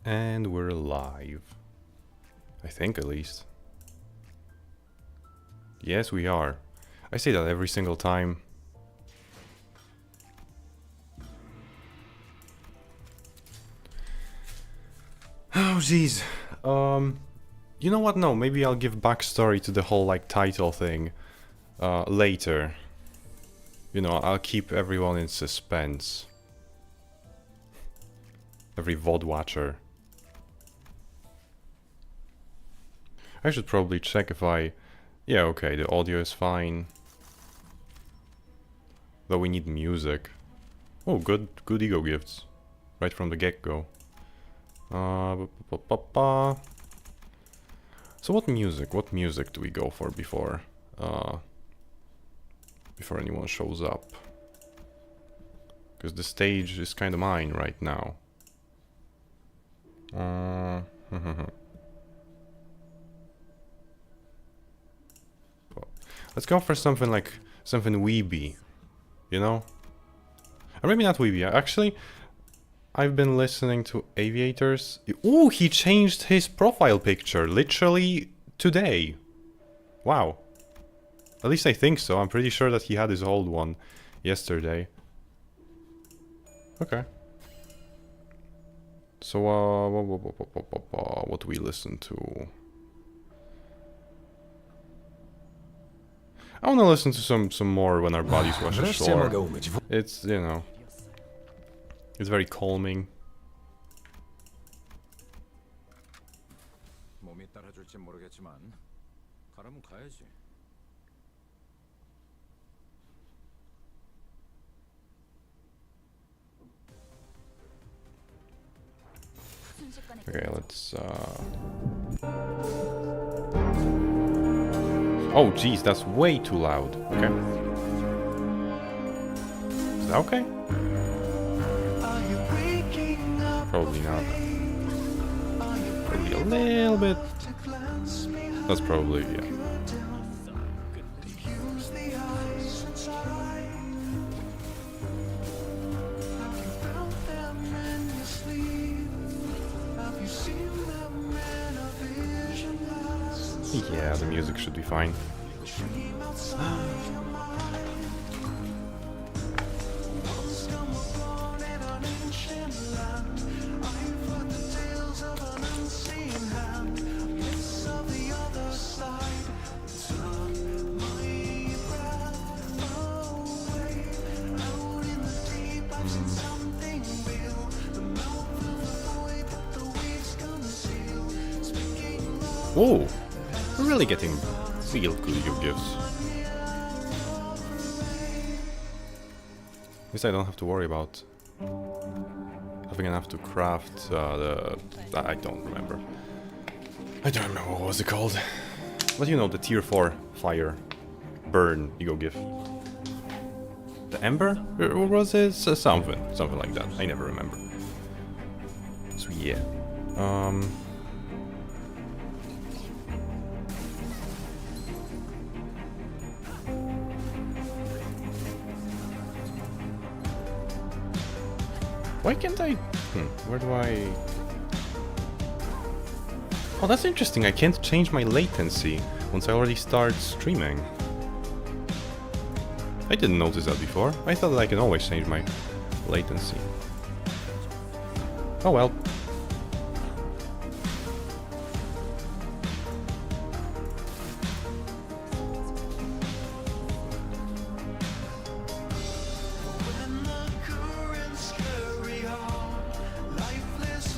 And we're live. I think, at least. Yes, we are. I say that every single time. Oh, jeez. You know what? No, maybe I'll give backstory to the whole, like, title thing later. You know, I'll keep everyone in suspense. Every VOD watcher. I should probably check if I... Yeah, okay, the audio is fine. Though we need music. Oh, good ego gifts. Right from the get-go. So what music do we go for before anyone shows up? Because the stage is kind of mine right now. Let's go for something weeby, you know? Or maybe not weeby. Actually, I've been listening to Aviators. Ooh, he changed his profile picture literally today. Wow. At least I think so. I'm pretty sure that he had his old one yesterday. Okay. So, what do we listen to? I want to listen to some more When Our Bodies Wash Ashore. It's, you know, it's very calming. Okay, let's oh geez, that's way too loud. Okay. Is that okay? Probably not. Probably a little bit. That's probably, yeah. Yeah, the music should be fine. Whoa! We're really getting real good gifts. At least I don't have to worry about having enough to craft I don't remember. I don't remember what was it called. But you know, the tier 4 fire burn ego gift. The ember? Or was it something like that? I never remember. So yeah. Why can't I... where do I... Oh, that's interesting. I can't change my latency once I already start streaming. I didn't notice that before. I thought that I can always change my latency. Oh well.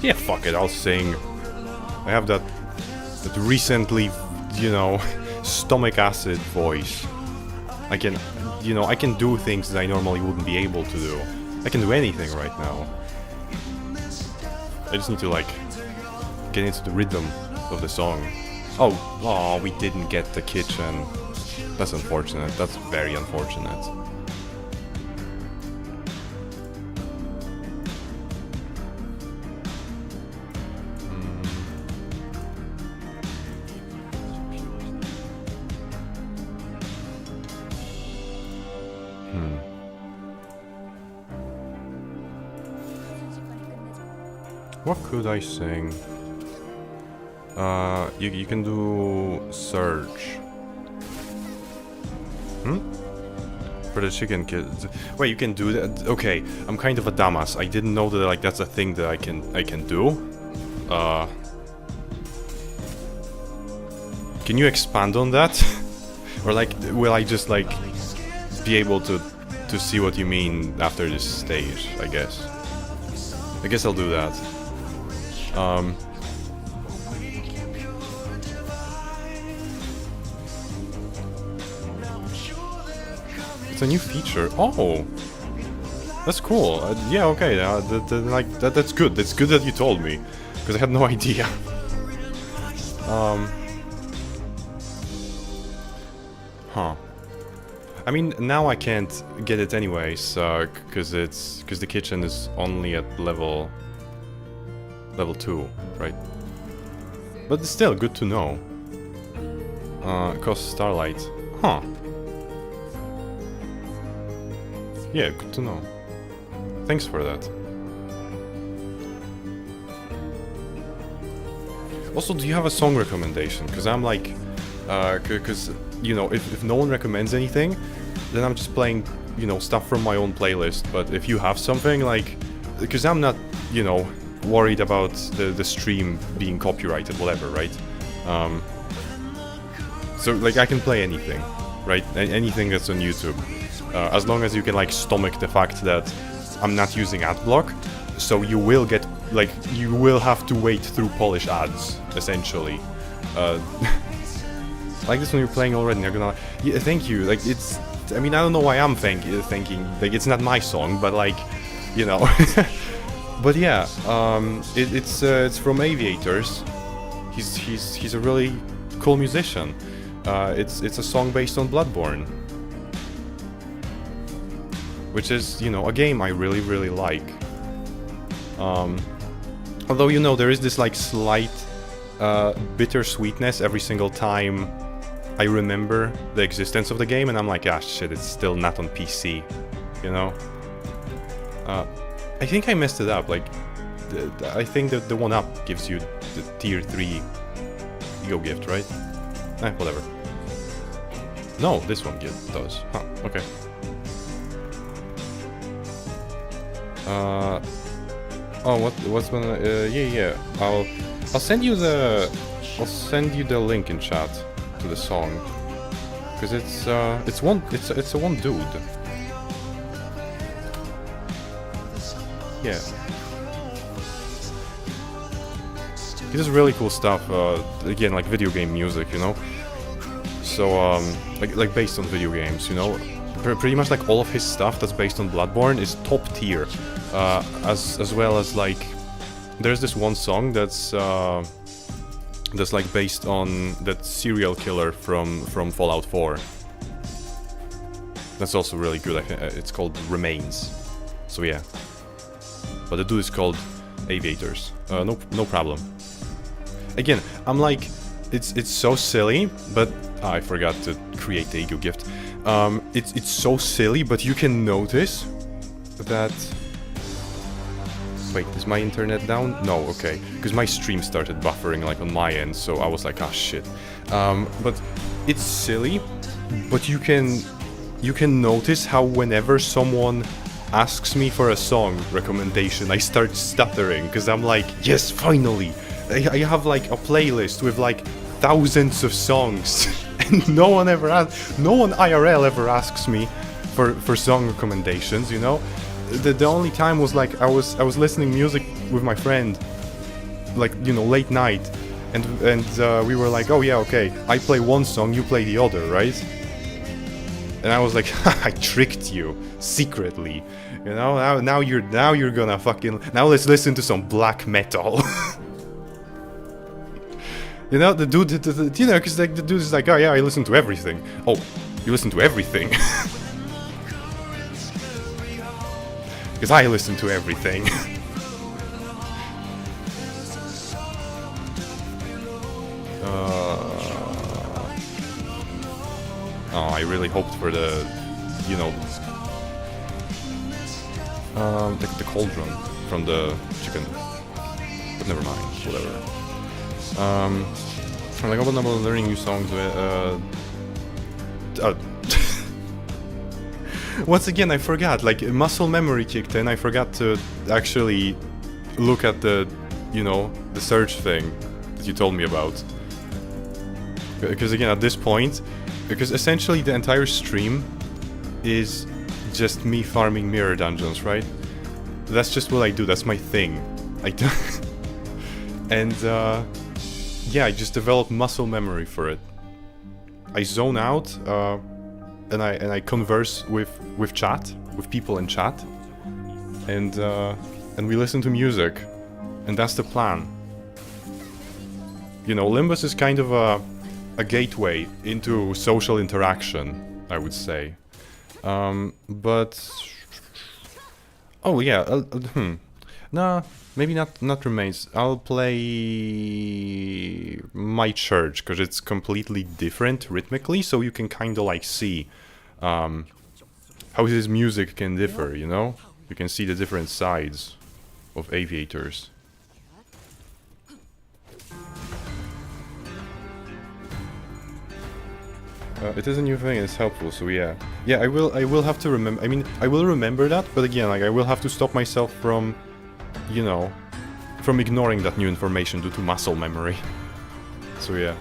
Yeah, fuck it, I'll sing. I have that recently, you know, stomach acid voice. I can, you know, I can do things that I normally wouldn't be able to do. I can do anything right now. I just need to, like, get into the rhythm of the song. Oh, we didn't get the kitchen. That's unfortunate. That's very unfortunate. What could I sing? You can do Surge. Hmm? For the chicken kids. Wait, you can do that? Okay, I'm kind of a dumbass. I didn't know that like that's a thing that I can do. Can you expand on that? Or like, will I just like be able to see what you mean after this stage? I guess I'll do that. It's a new feature. Oh, that's cool. Yeah, okay. That's good. That's good that you told me, because I had no idea. Huh. I mean, now I can't get it anyways, because the kitchen is only at level 2, right? But it's still good to know. Cost Starlight. Huh. Yeah, good to know. Thanks for that. Also, do you have a song recommendation? Because I'm like, because you know, if no one recommends anything, then I'm just playing, you know, stuff from my own playlist. But if you have something like, because I'm not, you know, worried about the stream being copyrighted, whatever, right? So like I can play anything, right? Anything that's on YouTube, as long as you can like stomach the fact that I'm not using adblock. So you will get like you will have to wait through Polish ads essentially. Like this when you're playing already, I'm gonna... Yeah, thank you, like, it's... I mean, I don't know why I'm thinking, like, it's not my song, but, like, you know... But yeah, it's from Aviators. He's a really cool musician. It's a song based on Bloodborne. Which is, you know, a game I really, really like. Although, you know, there is this, like, slight bittersweetness every single time I remember the existence of the game, and I'm like, ah, shit, it's still not on PC, you know? I think I messed it up, like, I think that the 1-up gives you the tier 3 ego gift, right? Whatever. No, this one does. Huh, okay. Oh, what's gonna... yeah. I'll send you the link in chat to the song, because it's a one dude. Yeah. He does really cool stuff. Again, like video game music, you know. So like based on video games, you know. Pretty much like all of his stuff that's based on Bloodborne is top tier. As well as like, there's this one song that's like based on that serial killer from Fallout 4. That's also really good. It's called Remains. So yeah. But the dude is called Aviators. No problem. Again, I'm like, it's so silly, but I forgot to create the ego gift. It's so silly, but you can notice that. Wait, is my internet down? No, okay. Because my stream started buffering like on my end, so I was like, ah, shit. But it's silly, but you can notice how whenever someone asks me for a song recommendation, I start stuttering, because I'm like, yes, finally! I have like a playlist with like thousands of songs, and no one IRL ever asks me for song recommendations, you know? The only time was like I was listening music with my friend, like, you know, late night, and we were like, oh yeah, okay, I play one song, you play the other, right? And I was like, I tricked you secretly, you know. Now you're gonna fucking let's listen to some black metal. You know, the dude, you know, because like the dude is like, oh yeah, I listen to everything. Oh, you listen to everything? Because I listen to everything. Oh, I really hoped for the, you know, the cauldron from the chicken. never mind, whatever. I'm like, about learning new songs. Once again, I forgot. Like, muscle memory kicked in. I forgot to actually look at the, you know, the search thing that you told me about. Because again, at this point, because essentially the entire stream is just me farming mirror dungeons, right? That's just what I do. That's my thing. I do. And yeah, I just develop muscle memory for it. I zone out, and I converse with chat, with people in chat, and we listen to music, and that's the plan. You know, Limbus is kind of a gateway into social interaction, I would say. But oh yeah, nah, maybe not Remains. I'll play My Church because it's completely different rhythmically, so you can kind of like see how his music can differ. You know, you can see the different sides of Aviators. It is a new thing and it's helpful, so yeah. Yeah, I will have to remember, I mean, I will remember that, but again, like, I will have to stop myself from, you know, from ignoring that new information due to muscle memory. So yeah.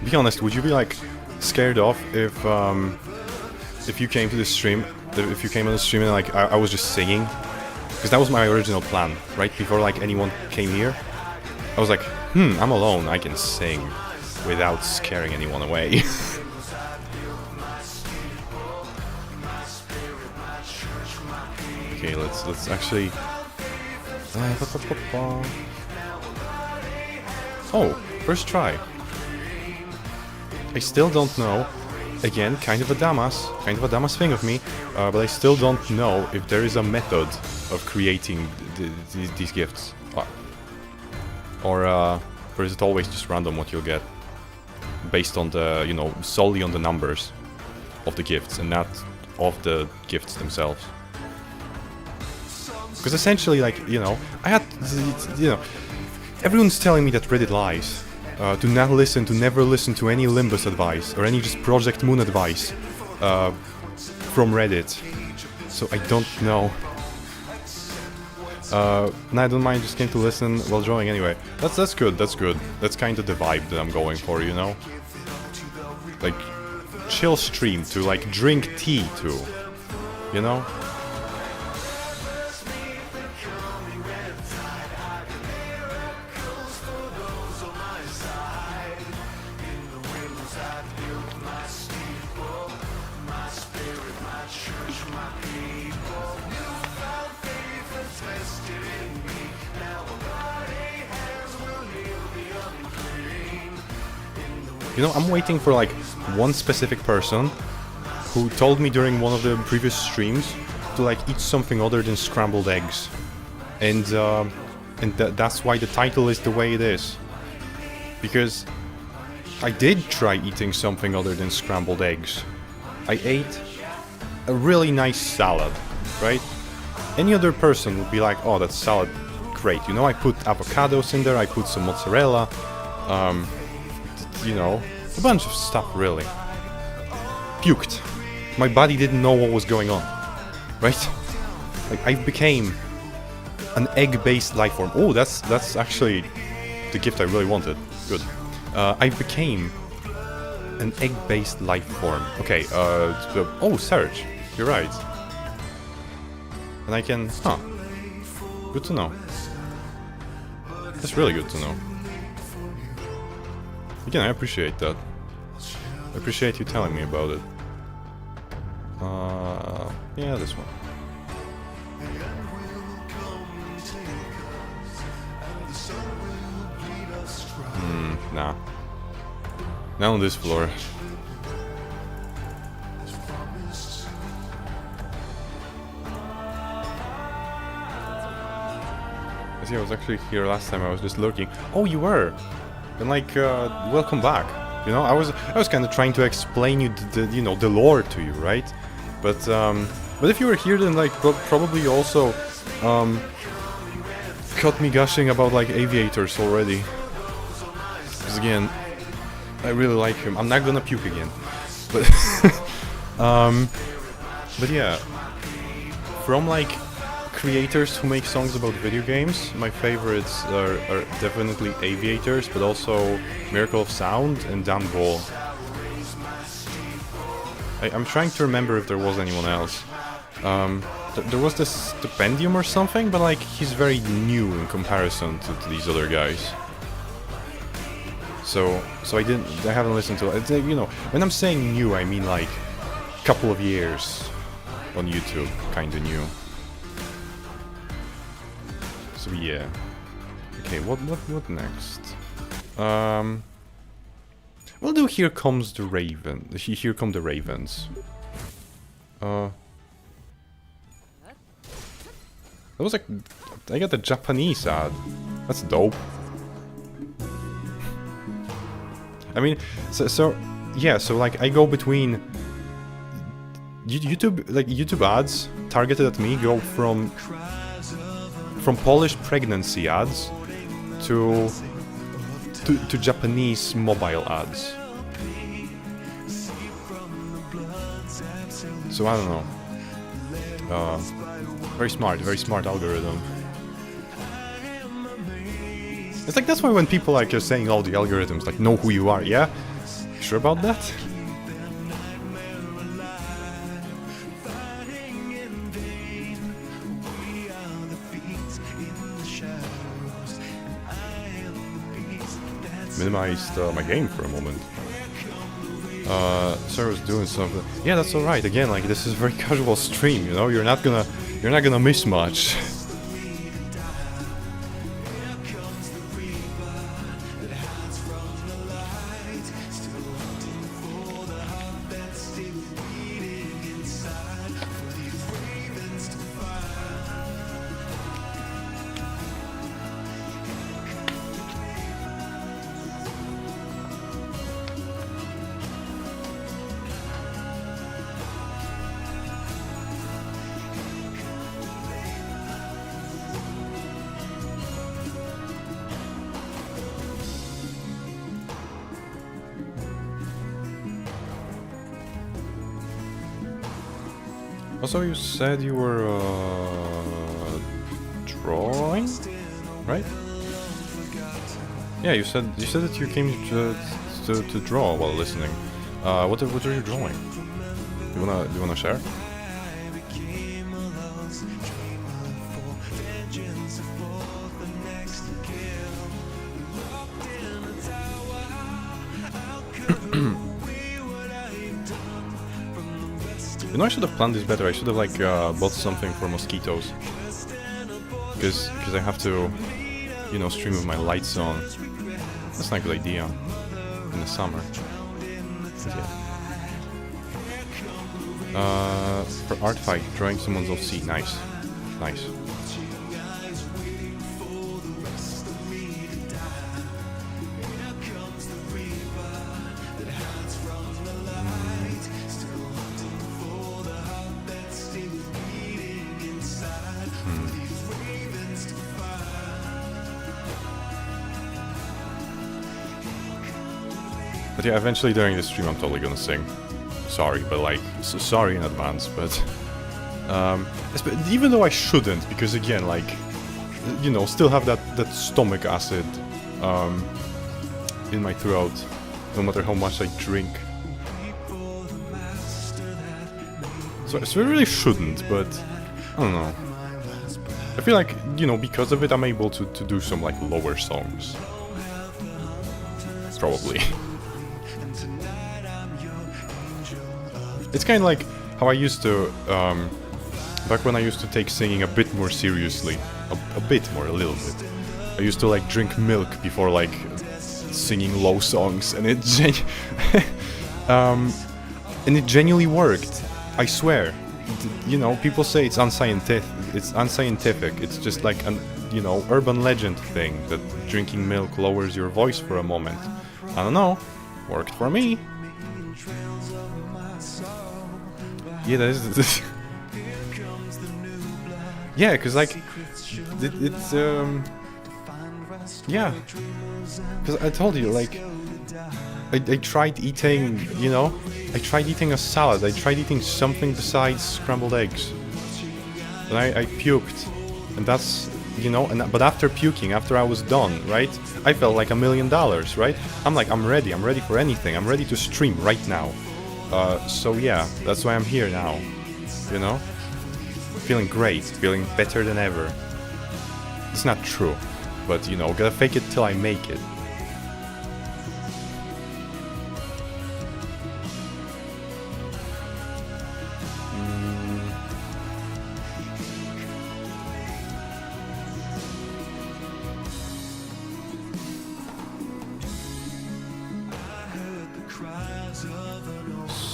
Be honest, would you be like scared off if you came to the stream, if you came on the stream and like I was just singing? Because that was my original plan, right? Before like anyone came here, I was like, I'm alone, I can sing without scaring anyone away. Okay, let's actually. Oh, first try. I still don't know. Again, kind of a damas thing of me, but I still don't know if there is a method of creating these gifts, or is it always just random what you'll get, based on the, you know, solely on the numbers of the gifts and not of the gifts themselves. Because essentially, like, you know, everyone's telling me that Reddit lies. To never listen to any Limbus advice or any just Project Moon advice from Reddit. So I don't know. And I don't mind just came to listen while drawing anyway. That's good. That's kind of the vibe that I'm going for, you know? Like, chill stream to like drink tea to, you know? You know, I'm waiting for like one specific person who told me during one of the previous streams to like eat something other than scrambled eggs, and that's why the title is the way it is. Because I did try eating something other than scrambled eggs. I ate a really nice salad, right? Any other person would be like, oh, that salad, great. You know, I put avocados in there, I put some mozzarella, you know, a bunch of stuff, really. Puked. My body didn't know what was going on, right? Like, I became an egg-based life form. Oh, that's actually the gift I really wanted. Good. I became an egg-based life form. Okay, oh, Serge, you're right. And I can, good to know. That's really good to know. Again, I appreciate that. I appreciate you telling me about it. Yeah, this one. Nah. Not on this floor. See, I was actually here last time. I was just lurking. Oh, you were. And like, welcome back. You know, I was kind of trying to explain you the lore to you, right? But if you were here, then like probably you also caught me gushing about like aviators already. Because again, I really like him. I'm not gonna puke again, but but yeah, from like creators who make songs about video games, my favorites are definitely Aviators, but also Miracle of Sound and Dan Ball. I'm trying to remember if there was anyone else. There was this Stipendium or something, but like he's very new in comparison to these other guys. So I haven't listened to it. You know, when I'm saying new, I mean like couple of years on YouTube, kinda new. So yeah. Okay, what next? We'll do Here Comes the Raven. Here Come the Ravens. That was like, I got the Japanese ad. That's dope. I mean, so yeah, so like I go between YouTube ads targeted at me go from polished pregnancy ads to Japanese mobile ads. So I don't know. Very smart algorithm. It's like that's why when people like are saying all the algorithms like know who you are, yeah? Sure about that? Minimized my game for a moment. So I was doing something. Yeah, that's alright. Again, like this is a very casual stream, you know. You're not gonna miss much. Also, you said you were drawing, right? Yeah, you said that you came to draw while listening. What are you drawing? Do you wanna share? You know, I should have planned this better. I should have like bought something for mosquitoes, because I have to, you know, stream with my lights on. That's not a good idea in the summer. But yeah. For art fight, drawing someone's OC. Nice. But yeah, eventually during the stream I'm totally gonna sing. Sorry, but like, sorry in advance, but... even though I shouldn't, because again, like, you know, still have that stomach acid in my throat, no matter how much I drink. So I really shouldn't, but I don't know. I feel like, you know, because of it I'm able to do some like lower songs. Probably. It's kind of like how I used to, back when I used to take singing a bit more seriously. A little bit. I used to like drink milk before like singing low songs, and it and it genuinely worked. I swear. You know, people say it's unscientific. It's just like an, you know, urban legend thing that drinking milk lowers your voice for a moment. I don't know. Worked for me. Yeah, that is. Yeah, cause like it's yeah, cause I told you, like I tried eating, you know, I tried eating a salad. I tried eating something besides scrambled eggs, and I puked, and that's, you know, but after puking, after I was done, right, I felt like $1 million, right? I'm like, I'm ready for anything. I'm ready to stream right now. So yeah, that's why I'm here now, you know? Feeling great, feeling better than ever. It's not true, but you know, gotta fake it till I make it.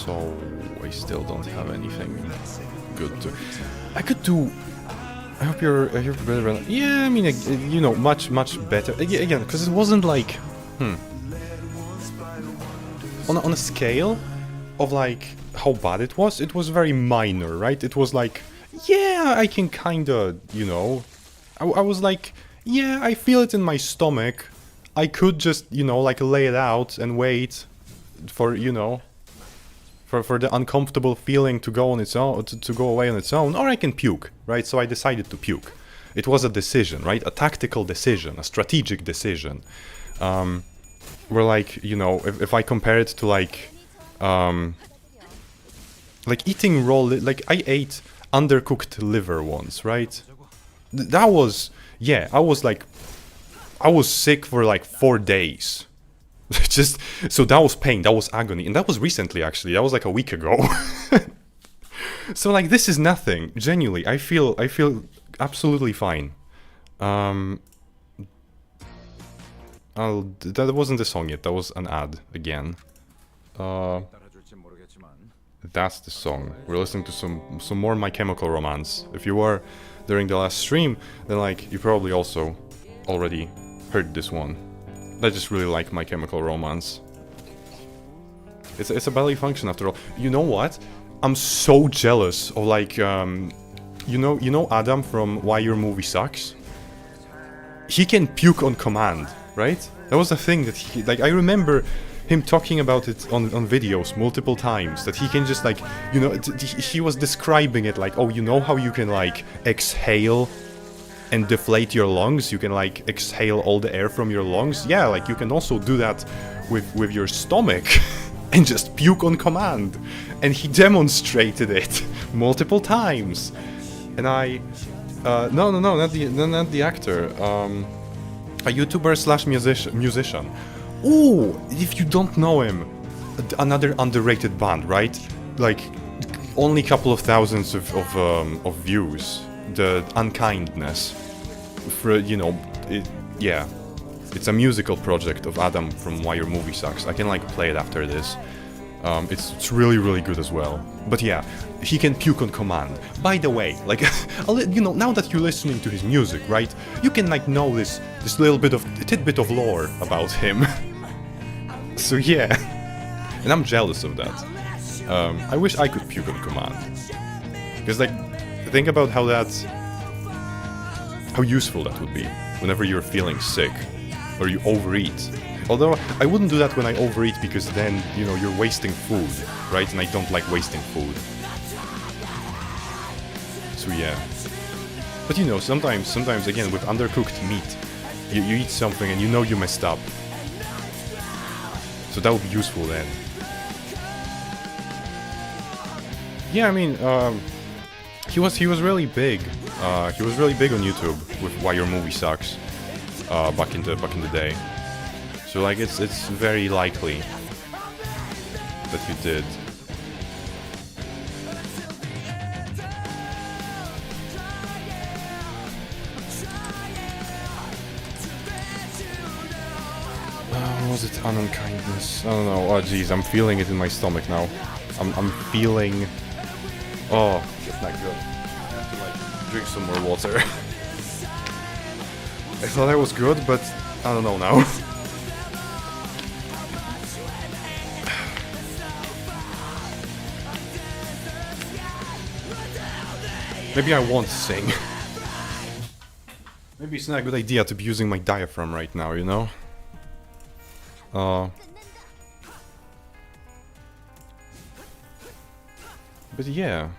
So I still don't have anything good to. I could do. I hope you're better. Yeah, I mean, you know, much better. Again, because it wasn't like, on a scale of like how bad it was very minor, right? It was like, yeah, I can kinda, you know, I was like, yeah, I feel it in my stomach. I could just, you know, like lay it out and wait for, you know, for the uncomfortable feeling to go on its own, to go away on its own, or I can puke, right? So I decided to puke. It was a decision, right? A tactical decision, a strategic decision. Where, like, you know, if I compare it to like eating raw, like I ate undercooked liver once, right? That was, yeah, I was sick for like 4 days. Just, so that was pain, that was agony, and that was recently, actually. That was like a week ago. So like, this is nothing. Genuinely, I feel absolutely fine. That wasn't the song yet. That was an ad again. That's the song. We're listening to some more My Chemical Romance. If you were during the last stream, then like you probably also already heard this one. I just really like My Chemical Romance. It's a bodily function after all. You know what? I'm so jealous of like you know Adam from Why Your Movie Sucks? He can puke on command, right? That was a thing that he, like, I remember him talking about it on videos multiple times, that he can just like, you know, he was describing it like, oh, you know how you can like exhale and deflate your lungs? You can like exhale all the air from your lungs? Yeah, like you can also do that with your stomach and just puke on command. And he demonstrated it multiple times. And I no, not the actor, a YouTuber slash musician. Ooh, if you don't know him, another underrated band, right? Like, only a couple of thousands of views. The Unkindness. For, you know, yeah. It's a musical project of Adam from Why Your Movie Sucks. I can like play it after this. It's really, really good as well. But yeah, he can puke on command. By the way, like, you know, now that you're listening to his music, right? You can like know this little bit of tidbit of lore about him. So yeah, and I'm jealous of that. I wish I could puke on command. Because like, think about how useful that would be whenever you're feeling sick or you overeat. Although I wouldn't do that when I overeat, because then, you know, you're wasting food, right? And I don't like wasting food. So yeah. But you know, sometimes again, with undercooked meat, you eat something and you know you messed up. So that would be useful then. Yeah, I mean, he was really big. He was really big on YouTube with Why Your Movie Sucks back in the day. So like, it's very likely that you did. was it an unkindness? I don't know. Oh jeez, I'm feeling it in my stomach now. I'm feeling... Oh, it's not good. I have to like drink some more water. I thought I was good, but I don't know now. Maybe I won't sing. Maybe it's not a good idea to be using my diaphragm right now, you know? But yeah.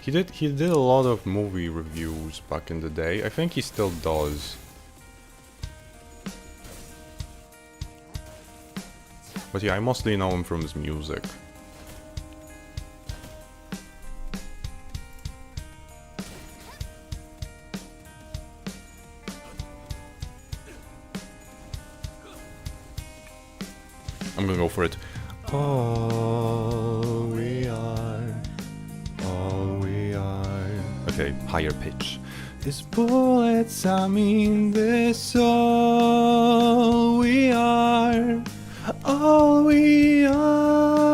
He did a lot of movie reviews back in the day. I think he still does. But yeah, I mostly know him from his music. I'm gonna go for it. All we are, all we are. Okay, higher pitch. These bullets, I mean, this all we are. All we are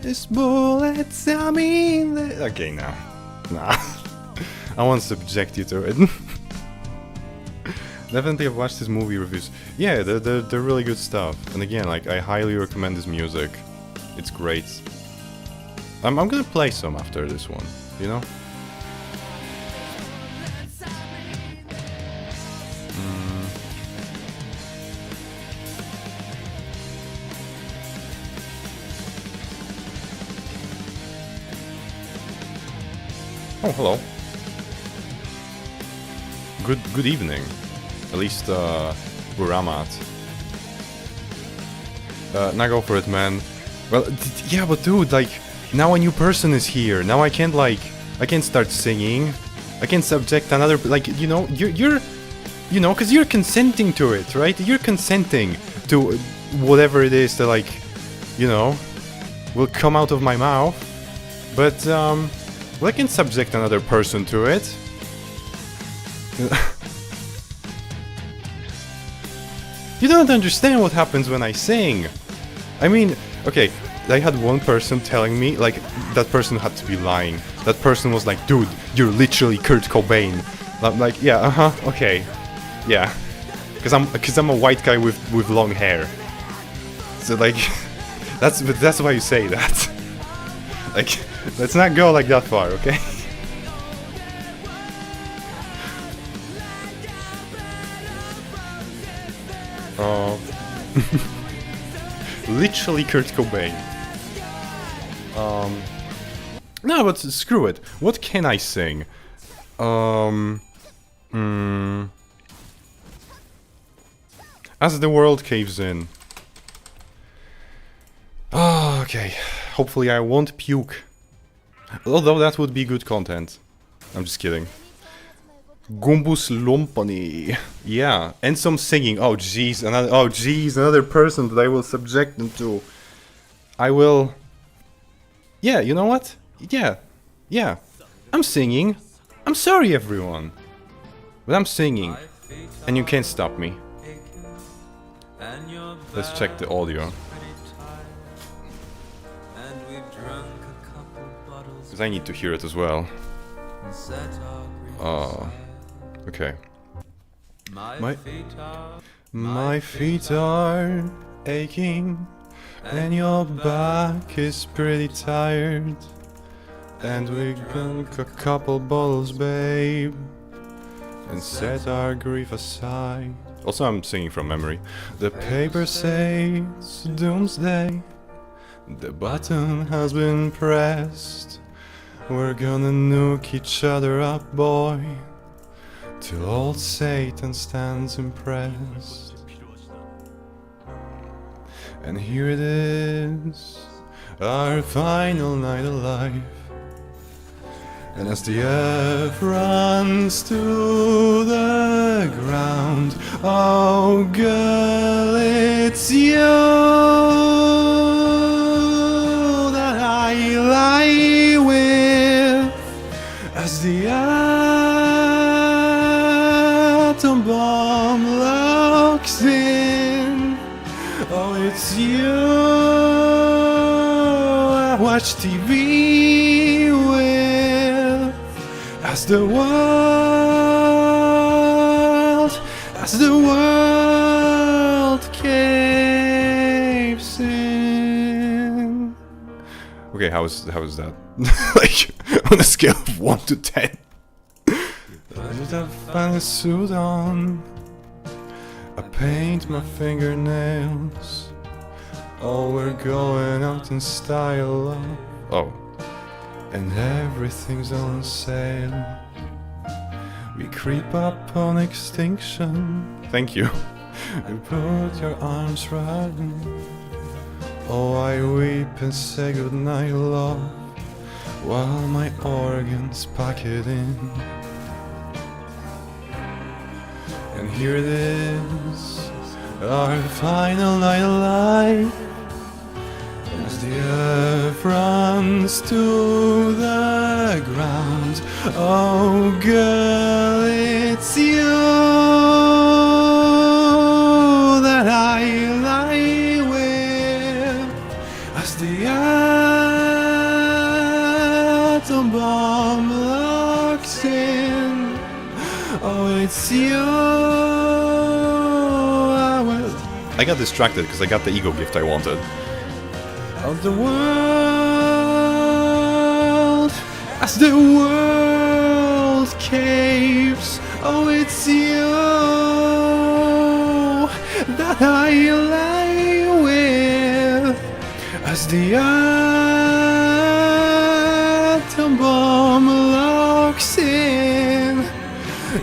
is bullets, I mean... Okay, now. Nah. I won't subject you to it. Definitely I've watched his movie reviews. Yeah, they're really good stuff. And again, like, I highly recommend his music. It's great. I'm gonna play some after this one, you know? Oh, hello. Good evening. At least, where I'm at. Now go for it, man. Well, yeah, but dude, like, now a new person is here. Now I can't, like, I can't start singing. I can't subject another, like, you know, you're you know, because you're consenting to it, right? You're consenting to whatever it is that, like, you know, will come out of my mouth. But, well, I can subject another person to it. You don't understand what happens when I sing. I mean, okay, I had one person telling me, like, that person had to be lying. That person was like, dude, you're literally Kurt Cobain. I'm like, yeah, okay, yeah. Because I'm a white guy with long hair. So, like, that's why you say that. Like, let's not go like that far, okay? Literally Kurt Cobain. No, but screw it. What can I sing? As the world caves in. Oh, okay. Hopefully I won't puke. Although that would be good content. I'm just kidding. Gumbus Lumpani. Yeah, and some singing. Oh jeez, another person that I will subject them to. I will... Yeah, you know what? Yeah. I'm singing. I'm sorry, everyone. But I'm singing. And you can't stop me. Let's check the audio. Because I need to hear it as well. Okay. My feet are aching, and your back is pretty tired. And we drank a couple bottles, babe, and set our grief aside. Also, I'm singing from memory. The paper says doomsday. The button has been pressed. We're gonna nuke each other up, boy, till old Satan stands impressed. And here it is, our final night alive. And as the earth runs to the ground, oh girl, it's you that I lie with. As the earth watch TV with, as the world caves in. Okay, how is that? Like, on a scale of 1 to 10. I just have a suit on. I paint my fingernails. Oh, we're going out in style. Oh. And everything's on sale. We creep up on extinction. Thank you. You put your arms around me. Oh, I weep and say goodnight, love, while my organs pack it in. And here it is, our final night alive, as the earth runs to the ground. Oh girl, it's you that I lie with, as the atom bomb locks in. Oh, it's you. I got distracted because I got the ego gift I wanted. Of the world, as the world caves. Oh, it's you that I lie with, as the atom bomb locks in.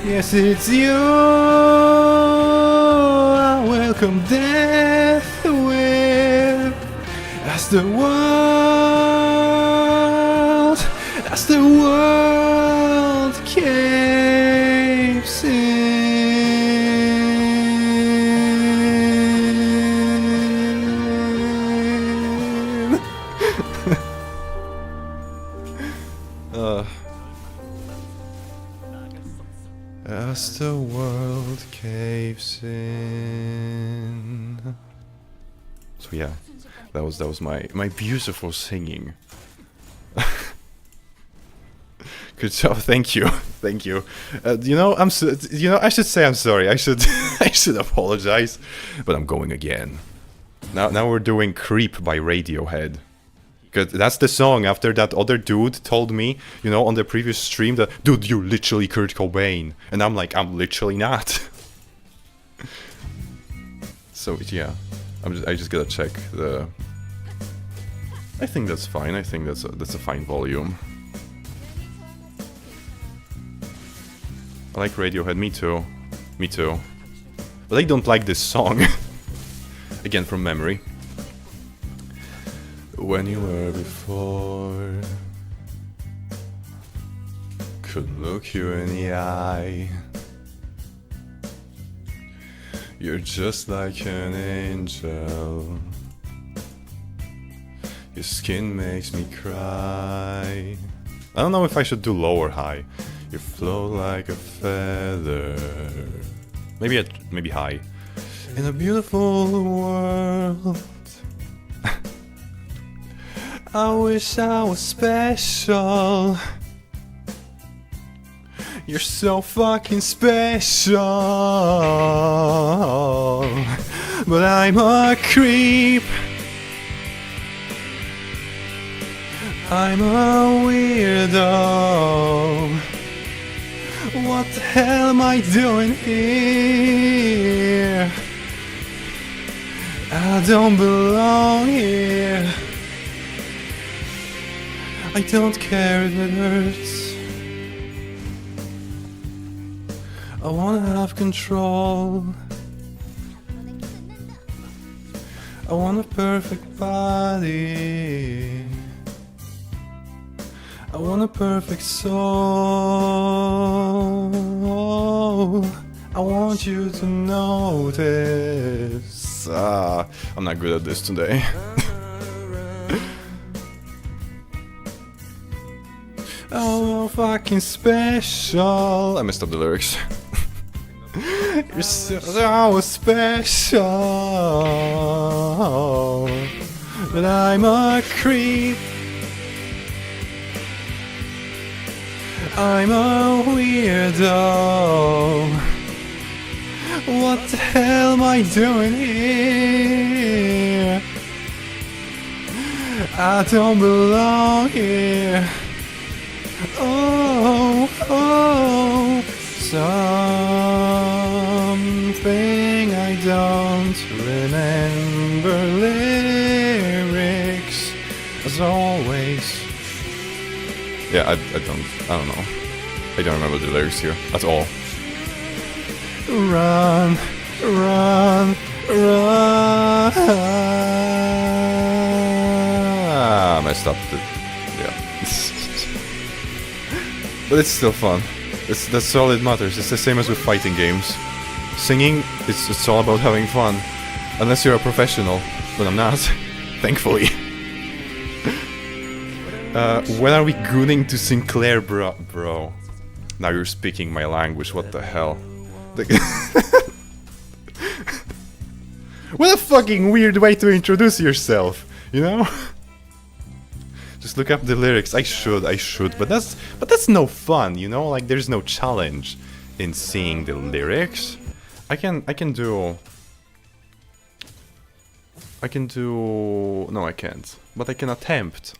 Yes, it's you I welcome death with, as the world caves in. As the world caves in. So yeah, that was my beautiful singing. Good job, thank you, thank you. You know, I should say I'm sorry. I should I should apologize, but I'm going again. Now we're doing "Creep" by Radiohead. Cause that's the song after that other dude told me, you know, on the previous stream that, dude, you're literally Kurt Cobain, and I'm like, I'm literally not. So yeah, I just gotta check the. I think that's fine. I think that's a fine volume. I like Radiohead. Me too. Me too. But I don't like this song. Again, from memory. When you were before, could look you in the eye. You're just like an angel. Your skin makes me cry. I don't know if I should do low or high. You float like a feather. Maybe high. In a beautiful world. I wish I was special. You're so fucking special. But I'm a creep. I'm a weirdo. What the hell am I doing here? I don't belong here. I don't care if it hurts. I wanna have control. I want a perfect body. I want a perfect soul. I want you to notice. I'm not good at this today. Oh, fucking special. I messed up the lyrics. You're so special. But I'm a creep. I'm a weirdo. What the hell am I doing here? I don't belong here. Oh, oh, something I don't remember lyrics as always. Yeah, I don't know. I don't remember the lyrics here at all. Run, run, run. I messed up. Yeah. But it's still fun. That's all it matters. It's the same as with fighting games. Singing, it's all about having fun. Unless you're a professional. But I'm not. Thankfully. When are we gooning to Sinclair, bro? Now you're speaking my language, what the hell? What a fucking weird way to introduce yourself, you know? Just look up the lyrics. I should, but that's no fun, you know? Like there's no challenge in seeing the lyrics. I can do no, I can't. But I can attempt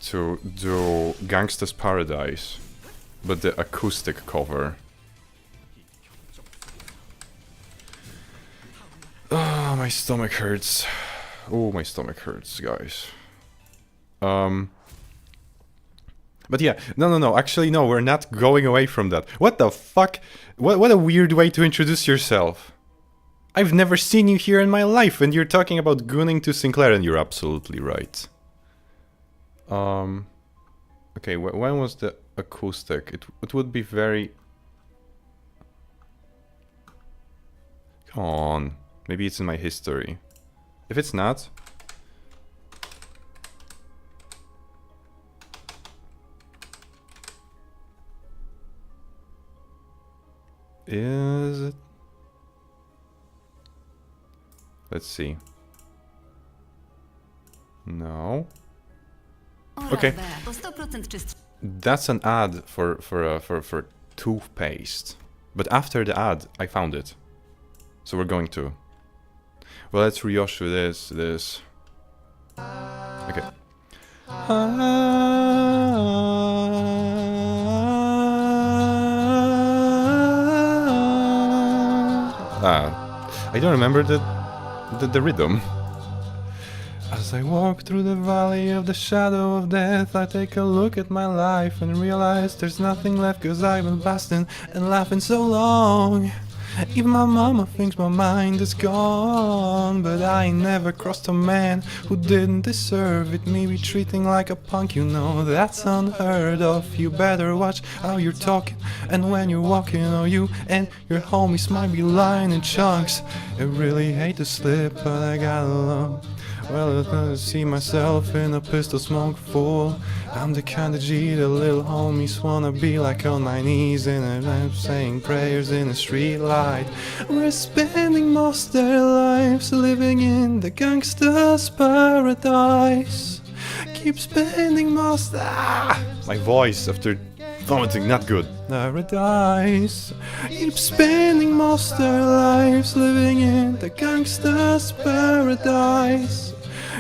to do Gangsta's Paradise, but the acoustic cover. Ah, my stomach hurts. Oh, my stomach hurts, guys. But yeah, no. Actually, no, we're not going away from that. What the fuck? What a weird way to introduce yourself. I've never seen you here in my life, and you're talking about gooning to Sinclair, and you're absolutely right. Okay, when was the acoustic? It would be very... Come on. Maybe it's in my history. If it's not... Is it? Let's see. No. Okay. That's an ad for toothpaste. But after the ad, I found it. So we're going to. Well, let's reissue this. Okay. I don't remember the rhythm. As I walk through the valley of the shadow of death, I take a look at my life and realize there's nothing left, 'cause I've been blasting and laughing so long. Even my mama thinks my mind is gone, but I ain't never crossed a man who didn't deserve it. Me be treating like a punk, you know that's unheard of. You better watch how you're talking, and when you're walking, oh, you and your homies might be lying in chunks. I really hate to slip, but I gotta love. Well, I see myself in a pistol smoke full. I'm the kind of G the little homies wanna be, like on my knees in a lamp, saying prayers in a street light. We're spending most their lives living in the gangster's paradise. Keep spending most... My voice after vomiting, not good. Paradise. Keep spending most their lives living in the gangster's paradise.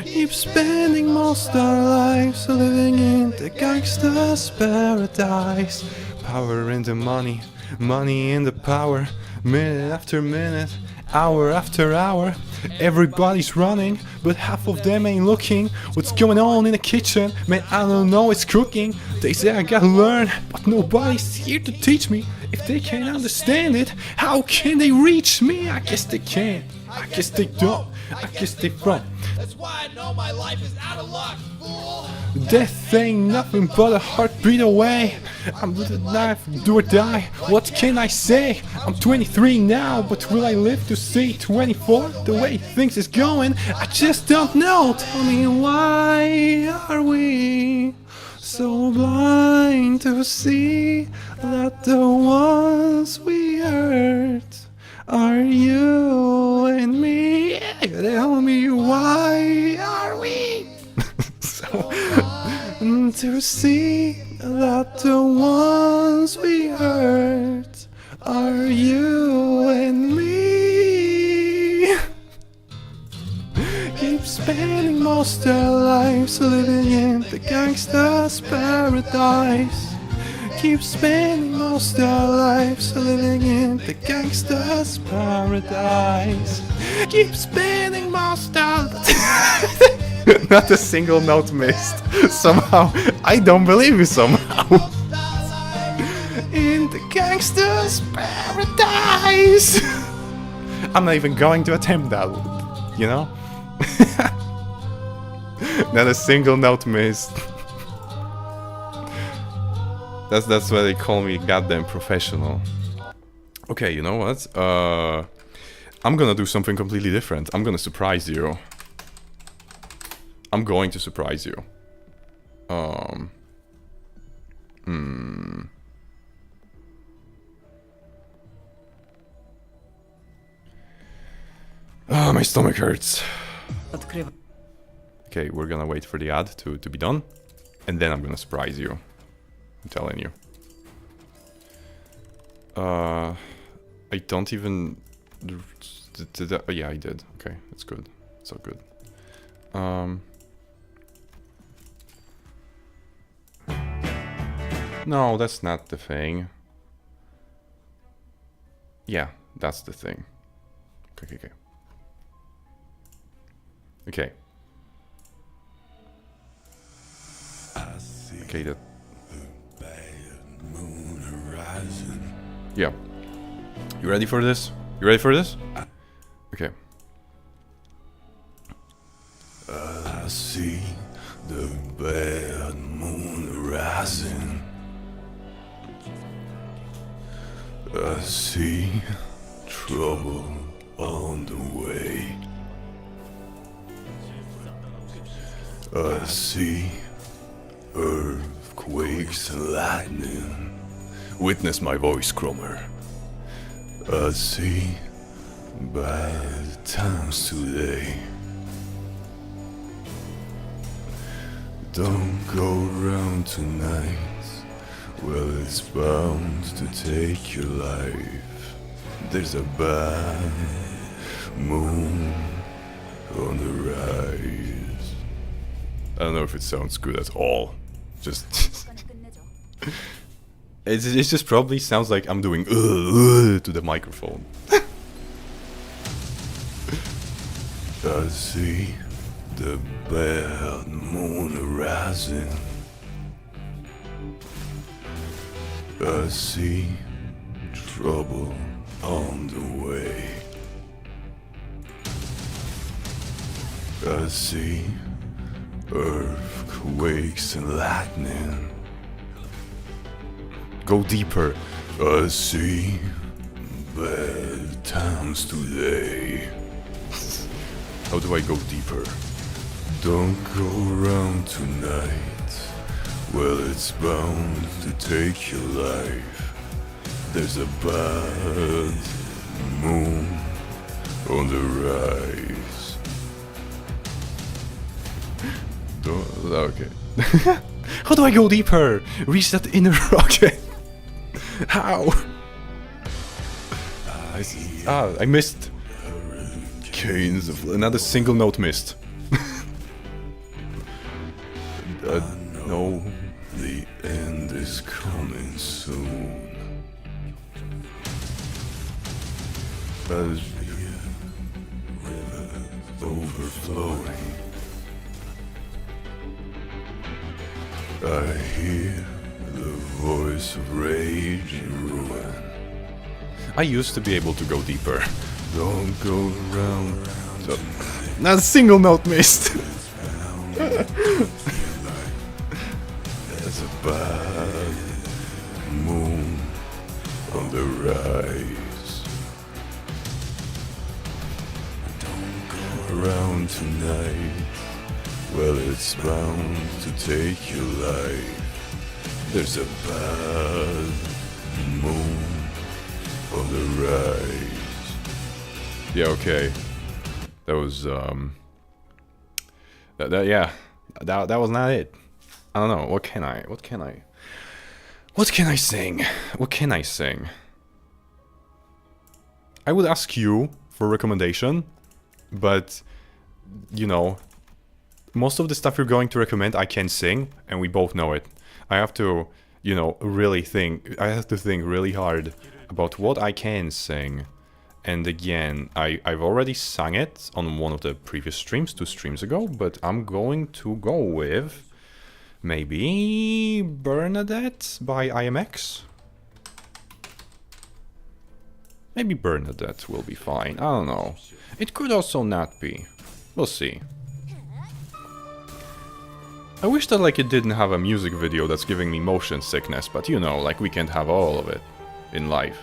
Keep spending most our lives living in the gangster's paradise. Power in the money, money in the power. Minute after minute, hour after hour. Everybody's running, but half of them ain't looking. What's going on in the kitchen? Man, I don't know, it's cooking. They say I gotta learn, but nobody's here to teach me. If they can't understand it, how can they reach me? I guess they can't, I guess they don't, I guess they front. That's why I know my life is out of luck, fool. Death ain't nothing but a heartbeat away. I'm with a knife, do or die. What can I say? I'm 23 now, but will I live to see 24? The way things is going, I just don't know. Tell me, why are we so blind to see that the ones we hurt are you and me? Tell me, why are we so To see that the ones we hurt are you and me. Keep spending most their lives living in the gangster's paradise. Keep spending most their lives living in the gangster's paradise. Keep spending most their Not a single note missed. Somehow, I don't believe you somehow. In the gangster's paradise. I'm not even going to attempt that, you know? Not a single note missed. That's why they call me goddamn professional. Okay, you know what? I'm gonna do something completely different. I'm gonna surprise you. I'm going to surprise you. Oh, my stomach hurts. Okay, we're gonna wait for the ad to be done. And then I'm gonna surprise you. I'm telling you. I don't even... Oh, yeah, I did. Okay, that's good. It's all good. No, that's not the thing. Yeah, that's the thing. Okay. Okay. Okay, that... Yeah. You ready for this? You ready for this? Okay. I see the bad moon rising. I see trouble on the way. I see earthquakes and lightning. Witness my voice, Cromer. I see bad times today. Don't go around tonight. Well, it's bound to take your life. There's a bad moon on the rise. I don't know if it sounds good at all. Just... it just probably sounds like I'm doing to the microphone. I see the bad moon rising. I see trouble on the way. I see earthquakes and lightning. Go deeper. I see bad times today. How do I go deeper? Don't go around tonight. Well, it's bound to take your life. There's a bad moon on the rise. Okay. How do I go deeper? Reach that inner rocket. How? I missed. Canes of another single note missed. No, the end is coming soon. As the river overflowing, I hear the voice of rage and ruin. I used to be able to go deeper. Don't go around. Not a single note missed. There's a bad moon on the rise. Don't go around tonight. Well, it's bound to take your life. There's a bad moon on the rise. Yeah, okay. That was yeah. That was not it. I don't know, what can I sing? What can I sing? I would ask you for a recommendation, but, you know, most of the stuff you're going to recommend I can sing, and we both know it. I have to, you know, really think, I have to think really hard about what I can sing. And again, I've already sung it on one of the previous streams, 2 streams ago, but I'm going to go with maybe Bernadette by IMX. Maybe Bernadette will be fine, I don't know. It could also not be. We'll see. I wish that like it didn't have a music video that's giving me motion sickness, but you know, like we can't have all of it in life.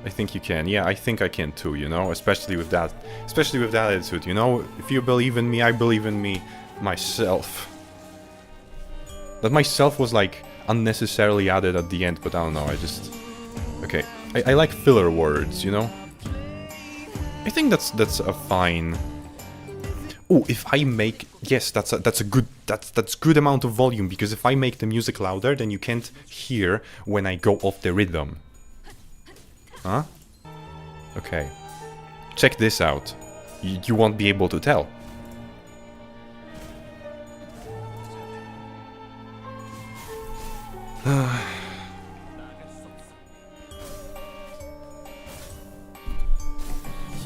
I think you can, yeah, I think I can too, you know, especially with that attitude, you know, if you believe in me, I believe in me, myself. That myself was like unnecessarily added at the end, but I don't know, I just... Okay, I like filler words, you know? I think that's a fine... Oh, if I make... Yes, that's good amount of volume, because if I make the music louder, then you can't hear when I go off the rhythm. Huh? Okay. Check this out. You won't be able to tell.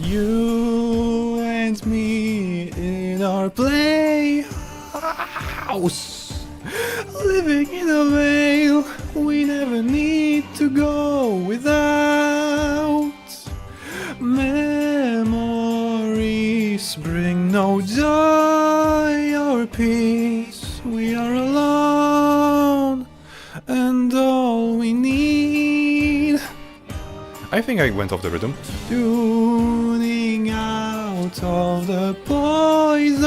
You and me in our playhouse, living in a veil we never need to go without. Memories bring no joy or peace. We are alone, and all we need... I think I went off the rhythm. Tuning out of the poison.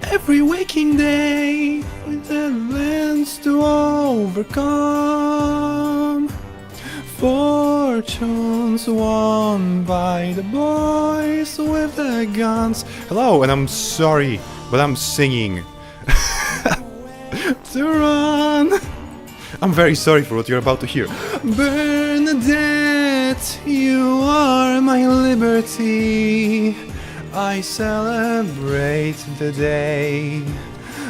Every waking day with events to overcome. Fortunes won by the boys with the guns. Hello, and I'm sorry, but I'm singing. To run. I'm very sorry for what you're about to hear. Bernadette, you are my liberty. I celebrate the day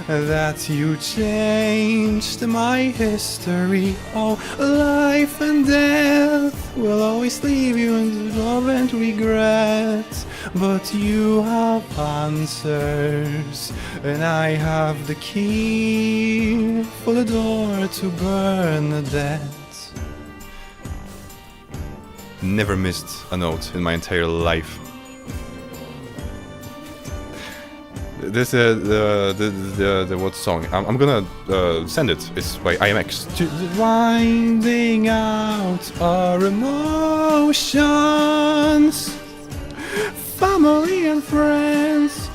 that you changed my history. Oh, life and death will always leave you in love and regret. But you have answers, and I have the key for the door to Bernadette. Never missed a note in my entire life. This the what song? I'm gonna send it. It's by IMX. Winding out our emotions, family and friends,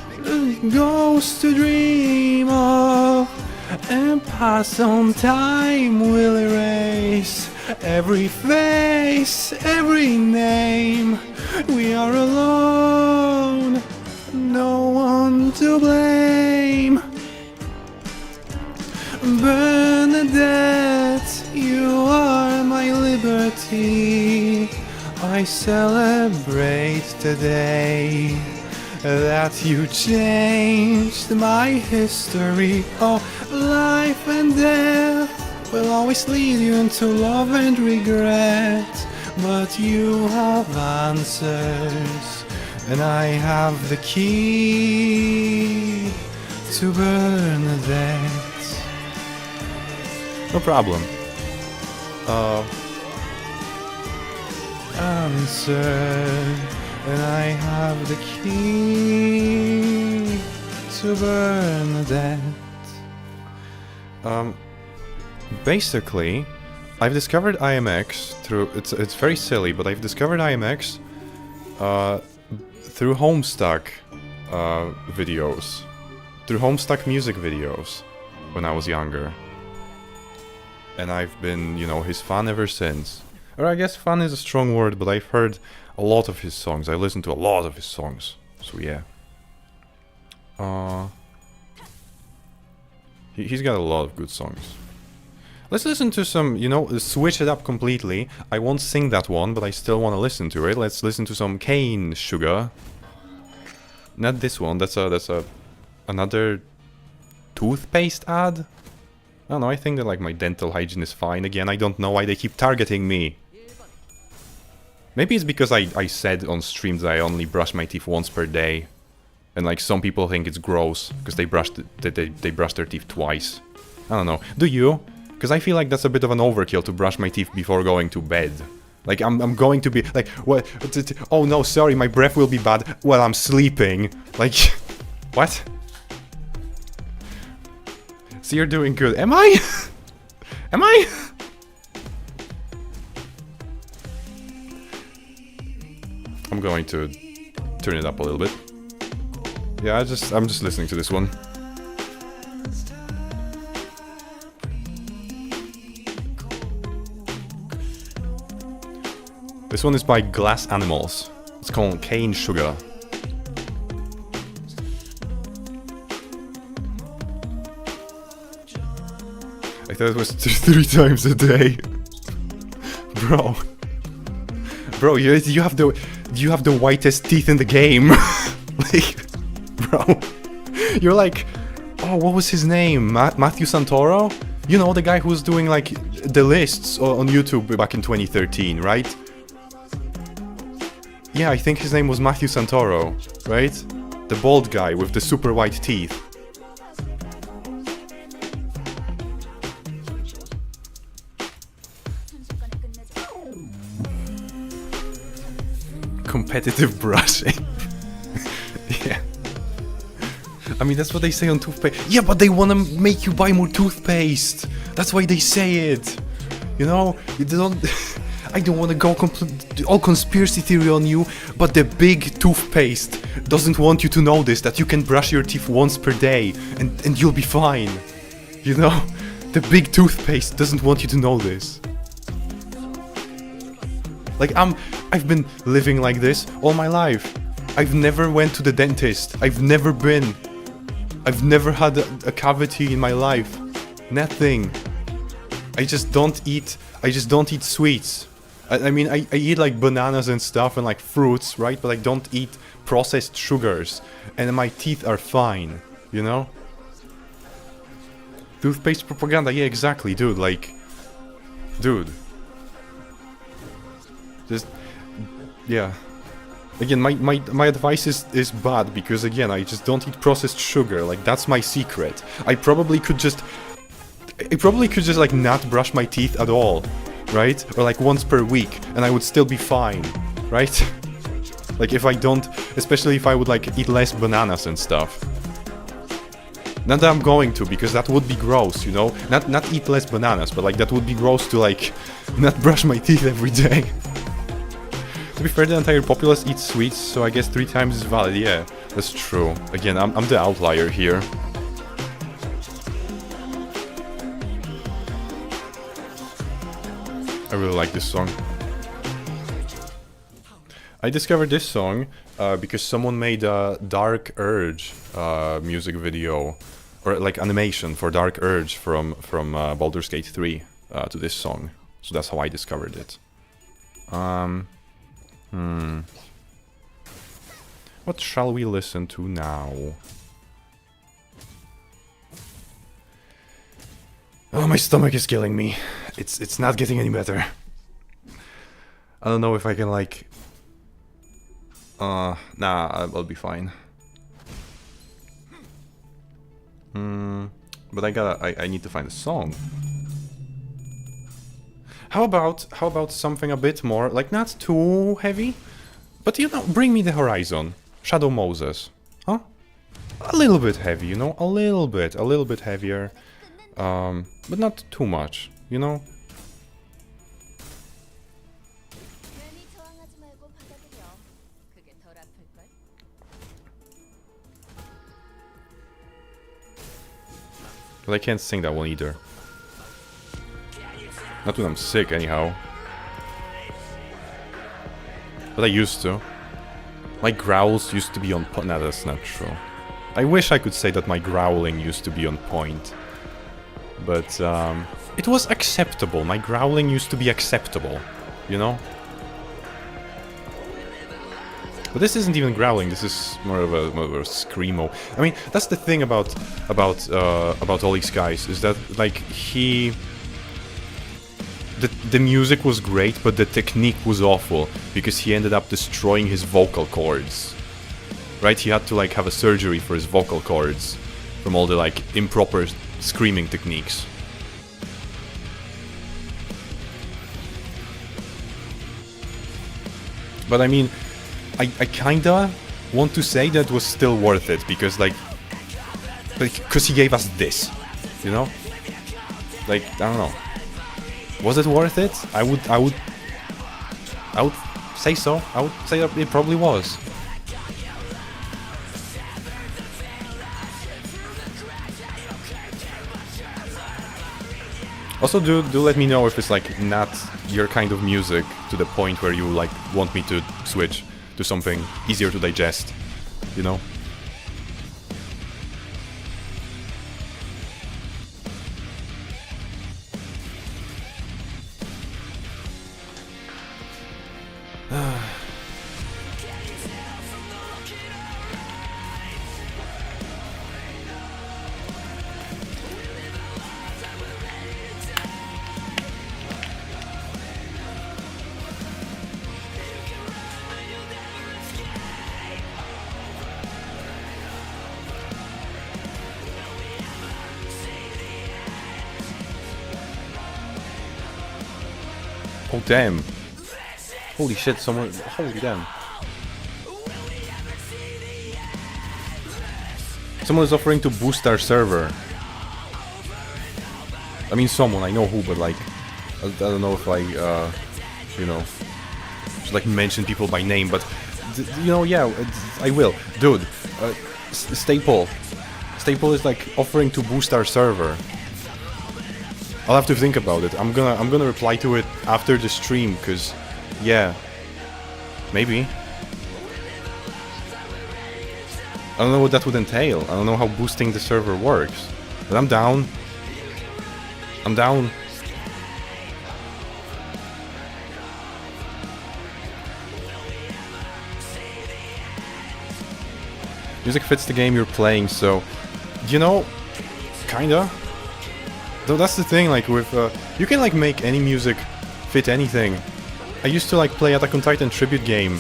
goes to dream of, and pass on time will erase every face, every name. We are alone, no one to blame. Bernadette, you are my liberty. I celebrate today that you changed my history. Oh, life and death will always lead you into love and regret. But you have answers, and I have the key to Bernadette. No problem. Answer, and I have the key to Bernadette. Basically, I've discovered IMX through... It's very silly, but I've discovered IMX through Homestuck videos. Through Homestuck music videos when I was younger. And I've been, you know, his fan ever since. Or I guess fan is a strong word, but I've heard a lot of his songs. I listened to a lot of his songs. So yeah. He's got a lot of good songs. Let's listen to some, you know, switch it up completely. I won't sing that one, but I still want to listen to it. Let's listen to some cane sugar. Not this one. That's another toothpaste ad. I don't know. I think that like my dental hygiene is fine. Again, I don't know why they keep targeting me. Maybe it's because I said on stream that I only brush my teeth once per day. And like some people think it's gross because they brush their teeth twice. I don't know. Do you? Because I feel like that's a bit of an overkill to brush my teeth before going to bed. Like I'm going to be like, what? Oh no, sorry, my breath will be bad while I'm sleeping. Like, what? So you're doing good. Am I? Am I? I'm going to turn it up a little bit. Yeah, I'm just listening to this one. This one is by Glass Animals. It's called Cane Sugar. I thought it was 3 times a day. Bro. Bro, you have the whitest teeth in the game. Like, bro. You're like, oh, what was his name? Matthew Santoro? You know, the guy who was doing like the lists on YouTube back in 2013, right? Yeah, I think his name was Matthew Santoro, right? The bald guy with the super white teeth. Competitive brushing. Yeah. I mean, that's what they say on toothpaste. Yeah, but they want to make you buy more toothpaste. That's why they say it. You know, you don't... I don't want to go all conspiracy theory on you, but the big toothpaste doesn't want you to know this, that you can brush your teeth once per day and you'll be fine. You know? The big toothpaste doesn't want you to know this. Like, I've been living like this all my life. I've never went to the dentist. I've never had a cavity in my life. Nothing. I just don't eat sweets. I mean, I eat like bananas and stuff and like fruits, right? But I don't eat processed sugars. And my teeth are fine, you know? Toothpaste propaganda, yeah, exactly, dude, like... Dude. Just... Yeah. Again, my advice is bad, because again, I just don't eat processed sugar, like, that's my secret. I probably could just like not brush my teeth at all. Right? Or like once per week, and I would still be fine, right? Like if I don't, especially if I would like eat less bananas and stuff. Not that I'm going to, because that would be gross, you know? Not eat less bananas, but like that would be gross to like not brush my teeth every day. To be fair, the entire populace eats sweets, so I guess 3 times is valid, yeah. That's true. Again, I'm the outlier here. I really like this song. I discovered this song because someone made a Dark Urge music video, or like animation for Dark Urge from Baldur's Gate 3 to this song. So that's how I discovered it. What shall we listen to now? Oh, my stomach is killing me. It's not getting any better. I don't know if I can like... nah, I'll be fine. But I need to find a song. How about something a bit more, like not too heavy? But you know, Bring Me the Horizon. Shadow Moses. Huh? A little bit heavy, you know? A little bit heavier. But not too much, you know? But I can't sing that one either. Not when I'm sick, anyhow. But I used to. My growls used to be on... No, that's not true. I wish I could say that my growling used to be on point. But, it was acceptable. My growling used to be acceptable, you know? But this isn't even growling. This is more of a screamo. I mean, that's the thing about all these guys, is that like the music was great, but the technique was awful because he ended up destroying his vocal cords. Right? He had to like have a surgery for his vocal cords from all the like improper screaming techniques. But I mean, I kinda want to say that was still worth it because because he gave us this, you know? Like, I don't know. Was it worth it? I would say so. I would say that it probably was. Also, do let me know if it's like not your kind of music to the point where you like want me to switch to something easier to digest, you know? Oh damn. Holy shit, someone... Holy damn. Someone is offering to boost our server. I mean someone, I know who, but like... I don't know if I, you know... should like mention people by name, but... You know, yeah, I will. Dude, Staple. Staple is like offering to boost our server. I'll have to think about it. I'm gonna reply to it after the stream, cause yeah, maybe. I don't know what that would entail. I don't know how boosting the server works, but I'm down. I'm down. Music fits the game you're playing, so you know, kinda. Though that's the thing, like with you can like make any music fit anything. I used to like play Attack on Titan tribute game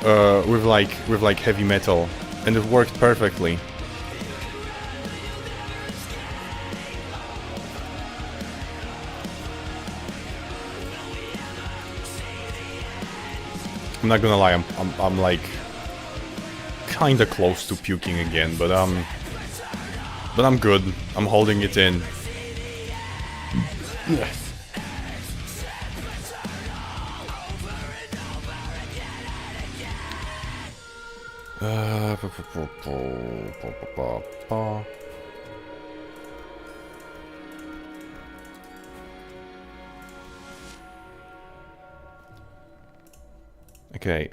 with like heavy metal, and it worked perfectly. I'm not gonna lie, I'm like kinda close to puking again, but I'm good. I'm holding it in. Okay.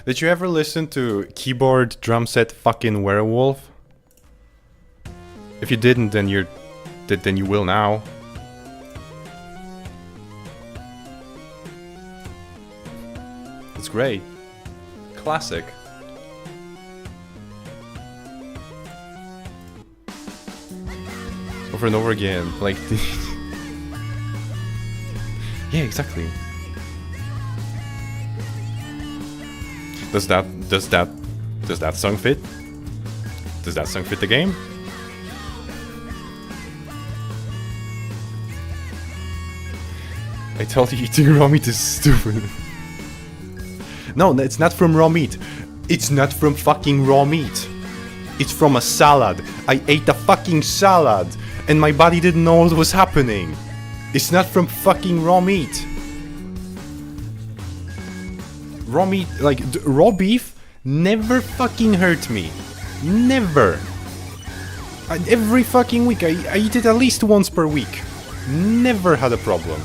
Did you ever listen to Keyboard Drum Set Fucking Werewolf? If you didn't, then then you will now. It's great. Classic. Over and over again, like yeah, exactly. Does that song fit? Does that song fit the game? I told you eating raw meat is stupid. No, it's not from raw meat. It's not from fucking raw meat. It's from a salad. I ate a fucking salad, and my body didn't know what was happening. It's not from fucking raw meat. Raw meat, like, raw beef never fucking hurt me. Never. Every fucking week, I eat it at least once per week. Never had a problem.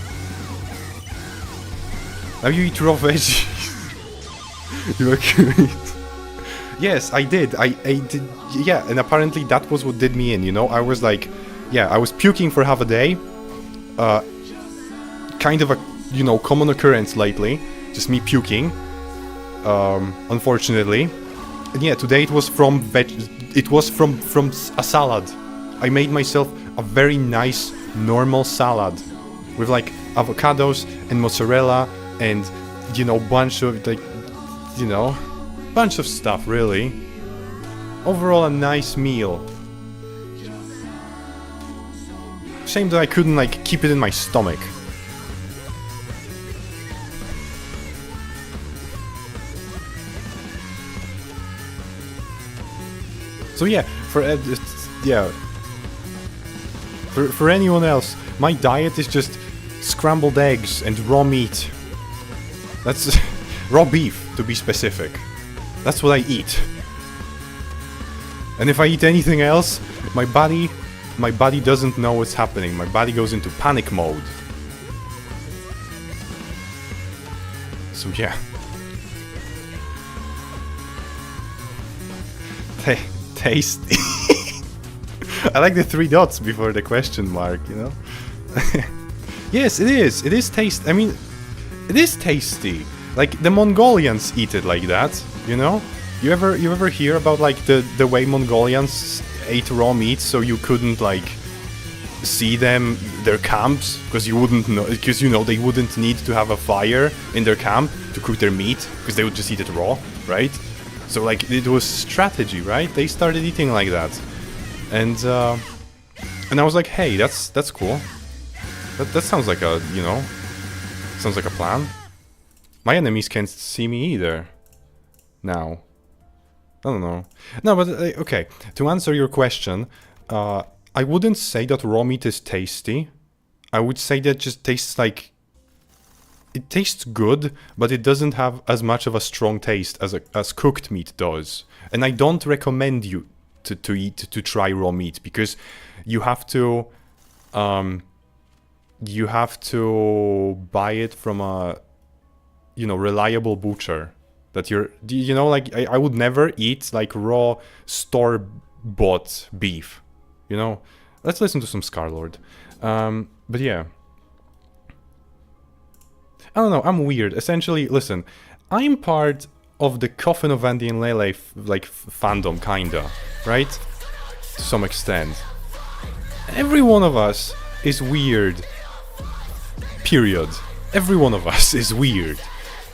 Now you eat raw veggies. You were curious. Yes, I did. I did. Yeah, and apparently that was what did me in. You know, I was like, yeah, I was puking for half a day. Kind of a common occurrence lately. Just me puking. Unfortunately. And yeah, today it was from from a salad. I made myself a very nice normal salad with like avocados and mozzarella and bunch of like bunch of stuff really. Overall a nice meal. Shame that I couldn't like keep it in my stomach. So yeah, for anyone else, my diet is just scrambled eggs and raw meat. That's raw beef, to be specific. That's what I eat. And if I eat anything else, my body doesn't know what's happening. My body goes into panic mode. So yeah. Tasty. I like the 3 dots before the question mark, Yes, it is. It is tasty. I mean, it is tasty. Like the Mongolians eat it like that, You ever hear about like the way Mongolians ate raw meat so you couldn't like see their camps because you wouldn't know, because they wouldn't need to have a fire in their camp to cook their meat because they would just eat it raw, right? So like it was strategy, right? They started eating like that, and I was like, hey, that's cool. That sounds like a sounds like a plan. My enemies can't see me either. Now, I don't know. No, but okay. To answer your question, I wouldn't say that raw meat is tasty. I would say that it just tastes like. It tastes good, but it doesn't have as much of a strong taste as cooked meat does. And I don't recommend you to try raw meat because you have to buy it from a reliable butcher. That I would never eat like raw store-bought beef. Let's listen to some Scarlord. But yeah. I don't know, I'm weird. Essentially, listen, I'm part of the Coffin of Andy and Lele fandom, kinda, right? To some extent. Every one of us is weird. Period. Every one of us is weird.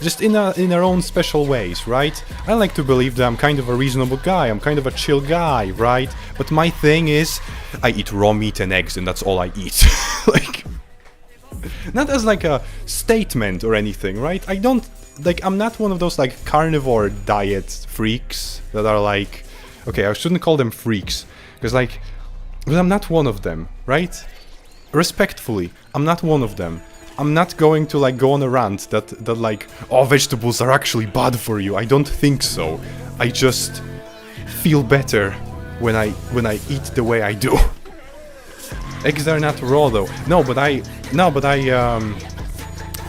Just in our own special ways, right? I like to believe that I'm kind of a reasonable guy, I'm kind of a chill guy, right? But my thing is, I eat raw meat and eggs and that's all I eat. Like... Not as like a statement or anything, right? I'm not one of those like carnivore diet freaks that are like... Okay, I shouldn't call them freaks, because I'm not one of them, right? Respectfully, I'm not one of them. I'm not going to like go on a rant that like, oh, vegetables are actually bad for you. I don't think so. I just feel better when I eat the way I do. Eggs are not raw though.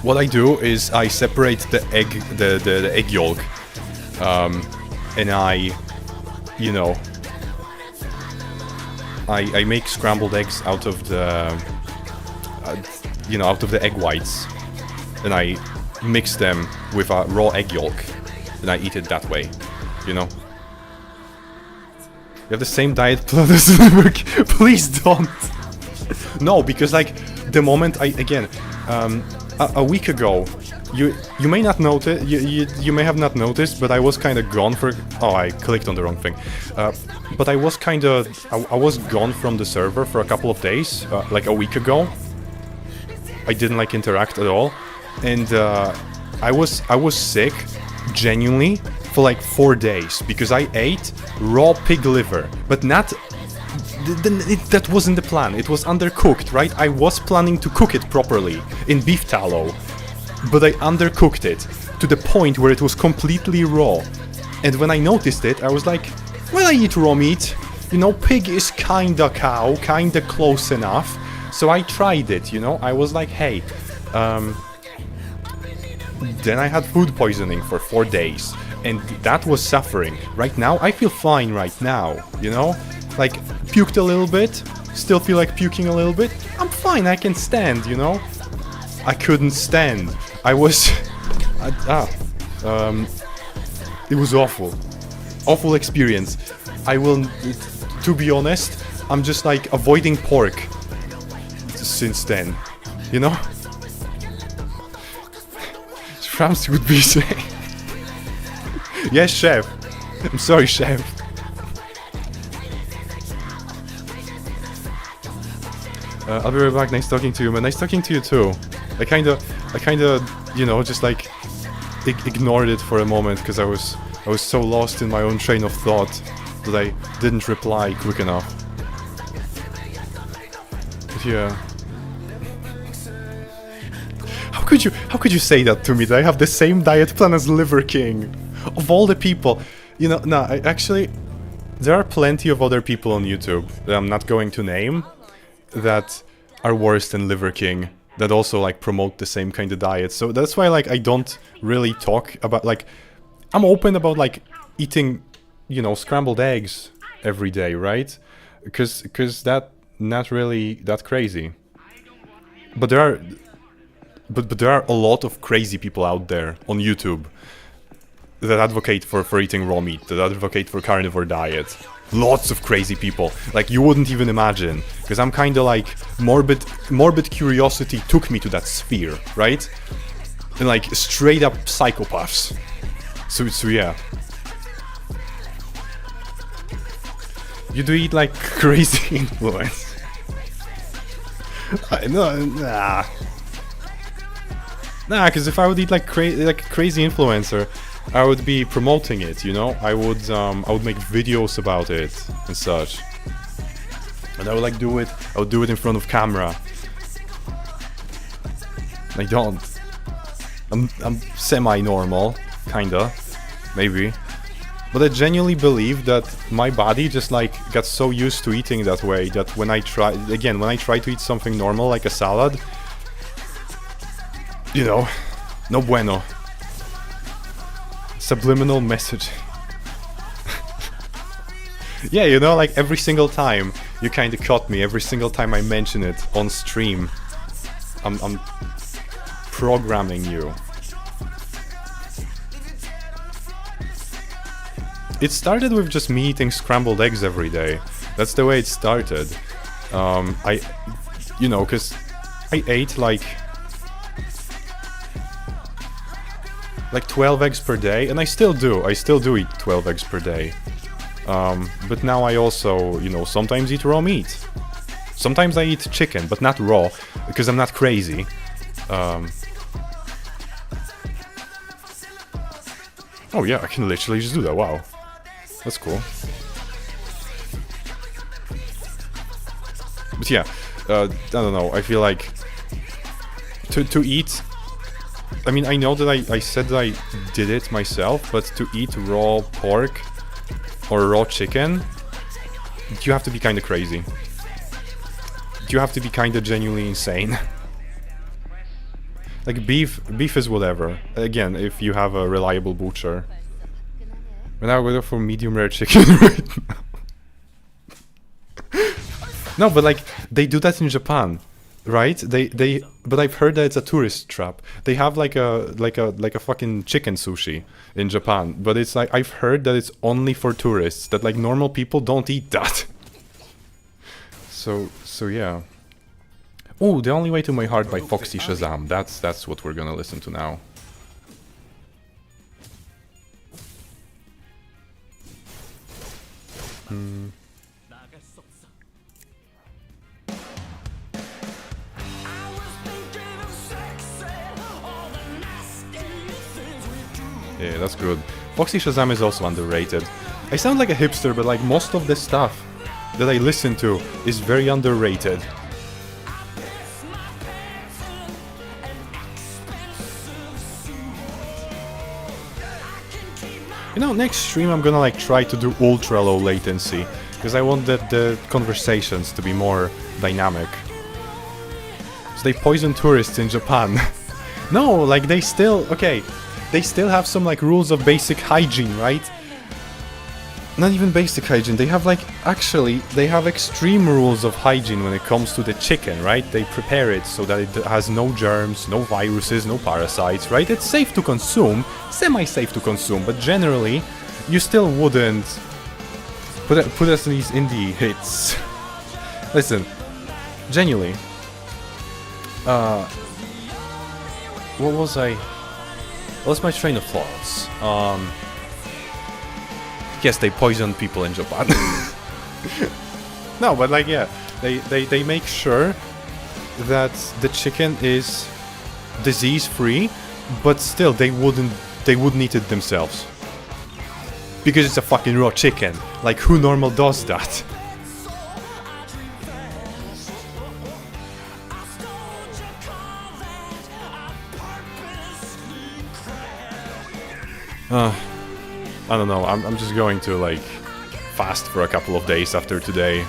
What I do is I separate the egg yolk, and I make scrambled eggs out of the egg whites, and I mix them with a raw egg yolk, and I eat it that way, You have the same diet plan as Please don't. No, because like the moment a week ago, you may not notice, you may have not noticed, but I was kind of gone for. Oh, I clicked on the wrong thing. But I was I was gone from the server for a couple of days, like a week ago. I didn't like interact at all, and I was sick, genuinely, for like 4 days because I ate raw pig liver, but not. That wasn't the plan. It was undercooked, right? I was planning to cook it properly in beef tallow, but I undercooked it to the point where it was completely raw. And when I noticed it, I was like, well, I eat raw meat. Pig is kinda cow, kinda close enough. So I tried it, I was like, hey, Then I had food poisoning for 4 days, and that was suffering. Right now, I feel fine right now, you know? Like, puked a little bit, still feel like puking a little bit. I'm fine, I can stand, you know? I couldn't stand. I was... it was awful. Awful experience. I will... To be honest, I'm just like avoiding pork since then, you know? Frams would be saying. Yes, chef. I'm sorry, chef. I'll be right back. Nice talking to you, man. Nice talking to you too. I kinda, you know, just like ignored it for a moment because I was so lost in my own train of thought that I didn't reply quick enough. But yeah. How could you say that to me, that I have the same diet plan as Liver King? Of all the people, you know, no, actually, there are plenty of other people on YouTube that I'm not going to name that are worse than Liver King, that also like promote the same kind of diet. So that's why like I don't really talk about, like, I'm open about like eating, you know, scrambled eggs every day, right? Because that not really that crazy. But there are a lot of crazy people out there on YouTube that advocate for eating raw meat, that advocate for carnivore diet. Lots of crazy people, like you wouldn't even imagine. Because I'm kind of like morbid curiosity took me to that sphere, right? And like straight up psychopaths. So yeah. You do eat like crazy influence. Nah, because if I would eat like crazy influencer, I would be promoting it, you know? I would make videos about it and such. And I would like do it, I would do it in front of camera. I don't. I'm semi-normal, kinda, maybe. But I genuinely believe that my body just like got so used to eating that way that when I try to eat something normal like a salad, you know, no bueno. Subliminal message. Yeah, you know, like every single time you kind of caught me, every single time I mention it on stream, I'm programming you. It started with just me eating scrambled eggs every day. That's the way it started. You know, cause I ate like 12 eggs per day, and I still do eat 12 eggs per day. But now I also, you know, sometimes eat raw meat. Sometimes I eat chicken, but not raw, because I'm not crazy. Oh yeah, I can literally just do that, wow. That's cool. But yeah, I don't know, I feel like to eat... I mean, I know that I said that I did it myself, but to eat raw pork or raw chicken, you have to be kind of crazy. You have to be kind of genuinely insane. Like beef is whatever. Again, if you have a reliable butcher. But now I go for medium rare chicken right now. No, but like they do that in Japan. Right? But I've heard that it's a tourist trap. They have like a fucking chicken sushi in Japan, but it's like I've heard that it's only for tourists, that like normal people don't eat that. So yeah. Oh, The Only Way to My Heart by Foxy Shazam. That's what we're gonna listen to now. Yeah, that's good. Foxy Shazam is also underrated. I sound like a hipster, but like most of the stuff that I listen to is very underrated. You know, next stream I'm gonna like try to do ultra low latency, because I want the conversations to be more dynamic. So they poison tourists in Japan. No, like they still, okay, they still have some like rules of basic hygiene, right? Not even basic hygiene, they have like, actually, they have extreme rules of hygiene when it comes to the chicken, right? They prepare it so that it has no germs, no viruses, no parasites, right? It's safe to consume, semi-safe to consume, but generally, you still wouldn't put us in the hits. Listen, genuinely, what was my train of thoughts? Yes, they poison people in Japan. No, but like, yeah, they make sure that the chicken is disease-free, but still they wouldn't eat it themselves. Because it's a fucking raw chicken. Like, who normal does that? I don't know, I'm just going to, like, fast for a couple of days after today.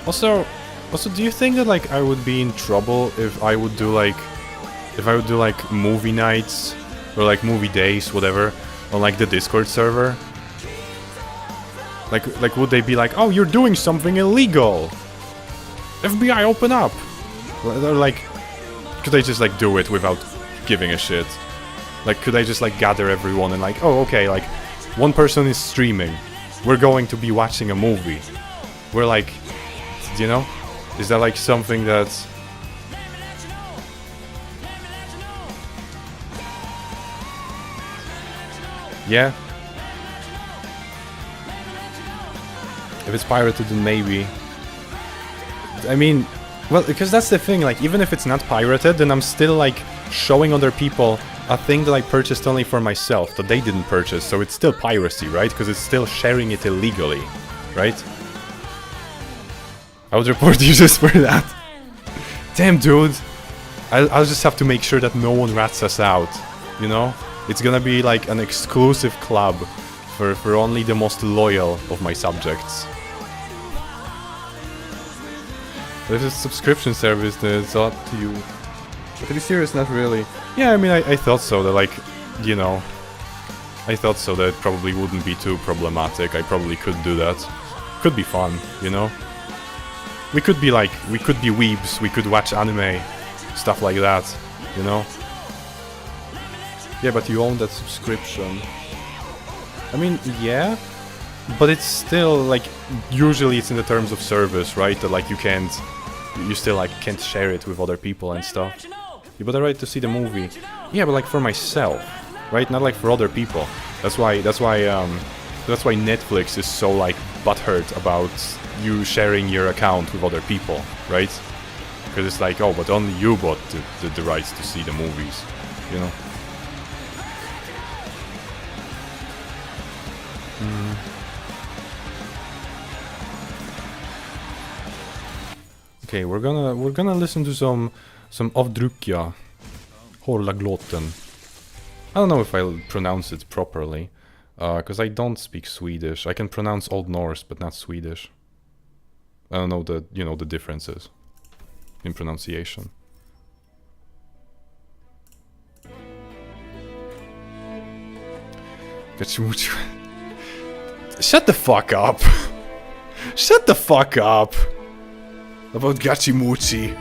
Also, do you think that, like, I would be in trouble if I would do, like, movie nights, or, like, movie days, whatever, on, like, the Discord server? Like, would they be like, oh, you're doing something illegal? FBI, open up! Or, like, could they just, like, do it without giving a shit? Like, could I just, like, gather everyone and, like, oh, okay, like, one person is streaming. We're going to be watching a movie. We're, like, you know? Is that, like, something that's... Yeah? If it's pirated, then maybe. I mean, well, because that's the thing, like, even if it's not pirated, then I'm still, like, showing other people a thing that I purchased only for myself, that they didn't purchase, so it's still piracy, right? Because it's still sharing it illegally, right? I would report users for that. Damn, dude. I'll just have to make sure that no one rats us out, you know? It's gonna be, like, an exclusive club for only the most loyal of my subjects. But if it's a subscription service, then it's up to you. But to be serious, not really. Yeah, I mean, I thought so, that, like, you know... I thought so, that it probably wouldn't be too problematic. I probably could do that. Could be fun, you know? We could be, like, we could be weebs, we could watch anime, stuff like that, you know? Yeah, but you own that subscription. I mean, yeah, but it's still, like, usually it's in the terms of service, right? That, like, you still, like, can't share it with other people and stuff. You got a right to see the movie. Yeah, but, like, for myself, right? Not, like, for other people. That's why Netflix is so, like, butthurt about you sharing your account with other people, right? Because it's like, oh, but only you bought the rights to see the movies, you know? Okay, we're gonna listen to some Avdruckja, Hårlagloten. I don't know if I'll pronounce it properly, because I don't speak Swedish. I can pronounce Old Norse, but not Swedish. I don't know the differences in pronunciation. Shut the fuck up! Shut the fuck up! About Gachimuchi.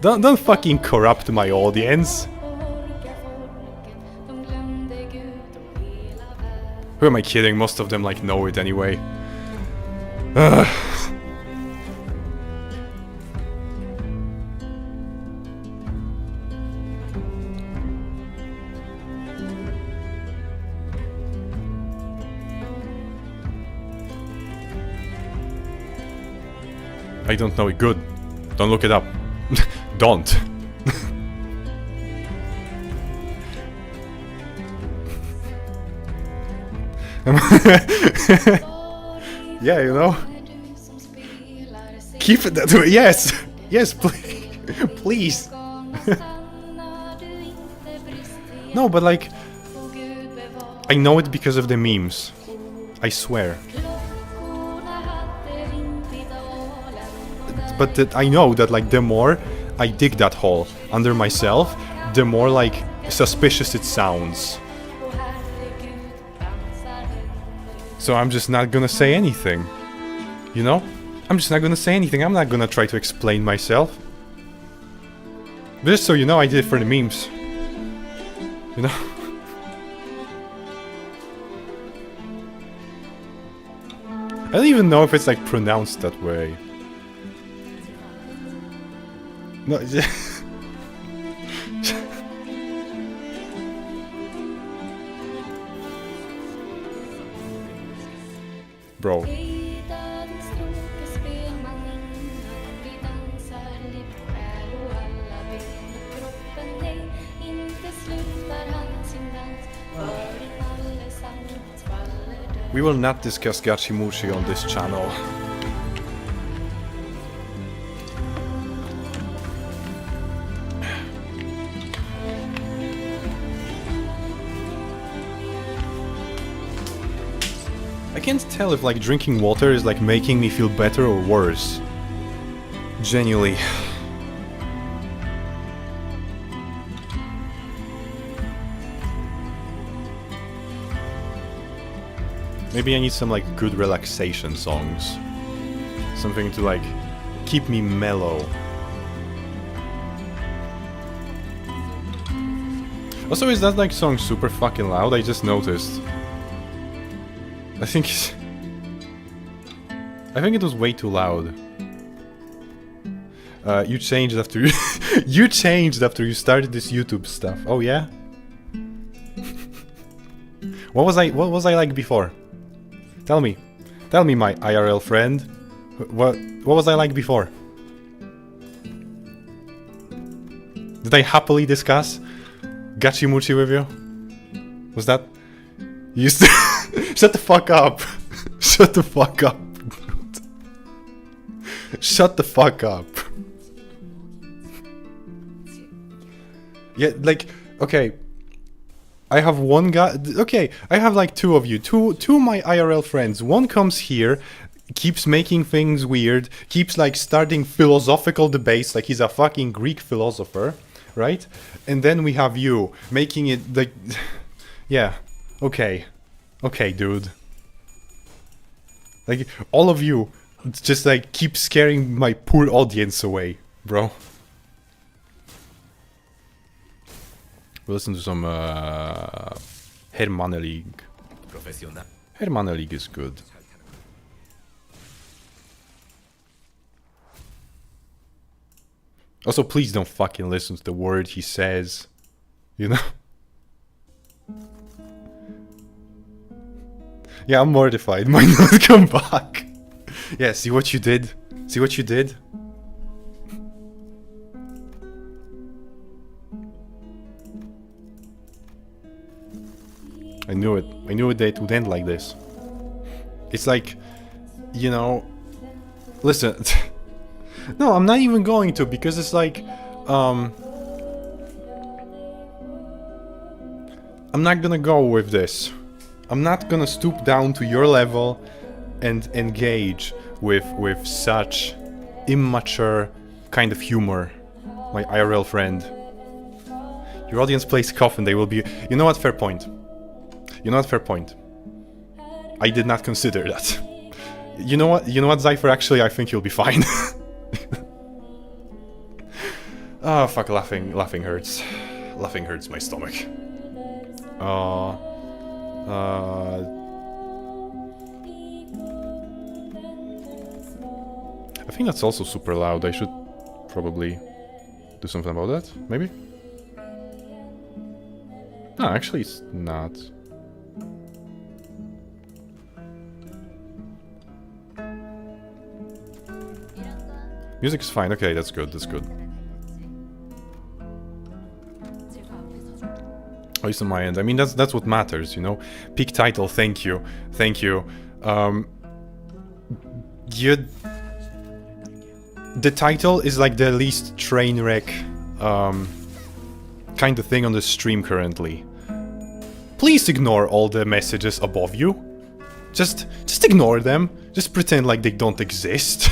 Don't fucking corrupt my audience. Who am I kidding? Most of them, like, know it anyway. Ugh. I don't know it. Good. Don't look it up. Don't. Yeah, you know. Keep it that way. Yes. Yes, please. Please. No, but like... I know it because of the memes. I swear. But I know that like the more I dig that hole under myself, the more like suspicious it sounds. So I'm just not gonna say anything. You know? I'm just not gonna say anything. I'm not gonna try to explain myself. But just so you know, I did it for the memes. You know? I don't even know if it's like pronounced that way. No, bro. We will not discuss Gachimushi on this channel. I can't tell if like drinking water is like making me feel better or worse. Genuinely. Maybe I need some like good relaxation songs. Something to like keep me mellow. Also, is that like song super fucking loud? I just noticed. I think it was way too loud. You changed after you changed after you started this YouTube stuff. Oh yeah? What was I like before? Tell me, my IRL friend. What was I like before? Did I happily discuss Gachimuchi with you? Was that? You used to shut the fuck up. Shut the fuck up. Shut the fuck up. Yeah, like, okay. I have one guy. Okay, I have like two of you. Two of my IRL friends. One comes here, keeps making things weird, keeps like starting philosophical debates like he's a fucking Greek philosopher, right? And then we have you making it like, yeah, okay, dude. Like all of you, just like keep scaring my poor audience away, bro. We'll listen to some Hermanelig. Hermanelig is good. Also, please don't fucking listen to the word he says. You know? Yeah, I'm mortified. Might not come back. Yeah, see what you did? See what you did? I knew it. I knew that it would end like this. It's like, you know... Listen. No, I'm not even going to, because it's like... I'm not gonna go with this. I'm not gonna stoop down to your level and engage with such immature kind of humor, my IRL friend. Your audience plays cough and they will be... You know what? Fair point. You know what? Fair point. I did not consider that. You know what? You know what, Zypher? Actually, I think you'll be fine. Oh, fuck, laughing hurts. Laughing hurts my stomach. I think that's also super loud. I should probably do something about that, maybe? No, actually it's not. Music's fine, okay, that's good, that's good. At least on my end. I mean, that's what matters, you know? Peak title, thank you. Thank you. The title is like the least train wreck kind of thing on the stream currently. please ignore all the messages above you. Just ignore them. Just pretend like they don't exist.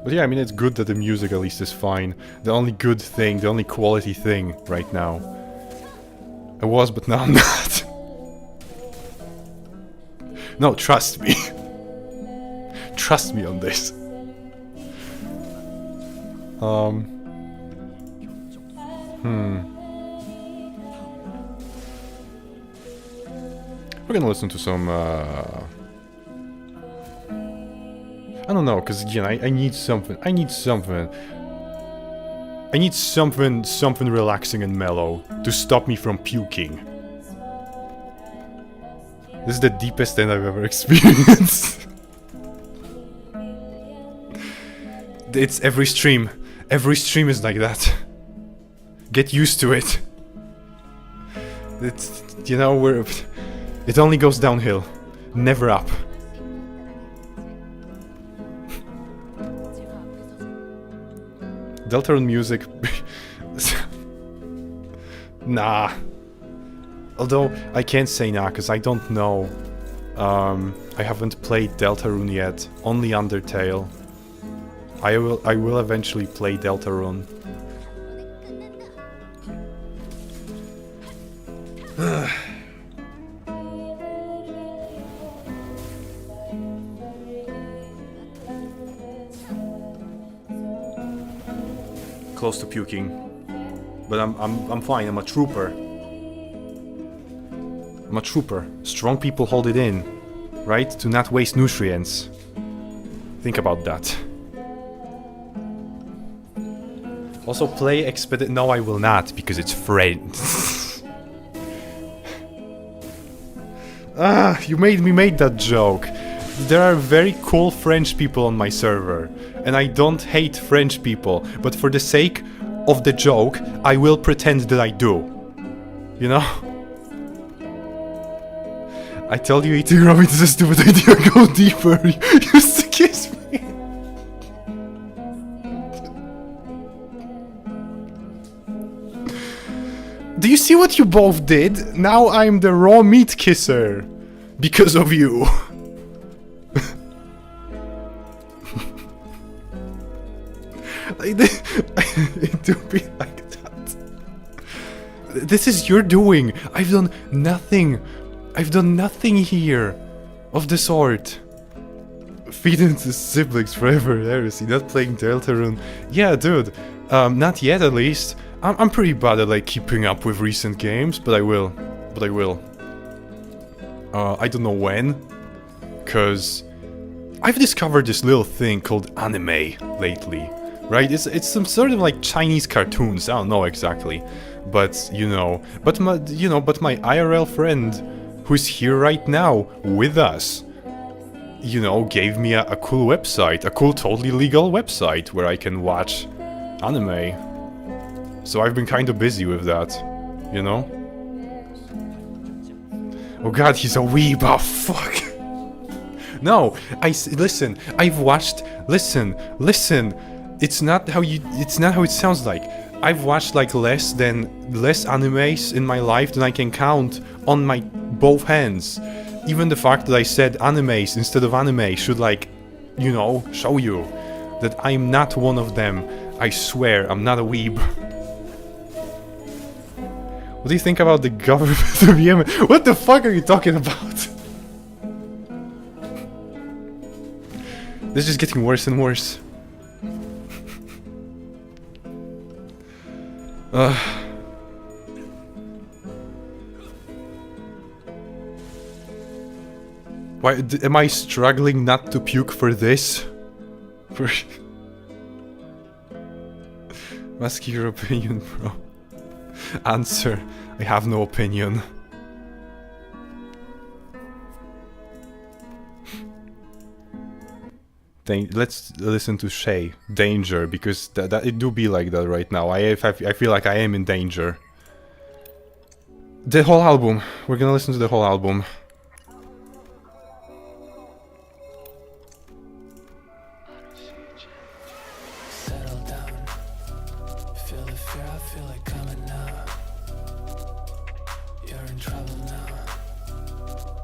But yeah, I mean, it's good that the music at least is fine. The only good thing, the only quality thing right now. I was, but now I'm not. No, trust me. Trust me on this. We're gonna listen to some, I don't know, because again, I need something. I need something relaxing and mellow to stop me from puking. This is the deepest end I've ever experienced. It's every stream. Every stream is like that. Get used to it. It's, you know, it only goes downhill, never up. Deltarune music. Nah. Although I can't say nah, because I don't know. I haven't played Deltarune yet. Only Undertale. I will eventually play Deltarune. Close to puking, but I'm fine. I'm a trooper. I'm a trooper. Strong people hold it in, right? To not waste nutrients. Think about that. Also, play Expedit. No, I will not, because it's French. You made that joke. There are very cool French people on my server, and I don't hate French people, but for the sake of the joke, I will pretend that I do. You know? I told you eating ramen is a stupid idea, go deeper. You used to kiss me. Do you see what you both did? Now I'm the raw meat kisser. Because of you. It do be like that. This is your doing. I've done nothing. I've done nothing here of the sort. Feed into siblings forever. Heresy. Not playing Deltarune. Yeah, dude. Not yet, at least. I'm pretty bad at like keeping up with recent games, but I will. I don't know when, cause I've discovered this little thing called anime lately. Right? It's some sort of like Chinese cartoons. I don't know exactly, but you know, but my IRL friend who's here right now with us, you know, gave me a cool website, a cool, totally legal website where I can watch anime. So I've been kind of busy with that, you know. Oh god, he's a weeb. Oh fuck. No, listen. I've watched. Listen. It's not how it sounds like. I've watched like less animes in my life than I can count on my both hands. Even the fact that I said animes instead of anime should, like, you know, show you that I'm not one of them. I swear, I'm not a weeb. What do you think about the government of Yemen? What the fuck are you talking about? This is just getting worse and worse. Why am I struggling not to puke for this? Ask your opinion, bro. Answer: I have no opinion. Let's listen to Shay. Danger, because that it do be like that right now. I feel like I am in danger. The whole album. We're gonna listen to the whole album.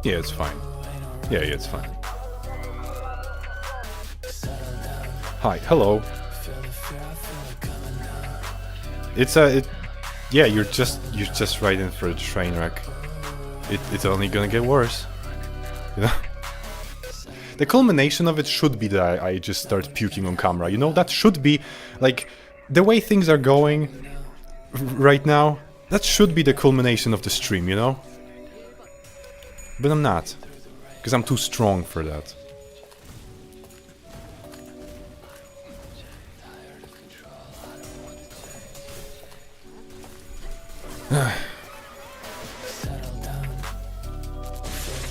Yeah, it's fine. Yeah, it's fine. Hi, hello. Yeah, you're just right in for a train wreck. It's only gonna get worse. You know? The culmination of it should be that I just start puking on camera, you know? That should be, like, the way things are going right now, that should be the culmination of the stream, you know? But I'm not, because I'm too strong for that.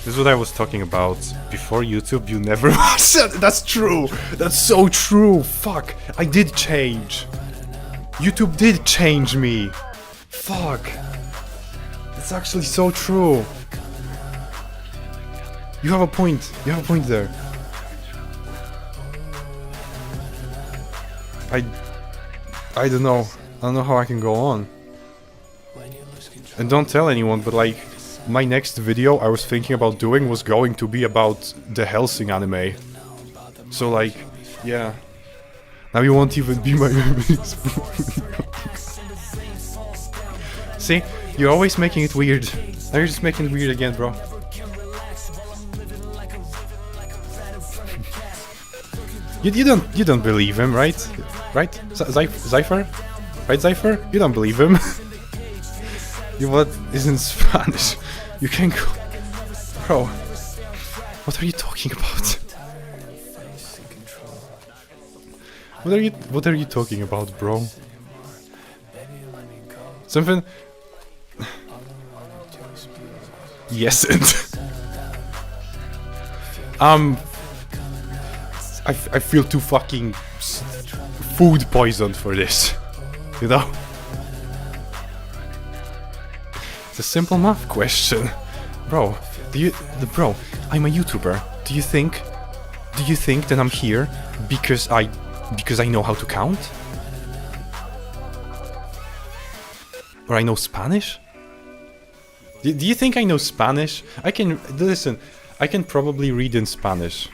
This is what I was talking about. Before YouTube, you never watched it. That's true. That's so true. Fuck. I did change. YouTube did change me. Fuck. It's actually so true. You have a point. You have a point there. I don't know. I don't know how I can go on. And don't tell anyone, but like, my next video I was thinking about doing was going to be about the Helsing anime. So like, yeah. Now you won't even be my See? You're always making it weird. Now you're just making it weird again, bro. You don't believe him, right? Right? Zypher? Right, Zypher? You don't believe him. What is in Spanish? You can go... Bro, what are you talking about? What are you talking about, bro? Something... Yes, and... I feel too fucking food poisoned for this, you know? It's a simple math question. Bro, bro, I'm a YouTuber. Do you think that I'm here because I know how to count? Or I know Spanish? Do you think I know Spanish? I can probably read in Spanish.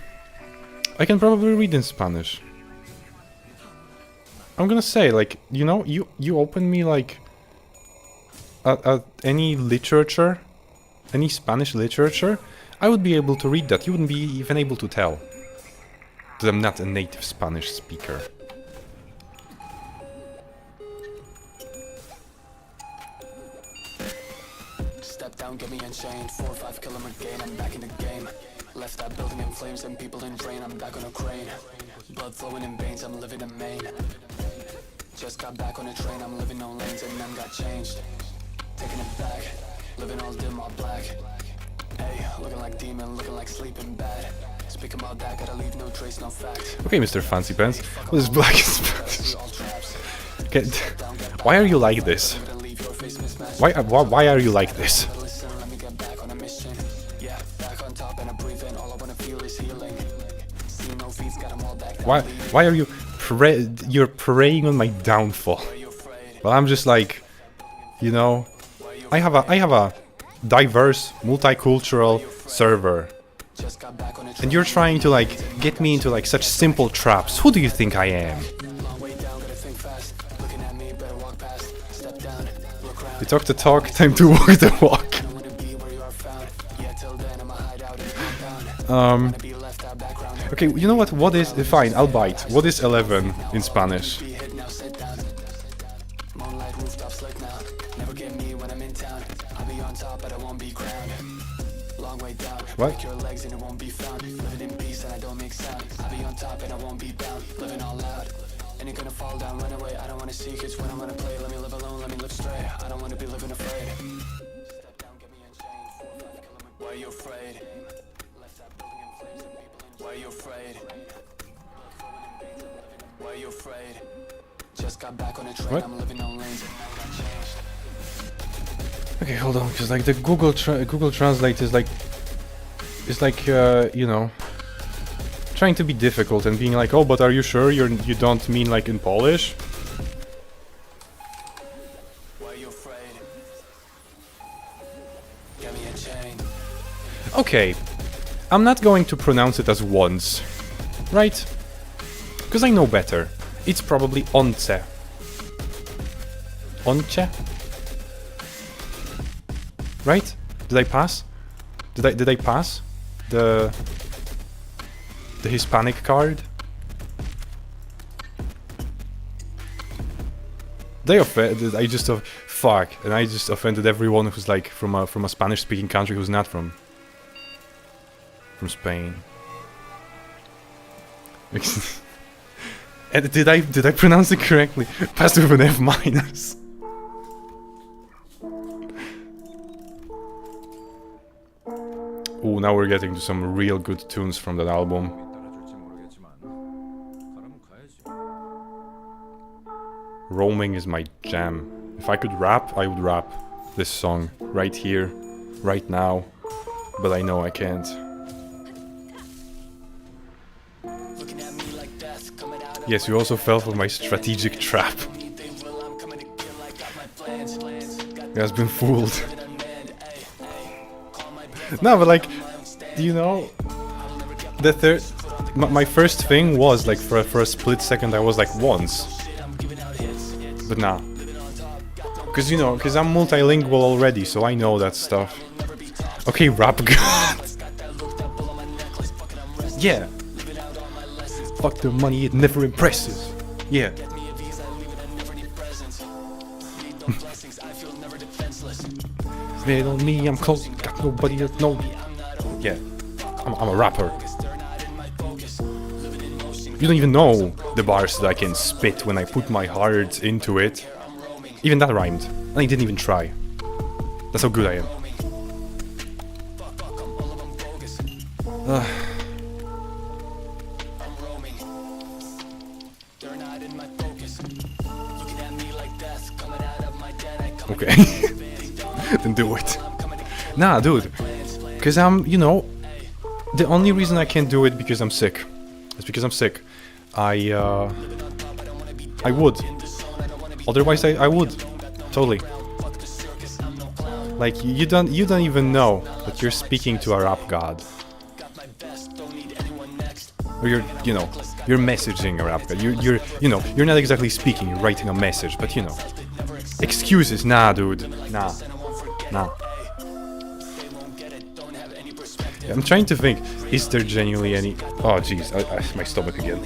I'm gonna say, like, you know, you open me like any literature, any Spanish literature, I would be able to read that. You wouldn't be even able to tell that I'm not a native Spanish speaker. Step down, get me unchained. 4 or 5 kill him again. I'm back in the game. Left that building in flames and people in drain. I'm back on a crane. Blood flowing in veins. I'm living in Maine. Just got back on a train. I'm living on lanes and none got changed. Taking it back, living all dim, all black. Hey, looking like demon, looking like sleeping bad. Speaking about that, gotta leave no trace, no fact. Okay, Mr. Fancy Pants, what is black is Spanish? Okay, why are you like this? Why are you like this? Why are you you're preying on my downfall? Well, I'm just like, you know, I have a diverse, multicultural server, and you're trying to like get me into like such simple traps. Who do you think I am? You talk the talk, time to walk the walk. Okay, you know what? What is... Fine, I'll bite. What is 11 in Spanish? What? Ain't gonna fall down, run away. I don't wanna see kids when I'm gonna play. Let me live alone, let me live straight. I don't wanna be living afraid. Step down, get me unchained. 4 or 5 kilometers. Why are you afraid? Left that building in flames and people in. Why are you afraid? Why are you afraid? Just got back on a train. What? I'm living on lanes and now got changed. Okay, hold on, because like the Google Translate is like, it's like you know, trying to be difficult and being like, oh, but are you sure you don't mean like in Polish? Okay, I'm not going to pronounce it as once, right? Because I know better. It's probably once. Once? Right? Did I pass? Did I pass the Hispanic card? They offended. I just fuck, and I just offended everyone who's like from a Spanish-speaking country who's not from Spain. And did I pronounce it correctly? Passed with an F minus. Oh, now we're getting to some real good tunes from that album. Roaming is my jam. If I could rap, I would rap this song right here, right now. But I know I can't. Yes, you also fell for my strategic trap. You has been fooled. No, but like, you know, my first thing was like for a split second I was like once, but nah, because I'm multilingual already, so I know that stuff. Okay, rap god. Yeah. Fuck the money, it never impresses. Yeah. Spit on me, I'm close, got nobody to know me. Yeah, I'm a rapper. You don't even know the bars that I can spit when I put my heart into it. Even that rhymed, and I didn't even try. That's how good I am. Okay. Then do it. Nah, dude. Because I'm, the only reason I can't do it because I'm sick. It's because I'm sick. I would. Otherwise, I would. Totally. Like, you don't even know that you're speaking to a rap god. Or you're messaging a rap god. You're not exactly speaking, you're writing a message, but excuses, nah, dude. Nah. Yeah, I'm trying to think, is there genuinely any... Oh, jeez, my stomach again.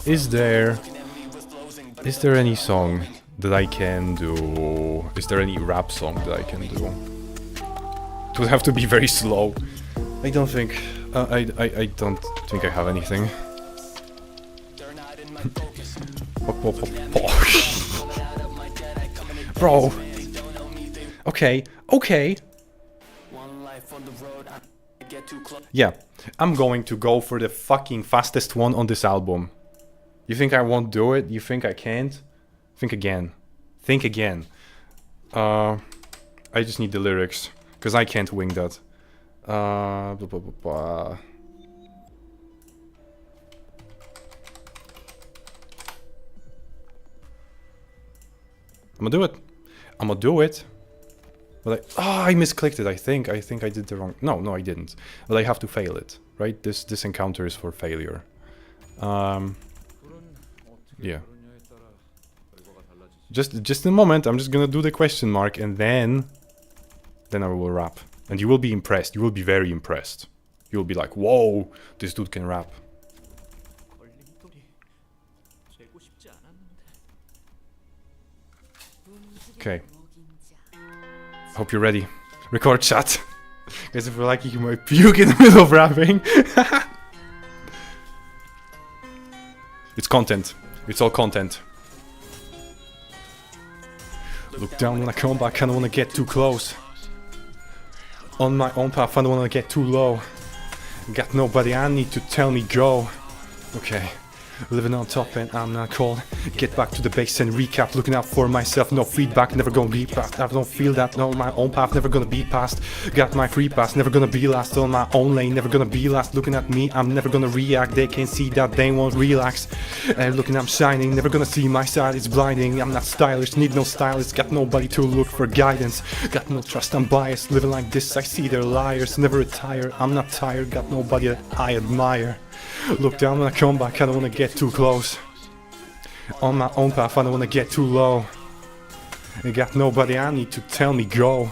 Is there any song that I can do? Is there any rap song that I can do? It would have to be very slow. I don't think... I don't think I have anything. Bro. Okay. Yeah, I'm going to go for the fucking fastest one on this album. You think I won't do it? You think I can't? Think again. I just need the lyrics, because I can't wing that. I'm gonna do it. But I misclicked it, I think I did the wrong... No, I didn't. But I have to fail it, right? This encounter is for failure. Yeah. Just a moment, I'm just gonna do the question mark, and then I will rap. And you will be impressed, you will be very impressed. You will be like, whoa, this dude can rap. Okay. Hope you're ready. Record chat. Guys, if you're like, you might puke in the middle of rapping. It's content. It's all content. Look down when I come back, I don't wanna get too close. On my own path, I don't wanna get too low. Got nobody I need to tell me go. Okay. Living on top and I'm not cold. Get back to the base and recap. Looking out for myself, no feedback, never gonna be past. I don't feel that, no, my own path, never gonna be past. Got my free pass, never gonna be last. On my own lane, never gonna be last. Looking at me, I'm never gonna react. They can see that they won't relax. Looking, I'm shining, never gonna see my side, it's blinding. I'm not stylish, need no stylist. Got nobody to look for guidance. Got no trust, I'm biased. Living like this, I see they're liars. Never retire, I'm not tired. Got nobody that I admire. Look down when I come back, I don't wanna get too close. On my own path, I don't wanna get too low. I got nobody I need to tell me go.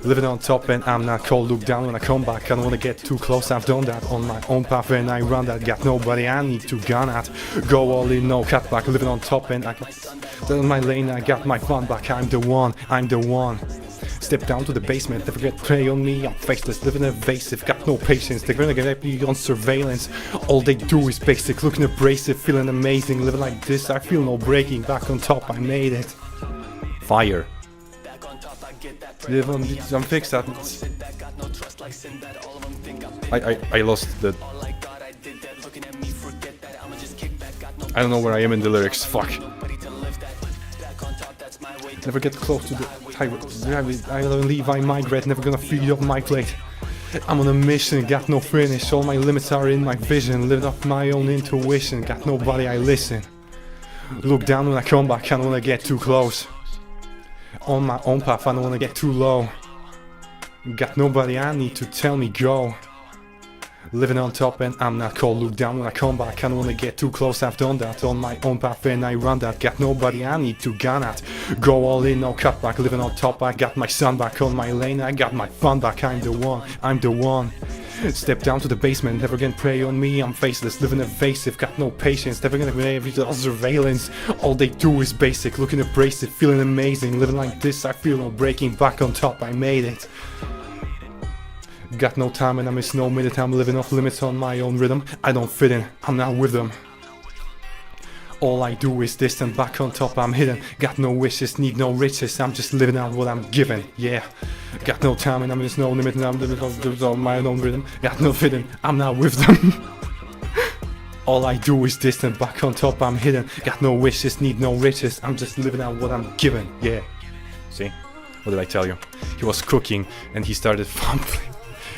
Living on top and I'm not cold. Look down when I come back, I don't wanna get too close. I've done that on my own path and I run that. Got nobody I need to gun at. Go all in, no cut back. Living on top and I got in my lane, I got my fun back. I'm the one, I'm the one. Step down to the basement, never get prey on me. I'm faceless, living evasive, got no patience. They're gonna get me on surveillance. All they do is basic, looking abrasive, feeling amazing. Living like this, I feel no breaking. Back on top, I made it. Fire. I'm fixed at it. I lost the... I don't know where I am in the lyrics, fuck. Never get close to the I leave, I migrate, never gonna feed up my plate. I'm on a mission, got no finish, all my limits are in my vision. Living up my own intuition, got nobody I listen. Look down when I come back, I don't wanna get too close. On my own path, I don't wanna get too low. Got nobody I need to tell me go. Living on top and I'm not cold. Look down when I come back, I don't wanna get too close. I've done that on my own path and I run that. Got nobody I need to gun at. Go all in, no cut back. Living on top, I got my sun back on my lane. I got my fun back, I'm the one, I'm the one. Step down to the basement, never gonna prey on me. I'm faceless, living evasive, got no patience. Never gonna be surveillance. All they do is basic, looking abrasive, feeling amazing. Living like this, I feel no breaking. Back on top, I made it. Got no time and I miss no minute. I'm living off limits on my own rhythm. I don't fit in, I'm not with them. All I do is distant, back on top I'm hidden. Got no wishes, need no riches. I'm just living out what I'm given, yeah. Got no time and I miss no limit. And I'm living on my own rhythm. Got no fitting, I'm not with them. All I do is distant, back on top I'm hidden. Got no wishes, need no riches. I'm just living out what I'm given, yeah. See? What did I tell you? He was cooking and he started fumbling.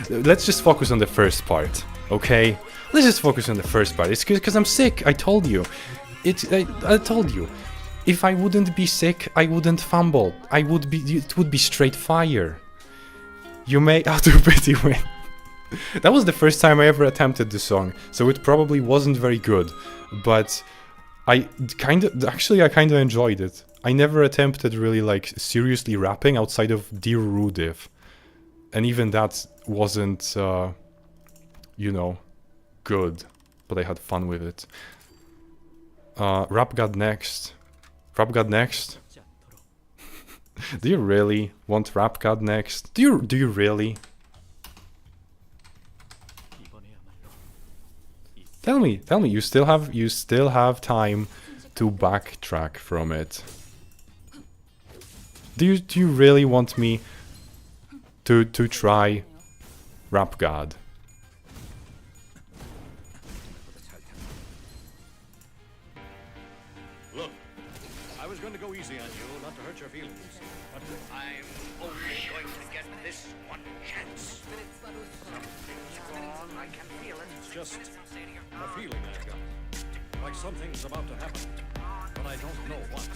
Let's just focus on the first part, okay? Let's just focus on the first part. It's because I'm sick, I told you. I told you. If I wouldn't be sick, I wouldn't fumble. It would be straight fire. You may auto-pity win. That was the first time I ever attempted the song, so it probably wasn't very good. But I kind of enjoyed it. I never attempted really like seriously rapping outside of Dear Rudiv. And even that wasn't, you know, good. But I had fun with it. Rap God next. Rap God next? Do you really want Rap God next? Do you really? Tell me, you still have time to backtrack from it. Do you really want me to try Rap God? Look, I was going to go easy on you, not to hurt your feelings, but I'm only going to get this one chance. Something's wrong, I can feel it. It's just a feeling I've got, like something's about to happen, but I don't know what.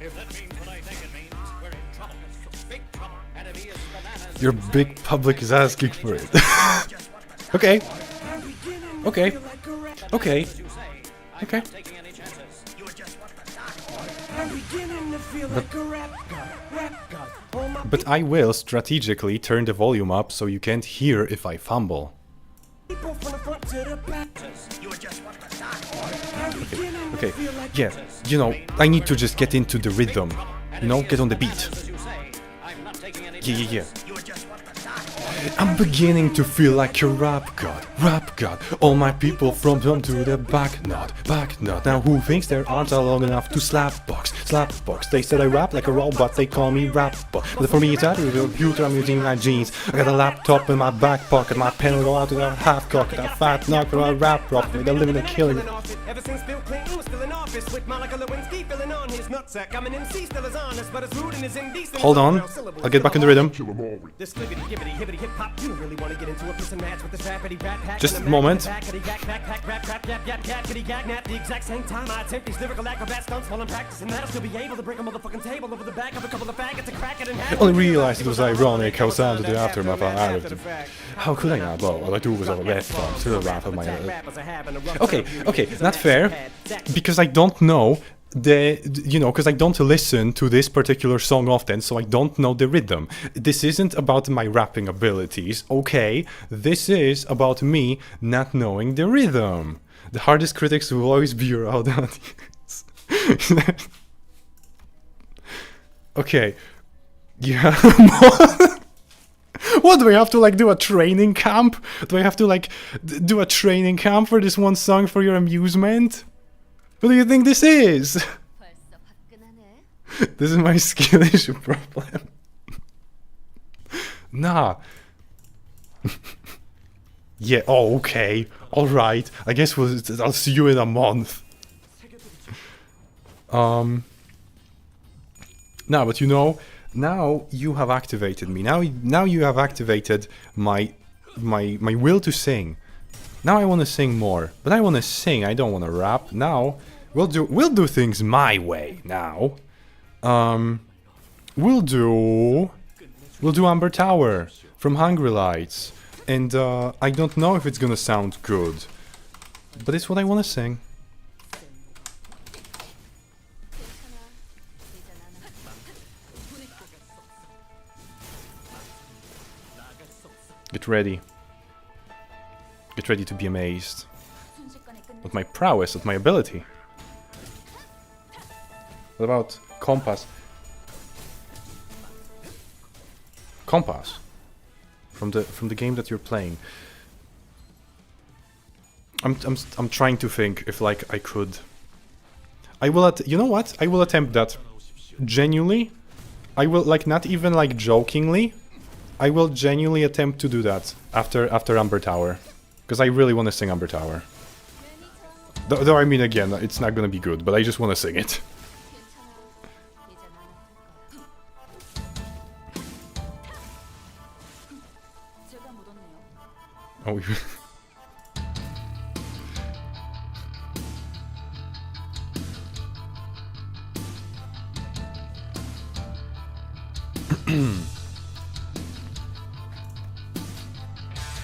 If that means what I think it means, we're in trouble. Big trouble. And if he is bananas... Your big public is asking for it. Okay. Okay. Okay. Okay. But I will strategically turn the volume up so you can't hear if I fumble. Okay, yeah, you know, I need to just get into the rhythm, you know, get on the beat. Yeah. I'm beginning to feel like a rap god. All my people from home to the back nut. Now who thinks their arms are long enough to slap box? They said I rap like a robot, they call me rap bot. But for me it's out of the computer, I'm using my jeans. I got a laptop in my back pocket, my pen will go out to the half cock. That fat knock or a rap rock, they're living and killing it. Ever since Bill Clinton was still in office, with Monica Lewinsky filling on his nutsack. I'm an MC, still as honest, but as rude and as indecent. Hold on, I'll get back in the rhythm. This clickety gibbity hibbity hip hop. You really want to get into a piss and match with this rappity rat pack. Just a moment. The exact same time I attempt these lyrical acrobat stunts while I'm practicing that, I'll still be able to break a motherfucking table over the back of a couple of faggots and crack it in half. Only realized it was ironic how sounded the aftermath out of it. How could I not? Well, all I do was all rap songs to the rap of my Okay, not fair, because I don't know because I don't listen to this particular song often, so I don't know the rhythm. This isn't about my rapping abilities, okay? This is about me not knowing the rhythm. The hardest critics will always be your audience. Okay. Yeah. What, do I have to like do a training camp? Do I have to like do a training camp for this one song for your amusement? What do you think this is? This is my skill issue problem. Nah. Yeah, oh, okay. Alright. I guess I'll see you in a month. Nah, but you know, now you have activated me. Now you have activated my will to sing. Now I want to sing more, but I want to sing. I don't want to rap. Now we'll do things my way. Now, we'll do Amber Tower from Hungry Lights, and I don't know if it's gonna sound good, but it's what I want to sing. Get ready. Get ready to be amazed at my prowess, at my ability. What about Compass? Compass from the game that you're playing. I'm trying to think if like I could. You know what? I will attempt that. Genuinely, I will like not even like jokingly. I will genuinely attempt to do that after Amber Tower. Because I really want to sing Amber Tower. Though I mean, again, it's not gonna be good, but I just want to sing it. Oh,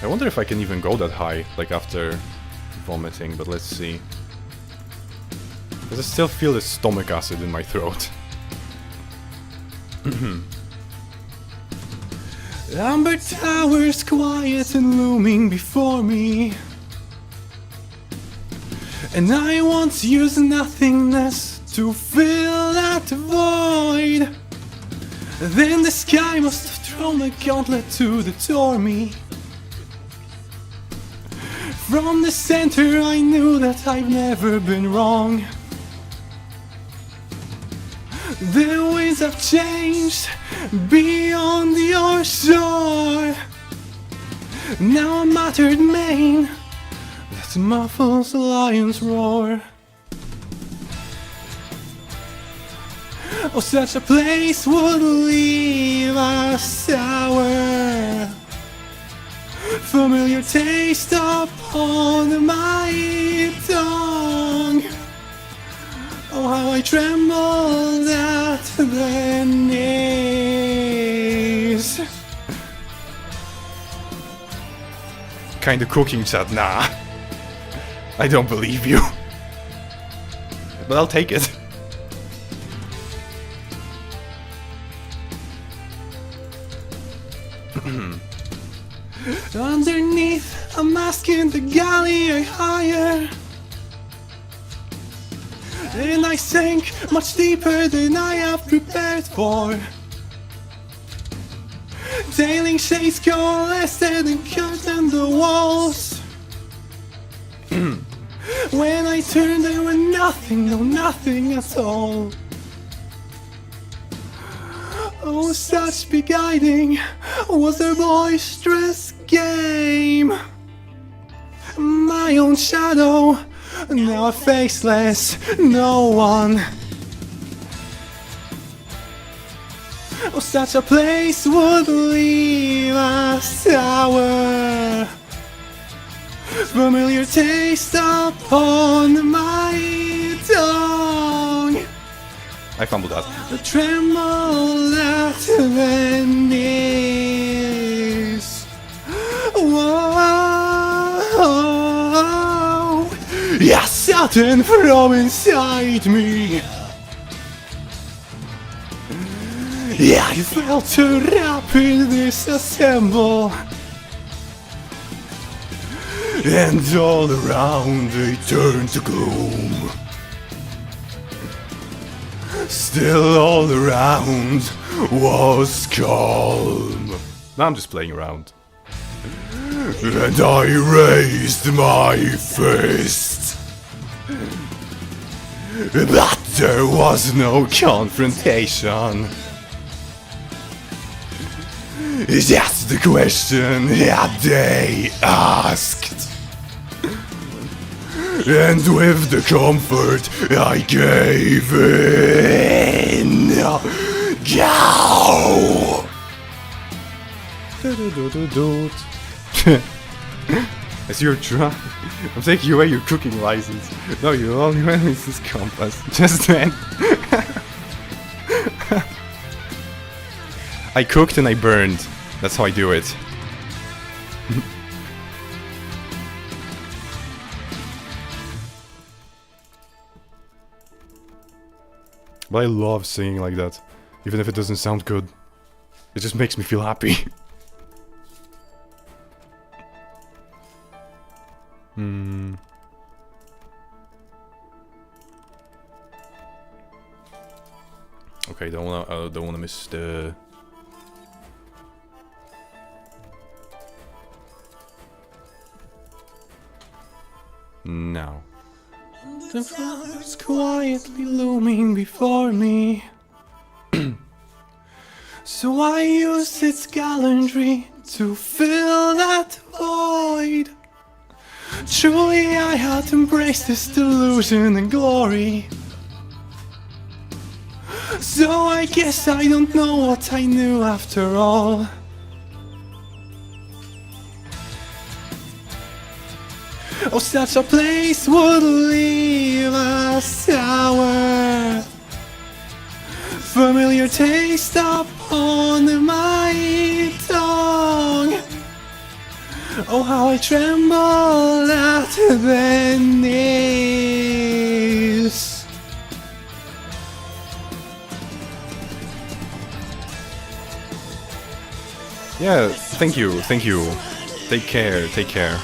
I wonder if I can even go that high, like after vomiting, but let's see. Because I still feel the stomach acid in my throat. Amber Tower's quiet and looming before me, and I want to use nothingness to fill that void. Then the sky must have thrown a gauntlet to deter me. From the center I knew that I've never been wrong. The winds have changed beyond your shore. Now a mattered mane that muffles the lion's roar. Oh, such a place would leave us sour. Familiar taste upon my tongue. Oh, how I trembled at the knees. Kinda cooking, chat. Nah, I don't believe you. But I'll take it. Underneath a mask in the galley I hire, and I sank much deeper than I have prepared for. Sailing shades coalesced and curtained the walls. When I turned, there were nothing, no nothing at all. Oh, such beguiling was their boisterous game. My own shadow, now faceless, no one. Oh, such a place would leave a sour, familiar taste upon my tongue. I fumbled that. The tremble at the knees. Whoa, yeah, something from inside me. Yeah, I felt to rapid disassemble. And all around they turned to gloom. Still all around was calm. Now I'm just playing around. And I raised my fist. But there was no confrontation. That's the question that they asked. And with the comfort I gave in. Go! As you're trying, I'm taking away your cooking license. No, your only license is compass. Just then. I cooked and I burned. That's how I do it. But I love singing like that. Even if it doesn't sound good. It just makes me feel happy. Okay, don't wanna miss the. Now. The flowers quietly looming before me. So I used its gallantry to fill that void. Truly I had embraced this delusion and glory. So I guess I don't know what I knew after all. Oh, such a place would leave a sour, familiar taste upon my tongue. Oh, how I tremble at the knees. Yeah, thank you, thank you. Take care, take care.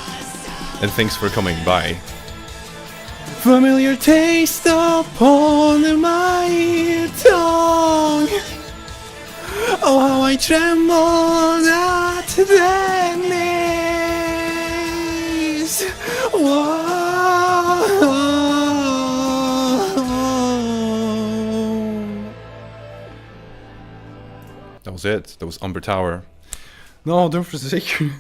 And thanks for coming, bye. Familiar taste upon my tongue. Oh, how I trembled at the knees. Whoa. That was it. That was Umber Tower. No, don't forsake me.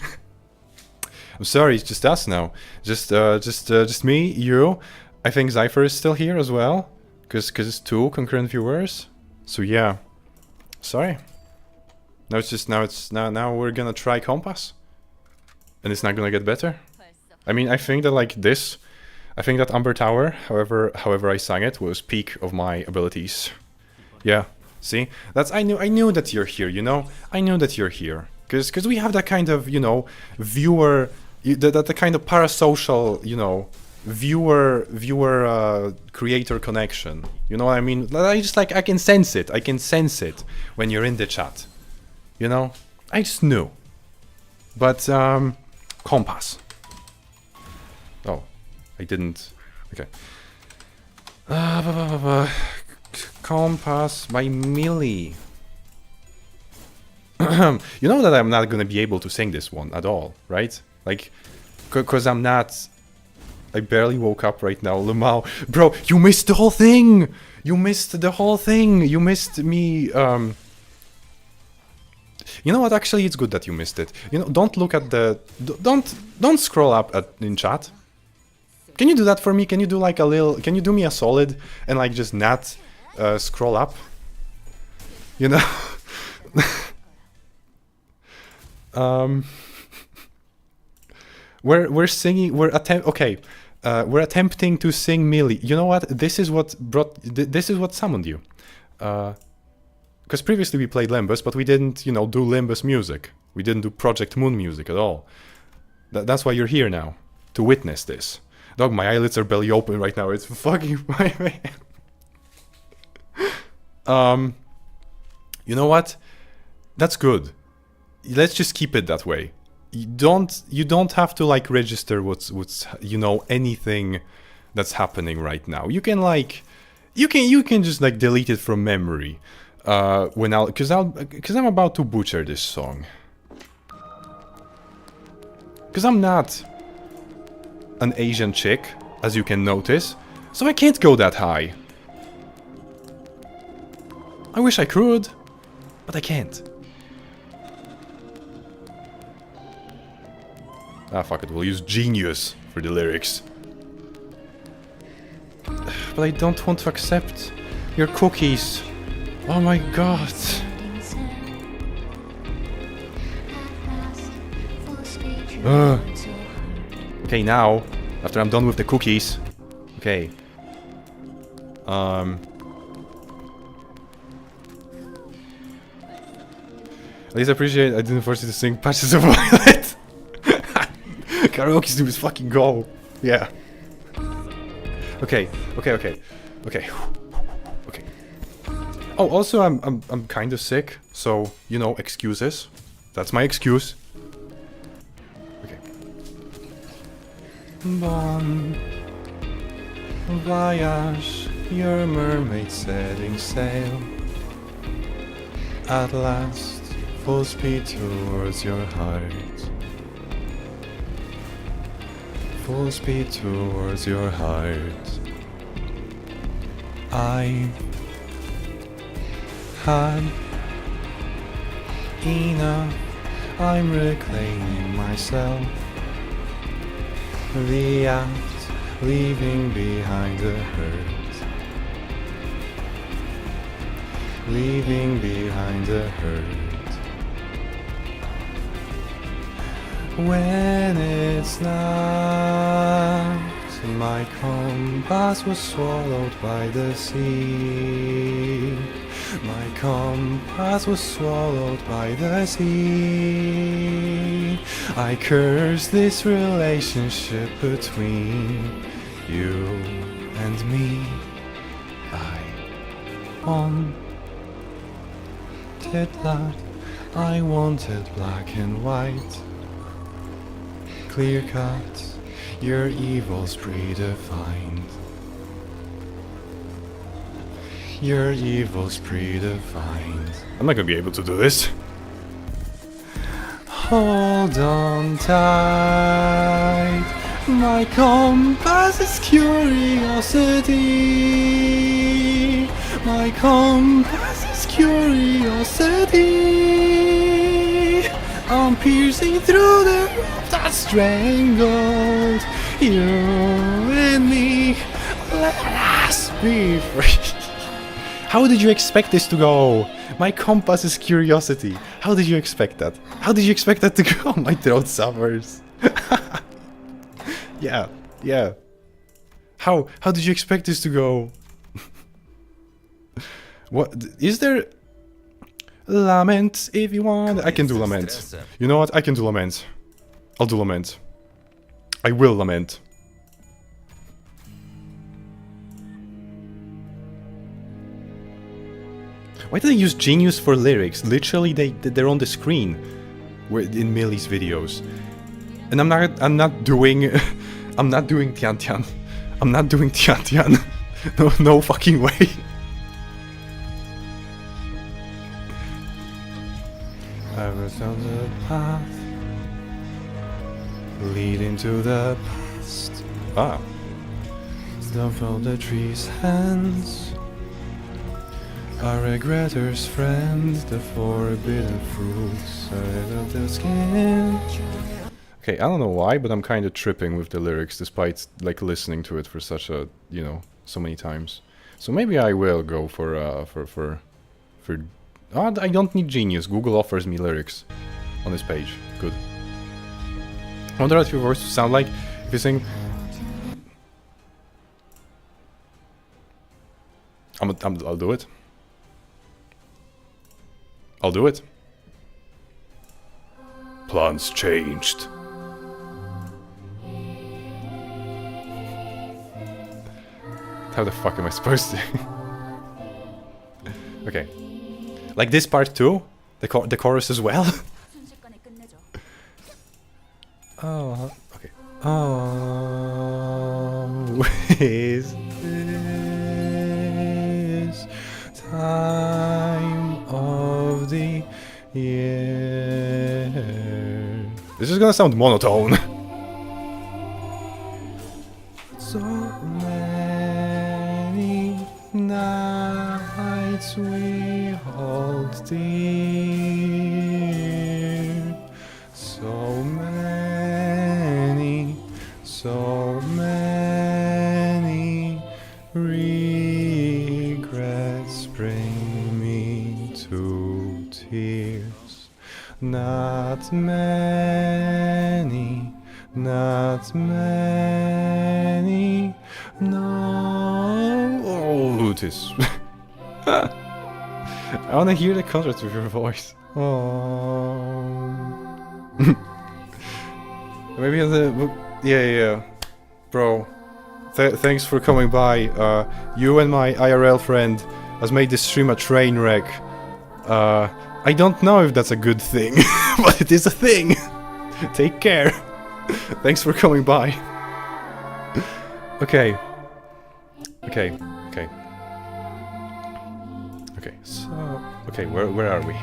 I'm sorry, it's just us now. Just me, you. I think Zypher is still here as well, cause it's 2 concurrent viewers. So yeah, sorry. Now we're gonna try Compass, and it's not gonna get better. I mean, I think that like this, I think that Umber Tower, however I sang it, was peak of my abilities. Yeah, see, that's I knew that you're here. You know, I knew that you're here, cause we have that kind of, you know, viewer. The kind of parasocial, you know, viewer creator connection. You know what I mean? I just like I can sense it. I can sense it when you're in the chat. You know? I just knew. But Compass. Oh, I didn't. Okay. Compass by Millie. You know that I'm not gonna be able to sing this one at all, right? Like, cause I'm not... I barely woke up right now, Lamau. Bro, you missed the whole thing! You missed the whole thing! You missed me, You know what, actually, it's good that you missed it. You know, don't look at the... Don't scroll up in chat. Can you do that for me? Can you do like a little... Can you do me a solid and like just not scroll up? You know? We're singing... We're attempting to sing Millie. You know what? This is what brought... This is what summoned you. Because previously we played Limbus, but we didn't, you know, do Limbus music. We didn't do Project Moon music at all. That's why you're here now, to witness this. Dog, my eyelids are barely open right now. It's fucking... You know what? That's good. Let's just keep it that way. You don't have to like register what's you know, anything that's happening right now. You can like you can just like delete it from memory. Because I'm about to butcher this song. Because I'm not an Asian chick, as you can notice, so I can't go that high. I wish I could, but I can't. Ah, fuck it, we'll use Genius for the lyrics. But I don't want to accept your cookies. Oh my god. Okay, now, after I'm done with the cookies. Okay. At least I appreciate I didn't force you to sing Patches of Violet. Karaoke stupid fucking go. Yeah. Okay. Oh, also I'm kind of sick, so you know, excuses. That's my excuse. Okay. Bon voyage, your mermaid setting sail. At last, full speed towards your heart. Full speed towards your heart. I had enough. I'm reclaiming myself. The act, leaving behind the hurt. Leaving behind the hurt. When it's not, my compass was swallowed by the sea. My compass was swallowed by the sea. I curse this relationship between you and me. I wanted that. I wanted black and white. Clear cut, your evil's predefined. Your evil's predefined. I'm not gonna be able to do this. Hold on tight. My compass is curiosity. My compass is curiosity. I'm piercing through the rope that strangled you and me. Let us be free. How did you expect this to go? My compass is curiosity. How did you expect that? How did you expect that to go? My throat suffers. Yeah. How did you expect this to go? What is there? Lament if you want. I can do lament. You know what? I can do lament. I'll do lament. I will lament. Why do they use Genius for lyrics? Literally, they're on the screen, in Millie's videos, and I'm not doing, I'm not doing Tian Tian. I'm not doing Tian Tian. No fucking way. down the path leading to the past. Ah. Down from the tree's hands. A regretter's friend, the forbidden fruits out of the skin. Okay, I don't know why, but I'm kind of tripping with the lyrics despite like listening to it for such a, you know, so many times. So maybe I will go for I don't need Genius. Google offers me lyrics on this page. Good. I wonder what your voice would sound like if you sing. I'll do it. I'll do it. Plans changed. How the fuck am I supposed to? Okay. Like this part too? The chorus as well? Oh, okay. Oh, is this time of the year? This is gonna sound monotone. So many nights we hold dear. So many regrets bring me to tears. Not many, no. Oh, this. I wanna hear the contrast with your voice. Oh. Maybe yeah. Bro, thanks for coming by. You and my IRL friend has made this stream a train wreck. I don't know if that's a good thing, but it is a thing. Take care. Thanks for coming by. Okay, so... Okay, where are we?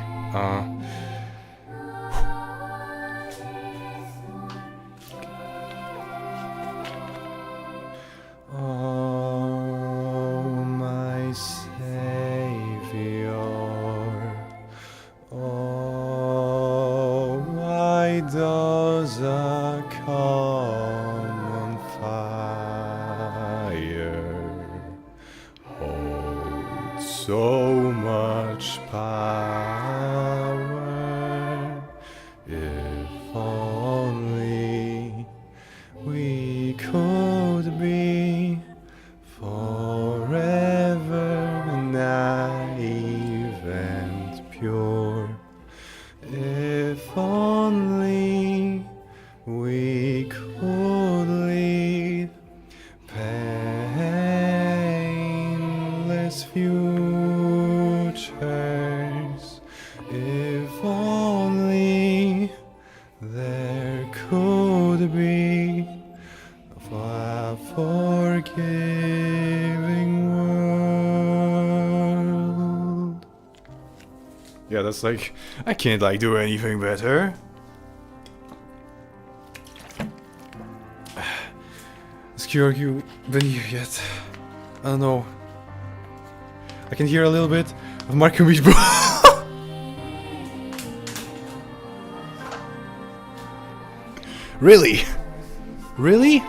Oh, my Savior. Oh, why does a common fire hold so much power? If only we could be forever naive and pure. If only we could lead painless futures. If only there could be a forgiving world. Yeah, that's like, I can't like do anything better. Has Kyorgu been here yet? I don't know. I can hear a little bit of Mark and Beach Bro. Really? Really?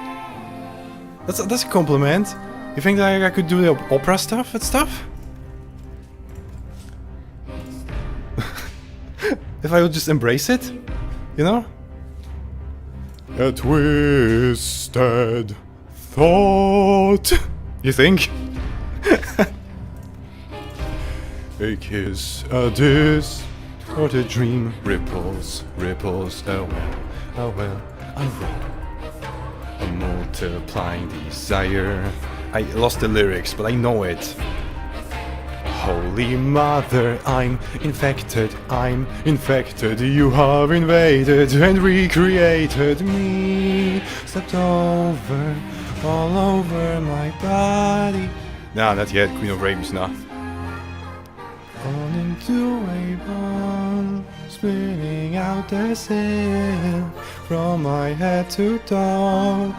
That's a compliment. You think that I could do the opera stuff and stuff? If I would just embrace it, you know? A twisted thought. You think? A kiss, a distorted dream, ripples, a well. A multiplying desire. I lost the lyrics, but I know it. Holy Mother, I'm infected, you have invaded and recreated me. Stepped over, all over my body. Nah, not yet, Queen of Rabies, nah. On into a bond, spinning out the sail from my head to toe.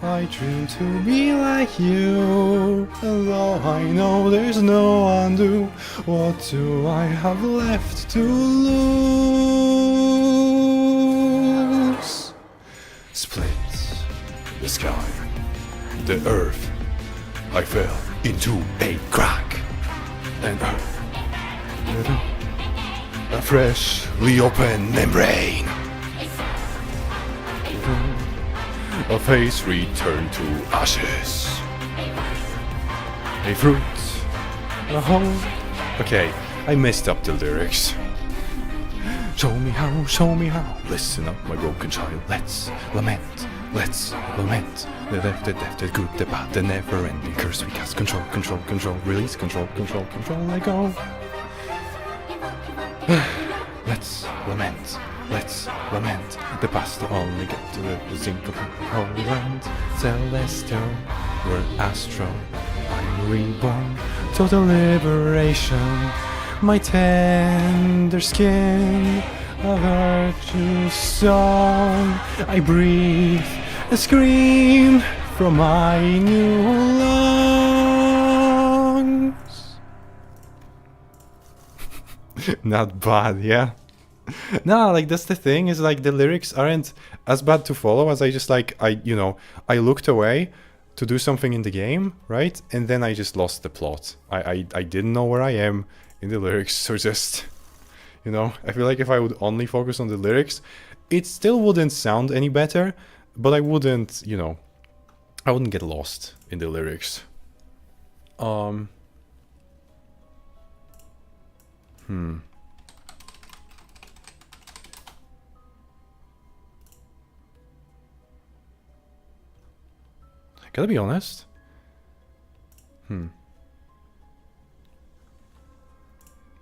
I dream to be like you, although I know there's no undo. What do I have left to lose? Split the sky, the earth. I fell into a crack, and a freshly open membrane. A face returned to ashes. A fruit. A hole. Okay, I messed up the lyrics. Show me how, show me how. Listen up, my broken child. Let's lament, let's lament. The left, the death, the good, the bad, the never-ending curse we cast. Control, control, control. Release, control, control, control. Let go. Let's lament. Let's lament. The past to only get to the zinc of the holy land. Celestial, we're astral. I'm reborn. Total liberation. My tender skin, a virtue's song. I breathe a scream from my new lungs. Not bad, yeah. No, like that's the thing, is like the lyrics aren't as bad to follow as I just like, I looked away to do something in the game, right? And then I just lost the plot. I didn't know where I am in the lyrics, so just, I feel like if I would only focus on the lyrics, it still wouldn't sound any better, but I wouldn't, I wouldn't get lost in the lyrics. Gotta be honest. I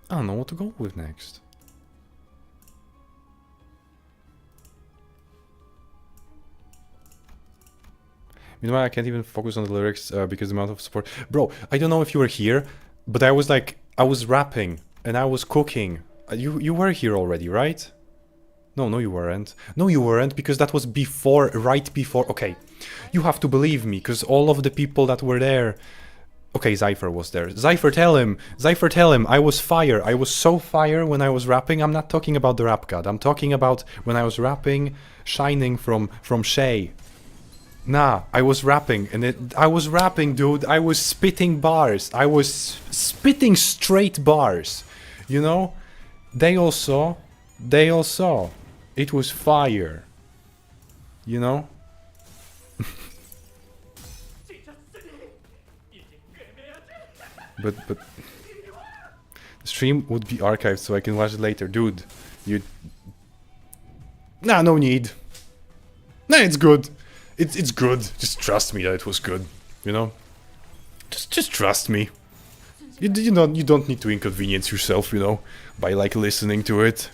don't know what to go with next. Meanwhile, I can't even focus on the lyrics because the amount of support. Bro, I don't know if you were here, but I was rapping and I was cooking. You were here already, right? No, you weren't. No, you weren't, because that was before, right before. Okay, you have to believe me, because all of the people that were there. Okay, Zypher was there. Zypher, tell him. Zypher, tell him. I was fire. I was so fire when I was rapping. I'm not talking about the rap god. I'm talking about when I was rapping Shining from Shay. Nah, I was rapping, and I was rapping, dude. I was spitting bars. I was spitting straight bars. They all saw. It was fire. But the stream would be archived so I can watch it later. Dude, Nah, no need. Nah, it's good. It's good. Just trust me that it was good. Just trust me. You don't need to inconvenience yourself, by listening to it.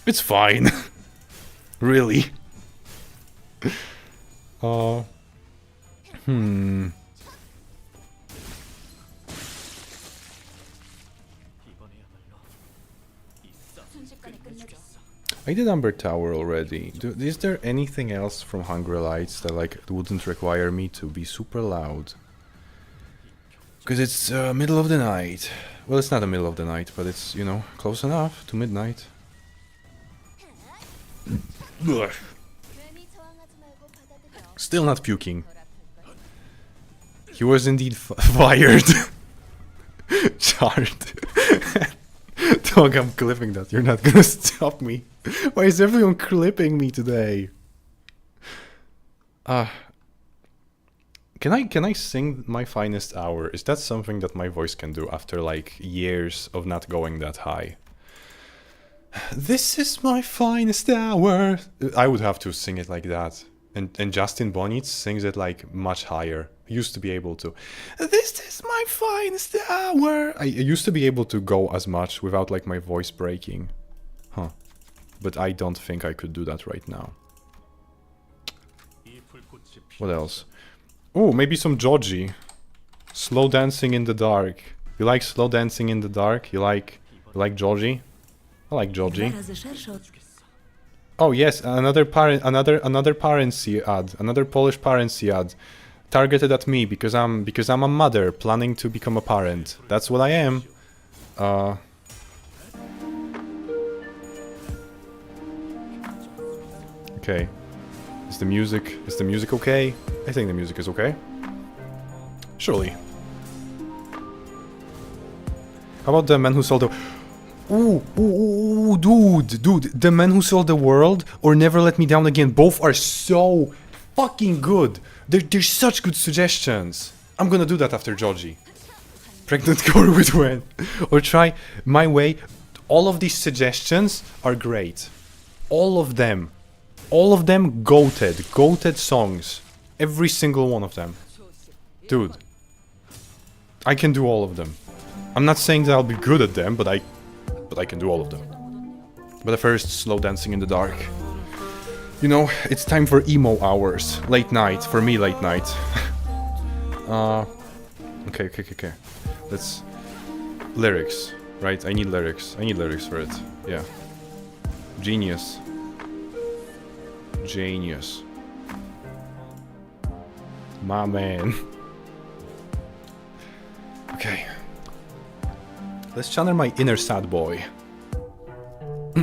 It's fine. Really. I did Amber Tower already. Is there anything else from Hungry Lights that wouldn't require me to be super loud? Because it's middle of the night. Well, it's not the middle of the night, but it's, close enough to midnight. Ugh. Still not puking. He was indeed fired. Charred. Dog, I'm clipping that. You're not gonna stop me. Why is everyone clipping me today? Can I sing My Finest Hour? Is that something that my voice can do after years of not going that high? This is my finest hour. I would have to sing it like that. And Justin Bonitz sings it much higher. I used to be able to. This is my finest hour. I used to be able to go as much without my voice breaking. Huh. But I don't think I could do that right now. What else? Oh, maybe some Joji. Slow dancing in the dark. You like slow dancing in the dark? You like Georgie? I like Georgie. Oh yes, another parency ad, another Polish parency ad, targeted at me because I'm a mother planning to become a parent. That's what I am. Okay. Is the music okay? I think the music is okay. Surely. How about the man who sold the... Ooh, dude, The Man Who Sold the World or Never Let Me Down Again, both are so fucking good. They're such good suggestions. I'm gonna do that after Georgie. Pregnant Corwid when. Or try My Way. All of these suggestions are great. All of them goated songs. Every single one of them. Dude. I can do all of them. I'm not saying that I'll be good at them, but I can do all of them. But first, slow dancing in the dark. You know, it's time for emo hours. Late night. For me, late night. Okay. Let's... Lyrics, right? I need lyrics. I need lyrics for it. Yeah. Genius. My man. Okay. Let's channel my inner sad boy. I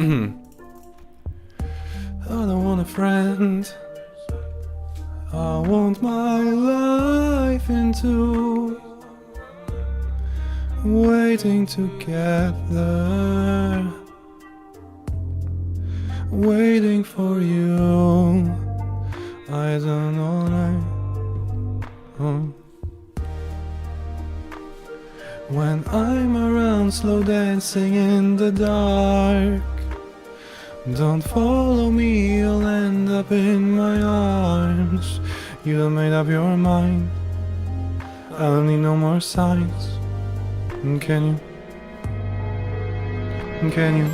don't want a friend. I want my life into waiting together, waiting for you. I don't know. When I'm around, slow dancing in the dark. Don't follow me, you'll end up in my arms. You done made up your mind. I don't need no more signs. Can you?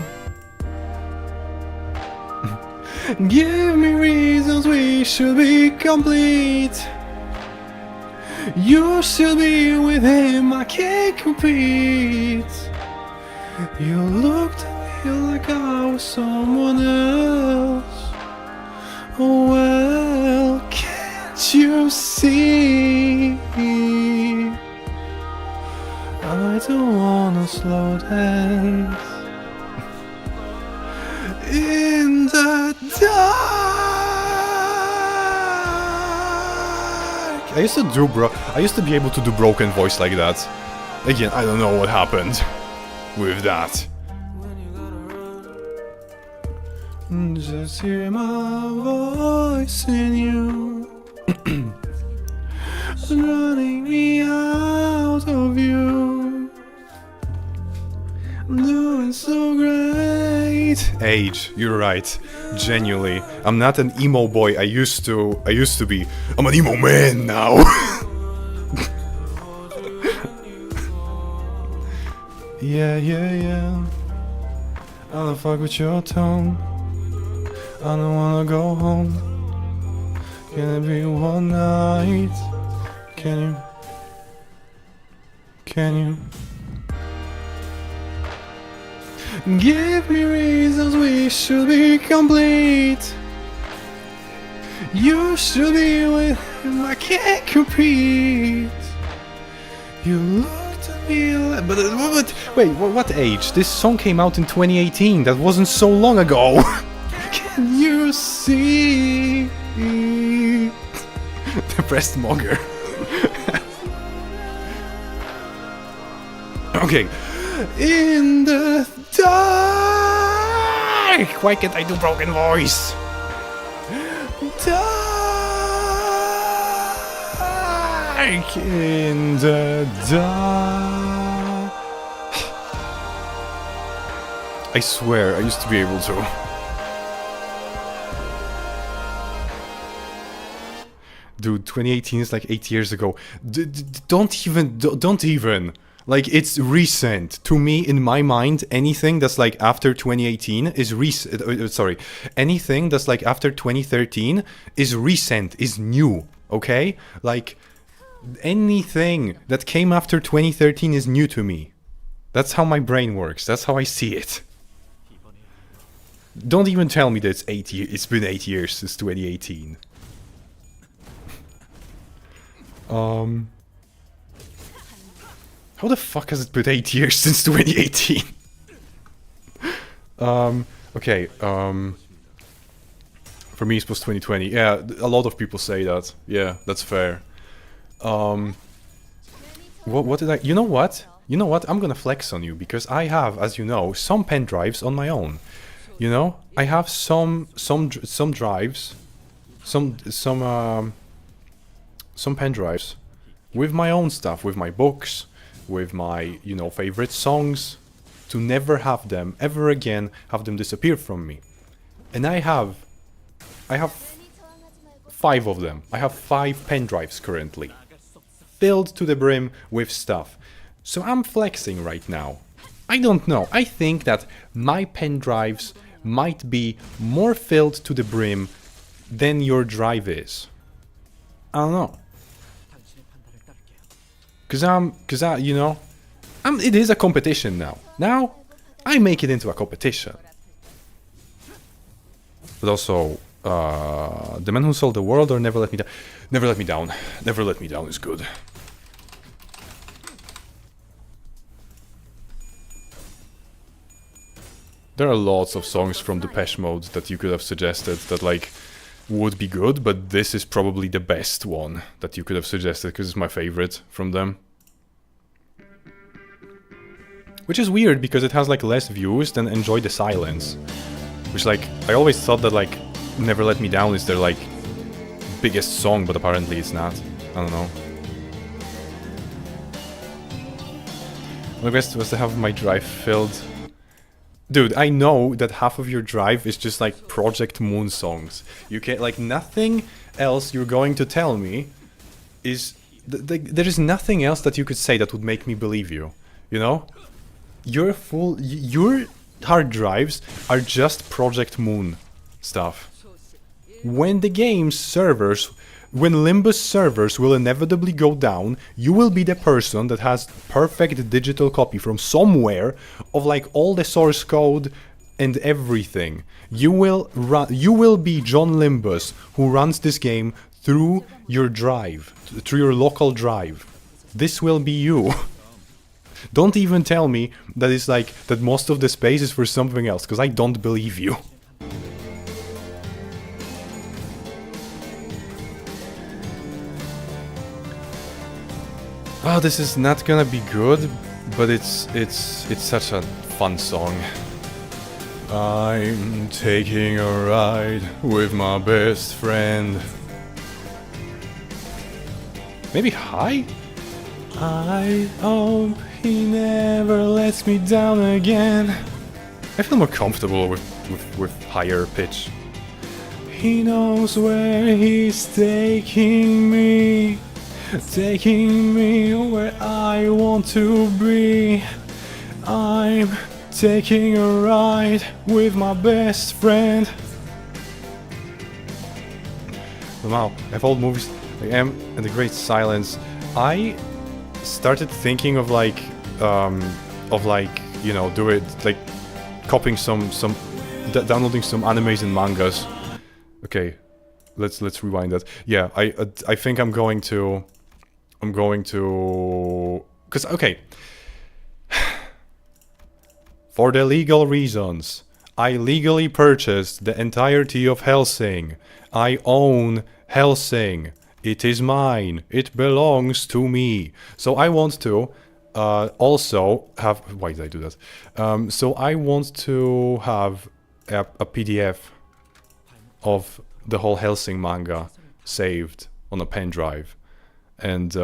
Give me reasons we should be complete. You should be with him, I can't compete. You looked at me like I was someone else. Oh well, can't you see? I don't wanna slow dance in the dark. I used to be able to do broken voice like that. Again, I don't know what happened with that. Just hear my voice in you, running me out of you. I'm doing so great. Age, you're right. Genuinely, I'm not an emo boy I used to be. I'm an emo man now. Yeah. I don't fuck with your tone. I don't wanna go home. Can it be one night? Can you? Give me reasons we should be complete. You should be with him, I can't compete. You looked at me like... But wait, what age? This song came out in 2018, that wasn't so long ago. Can you see? Depressed mogger. Okay. In the dark. Why can't I do broken voice? Dark. In the dark. I swear, I used to be able to. Dude, 2018 is like 8 years ago. Don't even. Like, it's recent. To me, in my mind, anything that's like after 2018 is recent. Sorry. Anything that's like after 2013 is recent, is new. Okay? Like, Anything that came after 2013 is new to me. That's how my brain works. That's how I see it. Don't even tell me that it's been 8 years since 2018. How the fuck has it been 8 years since 2018? Okay, for me it was 2020. Yeah, a lot of people say that. Yeah, that's fair. What did I... You know what? You know what? I'm gonna flex on you, because I have, as you know, some pen drives on my own. You know? I have some drives, some pen drives with my own stuff, with my books, with my, you know, favorite songs, to never have them, ever again, have them disappear from me. And I have 5 of them. I have 5 pen drives currently, filled to the brim with stuff. So I'm flexing right now. I don't know. I think that my pen drives might be more filled to the brim than your drive is. I don't know. Cause you know, it is a competition now. Now, I make it into a competition. But also, The Man Who Sold the World or Never Let Me Down. Never Let Me Down. Never Let Me Down is good. There are lots of songs from Depeche Mode that you could have suggested that, like, would be good, but this is probably the best one that you could have suggested, because it's my favorite from them. Which is weird, because it has, like, less views than Enjoy the Silence. Which, like, I always thought that, like, Never Let Me Down is their, like, biggest song, but apparently it's not. I don't know. My best was to have my drive filled. Dude, I know that half of your drive is just like Project Moon songs. You can't, like, nothing else you're going to tell me is... there is nothing else that you could say that would make me believe you. You know? Your hard drives are just Project Moon stuff. When the game's servers... When Limbus servers will inevitably go down, you will be the person that has perfect digital copy from somewhere of, like, all the source code and everything. You will be John Limbus, who runs this game through your drive, through your local drive. This will be you. Don't even tell me that it's like that most of the space is for something else, because I don't believe you. Oh, this is not gonna be good, but it's such a fun song. I'm taking a ride with my best friend. Maybe high? I hope he never lets me down again. I feel more comfortable with higher pitch. He knows where he's taking me. Taking me where I want to be. I'm taking a ride with my best friend. Wow, I have old movies like M and The Great Silence. I started thinking of like, you know, do it like copying downloading some animes and mangas. Okay, let's rewind that. Yeah, I think I'm going to, cause okay. For the legal reasons, I legally purchased the entirety of Hellsing. I own Hellsing. It is mine. It belongs to me. So I want to also have... Why did I do that? So I want to have a PDF of the whole Hellsing manga saved on a pen drive. And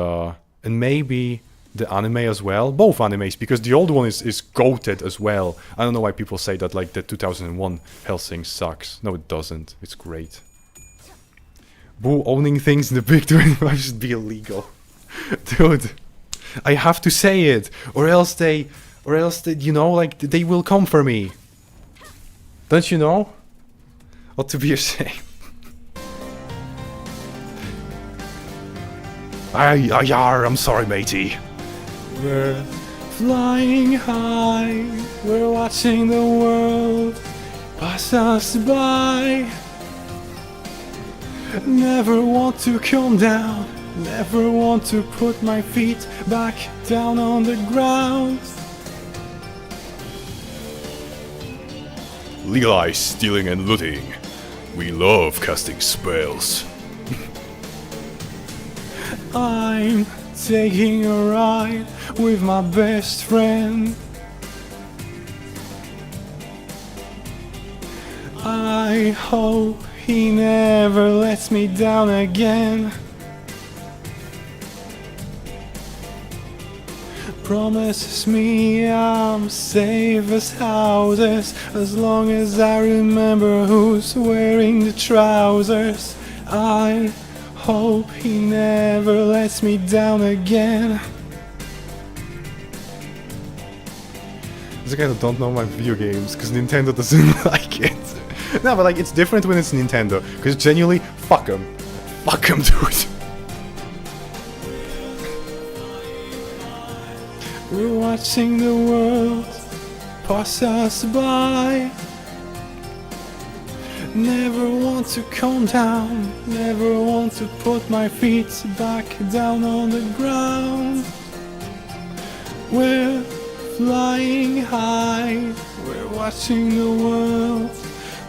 maybe the anime as well. Both animes, because the old one is goated as well. I don't know why people say that like the 2001 Hellsing sucks. No, it doesn't. It's great. Boo, owning things in the big 25 should be illegal. Dude, I have to say it, or else they, you know, like, they will come for me. Don't you know? Ought to be ashamed. I'm sorry, matey. We're flying high, we're watching the world pass us by. Never want to come down, never want to put my feet back down on the ground. Legalize stealing and looting. We love casting spells. I'm taking a ride with my best friend. I hope he never lets me down again. Promises me I'm safe as houses as long as I remember who's wearing the trousers. I hope he never lets me down again. It's like I don't know my video games because Nintendo doesn't like it. No, but like it's different when it's Nintendo because genuinely, fuck them. Fuck them, dude. We're watching the world pass us by. Never want to calm down, never want to put my feet back down on the ground. We're flying high, we're watching the world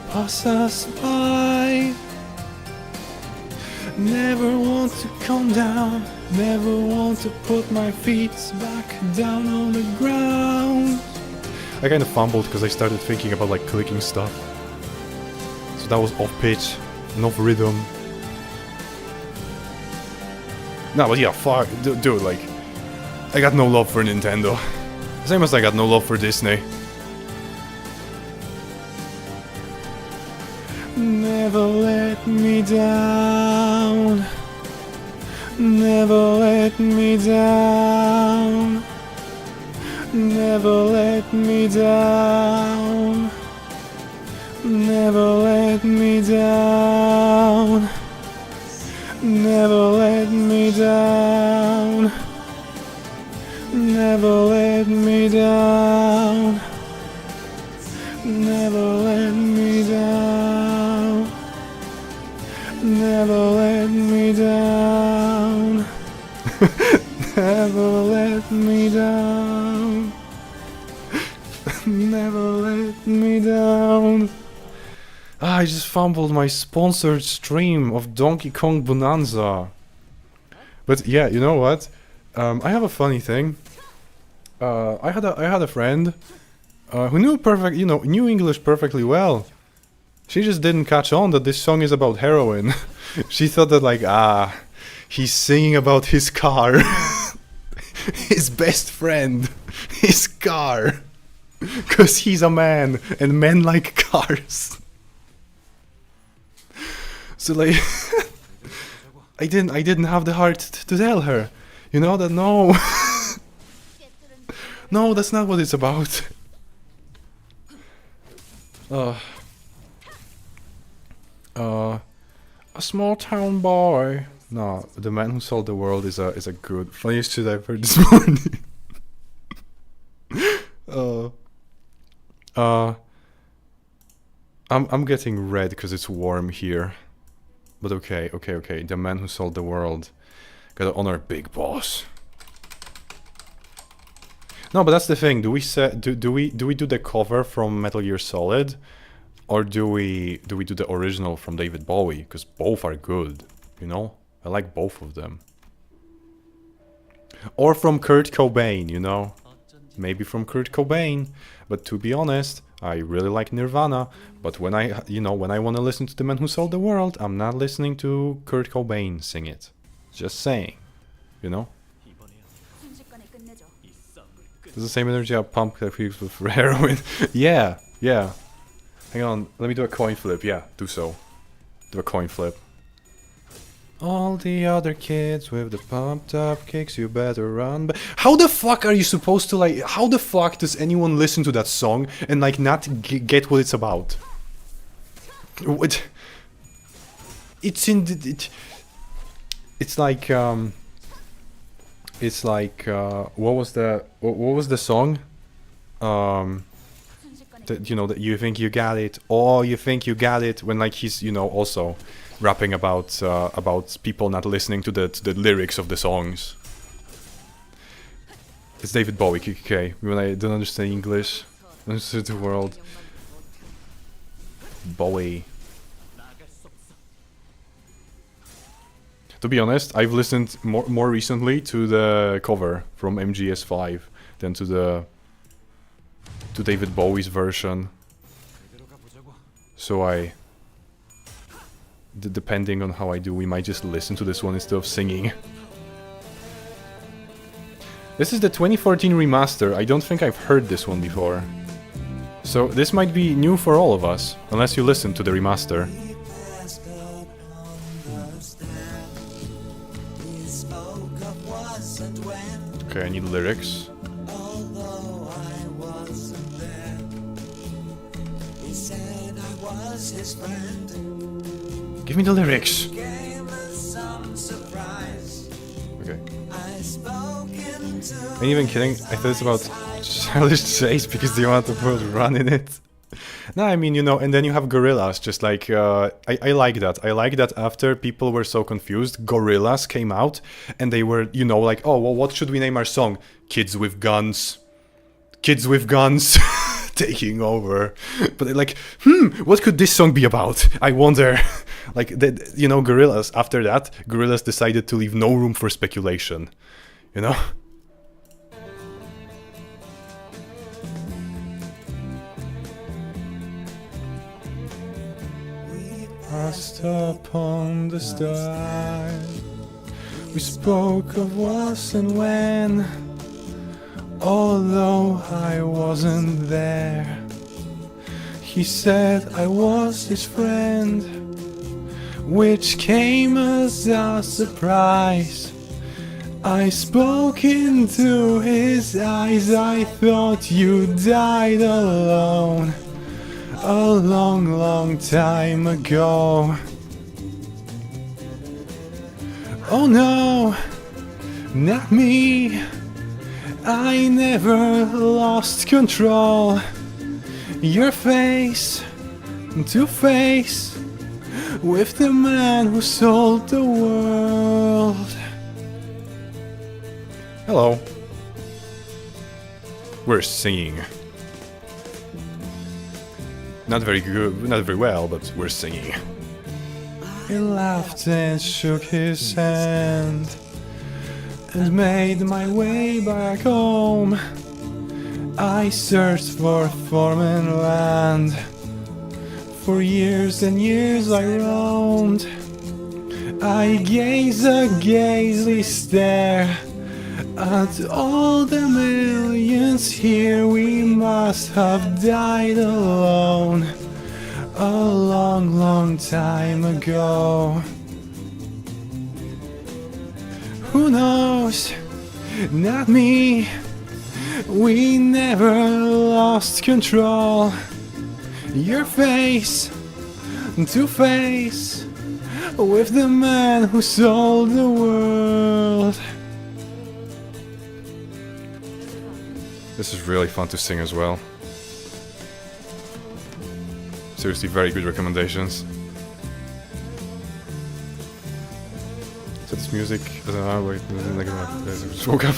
pass us by. Never want to calm down, never want to put my feet back down on the ground. I kind of fumbled because I started thinking about like clicking stuff. So that was off pitch, and off rhythm. No, but yeah, fuck, dude, like, I got no love for Nintendo. Same as I got no love for Disney. Never let me down. Never let me down. Never let me down. Never let me down. Never let me down. Never let me down. Never let me down. Never let me down. Never let me down. Never let me down. Ah, I just fumbled my sponsored stream of Donkey Kong Bonanza. But yeah, you know what? I have a funny thing. I had a friend who knew English perfectly well. She just didn't catch on that this song is about heroin. She thought that like, he's singing about his car. His best friend. His car. 'Cause he's a man and men like cars. So like I didn't have the heart to tell her. You know that no. No, that's not what it's about. A small town boy. No, The Man Who Sold the World is a good funniest shit I've heard this morning. I'm getting red because it's warm here. But okay. The Man Who Sold the World. Gotta honor Big Boss. No, but that's the thing. Do we do the cover from Metal Gear Solid, or do we do the original from David Bowie? Because both are good, you know. I like both of them. Or from Kurt Cobain, you know. Maybe from Kurt Cobain. But to be honest, I really like Nirvana. But when I want to listen to The Man Who Sold the World, I'm not listening to Kurt Cobain sing it. Just saying, you know. There's the same energy I pump that we use with heroin. Yeah. Hang on, let me do a coin flip. Yeah, do so. Do a coin flip. All the other kids with the pumped up kicks, you better run. But how the fuck are you supposed to like? How the fuck does anyone listen to that song and like not get what it's about? It's in the, it's like It's like what was the song? That, you know, that you think you got it, or you think you got it, when like he's, you know, also rapping about people not listening to the lyrics of the songs. It's David Bowie, KKK. When I don't understand English, understand the world. Bowie. To be honest, I've listened more recently to the cover from MGS5 than to David Bowie's version. So depending on how I do, we might just listen to this one instead of singing. This is the 2014 remaster. I don't think I've heard this one before. So this might be new for all of us, unless you listen to the remaster. Okay, I need lyrics. Give me the lyrics. Okay. Ain't even kidding. I thought it's about childish chase because the amount of words run in it. No, I mean, you know, and then you have gorillas, just like, I like that. I like that after people were so confused, gorillas came out, and they were, you know, like, oh, well, what should we name our song? Kids with guns. Kids with guns. Taking over. But they're like, what could this song be about? I wonder. Like, you know, gorillas, after that, gorillas decided to leave no room for speculation. You know? Passed upon the star. We spoke of was and when, although I wasn't there. He said I was his friend, which came as a surprise. I spoke into his eyes. I thought you died alone a long, long time ago. Oh no, not me. I never lost control. Your face to face with the man who sold the world. Hello. We're singing. Not very good, not very well, but we're singing. He laughed and shook his hand and made my way back home. I searched for foreign land. For years and years I roamed. I gaze a gazely stare at all the millions here. We must have died alone a long, long time ago. Who knows? Not me. We never lost control. Your face to face with the man who sold the world. This is really fun to sing as well. Seriously, very good recommendations. So this music, I don't know, wait, I just woke up.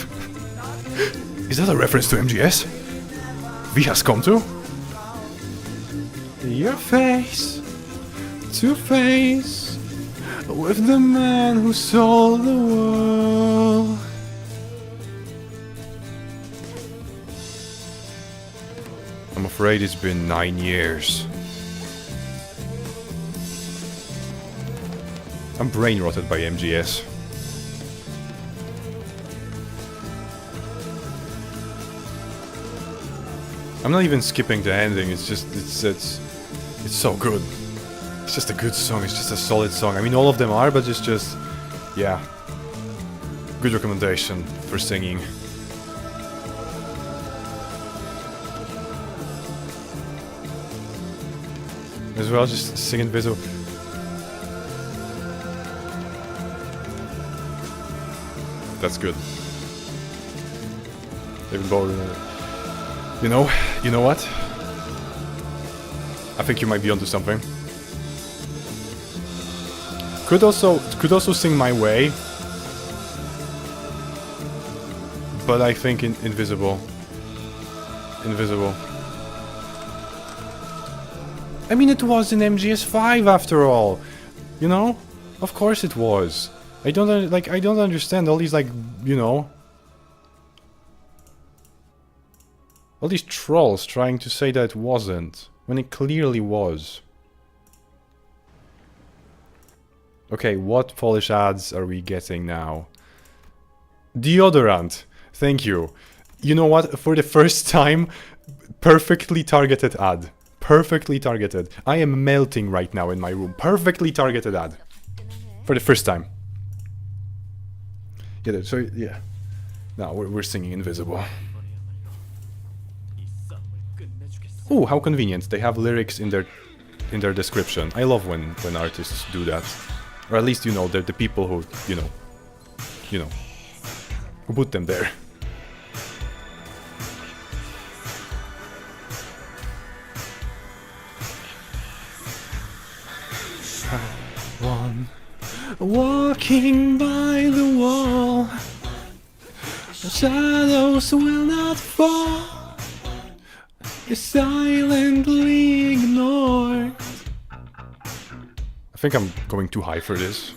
Is that a reference to MGS? V has come to? Your face to face with the man who sold the world. I'm afraid it's been 9 years. I'm brain rotted by MGS. I'm not even skipping the ending. It's just it's so good. It's just a good song. It's just a solid song. I mean, all of them are, but it's just, yeah, good recommendation for singing. As well, just singing Viso. That's good. David Bowie. You know what? I think you might be onto something. Could also sing My Way. But I think Invisible. Invisible. I mean, it was in MGS5 after all. You know? Of course it was. I don't understand all these, like, you know, all these trolls trying to say that it wasn't when it clearly was. Okay, what Polish ads are we getting now? Deodorant. Thank you. You know what? For the first time, perfectly targeted ad. Perfectly targeted. I am melting right now in my room. Perfectly targeted ad. For the first time. Yeah, so, yeah. Now we're singing Invisible. Oh, how convenient. They have lyrics in their description. I love when artists do that. Or at least, you know, they're the people who, you know, who put them there. One walking by the wall, the shadows will not fall, is silently ignored. I think I'm going too high for this.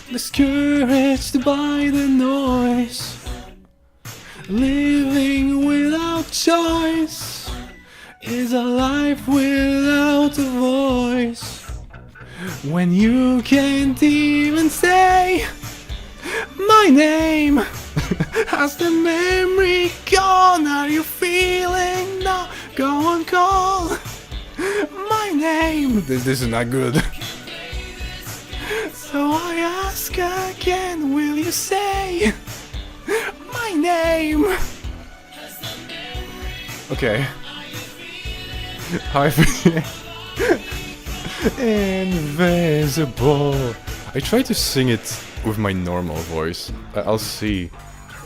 Discouraged by the noise, living without choice is a life without a voice. When you can't even say my name, has the memory gone? Are you feeling now? Go on, call my name. This is not good. So I ask again, will you say my name? Okay. How I feel. Invisible. I try to sing it with my normal voice. I'll see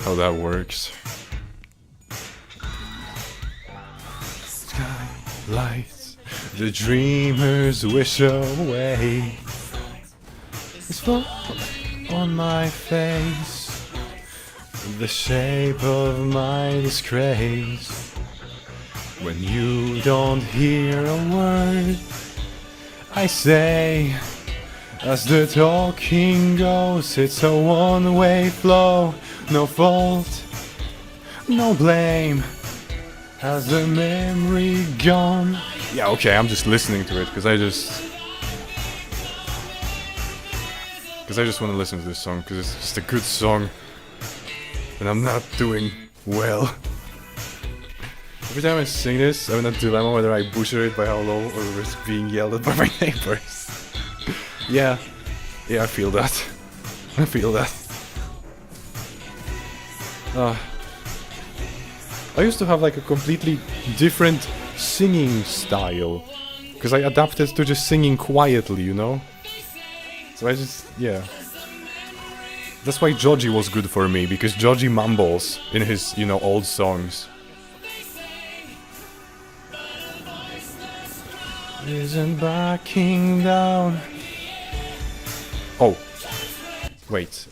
how that works. Skylights, the dreamers wish away. It's fall on my face, the shape of my disgrace. When you don't hear a word I say, as the talking goes, it's a one-way flow. No fault, no blame, has the memory gone? Yeah, okay, I'm just listening to it, because I just want to listen to this song, because it's just a good song, and I'm not doing well. Every time I sing this, I'm in a dilemma whether I butcher it by how low or risk being yelled at by my neighbors. Yeah, I feel that. I feel that. I used to have like a completely different singing style, because I adapted to just singing quietly, you know? So I just, yeah. That's why Joji was good for me, because Joji mumbles in his, you know, old songs. Isn't backing down. Oh. Wait,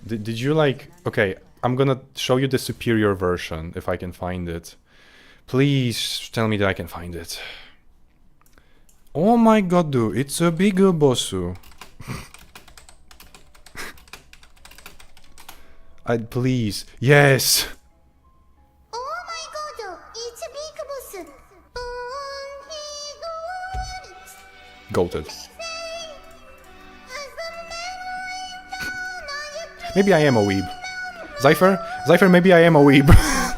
did you like... Okay, I'm gonna show you the superior version, if I can find it. Please tell me that I can find it. Oh my god, dude, it's a big bossu. Please, yes! Oh my god, it's a big boss. Goated. Maybe I am a weeb. Zypher, maybe I am a weeb.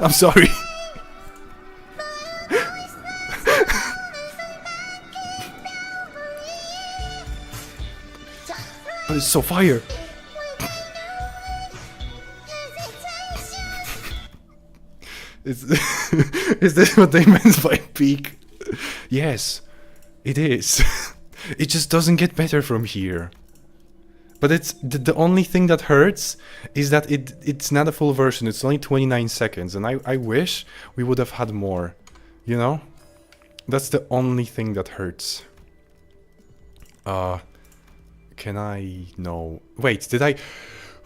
I'm sorry. But it's so fire. Is this what they meant by peak? Yes, it is. It just doesn't get better from here. But it's the only thing that hurts is that it's not a full version. It's only 29 seconds, and I wish we would have had more. You know, that's the only thing that hurts. Can I? No. Wait, did I?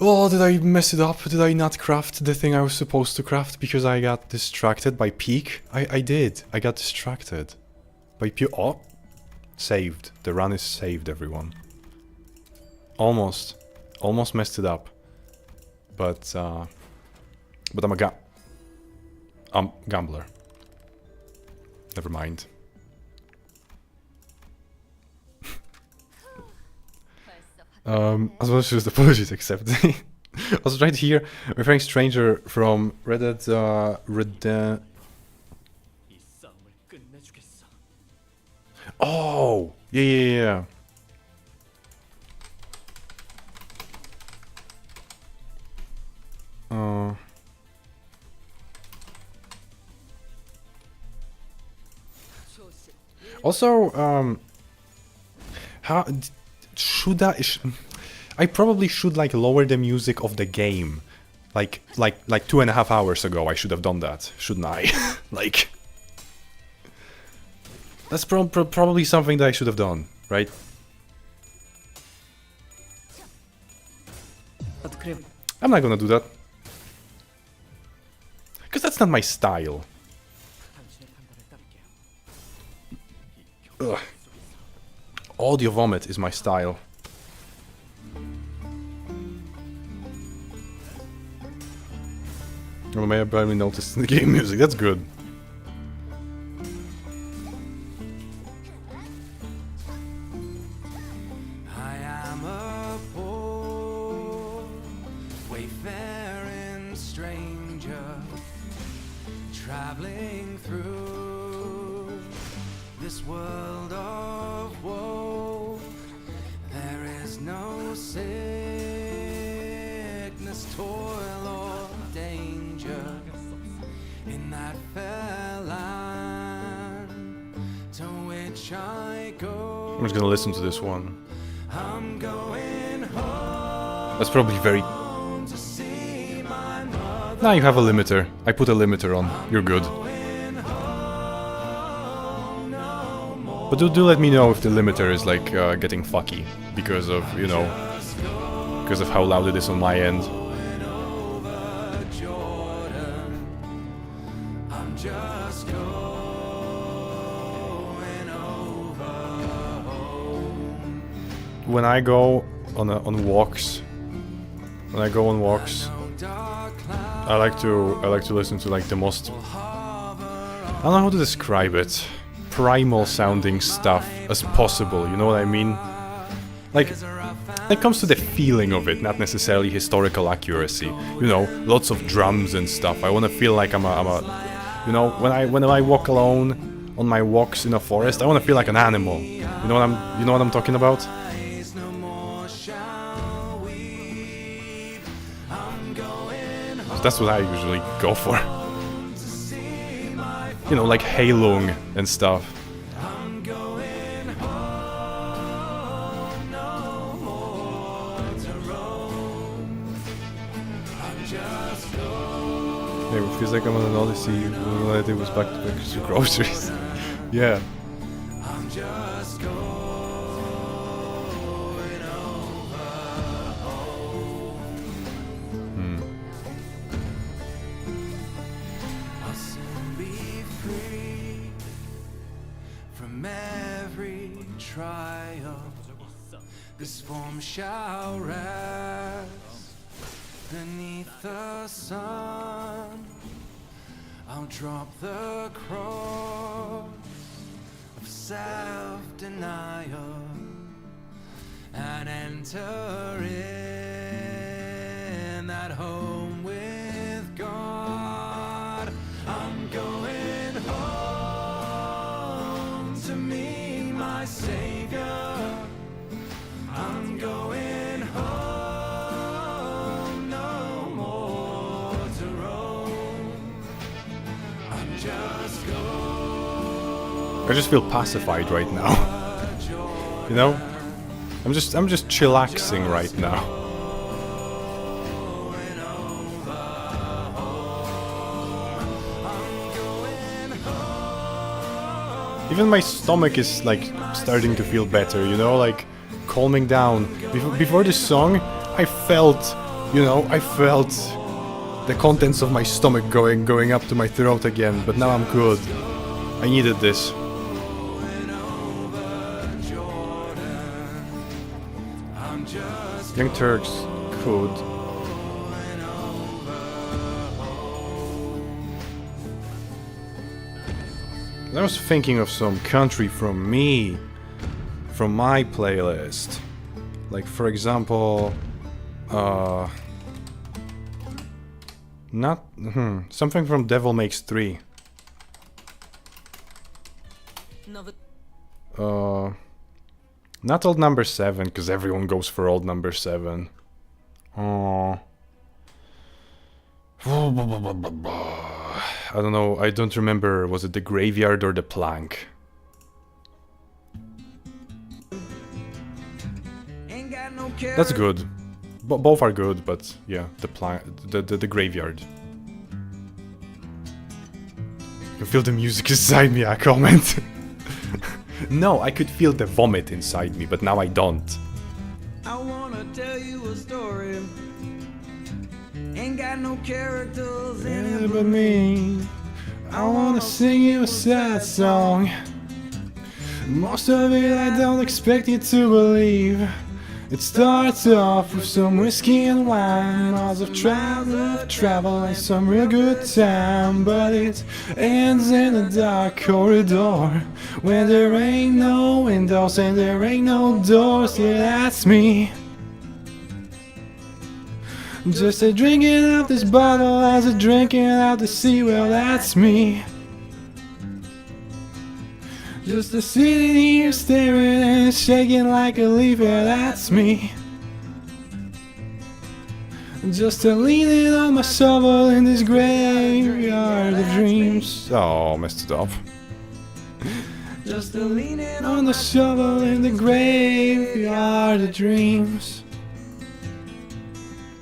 Oh, did I mess it up? Did I not craft the thing I was supposed to craft because I got distracted by peak? I did. I got distracted by peak. Oh, saved. The run is saved, everyone. Almost messed it up. But I'm a gambler. Never mind. As well as the apologies accepted. Also right here, referring stranger from Reddit, Oh! Yeah. Also, how should I probably should like lower the music of the game, like 2.5 hours ago. I should have done that, shouldn't I? Like, that's probably something that I should have done, right? I'm not gonna do that, because that's not my style. Ugh. Audio vomit is my style. Oh, may I barely noticed in the game music. That's good. I am a poor, wayfaring stranger, traveling through this world of woe. There is no sickness, toil, or danger in that fair land to which I go. I'm just gonna listen to this one. I'm going home. That's probably very... To see my mother. Now you have a limiter. I put a limiter on. You're good. But do let me know if the limiter is like getting fucky because of, you know, because of how loud it is on my end. When I go on walks, I like to listen to like the most, I don't know how to describe it, primal sounding stuff as possible, you know what I mean? Like, it comes to the feeling of it, not necessarily historical accuracy. You know, lots of drums and stuff. I want to feel like I'm a, you know, when I walk alone on my walks in a forest, I want to feel like an animal. You know what I'm talking about? So that's what I usually go for. You know, like Heilung and stuff. Yeah, it feels like I'm on an odyssey. All I did was back to groceries. Yeah. This form shall rest beneath the sun. I'll drop the cross of self-denial and enter in that home with God. I'm going home to meet my Savior. I'm going home, no more to roam. I'm just going. I just feel pacified right now. You know? I I'm just chillaxing right now. Even my stomach is like starting to feel better, you know, like calming down. Before this song, I felt, you know, I felt the contents of my stomach going up to my throat again, but now I'm good. I needed this. Young Turks could. I was thinking of some country from me, from my playlist. Like, for example, something from Devil Makes 3. Not old number 7, because everyone goes for old number 7. Oh. I don't know, I don't remember, was it the graveyard or the plank? That's good. Both are good, but yeah, the graveyard. You feel the music inside me, I comment. No, I could feel the vomit inside me, but now I don't. I wanna tell you a story. Ain't got no characters in it But me, I wanna sing you a sad song. Most of it I don't expect you to believe. It starts off with some whiskey and wine, miles of travel and some real good time. But it ends in a dark corridor, where there ain't no windows and there ain't no doors. Yeah, that's me. Just a drinking out this bottle as a drinking out the sea. Well, that's me. Just a sitting here staring and shaking like a leaf, yeah, that's me. Just a leaning on my shovel in this graveyard of dreams. Oh, messed it up. Just a leaning on the shovel in the graveyard of dreams.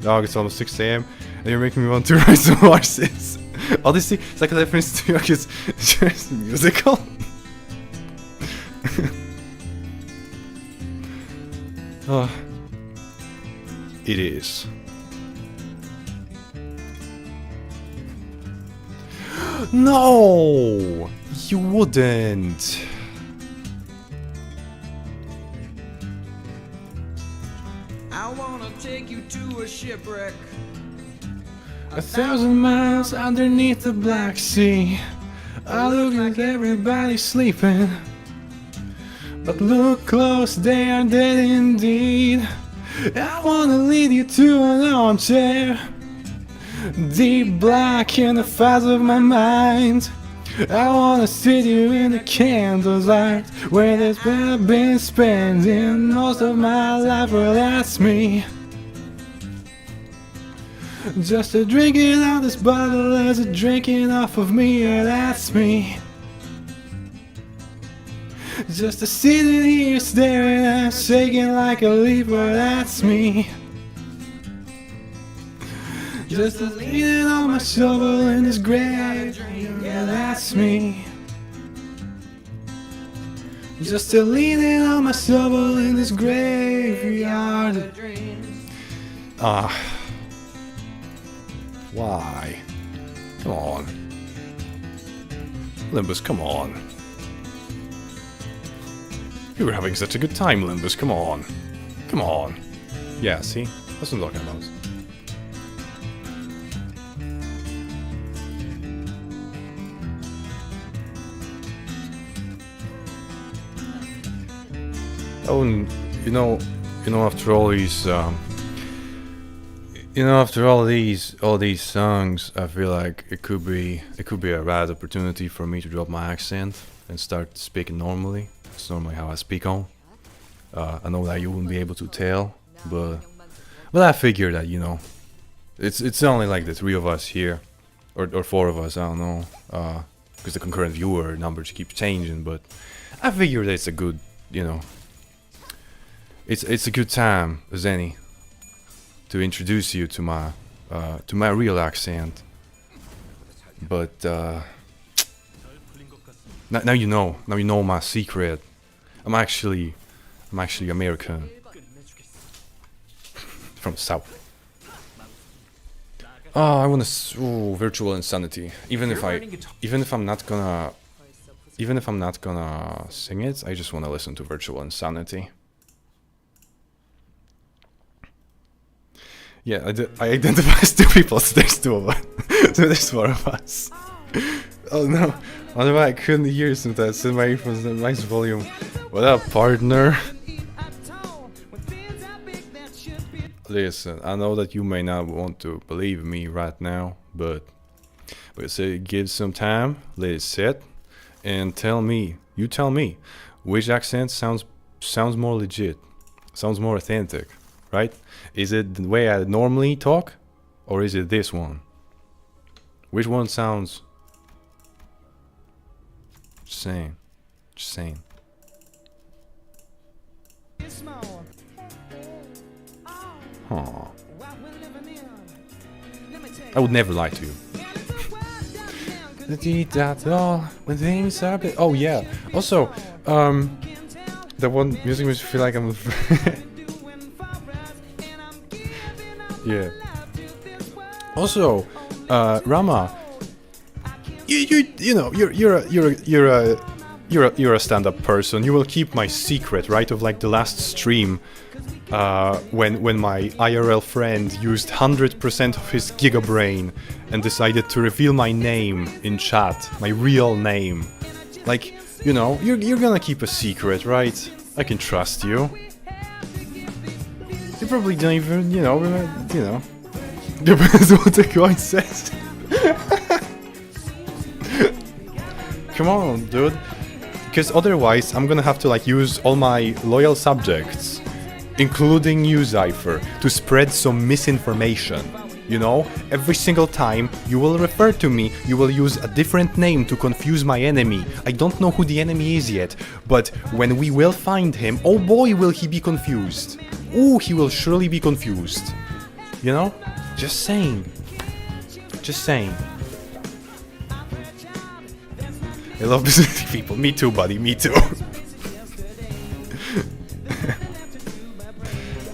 Dog, it's almost 6 AM and you're making me want to ride some horses. Odyssey, it's like a reference to Yogi's musical. Oh, it is. No, you wouldn't. I wanna take you to a shipwreck. 1,000 miles underneath the Black Sea. I look like everybody's sleeping, but look close, they are dead indeed. I wanna lead you to an armchair, deep black in the fires of my mind. I wanna sit you in the candlelight, where there's been spending most of my life. Well, that's me. Just a drinking out this bottle as a drinking off of me. Yeah, that's me. Just a sitting here staring and shaking like a leaf. Well, that's me. Just a leaning on my shovel in this grave. Yeah, that's me. Just a leaning on my shovel in this graveyard of dreams. Why? Come on. Limbus, come on. You were having such a good time, Limbus, come on. Come on. Yeah, see? That's what I'm talking about. Oh, and you know, after all these, after all these songs, I feel like it could be a rad opportunity for me to drop my accent and start speaking normally. It's normally how I speak on. I know that you wouldn't be able to tell, but I figure that, you know, it's only like the 3 of us here, or 4 of us, I don't know, because the concurrent viewer numbers keep changing. But I figure that it's a good, you know, It's a good time as any to introduce you to my real accent. But now you know. Now you know my secret. I'm actually American from the South. Oh, I wanna virtual insanity. Even if I'm not gonna sing it, I just wanna listen to virtual insanity. Yeah, I identify as two people, so there's two of us. So there's four of us. Oh no, wonder why I couldn't hear sometimes. So my earphones at nice volume. What up, partner? Listen, I know that you may not want to believe me right now, but say give some time, let it sit, and tell me, which accent sounds more legit, sounds more authentic, right? Is it the way I normally talk, or is it this one? Which one sounds... Just saying. Huh. I would never lie to you. When things are oh yeah. Also, the one music makes me feel like I'm. Yeah. Also, Rama, you know you're a stand-up person. You will keep my secret, right? Of like the last stream, when my IRL friend used 100% of his gigabrain and decided to reveal my name in chat, my real name. Like, you know, you're gonna keep a secret, right? I can trust you. You probably don't even, depends what the guy says. Come on, dude. Because otherwise, I'm gonna have to like use all my loyal subjects, including you, Zypher, to spread some misinformation. You know, every single time you will refer to me, you will use a different name to confuse my enemy. I don't know who the enemy is yet, but when we will find him, oh boy, will he be confused. Ooh, he will surely be confused. You know? Just saying. I love this people. Me too, buddy. Me too.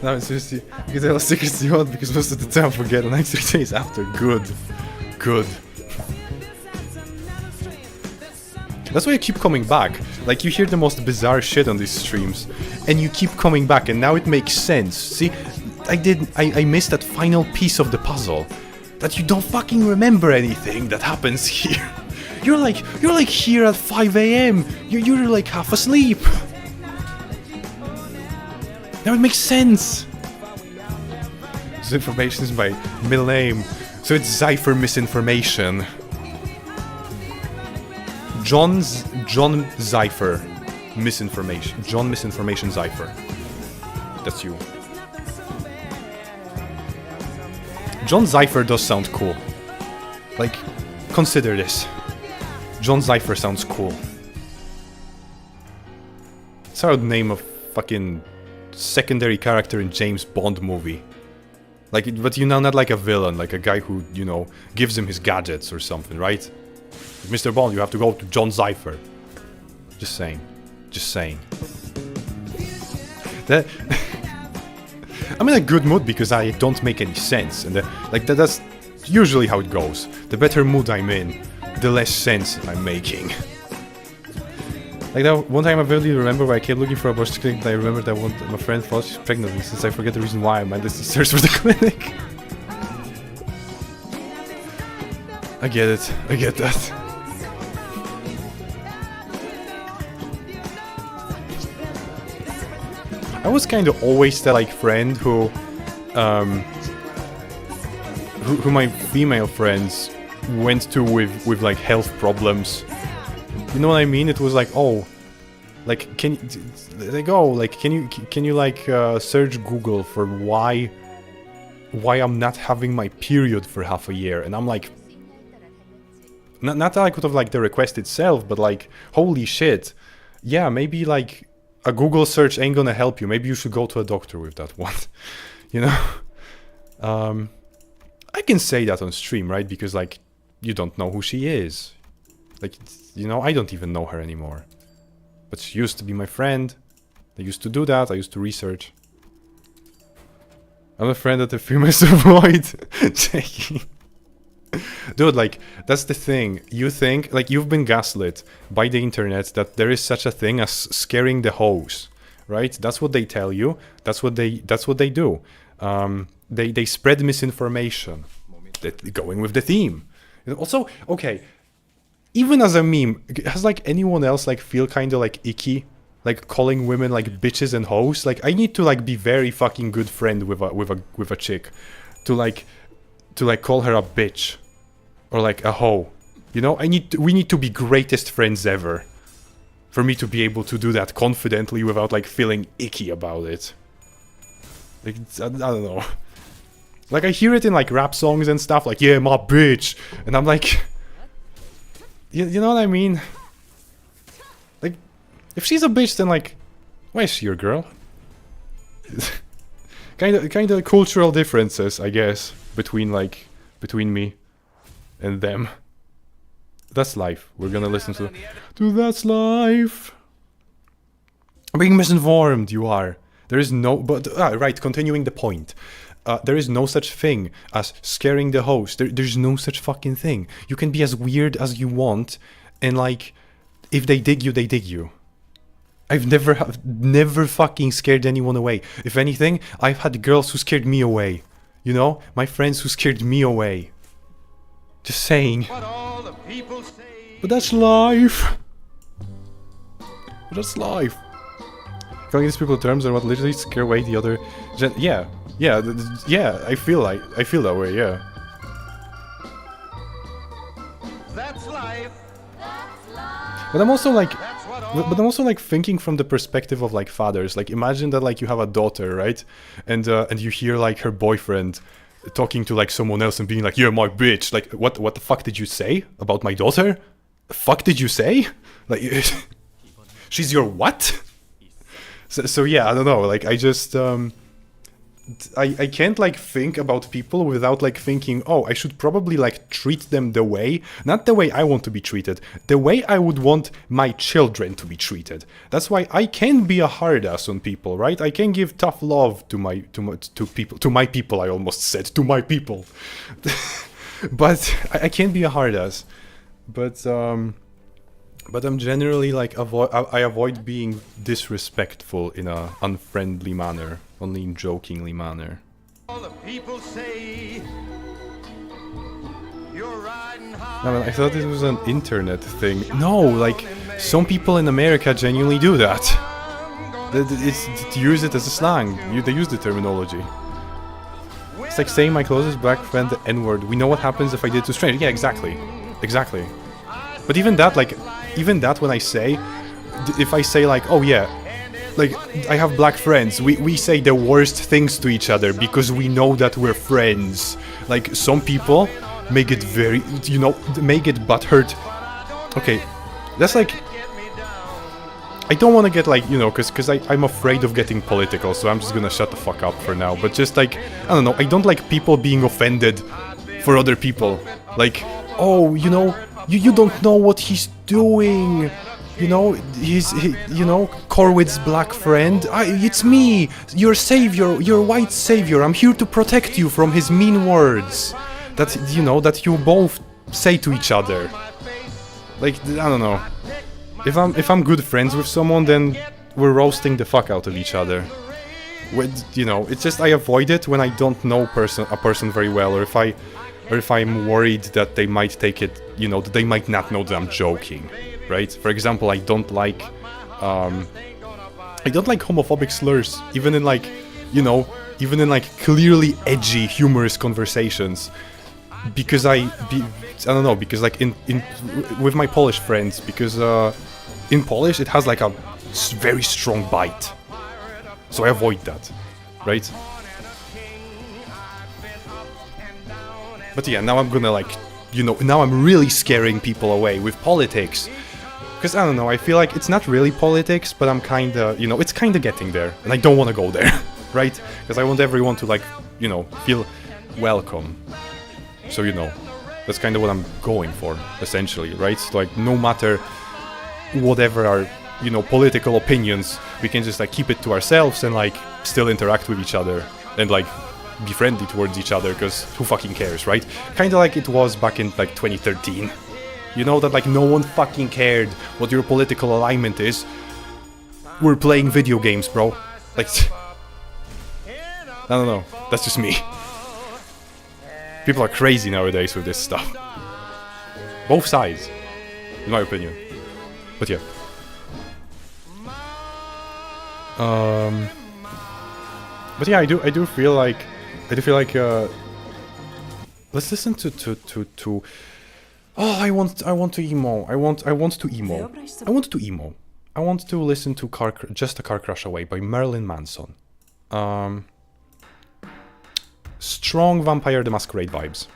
No, seriously, you can tell us secrets you want because most of the time I forget and like 3 days after. Good. That's why I keep coming back. Like, you hear the most bizarre shit on these streams, and you keep coming back, and now it makes sense. See, I missed that final piece of the puzzle. That you don't fucking remember anything that happens here. You're like here at 5 AM. You're like half asleep. Now it makes sense. This information is my middle name, so it's Zypher Misinformation. John Zypher Misinformation. John Misinformation Zypher. That's you. John Zypher does sound cool. Like, consider this. John Zypher sounds cool. It's how the name of fucking secondary character in James Bond movie. Like, but you know, not like a villain, like a guy who, you know, gives him his gadgets or something, right? Mr. Bond, you have to go to John Zypher. Just saying. That I'm in a good mood because I don't make any sense, and that's usually how it goes. The better mood I'm in, the less sense I'm making. Like that one time I vividly remember where I kept looking for a abortion clinic, and I remember that my friend thought she's pregnant, and since I forget the reason why, I mindlessly searched for the clinic. I get that. I was kind of always that like friend who my female friends went to with like health problems. You know what I mean? It was like, oh, like can you like search Google for why I'm not having my period for half a year? And I'm like, not that I could have like the request itself, but like, holy shit, yeah, maybe like a Google search ain't gonna help you. Maybe you should go to a doctor with that one. You know? I can say that on stream, right? Because, like, you don't know who she is. Like, you know, I don't even know her anymore. But she used to be my friend. I used to do that. I used to research. I'm a friend that the females avoid taking. Dude, like, that's the thing. You think, like, you've been gaslit by the internet that there is such a thing as scaring the hoes, right? That's what they tell you. That's what they do. They spread misinformation. Going with the theme. And also, okay, even as a meme, has like anyone else like feel kind of like icky, like calling women like bitches and hoes? Like, I need to like be very fucking good friend with a chick to like call her a bitch or like a hoe. You know, we need to be greatest friends ever for me to be able to do that confidently without like feeling icky about it. Like, I don't know. Like, I hear it in like rap songs and stuff, like, yeah, my bitch, and I'm like, you know what I mean? Like, if she's a bitch, then like, why is she your girl? kind of cultural differences, I guess, between me and them. That's life. We're gonna listen to That's Life. Being misinformed, you are. There is no, right, continuing the point. There is no such thing as scaring the host. There's no such fucking thing. You can be as weird as you want, and like, if they dig you, they dig you. I've never fucking scared anyone away. If anything, I've had girls who scared me away. You know? My friends who scared me away. Just saying. But that's life. But that's life. Calling these people terms are what literally scare away the other yeah, I feel that way, yeah. That's life. But I'm also like thinking from the perspective of like fathers. Like, imagine that like you have a daughter, right? And you hear like her boyfriend talking to like someone else and being like, "You're my bitch." Like, what the fuck did you say about my daughter? The fuck did you say? Like, she's your what? So yeah, I don't know, like, I just, I can't, like, think about people without, like, thinking, oh, I should probably, like, treat them the way, not the way I want to be treated, the way I would want my children to be treated. That's why I can be a hard ass on people, right? I can give tough love to my people, I almost said, to my people. But I can't be a hard ass. But I'm generally like I avoid being disrespectful in a unfriendly manner, only in jokingly manner. All the people say you're riding high. No, I thought this was an internet thing. No, like, some people in America genuinely do that. They use it as a slang. They use the terminology. It's like saying my closest black friend the N-word. We know what happens if I did to strange. Yeah, exactly. Exactly. But even that, like, when I say, if I say like, oh yeah, like, I have black friends, we say the worst things to each other because we know that we're friends. Like, some people make it very, you know, make it butthurt. Okay, that's like, I don't want to get like, you know, because I'm afraid of getting political, so I'm just gonna shut the fuck up for now. But just like, I don't know, I don't like people being offended for other people. Like, oh, you know, you don't know what he's doing. You know, you know, Corwid's black friend. It's me, your savior, your white savior. I'm here to protect you from his mean words. That, you know, that you both say to each other. Like, I don't know. If I'm good friends with someone, then we're roasting the fuck out of each other. You know, it's just I avoid it when I don't know a person very well, or if I'm worried that they might take it, you know, that they might not know that I'm joking, right? For example, I don't like homophobic slurs, even in like, you know, even in like clearly edgy, humorous conversations, because I don't know, because like with my Polish friends, because in Polish it has like a very strong bite, so I avoid that, right? But yeah, now I'm gonna like, you know, now I'm really scaring people away with politics. Because, I don't know, I feel like it's not really politics, but I'm kinda, you know, it's kinda getting there. And I don't want to go there, right? Because I want everyone to, like, you know, feel welcome. So, you know, that's kind of what I'm going for, essentially, right? So, like, no matter whatever our, you know, political opinions, we can just, like, keep it to ourselves and, like, still interact with each other. And, like, be friendly towards each other, because who fucking cares, right? Kinda like it was back in, like, 2013. You know, that, like, no one fucking cared what your political alignment is. We're playing video games, bro. Like, I don't know. That's just me. People are crazy nowadays with this stuff. Both sides, in my opinion. But yeah. But yeah, I do feel like let's listen to oh, I want to emo. I want to emo. I want to listen to Just a Car Crash Away by Marilyn Manson. Strong Vampire the Masquerade vibes.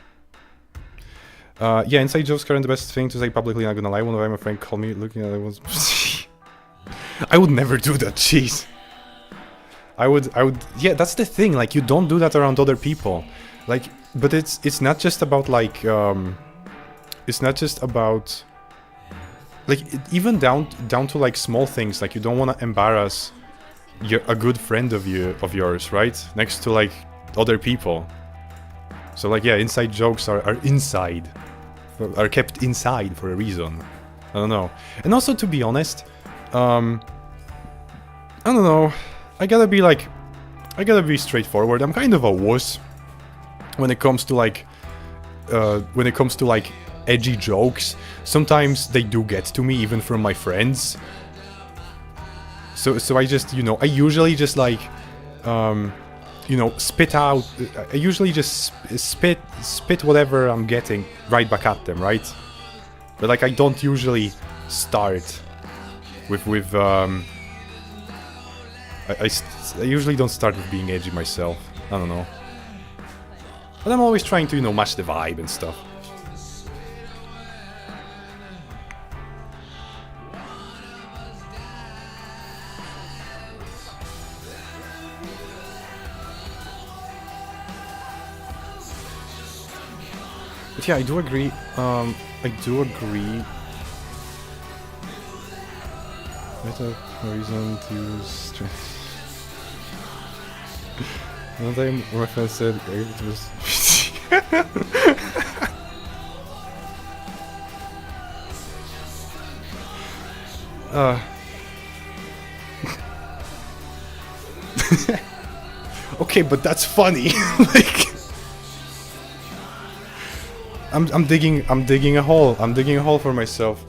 Yeah, inside jokes aren't the best thing to say publicly, not gonna lie. One of my friend called me looking at it was I would never do that, jeez. I would yeah, that's the thing, like, you don't do that around other people. Like, but it's not just about, like, it's not just about, like, even down to, like, small things, like, you don't want to embarrass a good friend of yours, right? Next to, like, other people. So, like, yeah, inside jokes are kept inside for a reason. I don't know. And also, to be honest, I don't know, I gotta be straightforward. I'm kind of a wuss when it comes to, like, edgy jokes. Sometimes they do get to me, even from my friends. So I just, you know, I usually just, like, you know, spit out. I usually just spit whatever I'm getting right back at them, right? But, like, I don't usually start with I usually don't start with being edgy myself. I don't know. But I'm always trying to, you know, match the vibe and stuff. But yeah, I do agree. Better reason to use. One time my friend said it was okay, but that's funny. Like, I'm digging a hole. I'm digging a hole for myself.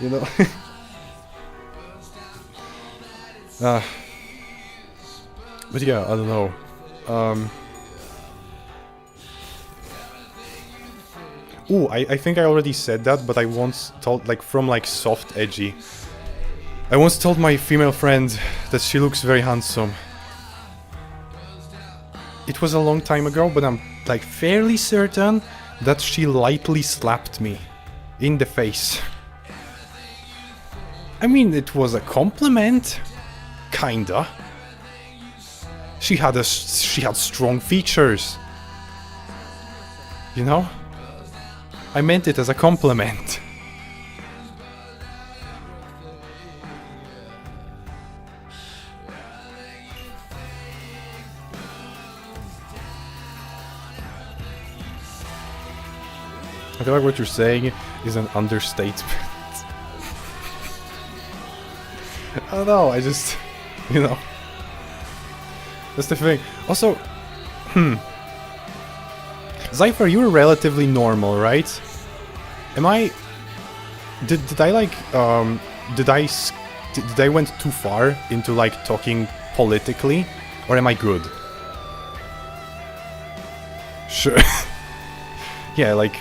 You know. But yeah, I don't know. Ooh, I think I already said that, but I once told, like, from, like, soft edgy. I once told my female friend that she looks very handsome. It was a long time ago, but I'm, like, fairly certain that she lightly slapped me in the face. I mean, it was a compliment, kinda. She had strong features, you know? I meant it as a compliment. I feel like what you're saying is an understatement. I don't know, I just, you know, that's the thing. Also, Zypher, you're relatively normal, right? Am I, did I like, did I went too far into, like, talking politically, or am I good? Sure. Yeah, like,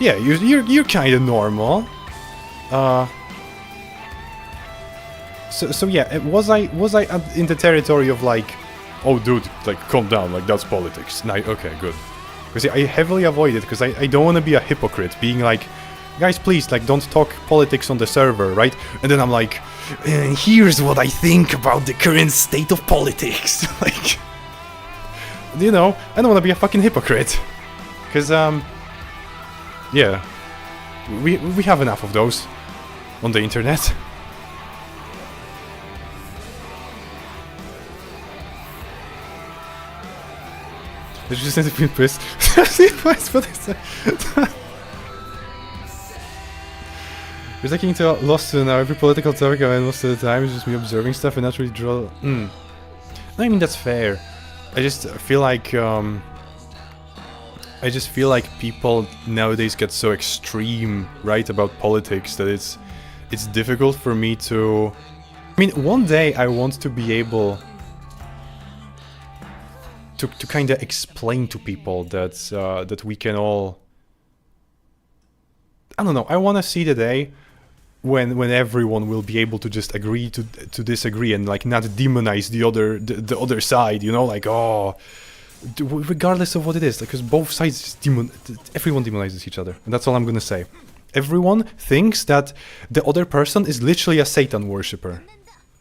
yeah, you're kind of normal. So yeah, was I in the territory of, like, oh dude, like, calm down, like, that's politics. Okay, good. Because I heavily avoid it, because I don't want to be a hypocrite, being like, guys, please, like, don't talk politics on the server, right? And then I'm like, here's what I think about the current state of politics. Like, you know, I don't want to be a fucking hypocrite. Because, yeah, we have enough of those on the internet. They just need to be pissed. We're taking to lost to now every political topic, and most of the time is just me observing stuff and not really draw. I mean, that's fair. I just feel like people nowadays get so extreme, right, about politics that it's difficult for me to. I mean, one day I want to be able to kind of explain to people that that we can all. I don't know. I want to see the day when everyone will be able to just agree to disagree and like not demonize the other side. You know, like regardless of what it is, because both sides everyone demonizes each other, and that's all I'm gonna say. Everyone thinks that the other person is literally a Satan worshipper.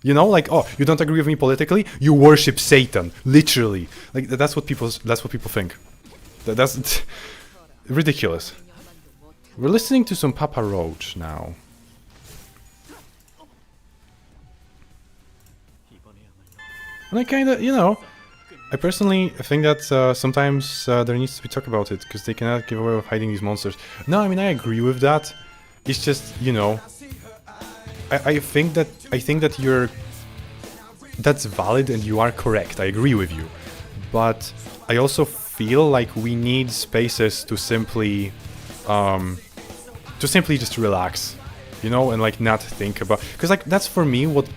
You know, like, oh, you don't agree with me politically, you worship Satan, literally. Like that's what people think. That's ridiculous. We're listening to some Papa Roach now. And I kind of, you know, I personally think that sometimes there needs to be talk about it, because they cannot get away with hiding these monsters. No, I mean, I agree with that. It's just, you know, I think that that's valid and you are correct. I agree with you, but I also feel like we need spaces to simply just relax, you know, and like not think about, because like that's for me what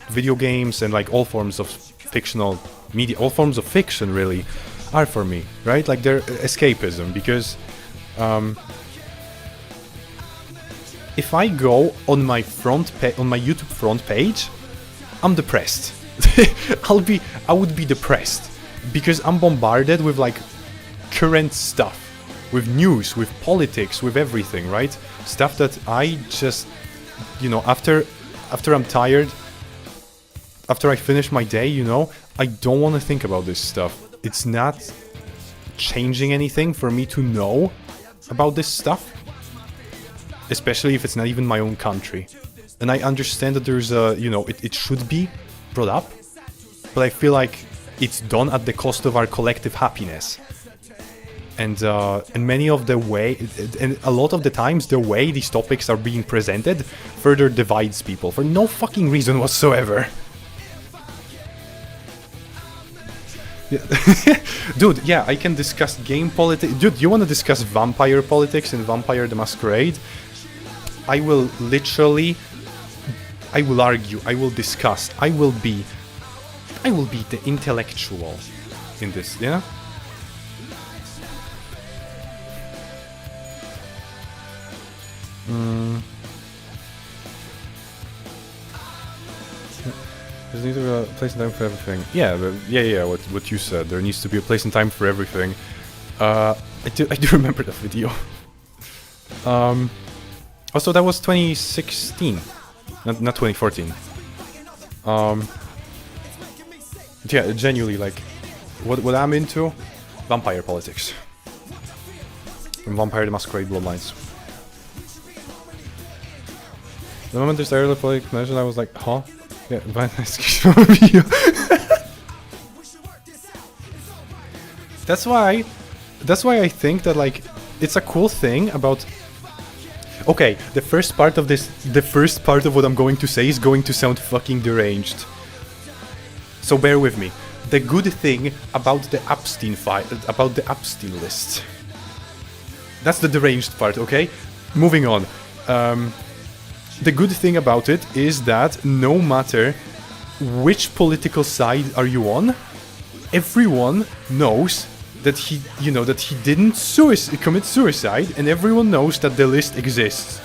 video games and like all forms of fictional media, all forms of fiction really are for me, right? Like they're escapism, because if I go on my YouTube front page, I'm depressed. I would be depressed because I'm bombarded with like current stuff, with news, with politics, with everything, right? Stuff that I just, you know, after I'm tired, after I finish my day, you know, I don't want to think about this stuff. It's not changing anything for me to know about this stuff. Especially if it's not even my own country. And I understand that there's a, you know, it should be brought up, but I feel like it's done at the cost of our collective happiness. And many of the way, and a lot of the times, the way these topics are being presented further divides people for no fucking reason whatsoever. Yeah. Dude, yeah, I can discuss game politics. Dude, you want to discuss vampire politics in Vampire the Masquerade? I will argue, I will discuss, I will be the intellectual in this, yeah? There needs to be a place and time for everything. Yeah, yeah, what you said. There needs to be a place and time for everything. I do remember that video. Also, that was 2016, not 2014. Yeah, genuinely, like, what I'm into, vampire politics. And Vampire the Masquerade Bloodlines. The moment this early politics mentioned, I was like, huh? Yeah, but video. That's why I think that, like, it's a cool thing about. Okay, the first part of what I'm going to say is going to sound fucking deranged. So bear with me. The good thing about the Epstein list. That's the deranged part, okay? Moving on. The good thing about it is that no matter which political side are you on, everyone knows that he didn't commit suicide, and everyone knows that the list exists.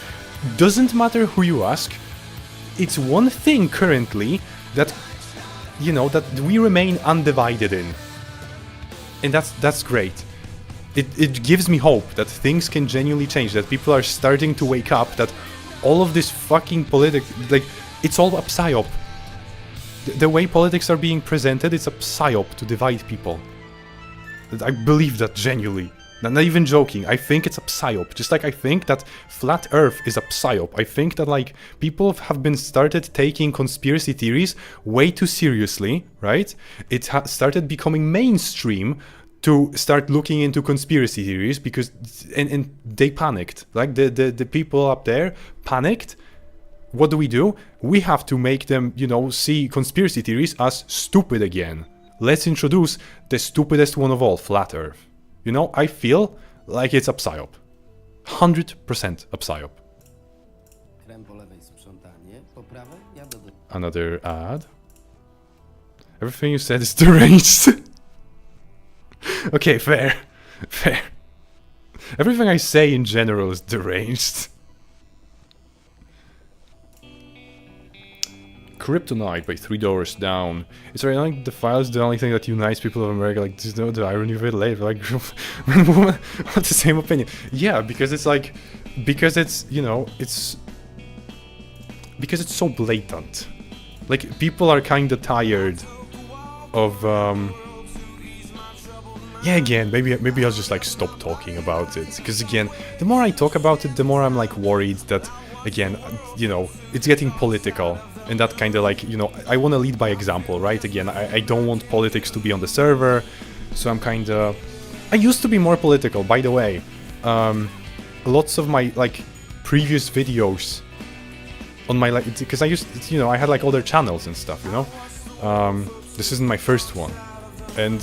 Doesn't matter who you ask. It's one thing currently that, you know, that we remain undivided in, and that's great. it gives me hope that things can genuinely change, that people are starting to wake up, that all of this fucking like, it's all a psyop. The way politics are being presented, it's a psyop to divide people. I believe that genuinely. I'm not even joking. I think it's a psyop. Just like I think that flat Earth is a psyop. I think that like people have been started taking conspiracy theories way too seriously, right? It started becoming mainstream to start looking into conspiracy theories because and they panicked. Like the people up there panicked. What do? We have to make them, you know, see conspiracy theories as stupid again. Let's introduce the stupidest one of all, flat Earth. You know, I feel like it's a psyop. 100% a psyop. Another ad. Everything you said is deranged. Okay, fair. Fair. Everything I say in general is deranged. Kryptonite by $3 down. It's ironic the file is the only thing that unites people of America. Like, just know the irony of it later. Like, what's the same opinion? Yeah, because it's like, because it's, you know, it's because it's so blatant. Like, people are kind of tired of. Yeah, again, maybe I'll just like stop talking about it. Because again, the more I talk about it, the more I'm like worried that, again, you know, it's getting political. And that kind of like, you know, I want to lead by example, right? Again, I don't want politics to be on the server, so I'm kind of... I used to be more political, by the way. Lots of my, like, previous videos on my, like, because I used, you know, I had, like, other channels and stuff, you know? This isn't my first one. And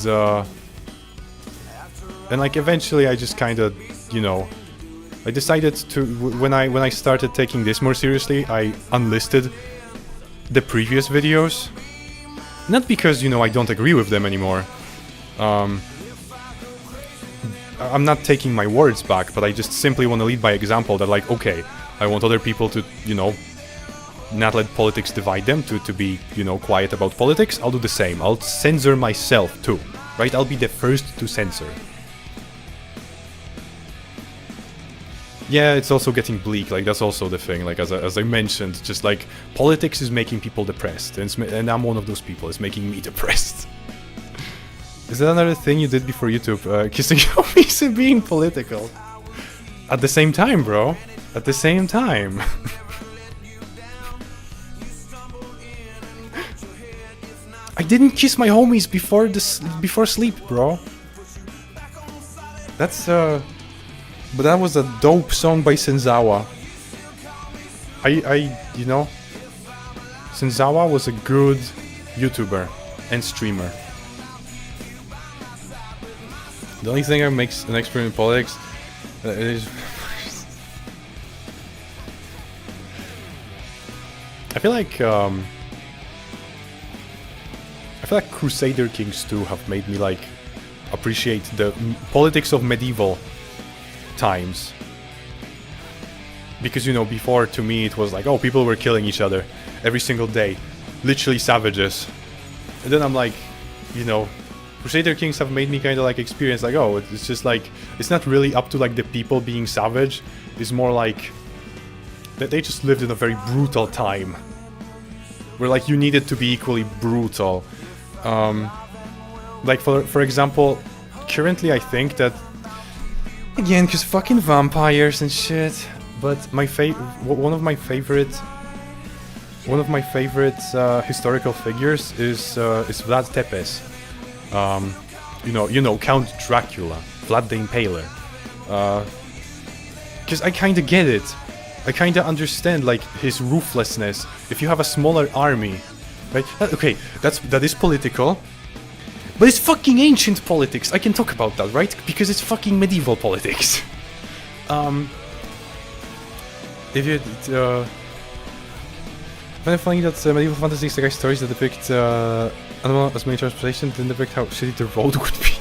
like, eventually I just kind of, you know, I decided to, when I started taking this more seriously, I unlisted the previous videos. Not because, you know, I don't agree with them anymore. I'm not taking my words back, but I just simply want to lead by example that, like, okay, I want other people to, you know, not let politics divide them, to be, you know, quiet about politics. I'll do the same. I'll censor myself too, right? I'll be the first to censor. Yeah, it's also getting bleak, like, that's also the thing, like, as I mentioned, just, like, politics is making people depressed, and I'm one of those people, it's making me depressed. Is that another thing you did before YouTube? Kissing homies and being political? At the same time, bro. At the same time. I didn't kiss my homies before sleep, bro. That's, but that was a dope song by Senzawa. You know, Senzawa was a good YouTuber and streamer. The only thing that makes an expert in politics is... I feel like Crusader Kings 2 have made me, like, appreciate the politics of medieval times. Because, you know, before, to me, it was like, oh, people were killing each other every single day. Literally savages. And then I'm like, you know, Crusader Kings have made me kind of like experience like, oh, it's just like, it's not really up to like the people being savage. It's more like that they just lived in a very brutal time. Where like you needed to be equally brutal. Like for example, currently I think that, again, because fucking vampires and shit. But one of my favorite historical figures is Vlad Tepes. You know Count Dracula, Vlad the Impaler. Because I kind of get it. I kind of understand like his ruthlessness. If you have a smaller army, right? Okay, that is political. But it's fucking ancient politics. I can talk about that, right? Because it's fucking medieval politics. If you I find it funny that medieval fantasy saga stories that depict animal as main transportation didn't depict how shitty the road would be.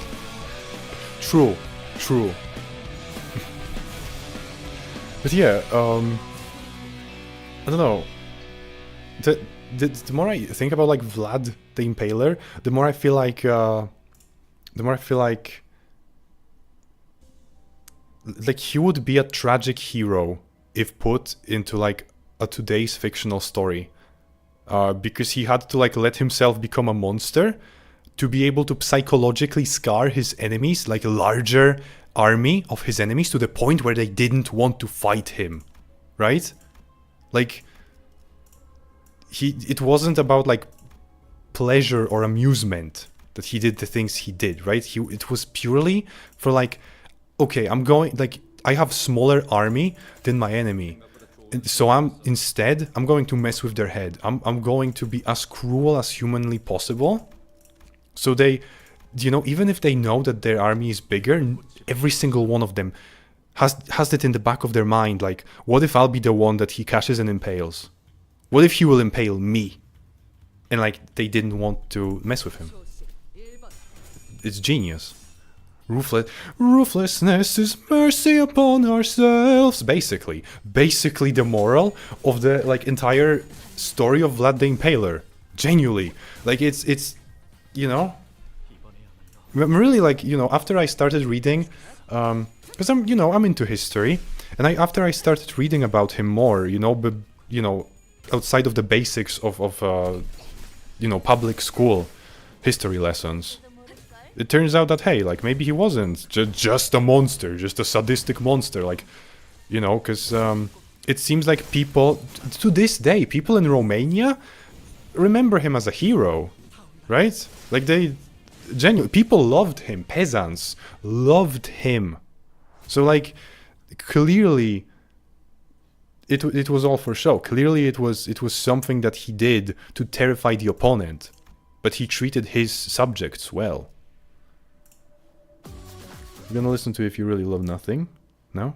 True. But yeah, I don't know. The more I think about like Vlad the Impaler, the more I feel like like he would be a tragic hero if put into like a today's fictional story, because he had to like let himself become a monster to be able to psychologically scar his enemies, like a larger army of his enemies, to the point where they didn't want to fight him, right? Like it wasn't about like pleasure or amusement that he did the things he did, right? It was purely for like, okay, I'm I have smaller army than my enemy, and so I'm going to mess with their head. I'm going to be as cruel as humanly possible, so they, you know, even if they know that their army is bigger, every single one of them has it in the back of their mind, like, what if I'll be the one that he catches and impales? What if he will impale me? And like, they didn't want to mess with him. It's genius. Ruthlessness is mercy upon ourselves. Basically the moral of the like entire story of Vlad the Impaler. Genuinely, like it's you know, I'm really like, you know, after I started reading, because I'm into history, and after I started reading about him more, you know, but you know, outside of the basics of you know, public school history lessons, it turns out that, hey, like, maybe he wasn't just a monster, just a sadistic monster, like, you know, because it seems like people, to this day, people in Romania remember him as a hero, right? Like, people loved him, peasants loved him. So, like, clearly, it was all for show. Clearly, it was something that he did to terrify the opponent, but he treated his subjects well. I'm gonna listen to If You Really Love Nothing. No?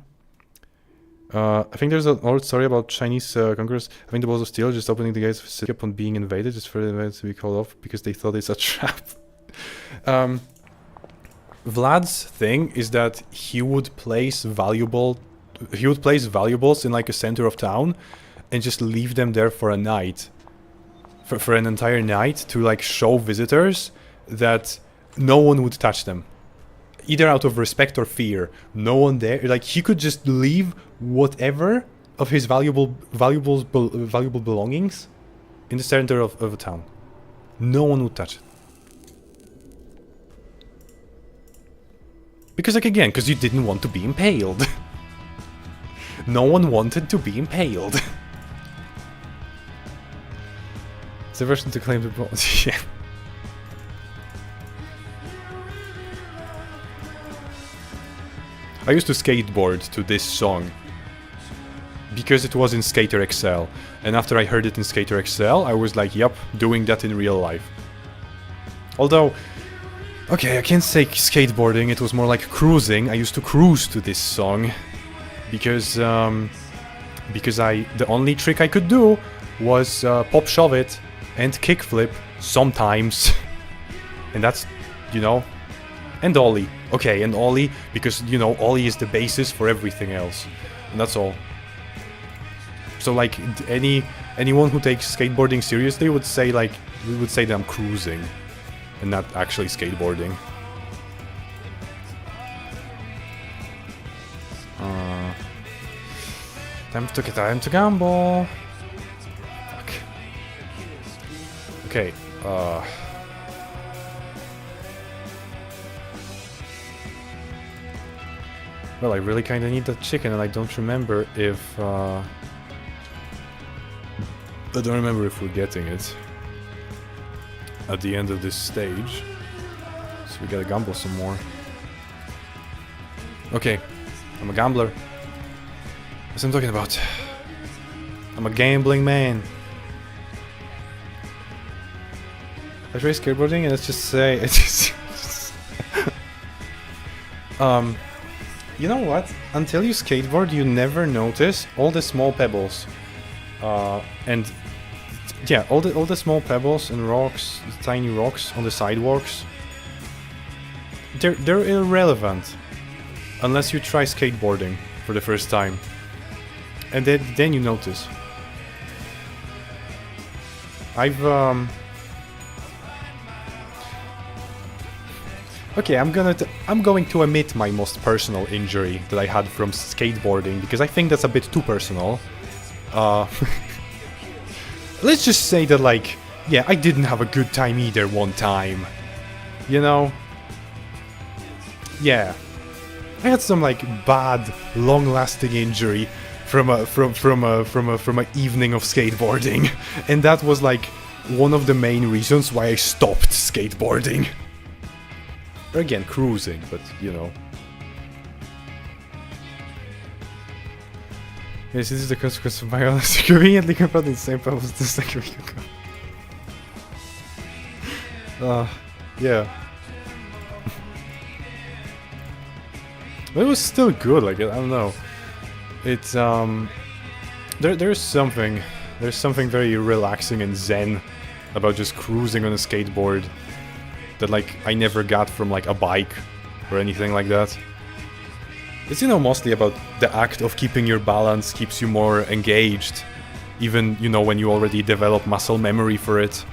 I think there's an old story about Chinese conquerors having the balls of steel, just opening the gates of the city upon being invaded, just for the invaders to be called off because they thought it's a trap. Vlad's thing is that he would place valuables in like a center of town and just leave them there for a night, for an entire night, to like show visitors that no one would touch them, either out of respect or fear. No one there, like, he could just leave whatever of his valuable belongings in the center of a town. No one would touch it. Because, like, again, because you didn't want to be impaled. No one wanted to be impaled. It's a version to claim the bronze. Yeah. I used to skateboard to this song because it was in Skater XL, and after I heard it in Skater XL, I was like, yep, doing that in real life. Although, okay, I can't say skateboarding, it was more like cruising. I used to cruise to this song because the only trick I could do was pop shove it and kickflip sometimes. And that's, you know, and ollie. Okay, and ollie, because, you know, ollie is the basis for everything else. And that's all. So, like, anyone who takes skateboarding seriously would say, like, that I'm cruising and not actually skateboarding. Time to gamble. Fuck. Okay, well, I really kinda need that chicken, and I don't remember if we're getting it at the end of this stage. So we gotta gamble some more. Okay, I'm a gambler. That's what I'm talking about. I'm a gambling man. I try skateboarding, and let's just say it's you know what? Until you skateboard, you never notice all the small pebbles, and yeah, all the small pebbles and rocks, tiny rocks on the sidewalks. They're irrelevant unless you try skateboarding for the first time, and then you notice. Okay, I'm going to omit my most personal injury that I had from skateboarding, because I think that's a bit too personal. Let's just say that, like, yeah, I didn't have a good time either one time. You know? Yeah. I had some, like, bad, long-lasting injury from a evening of skateboarding, and that was, like, one of the main reasons why I stopped skateboarding. Or again, cruising, but, you know. Yes, this is the consequence of violence. Conveniently compared in the same purpose as the second week ago. Yeah. But it was still good, like, I don't know. It's, there's something very relaxing and zen about just cruising on a skateboard that, like, I never got from, like, a bike or anything like that. It's, you know, mostly about the act of keeping your balance keeps you more engaged. Even, you know, when you already develop muscle memory for it,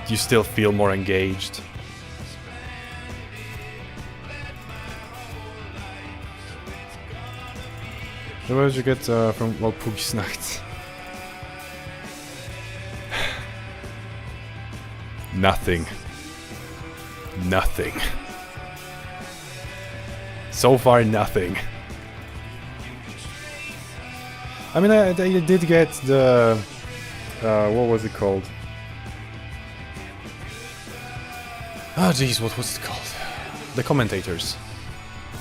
you still feel more engaged. So what did you get from Puggy's Nacht? Nothing. Nothing. So far, nothing. I mean, I did get the... what was it called? Oh jeez, what was it called? The commentators.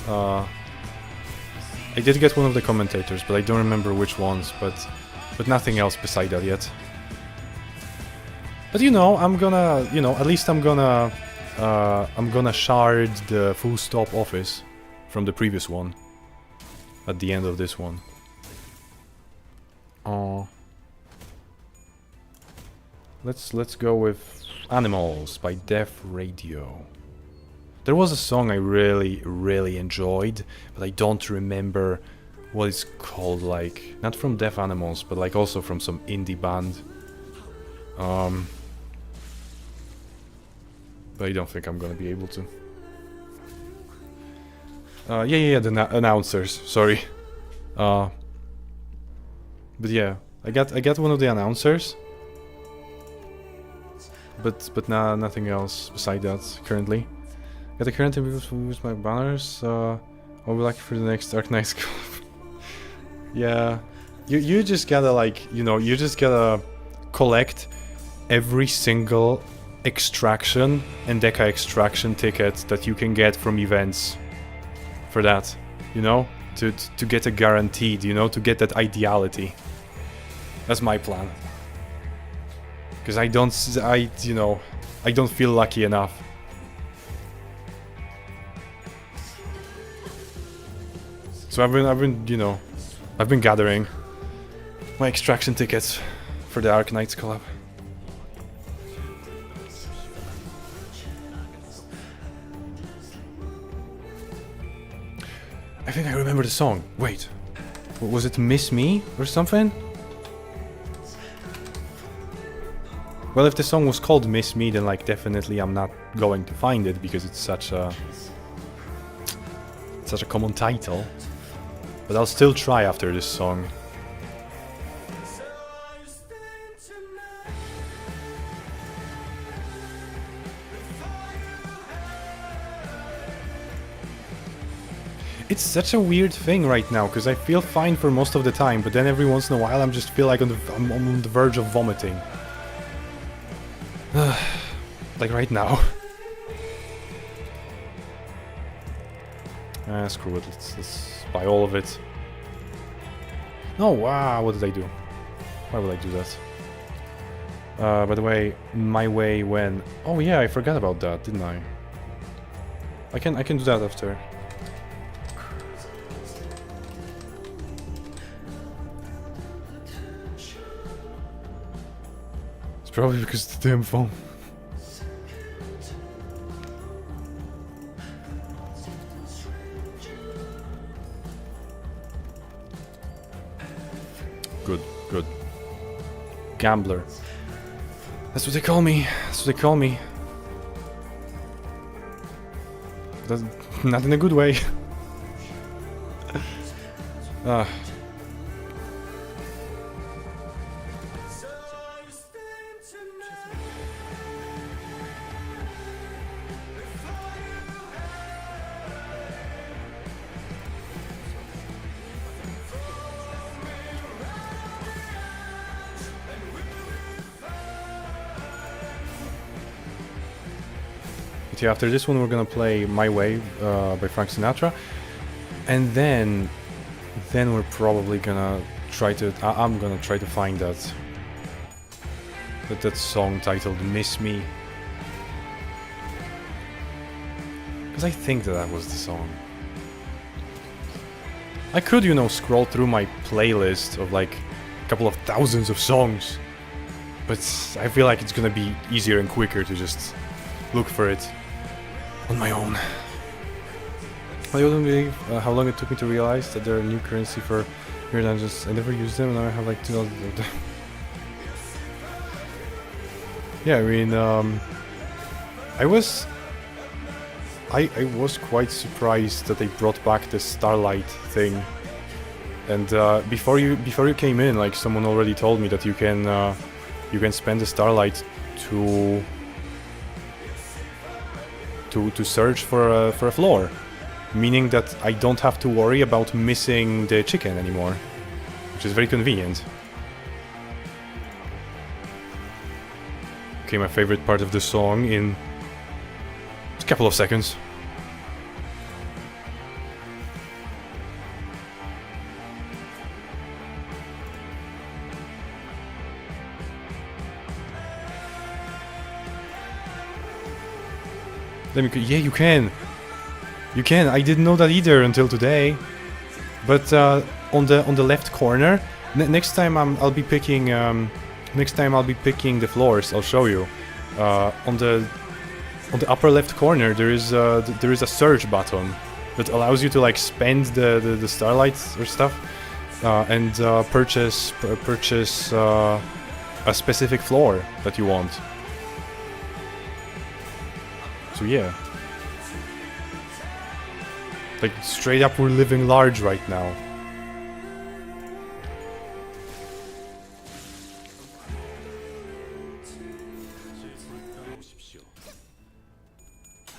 I did get one of the commentators, but I don't remember which ones, but nothing else beside that yet. But you know, I'm gonna, you know, at least I'm gonna shard the full stop office from the previous one at the end of this one. Let's go with Animals by Def Radio. There was a song I really enjoyed, but I don't remember what it's called, like, not from Deaf Animals, but like also from some indie band. But I don't think I'm gonna be able to. Yeah, the announcers, sorry. But yeah, I got one of the announcers. But nothing else beside that currently. Got the current with my banners. I'll be lucky for the next Dark Knights Club. Yeah, you just gotta, like, you know, you just gotta collect every single extraction and Deca extraction ticket that you can get from events for that, you know, to get a guaranteed, you know, to get that ideality. That's my plan. Because I don't feel lucky enough. So I've been, you know, I've been gathering my extraction tickets for the Dark Knights collab. I think I remember the song. Wait, was it Miss Me or something? Well, if the song was called Miss Me, then, like, definitely I'm not going to find it because it's such a common title. But I'll still try after this song. It's such a weird thing right now, because I feel fine for most of the time, but then every once in a while I just feel like I'm on the verge of vomiting. Like right now. Screw it, let's buy all of it. No, wow, what did I do? Why would I do that? By the way, my way when... Oh yeah, I forgot about that, didn't I? I can do that after. It's probably because of the damn phone. Good. Gambler. That's what they call me. That's what they call me. That's not in a good way. But yeah, after this one we're gonna play My Way by Frank Sinatra, and then we're probably gonna try to I'm gonna try to find that song titled Miss Me, because I think that was the song. I could, you know, scroll through my playlist of like a couple of thousands of songs, but I feel like it's gonna be easier and quicker to just look for it on my own. I wouldn't believe how long it took me to realize that they're a new currency for weird dungeons. I never used them, and now I have like 2,000 of them. Yeah, I mean, I was quite surprised that they brought back the Starlight thing. And before you came in, like, someone already told me that you can spend the Starlight to search for a floor, meaning that I don't have to worry about missing the chicken anymore, which is very convenient. Okay, my favorite part of the song in a couple of seconds. Yeah, you can. You can. I didn't know that either until today. But on the left corner, next time I'll be picking the floors. I'll show you. On the upper left corner, there is a search button that allows you to like spend the starlights or stuff and purchase a specific floor that you want. So yeah, like straight up, we're living large right now.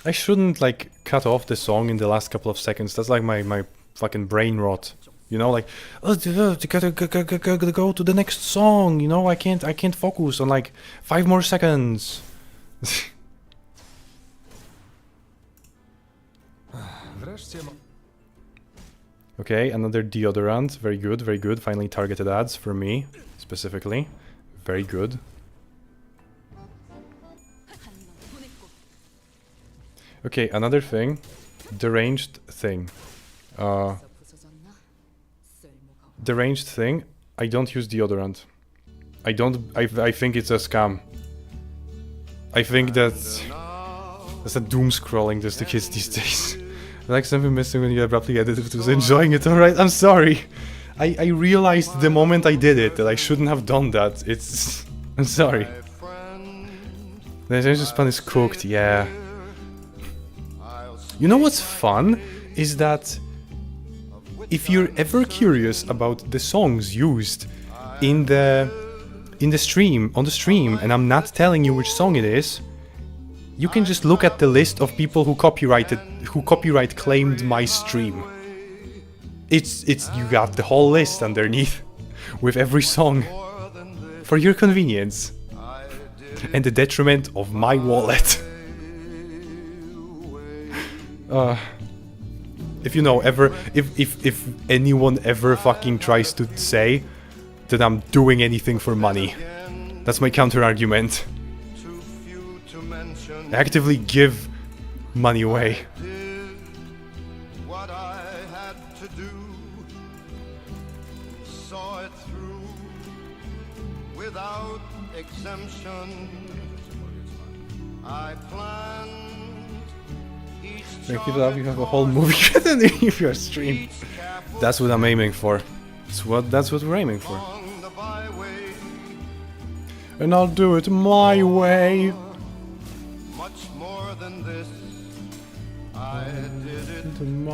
I shouldn't like cut off the song in the last couple of seconds. That's like my fucking brain rot. You know, like, oh, gotta go to the next song. You know, I can't focus on like 5 more seconds. Okay, another deodorant. Very good, very good. Finally targeted ads for me, specifically. Very good. Okay, another thing. Deranged thing. Deranged thing. I don't use deodorant. I think it's a scam. I think that's a doom scrolling just the kids these days. Like something missing when you abruptly edited it. Was enjoying it, alright? I'm sorry. I realized the moment I did it that I shouldn't have done that. I'm sorry. The attention span is cooked, yeah. You know what's fun? Is that if you're ever curious about the songs used in the stream, on the stream, and I'm not telling you which song it is, you can just look at the list of people who copyright claimed my stream. It's you got the whole list underneath with every song for your convenience and the detriment of my wallet. If you know if anyone ever fucking tries to say that I'm doing anything for money, that's my counter argument. I actively give money away. What I had to do, saw it through without exemption. I planned each Like, people have you have a whole movie underneath your stream. That's what I'm aiming for. That's what we're aiming for. And I'll do it my way. Much more than this, I I did it My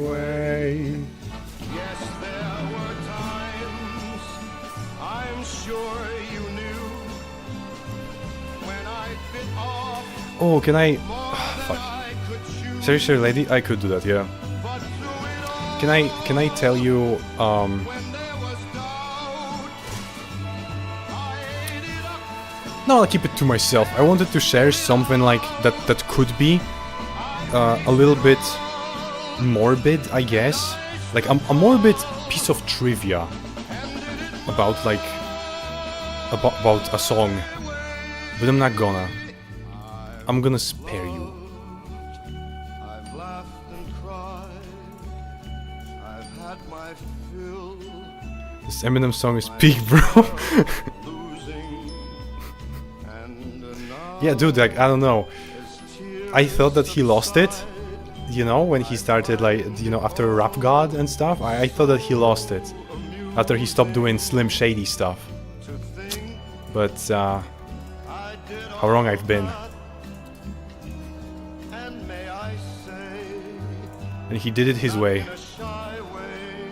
way. Yes, there were times I'm sure you knew when I bit off Oh, can I? more than I could chew. Seriously, lady, I could do that. Yeah. But through it all, Can I tell you? when there was doubt, I ate it up. No, I'll keep it to myself. I wanted to share something like that could be a little bit morbid, I guess. Like a morbid piece of trivia about like about a song, but I'm not gonna. I'm gonna spare you. I've laughed and cried. I've had my fill. This Eminem song is peak, bro. Losing and now Yeah, dude, like I don't know. it's tears. I thought that he lost it, you know, when he started like, you know, after Rap God and stuff. I thought that he lost it after he stopped doing Slim Shady stuff. But how wrong I've been. And may I say, And he did it his way. in a shy way.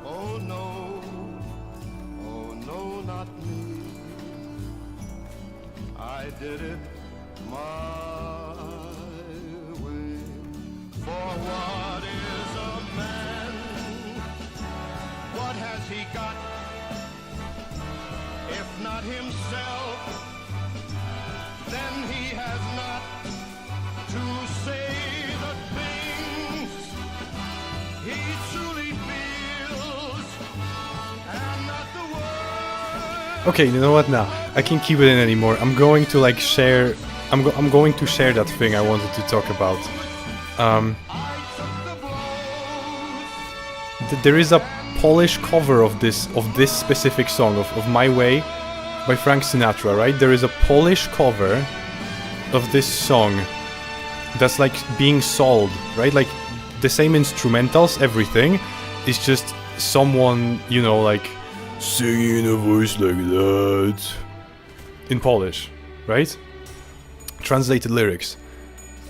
Oh no, not me. I did it my way. For what is a man? What has he got? If not himself, then he has not to say the things he truly feels, and not the words. Okay, you know what now? I can't keep it in anymore. I'm going to like share. I'm going to share that thing I wanted to talk about. There is a Polish cover of this specific song of My Way by Frank Sinatra, right? There is a Polish cover of this song that's like being sold, right? Like the same instrumentals, everything. It's just someone, you know, like singing in a voice like that in Polish, right? Translated lyrics.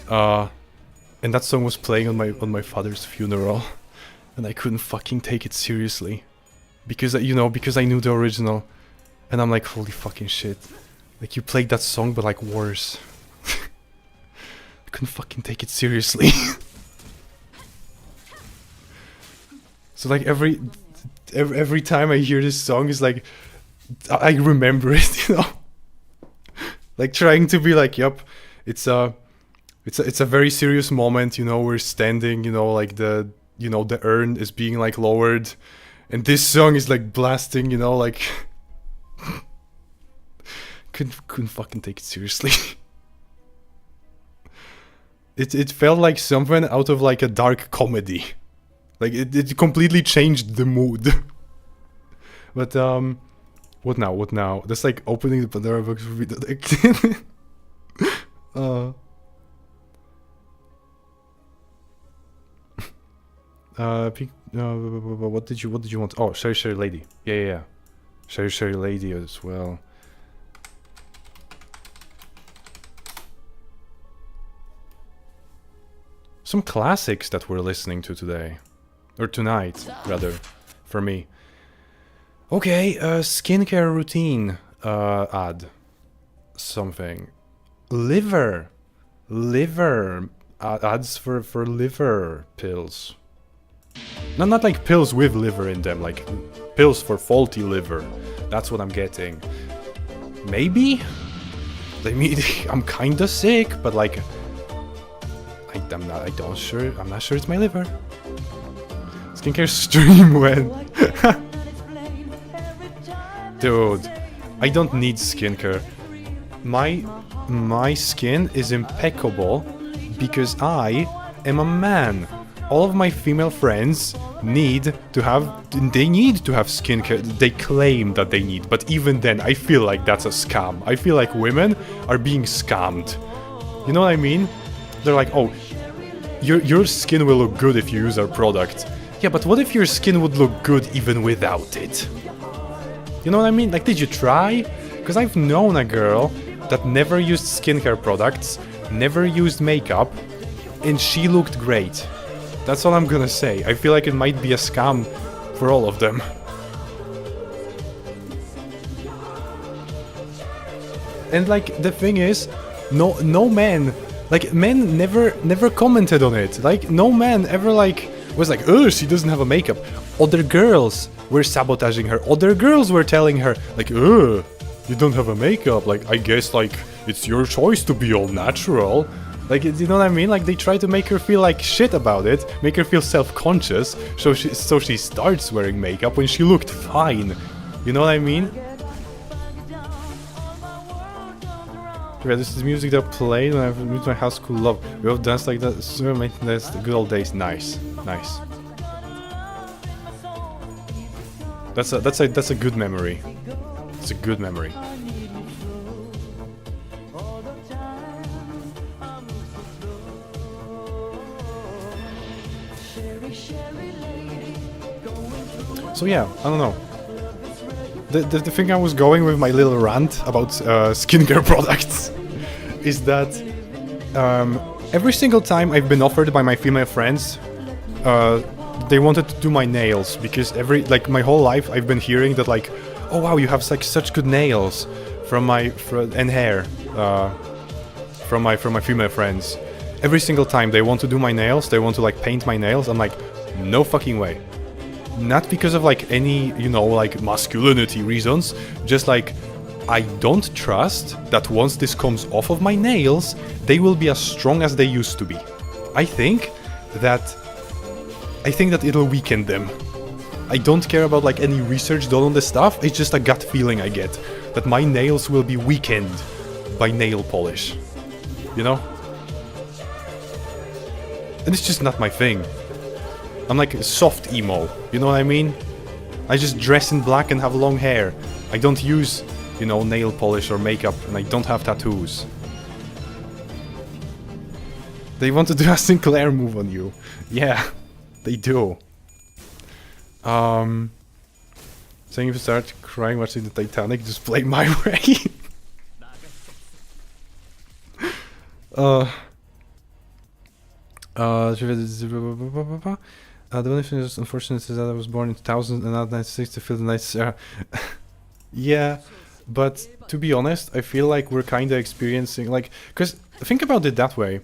And that song was playing on my father's funeral, and I couldn't fucking take it seriously because because I knew the original, and I'm like, holy fucking shit! Like you played that song, but like worse. I couldn't fucking take it seriously. So like every time I hear this song, it's like I remember it, you know. Like trying to be like, yep, it's a very serious moment, you know. We're standing, you know, like the urn is being like lowered, and this song is like blasting, you know, like couldn't fucking take it seriously. It felt like something out of like a dark comedy. Like it completely changed the mood. But what now? That's like opening the Pandora box for me. What did you want? Oh, Sherry Lady. Yeah. Sherry Lady as well. Some classics that we're listening to today. Or tonight, rather, for me. Okay, skincare routine ad. Something. Liver ads for liver pills. Not like pills with liver in them, like pills for faulty liver. That's what I'm getting. Maybe? I mean, I'm kinda sick, but like I'm not sure it's my liver. Skincare stream when dude, I don't need skincare. My skin is impeccable because I am a man. All of my female friends need to have skincare. They claim that they need, but even then I feel like that's a scam. I feel like women are being scammed. You know what I mean? They're like, "Oh, your skin will look good if you use our product." Yeah, but what if your skin would look good even without it? You know what I mean? Like, did you try? Because I've known a girl that never used skincare products, never used makeup, and she looked great. That's all I'm gonna say. I feel like it might be a scam for all of them. And like the thing is, no man, like men never commented on it. Like no man ever like was like, oh, she doesn't have a makeup. Other girls were sabotaging her. Other girls were telling her like, oh, you don't have a makeup. Like I guess like it's your choice to be all natural. Like, you know what I mean? Like they try to make her feel like shit about it, make her feel self-conscious, so she starts wearing makeup when she looked fine. You know what I mean? Yeah, this is music that played when I moved to my house. School love. We all danced like that. So that's the good old days. Nice, nice. That's a good memory. It's a good memory. So yeah, I don't know. The thing I was going with my little rant about skincare products is that every single time I've been offered by my female friends, they wanted to do my nails because my whole life I've been hearing that like, oh wow, you have like such good nails and hair from my female friends. Every single time they want to do my nails, they want to like paint my nails. I'm like, no fucking way. Not because of like any, you know, like masculinity reasons, just like I don't trust that once this comes off of my nails, they will be as strong as they used to be. I think that it'll weaken them. I don't care about like any research done on this stuff, it's just a gut feeling I get that my nails will be weakened by nail polish. You know? And it's just not my thing. I'm like a soft emo, you know what I mean? I just dress in black and have long hair. I don't use, you know, nail polish or makeup, and I don't have tattoos. They want to do a Sinclair move on you. Yeah, they do. Saying if you start crying watching the Titanic, just play My Way. The only thing that's unfortunate is that I was born in 2000 and not 96 to feel the nice. Yeah, but to be honest, I feel like we're kind of experiencing like, because think about it that way.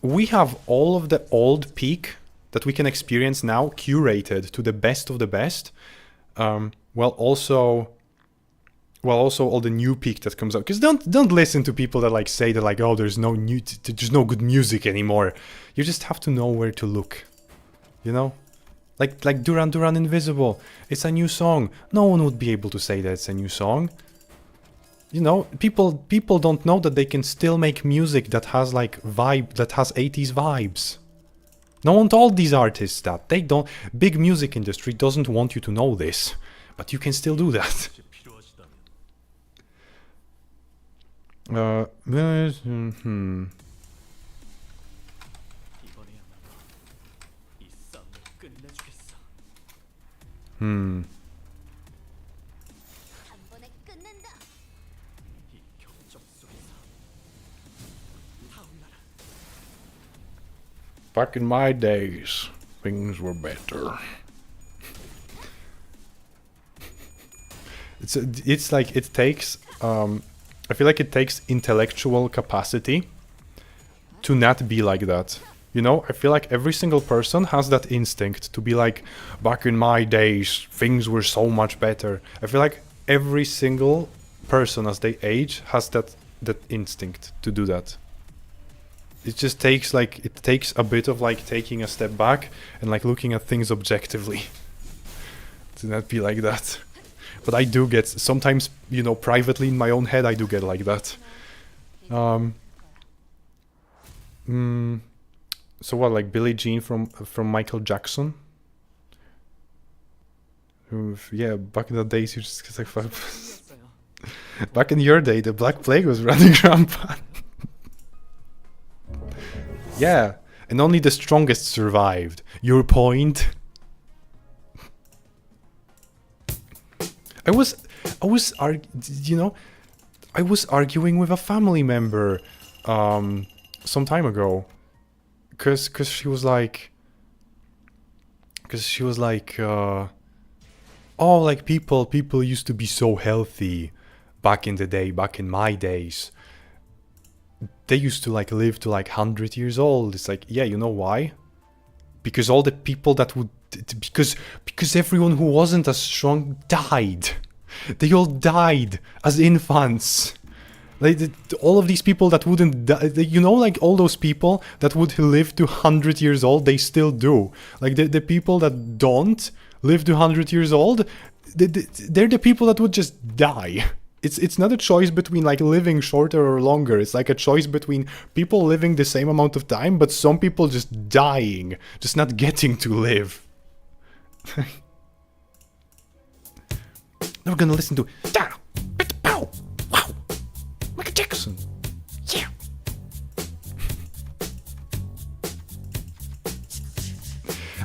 We have all of the old peak that we can experience now curated to the best of the best, while also all the new peak that comes out. Because don't listen to people that like say that like, oh, there's no good music anymore. You just have to know where to look. You know, like Duran Duran Invisible. It's a new song. No one would be able to say that it's a new song. You know, people don't know that they can still make music that has like that has 80s vibes. No one told these artists that. They don't. Big music industry doesn't want you to know this, but you can still do that. Back in my days, things were better. It's like it takes. I feel like it takes intellectual capacity to not be like that. You know, I feel like every single person has that instinct to be like, back in my days, things were so much better. I feel like every single person as they age has that instinct to do that. It just takes like, it takes a bit of like taking a step back and like looking at things objectively to not be like that. But I do get, sometimes, you know, privately in my own head, I do get like that. So what, like Billie Jean from Michael Jackson? Yeah, back in the days, you just like, back in your day, the Black Plague was running rampant. Yeah, and only the strongest survived. Your point? you know, I was arguing with a family member some time ago, cause she was like, oh, like people used to be so healthy back in the day, back in my days. They used to like live to like 100 years old. It's like, yeah, you know why? Because all the people that would, because everyone who wasn't as strong died. They all died as infants. Like all of these people that wouldn't die, you know, like all those people that would live to 100 years old, they still do. Like the people that don't live to 100 years old, they're the people that would just die. It's not a choice between like living shorter or longer. It's like a choice between people living the same amount of time, but some people just dying, just not getting to live. Now we're gonna listen to Pow! Wow! Michael Jackson! Yeah!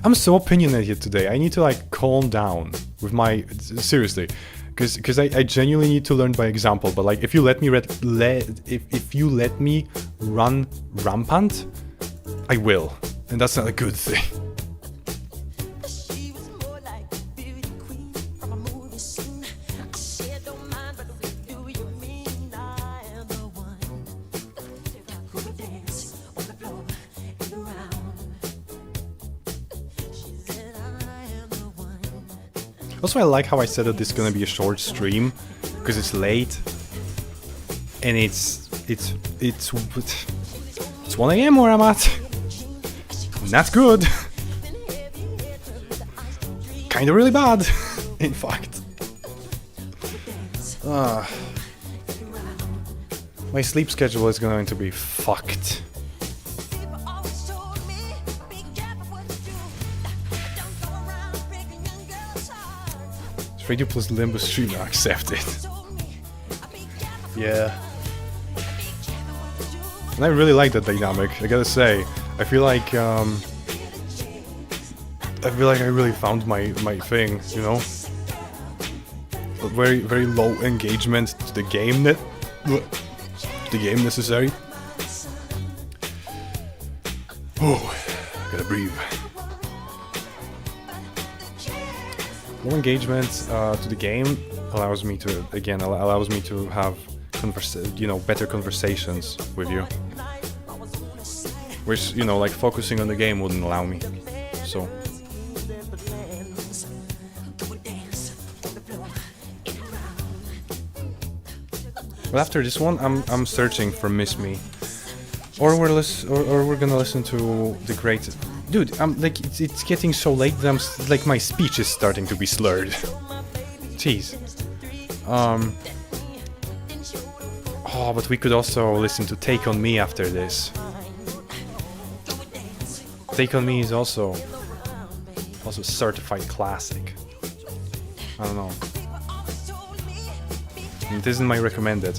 I'm so opinionated today. I need to like calm down with my... Seriously. Because I genuinely need to learn by example, but like if you let me if you let me run rampant, I will. And that's not a good thing. Also, I like how I said that this is gonna be a short stream, because it's late, and it's 1 AM where I'm at. And that's good. Kinda really bad, in fact. My sleep schedule is going to be fucked. Radio plus Limbo streamer accepted. Yeah. And I really like that dynamic, I gotta say. I feel like I really found my thing, you know? Very, very low engagement to the game necessary. Oh, gotta breathe. Low engagement to the game allows me to have better conversations with you, which, you know, like focusing on the game wouldn't allow me. So but after this one, I'm searching for Miss Me, or we're gonna listen to the great. Dude, like it's getting so late that like my speech is starting to be slurred. Jeez. Oh, but we could also listen to Take On Me after this. Take On Me is also certified classic. I don't know. It isn't my recommended.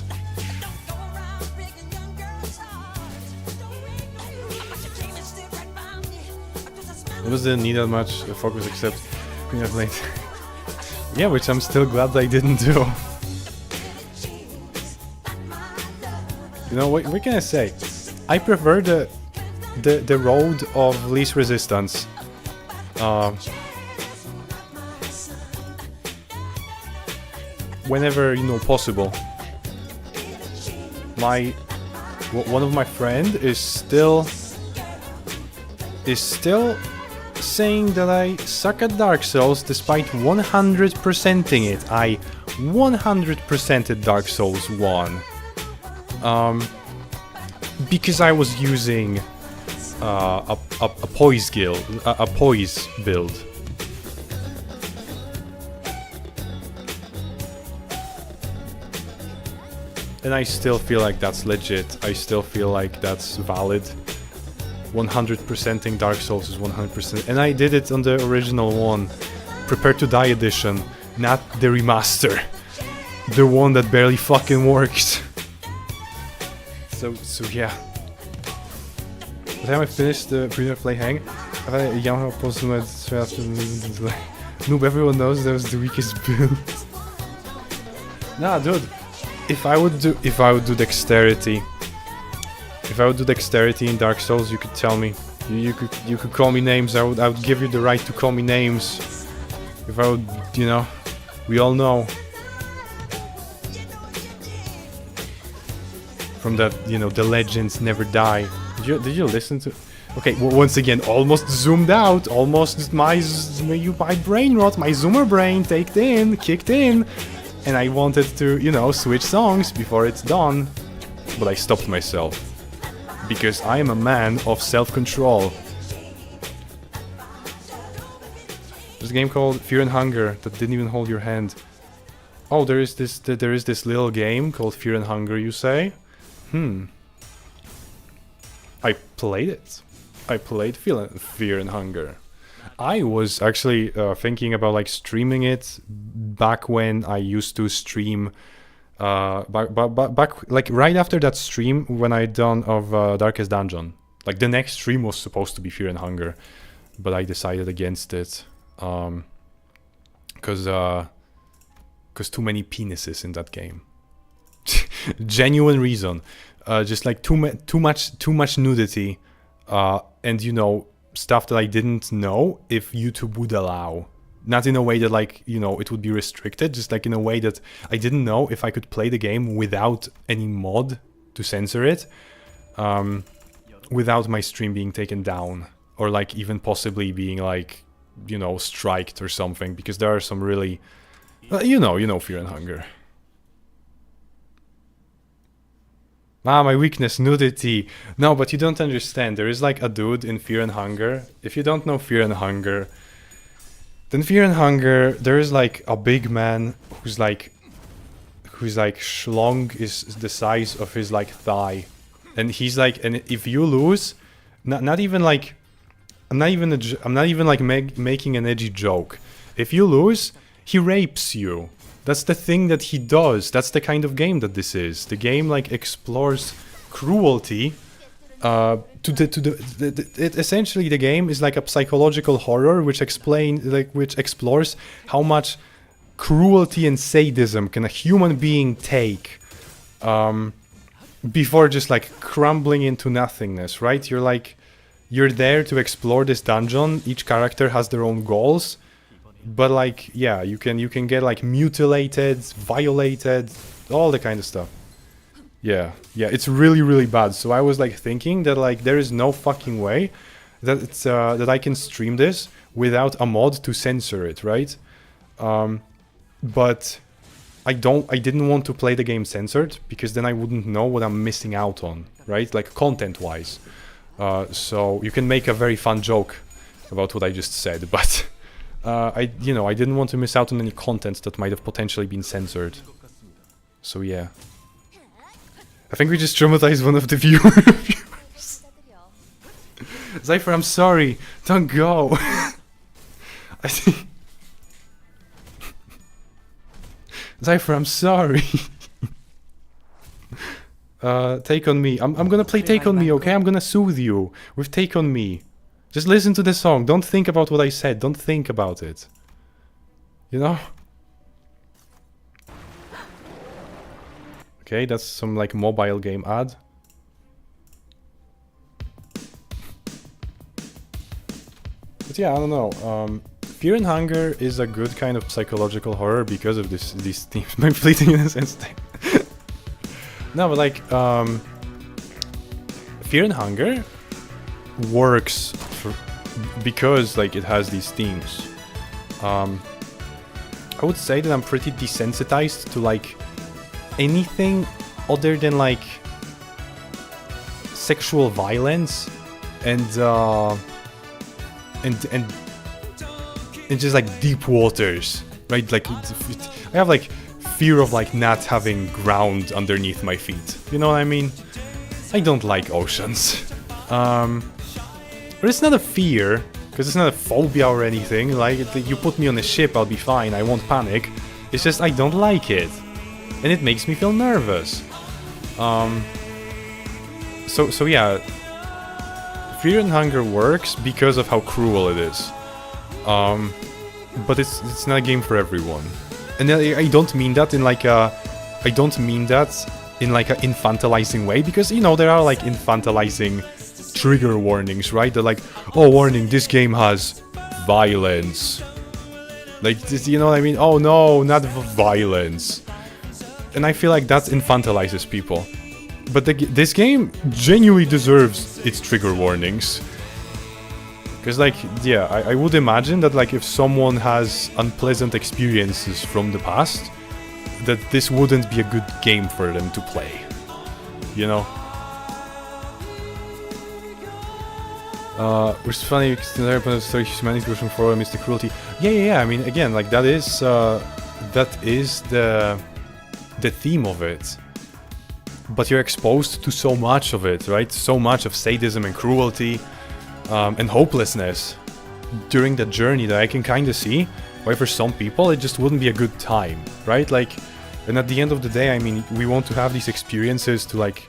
It didn't need that much focus except Queen of Late. Yeah, which I'm still glad I didn't do. You know, what can I say? I prefer the road of least resistance. Whenever, you know, possible. One of my friend is still saying that I suck at Dark Souls despite 100%ing it. I 100%ed Dark Souls 1. Because I was using a poise build. And I still feel like that's legit. I still feel like that's valid. 100%ing Dark Souls is 100%. And I did it on the original one. Prepare to Die edition. Not the remaster. The one that barely fucking works. So yeah. By the time I finished the premiere play hang, I've had a Yamaha post my after Noob, everyone knows that was the weakest build. Nah, dude. if I would do dexterity, if I would do dexterity in Dark Souls, you could tell me. You could call me names. I would give you the right to call me names. If I would, you know, we all know from that, you know, the legends never die. Did you listen to? Okay, once again, almost zoomed out. Almost my brain rot, my zoomer brain kicked in, and I wanted to, you know, switch songs before it's done, but I stopped myself because I am a man of self-control. There's a game called Fear and Hunger that didn't even hold your hand. Oh, there is this little game called Fear and Hunger, you say? I played it. I played Fear and Hunger. I was actually thinking about like streaming it back when I used to stream. Back like right after that stream when I done of Darkest Dungeon. Like the next stream was supposed to be Fear and Hunger, but I decided against it. Cause too many penises in that game. Genuine reason. Just like too much nudity, and you know, stuff that I didn't know if YouTube would allow. Not in a way that like, you know, it would be restricted, just like in a way that I didn't know if I could play the game without any mod to censor it, without my stream being taken down, or like even possibly being like, you know, striked or something, because there are some really, you know Fear and Hunger. Ah, my weakness, nudity. No, but you don't understand. There is like a dude in Fear and Hunger. If you don't know Fear and Hunger, then Fear and Hunger, there is like a big man who's like schlong is the size of his like thigh, and he's like, and if you lose, not even like, I'm not even like making an edgy joke. If you lose, he rapes you. That's the thing that he does. That's the kind of game that this is. The game like explores cruelty. Essentially, the game is like a psychological horror which explores how much cruelty and sadism can a human being take before just like crumbling into nothingness. Right? You're there to explore this dungeon. Each character has their own goals. But like, yeah, you can get like mutilated, violated, all the kind of stuff. Yeah, it's really bad. So I was like thinking that like there is no fucking way that it's that I can stream this without a mod to censor it, right? But I didn't want to play the game censored because then I wouldn't know what I'm missing out on, right? Like content-wise. So you can make a very fun joke about what I just said, but. I didn't want to miss out on any content that might have potentially been censored. So yeah. I think we just traumatized one of the viewers. Zypher, I'm sorry. Don't go. I think... Zypher, I'm sorry. Take on Me. I'm gonna play Take on Me, okay? I'm gonna soothe you with Take on Me. Just listen to the song. Don't think about what I said. Don't think about it. You know? Okay, that's some like mobile game ad. But yeah, I don't know. Fear and Hunger is a good kind of psychological horror because of these themes. My fleeting innocence thing. No, but like Fear and Hunger works because like it has these themes. I would say that I'm pretty desensitized to like anything other than like sexual violence and just like deep waters, right? Like I have like fear of like not having ground underneath my feet. You know what I mean? I don't like oceans. But it's not a fear, because it's not a phobia or anything. Like, you put me on a ship, I'll be fine, I won't panic. It's just I don't like it. And it makes me feel nervous. So yeah. Fear and Hunger works because of how cruel it is. But it's not a game for everyone. And I don't mean that in like a I don't mean that in like an infantilizing way, because, you know, there are like infantilizing trigger warnings, right? They're like, oh, warning, this game has violence. Like, this, you know what I mean? Oh no, not violence. And I feel like that infantilizes people. But this game genuinely deserves its trigger warnings. Because, like, yeah, I would imagine that, like, if someone has unpleasant experiences from the past, that this wouldn't be a good game for them to play. You know? Which is funny because the entire point of the story, humanity goes from forward amidst the cruelty. Yeah. I mean, again, like, that is the theme of it. But you're exposed to so much of it, right? So much of sadism and cruelty. And hopelessness during that journey that I can kind of see why for some people it just wouldn't be a good time, right? Like, and at the end of the day, I mean, we want to have these experiences to like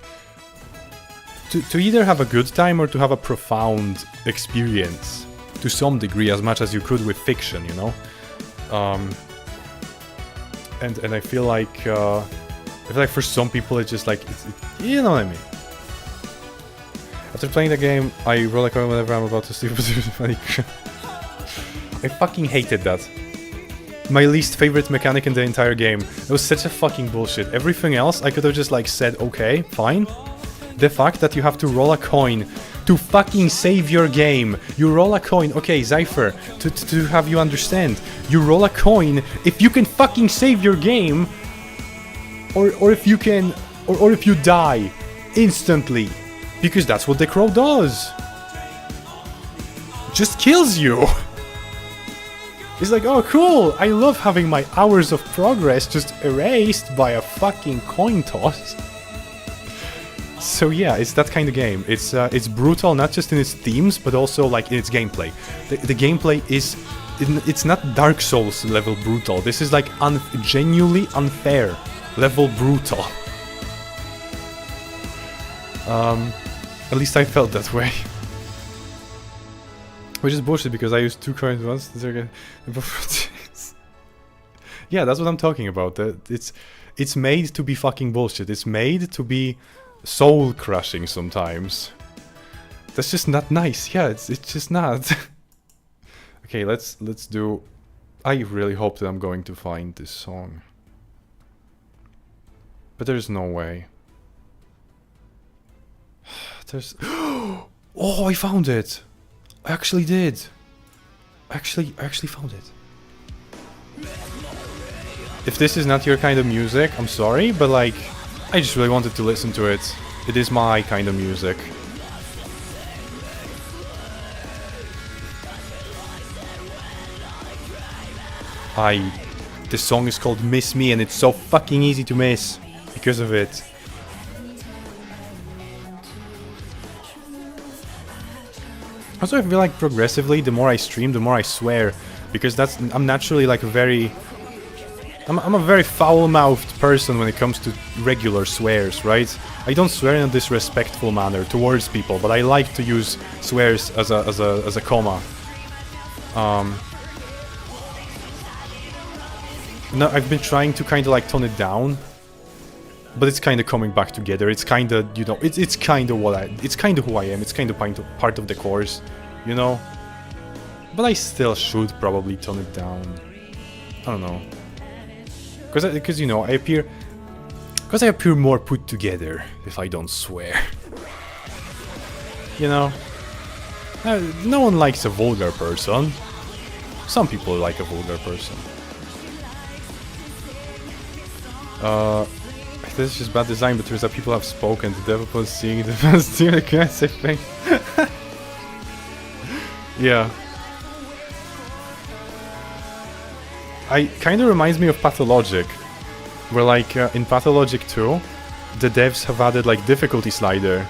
to either have a good time or to have a profound experience to some degree, as much as you could with fiction, you know. And I feel like for some people it's just like you know what I mean. After playing the game, I roll a coin whenever I'm about to sleep. I fucking hated that. My least favorite mechanic in the entire game. It was such a fucking bullshit. Everything else, I could have just like said, okay, fine. The fact that you have to roll a coin to fucking save your game. You roll a coin, okay, Zypher, to have you understand. You roll a coin if you can fucking save your game, or if you can, or if you die instantly. Because that's what the crow does. Just kills you. It's like, oh cool, I love having my hours of progress just erased by a fucking coin toss. So yeah, it's that kind of game. It's brutal, not just in its themes, but also like in its gameplay. The gameplay is, it's not Dark Souls level brutal. This is like genuinely unfair level brutal. At least I felt that way. Which is bullshit because I used 2 coins once. Yeah, that's what I'm talking about. It's made to be fucking bullshit. It's made to be soul crushing sometimes. That's just not nice. Yeah, it's just not. Okay, let's do. I really hope that I'm going to find this song, but there's no way. There's... Oh, I found it! I actually did! I actually found it. If this is not your kind of music, I'm sorry, but like, I just really wanted to listen to it. It is my kind of music. This song is called Miss Me, and it's so fucking easy to miss because of it. Also, I feel like progressively, the more I stream, the more I swear, because I'm naturally like I'm a very foul-mouthed person when it comes to regular swears, right? I don't swear in a disrespectful manner towards people, but I like to use swears as a comma. No, I've been trying to kind of like tone it down, but it's kind of coming back together. It's kind of, you know, it's kind of it's kind of who I am. It's kind of part of the course, you know. But I still should probably tone it down. I don't know, because you know I appear more put together if I don't swear. You know, no one likes a vulgar person. Some people like a vulgar person. This is just bad design, but turns out people have spoken. The developers seeing the fans doing a aggressive thing. Yeah. I kind of reminds me of Pathologic, where like in Pathologic 2, the devs have added like difficulty slider,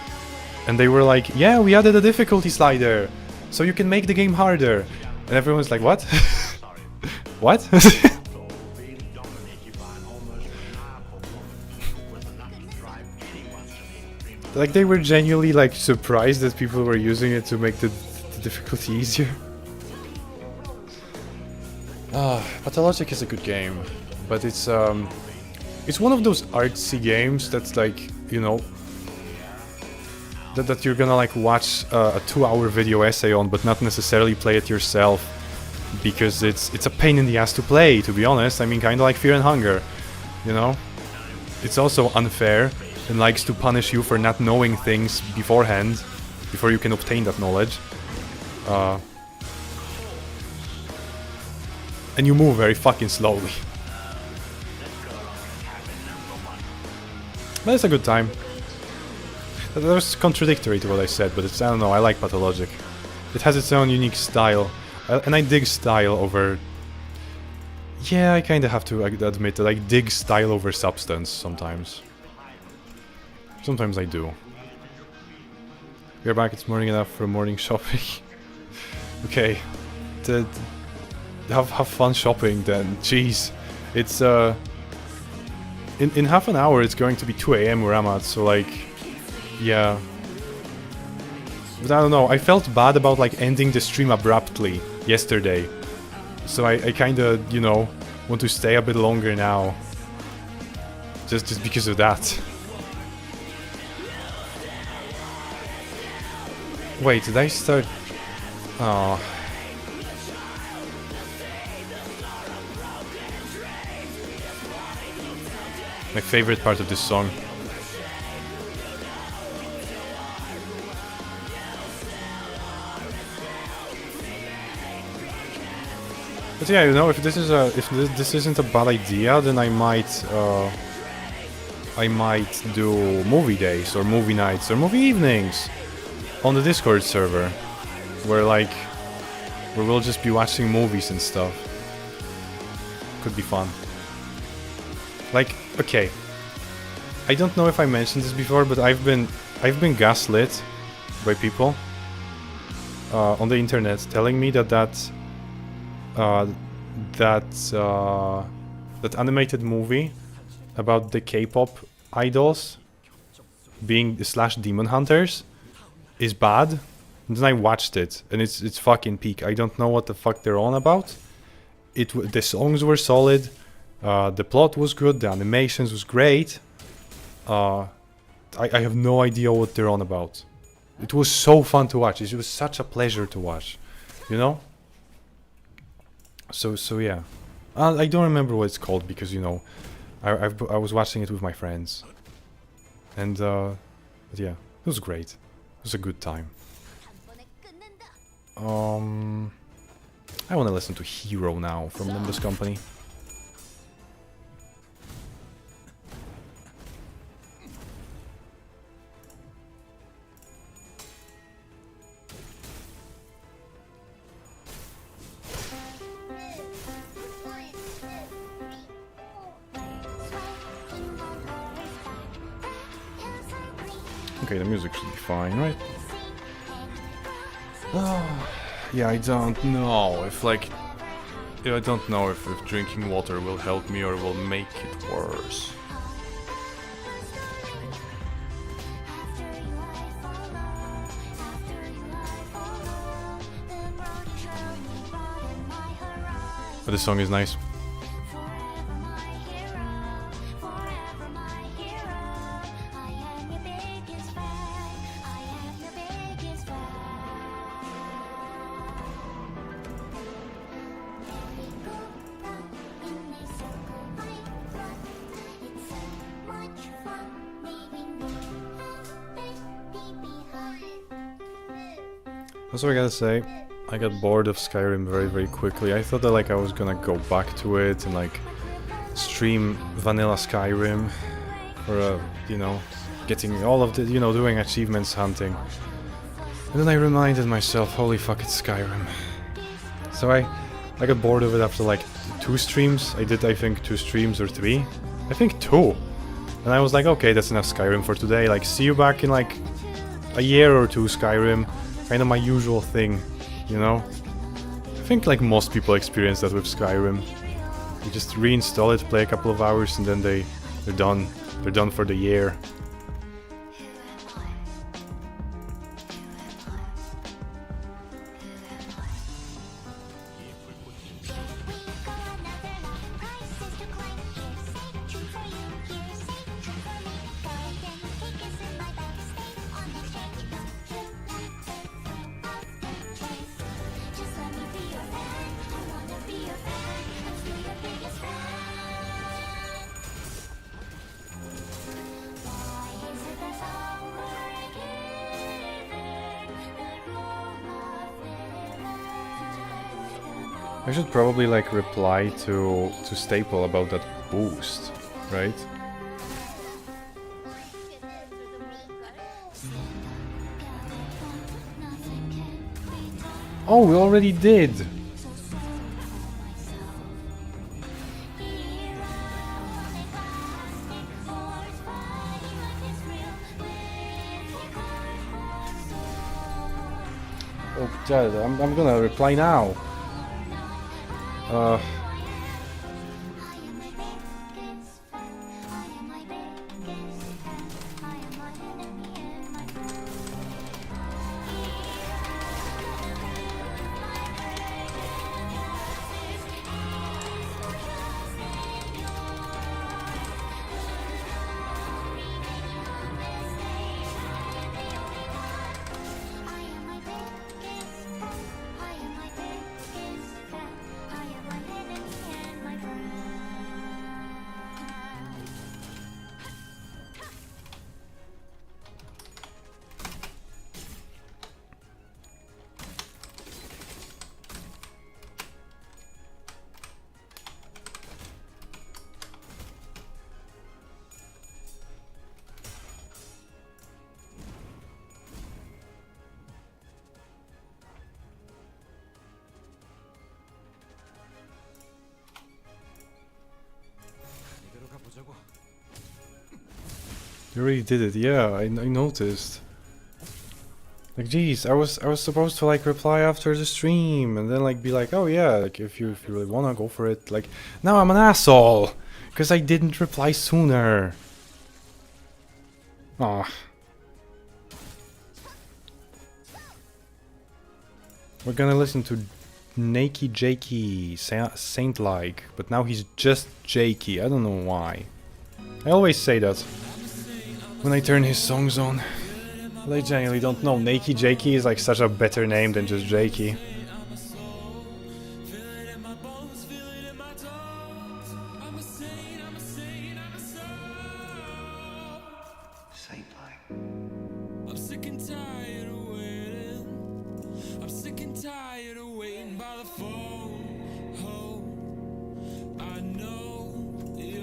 and they were like, yeah, we added a difficulty slider, so you can make the game harder, and everyone's like, what? What? Like, they were genuinely like surprised that people were using it to make the difficulty easier. Pathologic is a good game, but it's It's one of those artsy games that's like, you know, that you're gonna like watch a 2-hour video essay on, but not necessarily play it yourself, because it's a pain in the ass to play, to be honest. I mean, kind of like Fear and Hunger, you know? It's also unfair and likes to punish you for not knowing things beforehand, before you can obtain that knowledge. And you move very fucking slowly. But it's a good time. That was contradictory to what I said, but it's, I don't know, I like Pathologic. It has its own unique style, and I dig style over... Yeah, I kinda have to admit that I dig style over substance sometimes. Sometimes I do. We're back, it's morning enough for morning shopping. Okay. Have fun shopping then, jeez. It's in half an hour it's going to be 2 AM where I'm at, so like... Yeah. But I don't know, I felt bad about like ending the stream abruptly yesterday. So I kinda, you know, want to stay a bit longer now. Just because of that. Wait, did I start... Oh. My favorite part of this song. But yeah, you know, if this isn't a bad idea, then I might do movie days or movie nights or movie evenings on the Discord server, where we'll just be watching movies and stuff. Could be fun. Like, okay, I don't know if I mentioned this before, but I've been gaslit by people on the internet telling me that animated movie about the K-pop idols being / demon hunters is bad. And then I watched it, and it's fucking peak. I don't know what the fuck they're on about. The songs were solid, the plot was good, the animations was great. I have no idea what they're on about. It was so fun to watch. It was such a pleasure to watch, you know. So yeah, I don't remember what it's called because, you know, I was watching it with my friends, and but yeah, it was great. It was a good time. I want to listen to Hero now from Nimbus Company. Okay, the music should be fine, right? Yeah, I don't know if I don't know if drinking water will help me or will make it worse. But the song is nice. Also, I gotta say, I got bored of Skyrim very, very quickly. I thought that I was gonna go back to it and stream vanilla Skyrim for you know, getting all of the, you know, doing achievements hunting. And then I reminded myself, holy fuck, it's Skyrim. So I got bored of it after 2 streams. I did, I think, 2 streams or 3. I think 2. And I was like, okay, that's enough Skyrim for today. See you back in a year or 2, Skyrim. Kind of my usual thing, you know? I think most people experience that with Skyrim. You just reinstall it, play a couple of hours, and then they're done. They're done for the year. I should probably like reply to Staple about that boost, right? Oh, we already did. Oh, Jared, I'm gonna reply now. You already did it, yeah, I noticed. Like, geez, I was supposed to like reply after the stream and then like be like, oh yeah, like if you really wanna go for it. Like, now I'm an asshole because I didn't reply sooner. Ah. We're gonna listen to Nakey Jakey, Saint-like, but now he's just Jakey. I don't know why. I always say that when I turn his songs on. I genuinely don't know. Nakey Jakey is like such a better name than just Jakey. I'm sick and tired of waiting. I'm sick and tired of waiting by the phone. Oh, I know you're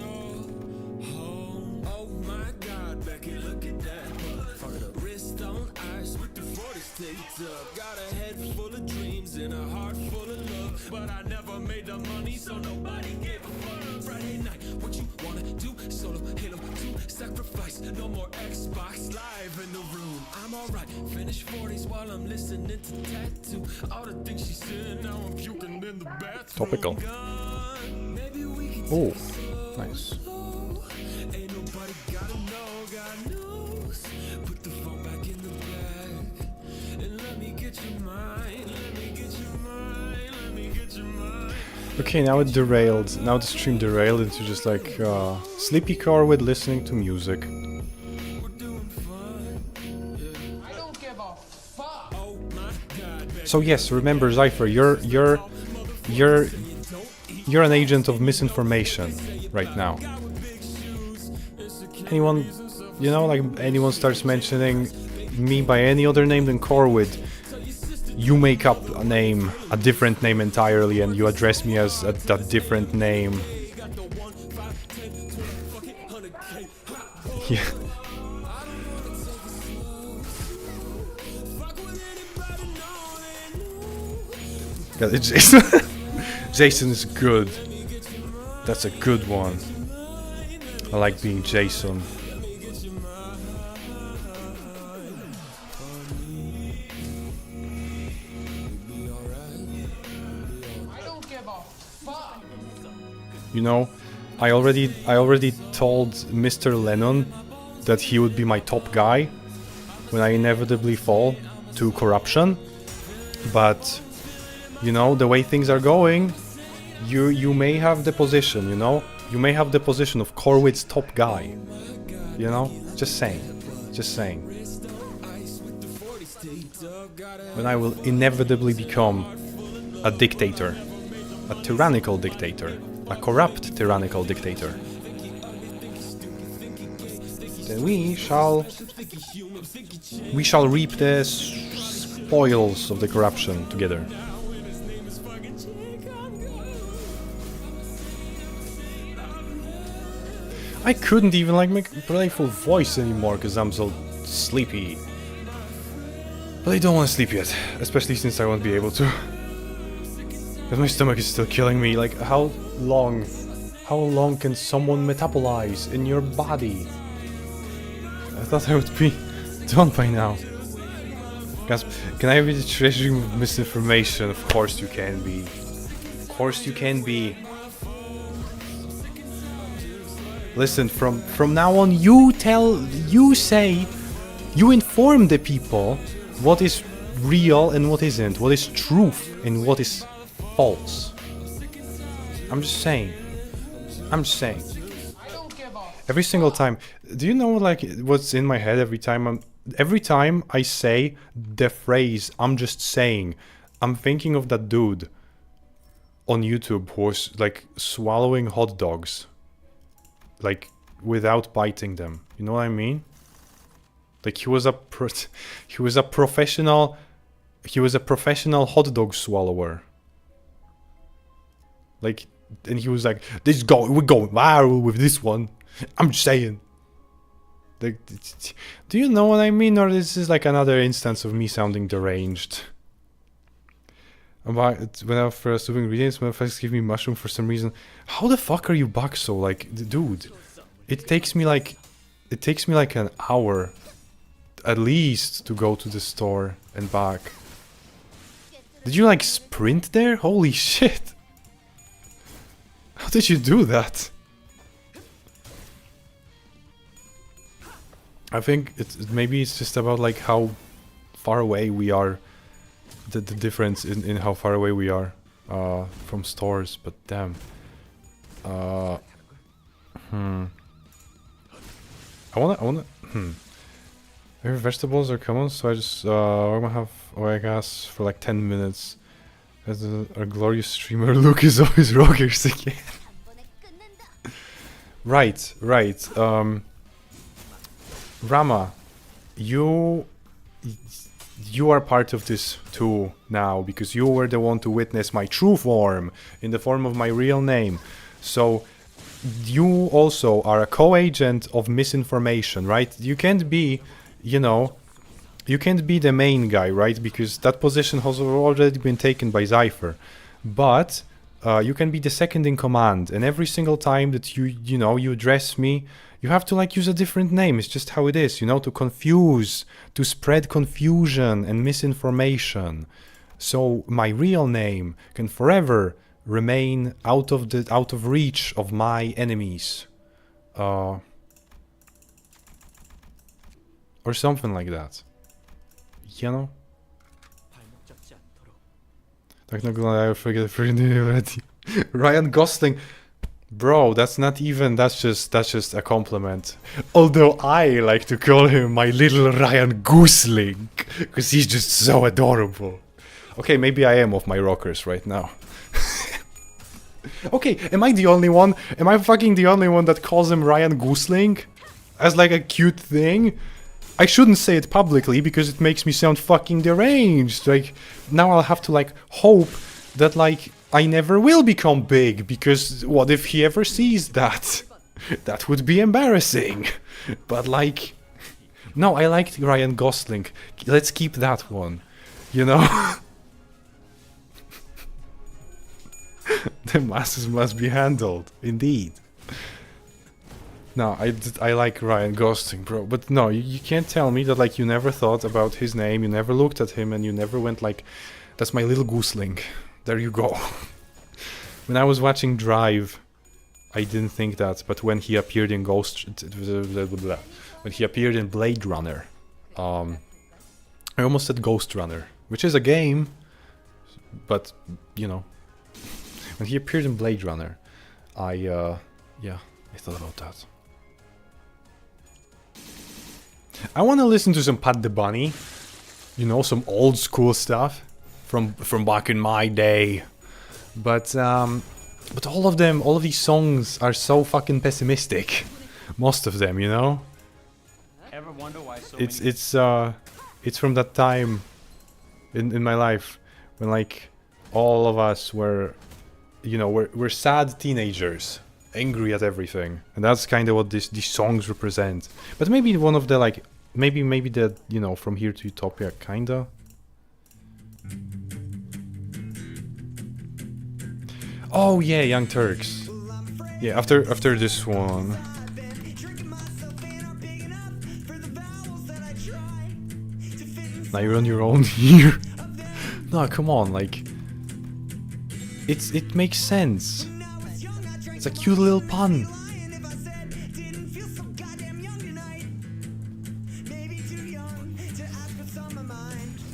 home. Oh my God, Becky, look at that. Motherfucker, wrist on ice with the 40 taped up. Got a head full of dreams and a heart full of love, but I never made the money, so nobody gave a fuck. Friday night, what you wanna do? Solo Halo 2, sacrifice. No more Xbox Live in the room. I'm alright. Finish 40s while I'm listening to Tattoo. All the things she said, now I'm puking in the bathroom. Topical. Oh, nice. Ain't nobody gotta know, God knows. Put the phone back in the bag and let me get your mind. Let me get your mind. Let me get your mind. Okay, now it derailed. Now the stream derailed into just like Sleepy Corwid listening to music. So yes, remember Zypher, you're an agent of misinformation right now. Anyone, you know, like anyone starts mentioning me by any other name than Corwid, you make up a name, a different name entirely, and you address me as a different name. Yeah. God, Jason. Jason is good. That's a good one. I like being Jason. You know, I already told Mr. Lennon that he would be my top guy when I inevitably fall to corruption. But you know, the way things are going, you may have the position, you know? You may have the position of Corwid's top guy. You know? Just saying. Just saying. When I will inevitably become a dictator. A tyrannical dictator. A corrupt tyrannical dictator. Then we shall reap the spoils of the corruption together. I couldn't even like make a playful voice anymore because I'm so sleepy. But I don't want to sleep yet, especially since I won't be able to. Because my stomach is still killing me. Like, how long can someone metabolize in your body? I thought I would be done by now. Guys, can I be the treasuring of misinformation? Of course you can be. Of course you can be. Listen, from now on, you inform the people what is real and what isn't, what is truth and what is false. I'm just saying. Every single time. Do you know like what's in my head every time I say the phrase I'm just saying? I'm thinking of that dude on YouTube who was like swallowing hot dogs. Like without biting them. You know what I mean? Like he was a professional hot dog swallower. Like, and he was like, we're going viral with this one. I'm just saying. Like, do you know what I mean? Or this is like another instance of me sounding deranged. When I was first doing ingredients, motherfuckers give me mushroom for some reason. How the fuck are you back so like, dude? It takes me like an hour at least to go to the store and back. Did you like sprint there? Holy shit. How did you do that? I think maybe it's just about like how far away we are. The difference in how far away we are from stores, but damn. Maybe vegetables are common, so I just I'm gonna have omegas for like 10 minutes. As our glorious streamer Luke is always rockers again. Right. Rama, you are part of this too now, because you were the one to witness my true form, in the form of my real name. So you also are a co-agent of misinformation, right? You can't be, you can't be the main guy, right? Because that position has already been taken by Zypher. But you can be the second in command, and every single time that you address me, you have to like use a different name. It's just how it is, to confuse, to spread confusion and misinformation. So my real name can forever remain out of reach of my enemies. Or something like that. Tak nagle I forget already. Ryan Gosling. Bro, that's just a compliment. Although I like to call him my little Ryan Gosling, because he's just so adorable. Okay, maybe I am off my rockers right now. Okay, am I the only one? Am I fucking the only one that calls him Ryan Gosling? As like a cute thing? I shouldn't say it publicly because it makes me sound fucking deranged. Like, now I'll have to like hope that like I never will become big, because what if he ever sees that? That would be embarrassing. But like, no, I liked Ryan Gosling. Let's keep that one, The masses must be handled, indeed. No, I like Ryan Gosling, bro. But no, you can't tell me that like you never thought about his name, you never looked at him, and you never went like, that's my little Gosling. There you go. When I was watching Drive, I didn't think that, but when he appeared in when he appeared in Blade Runner, I almost said Ghost Runner, which is a game, but when he appeared in Blade Runner, I thought about that. I want to listen to some Pat the Bunny, some old school stuff from back in my day. But all of these songs are so fucking pessimistic. Most of them, Ever wonder why so it's from that time in my life when like all of us were we're sad teenagers, angry at everything, and that's kind of what these songs represent. But maybe one of the like, maybe the, you know, From Here to Utopia, kinda. Oh yeah, Young Turks. Yeah, after this one. Now you're on your own here. No, come on, like, it makes sense. It's a cute little pun.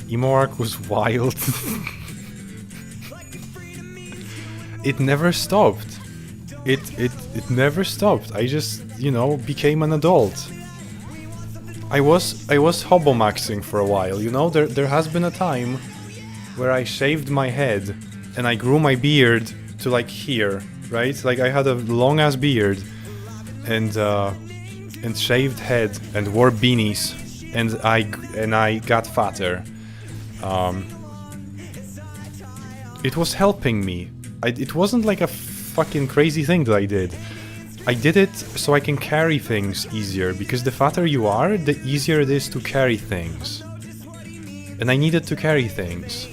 Emo arc was wild. It never stopped. It never stopped. I just, you know, became an adult. I was hobomaxing for a while, you know? There has been a time where I shaved my head and I grew my beard to like here, right? Like I had a long ass beard and shaved head and wore beanies and I got fatter. It was helping me. It wasn't like a fucking crazy thing that I did. I did it so I can carry things easier, because the fatter you are, the easier it is to carry things. And I needed to carry things.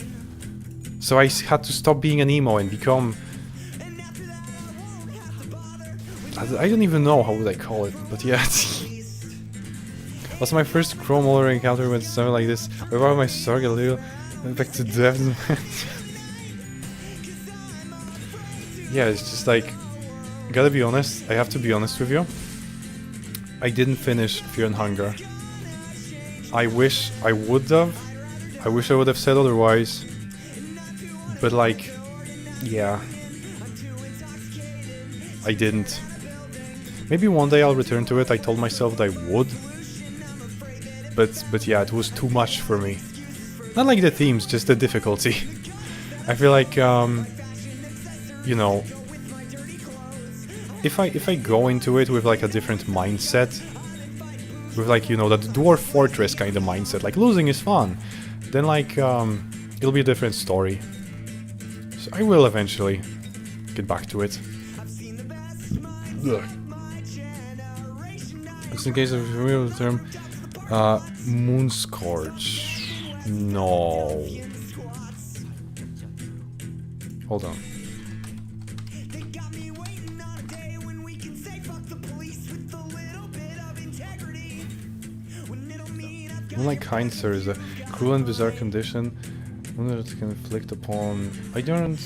So I had to stop being an emo and become... I don't even know how would I call it, but yeah. Was my first chrome roller encounter with something like this. Where am I starting a little back to death? Yeah, it's just like, gotta be honest, I have to be honest with you. I didn't finish Fear and Hunger. I wish I would have. I wish I would have said otherwise. But like, yeah. I didn't. Maybe one day I'll return to it. I told myself that I would. But yeah, it was too much for me. Not like the themes, just the difficulty. I feel like, you know, if I go into it with like a different mindset, with like, you know, that Dwarf Fortress kind of mindset, like losing is fun, then like it'll be a different story. So I will eventually get back to it. Ugh. Just in case of a familiar term, Moonscorch. No. Hold on. Unlike kind, sir, is a cruel and bizarre condition, one that can inflict upon... I don't...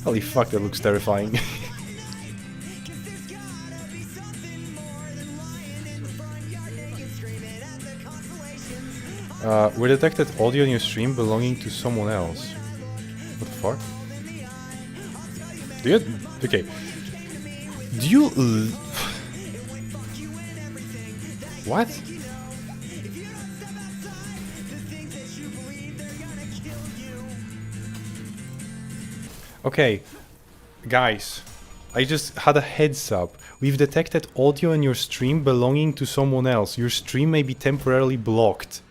Holy fuck, that looks terrifying. We detected audio in your stream belonging to someone else. What the fuck? Do you... Okay. Do you... What? Okay. Guys. I just had a heads up. We've detected audio in your stream belonging to someone else. Your stream may be temporarily blocked.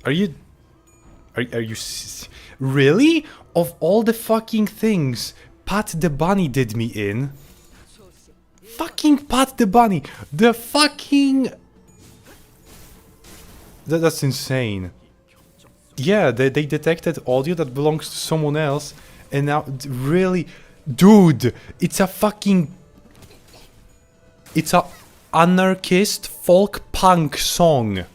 Are you... Are you... Really? Of all the fucking things Pat the Bunny did me in... Fucking Pat the Bunny! The fucking... That's insane. Yeah, they detected audio that belongs to someone else, and now... Really? Dude! It's a fucking... It's a anarchist folk punk song.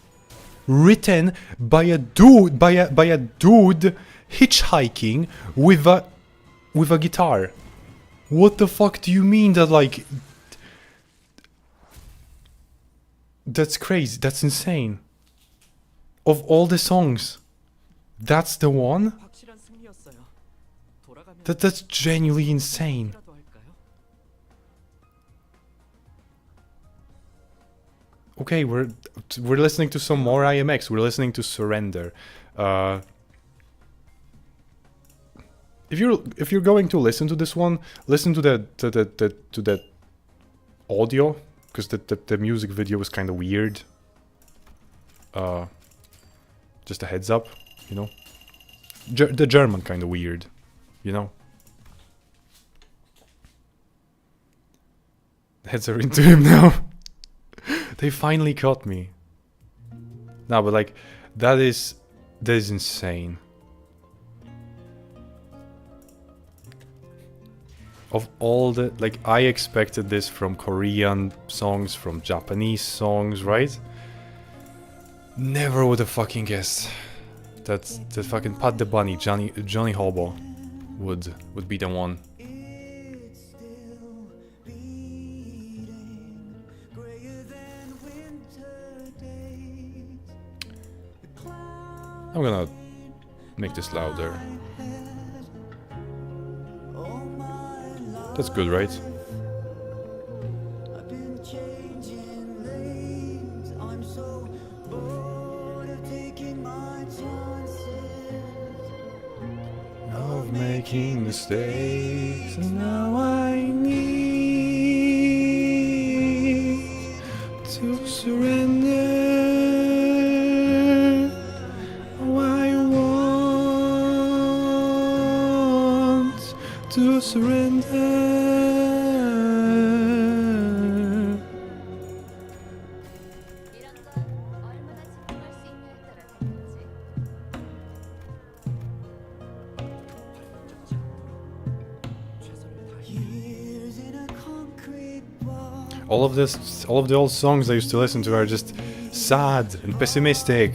Written by a dude, by a dude hitchhiking with a guitar. What the fuck do you mean that, like... That's crazy, that's insane. Of all the songs, that's the one? That's genuinely insane. Okay, we're listening to some more IMX. We're listening to Surrender. If you're going to listen to this one, listen to the audio because the music video was kind of weird. Just a heads up, you know. The German kind of weird, you know. Heads are into him now. They finally caught me. No, but like, that is insane. Of all the, like, I expected this from Korean songs, from Japanese songs, right? Never would have fucking guessed that the fucking Pat the Bunny, Johnny Hobo would be the one. I'm gonna make this louder. That's good, right? Of making mistakes, and now I need to surrender. Oh, I want to surrender. All of the old songs I used to listen to are just sad and pessimistic.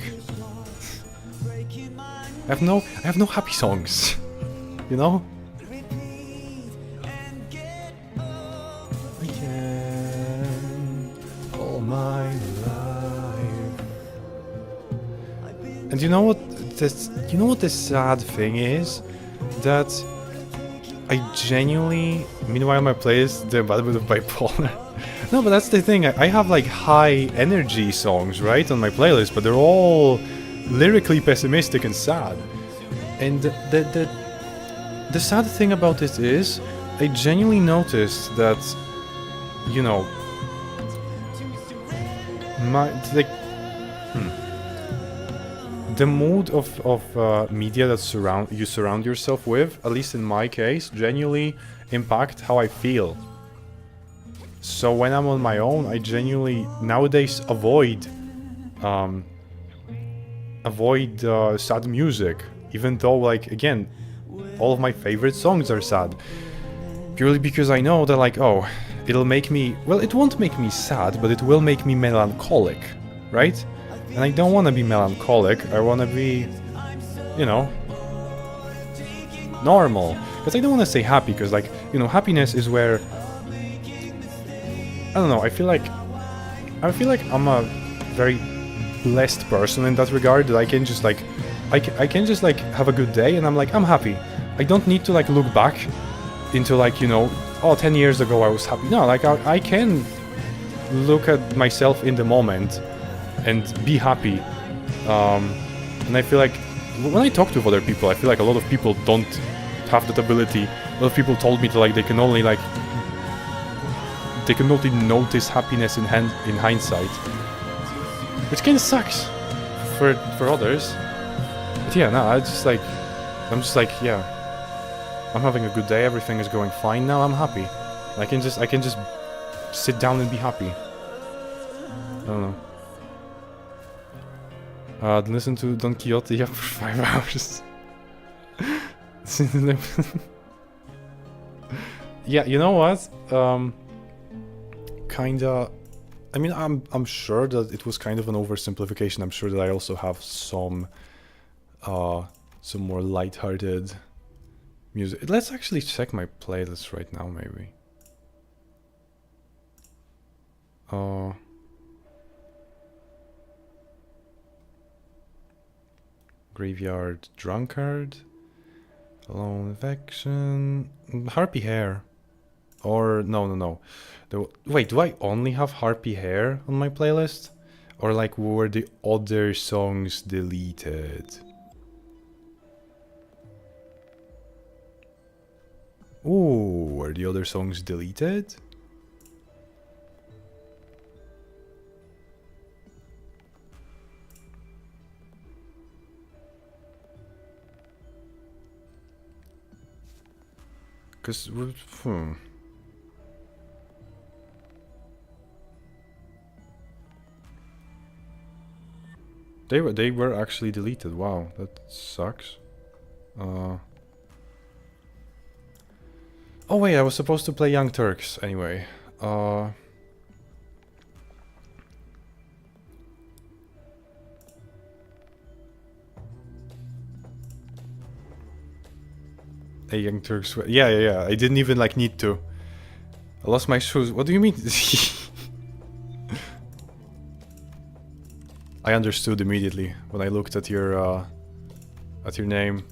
I have no happy songs, you know? Again, all my life. And you know what the sad thing is? That I genuinely, meanwhile my playlist, the bad bit of bipolar. No, but that's the thing. I have like high energy songs, right, on my playlist, but they're all lyrically pessimistic and sad. And the sad thing about it is, I genuinely noticed that, you know, the mood of media that you surround yourself with, at least in my case, genuinely impact how I feel. So when I'm on my own, I genuinely nowadays avoid sad music, even though, like, again, all of my favorite songs are sad, purely because I know that, like, oh, it'll make me, well, it won't make me sad, but it will make me melancholic, right? And I don't want to be melancholic. I want to be, you know, normal, because I don't want to say happy, because, like, you know, happiness is where, I don't know, I feel like I'm a very blessed person in that regard, that I can just like, I can just like have a good day and I'm like, I'm happy. I don't need to like look back into like, you know, oh, 10 years ago I was happy. No, like I can look at myself in the moment and be happy. And I feel like when I talk to other people, I feel like a lot of people don't have that ability. A lot of people told me that like they can only notice happiness in hindsight, which kind of sucks for others. But yeah, no, I'm just like, yeah, I'm having a good day. Everything is going fine now. I'm happy. I can just sit down and be happy. I don't know. Listen to Don Quixote, yeah, for 5 hours. Yeah, you know what? Kinda, I mean, I'm sure that it was kind of an oversimplification. I'm sure that I also have some more lighthearted music. Let's actually check my playlist right now, maybe. Graveyard Drunkard, Alone Affection, Harpy Hair, or no. Wait, do I only have Harpy Hair on my playlist? Or like were the other songs deleted? Ooh, were the other songs deleted? Cause they were actually deleted. Wow, that sucks. Oh wait, I was supposed to play Young Turks anyway. Hey, Young Turks. Yeah. I didn't even like need to. I lost my shoes. What do you mean? I understood immediately when I looked at your name.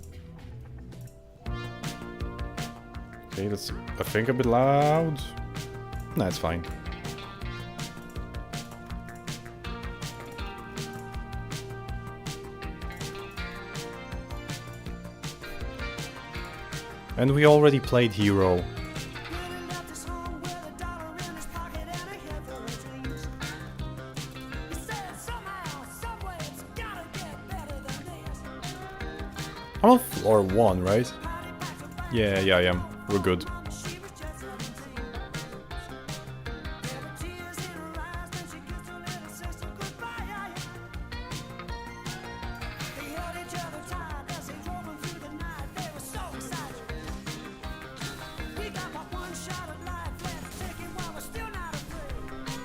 Okay, that's I think a bit loud. Nah, it's fine. And we already played Hero. I'm on floor 1, right? Yeah, I am. We're good.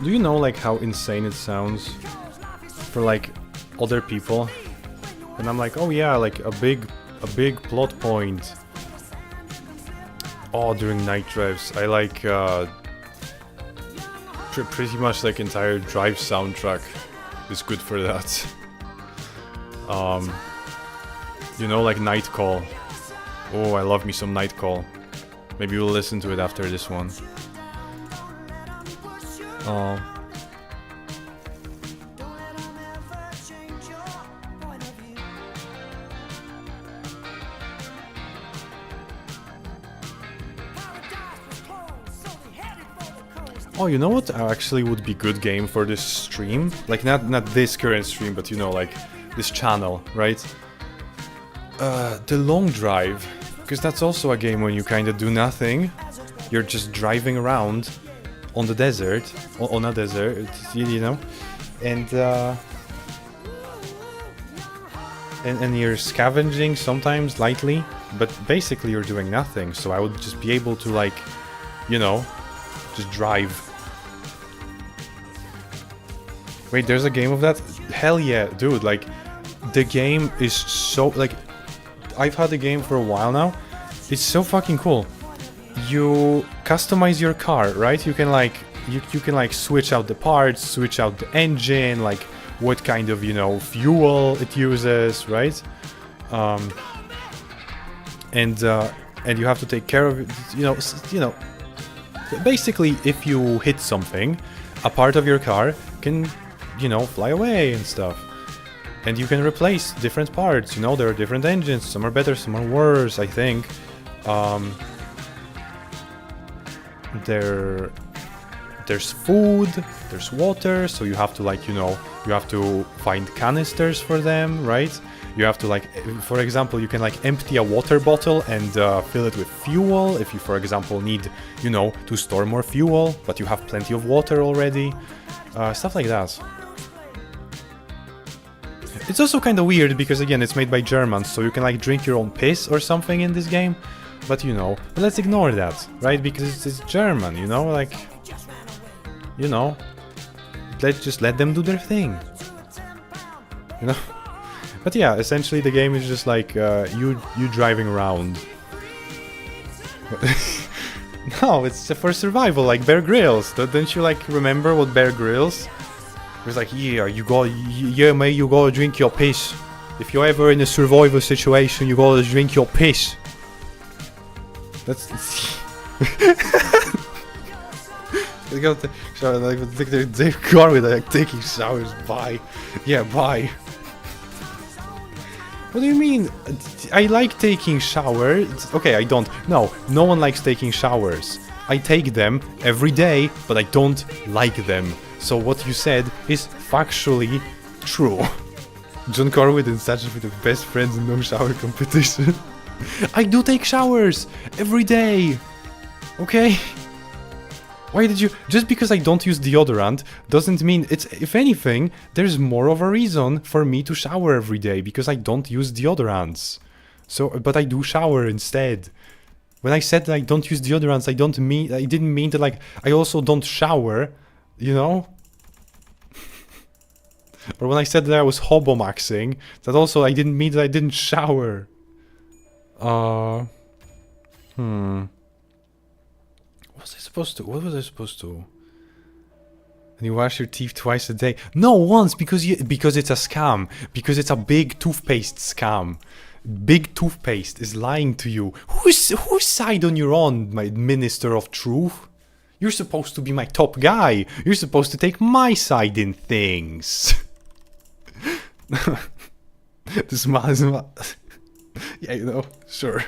Do you know like how insane it sounds for like other people? And I'm like, oh yeah, like a big plot point. Oh, during night drives, I like pretty much like entire Drive soundtrack is good for that. You know, like Night Call. Oh, I love me some Night Call. Maybe we'll listen to it after this one. Oh, you know what actually would be good game for this stream? Like not this current stream, but you know, like this channel, right? The Long Drive, because that's also a game when you kind of do nothing. You're just driving around on the desert, on a desert, you know, and you're scavenging sometimes lightly, but basically you're doing nothing. So I would just be able to, like, you know, just drive. Wait, there's a game of that? Hell yeah, dude, like, the game is so, like, I've had the game for a while now. It's so fucking cool. You customize your car, right? You can like you can like switch out the parts, switch out the engine, like what kind of, you know, fuel it uses, right? And you have to take care of it, you know. Basically, if you hit something, a part of your car can, you know, fly away and stuff. And you can replace different parts, you know, there are different engines, some are better, some are worse, I think. There's food, there's water, so you have to, like, you know, you have to find canisters for them, right? You have to, like, for example, you can like empty a water bottle and fill it with fuel if you, for example, need, you know, to store more fuel, but you have plenty of water already, stuff like that. It's also kind of weird because, again, it's made by Germans, so you can like drink your own piss or something in this game. But, you know, let's ignore that, right? Because it's German, you know, like, you know, let's just let them do their thing, you know. But yeah, essentially the game is just like you driving around. No, it's for survival, like Bear Grylls. Don't you like remember what Bear Grylls? It was like, yeah, mate, you gotta drink your piss. If you're ever in a survival situation, you gotta drink your piss. That's. I got the shower, like Dave Corwid, like taking showers. Bye. Yeah, bye. What do you mean? I like taking showers. Okay, I don't. No one likes taking showers. I take them every day, but I don't like them. So what you said is factually true. John Corwid and Sacha with the best friends in no shower competition. I do take showers every day. Okay? Why did you... Just because I don't use deodorant doesn't mean it's... If anything, there's more of a reason for me to shower every day because I don't use deodorants. So, but I do shower instead. When I said that I don't use deodorants, I didn't mean that, like, I also don't shower, you know? Or when I said that I was hobomaxing, that also I didn't mean that I didn't shower. What was I supposed to? What was I supposed to? And you wash your teeth twice a day? No, once, because it's a scam. Because it's a big toothpaste scam. Big toothpaste is lying to you. Whose side on you're on, my minister of truth? You're supposed to be my top guy. You're supposed to take my side in things. This man. Yeah, you know, sure.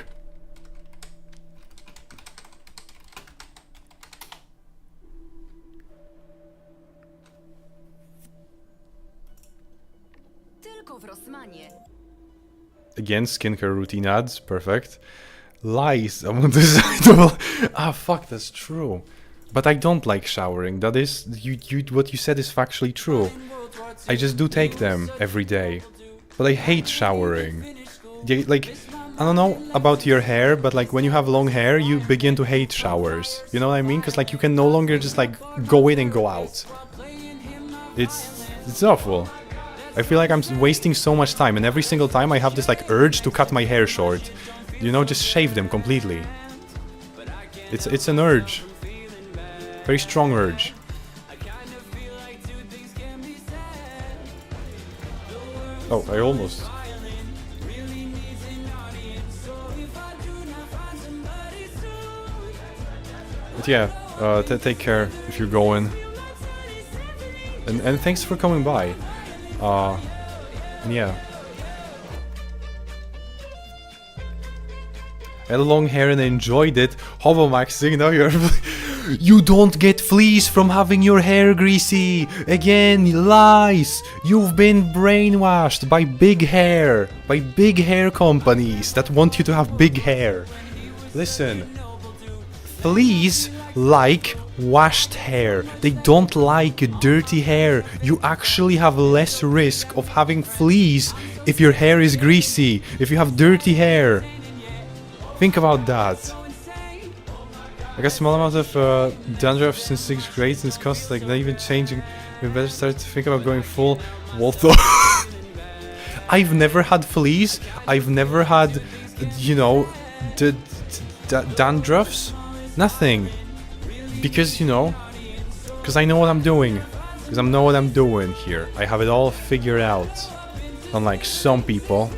Again, skincare routine ads, perfect. Lies, I'm undesirable. Ah, fuck, that's true. But I don't like showering. That is, what you said is factually true. I just do take them every day. But I hate showering. Like, I don't know about your hair, but like when you have long hair, you begin to hate showers. You know what I mean? Because like you can no longer just like go in and go out. It's awful. I feel like I'm wasting so much time, and every single time I have this like urge to cut my hair short. You know, just shave them completely. It's an urge. Very strong urge. Oh, I almost... But yeah, take care if you're going. And thanks for coming by. And yeah. I had long hair and I enjoyed it. Hobomaxing, now you're... You don't get fleas from having your hair greasy! Again, lies! You've been brainwashed by big hair companies that want you to have big hair. Listen, fleas like washed hair. They don't like dirty hair. You actually have less risk of having fleas if your hair is greasy, if you have dirty hair. Think about that. Like a small amount of dandruff since 6th grade, since costs like not even changing. We better start to think about going full Waltho. I've never had fleas. I've never had, you know, dandruffs. Nothing. Because, you know, because I know what I'm doing. Because I know what I'm doing here. I have it all figured out. Unlike some people.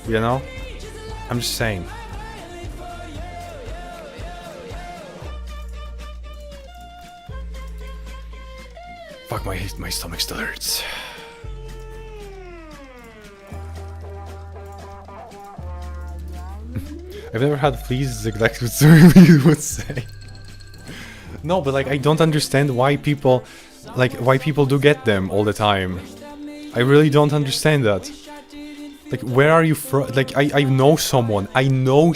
You know? I'm just saying. Fuck, my stomach still hurts. I've never had fleas, is exactly what you would say. No, but like I don't understand why people do get them all the time. I really don't understand that. Like, where are you from? Like, I know someone. I know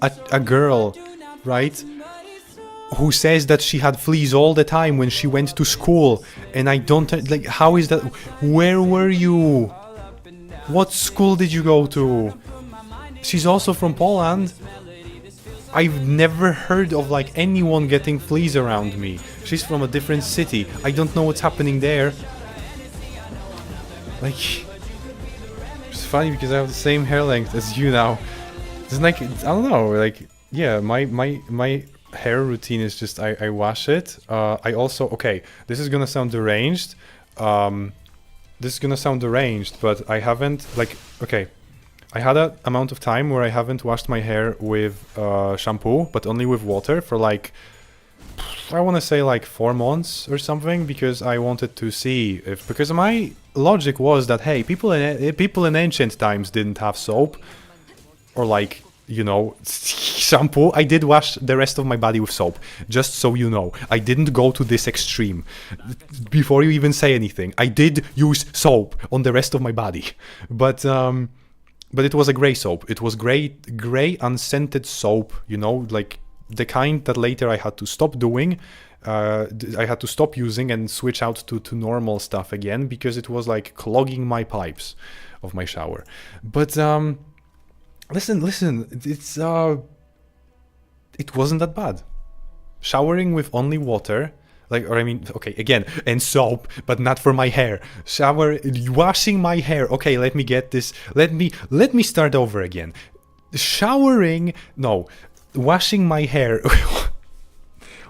a girl, right? Who says that she had fleas all the time when she went to school, and I don't like. How is that? Where were you? What school did you go to? She's also from Poland. I've never heard of like anyone getting fleas around me. She's from a different city. I don't know what's happening there. Like, it's funny because I have the same hair length as you now. It's like, I don't know, like, yeah, my hair routine is just I wash it. I also, okay, this is gonna sound deranged. But I haven't, like, okay, I had an amount of time where I haven't washed my hair with shampoo, but only with water for like, I want to say like 4 months or something, because I wanted to see if, because my logic was that, hey, people in ancient times didn't have soap or like, you know, shampoo. I did wash the rest of my body with soap, just so you know. I didn't go to this extreme. Before you even say anything, I did use soap on the rest of my body. But but it was a gray soap. It was gray unscented soap, you know, like the kind that later I had to stop doing. I had to stop using and switch out to normal stuff again because it was like clogging my pipes of my shower. But listen, it wasn't that bad. Showering with only water, like, or I mean, okay, again, and soap, but not for my hair. Washing my hair. Okay, let me get this. Let me start over again. Washing my hair.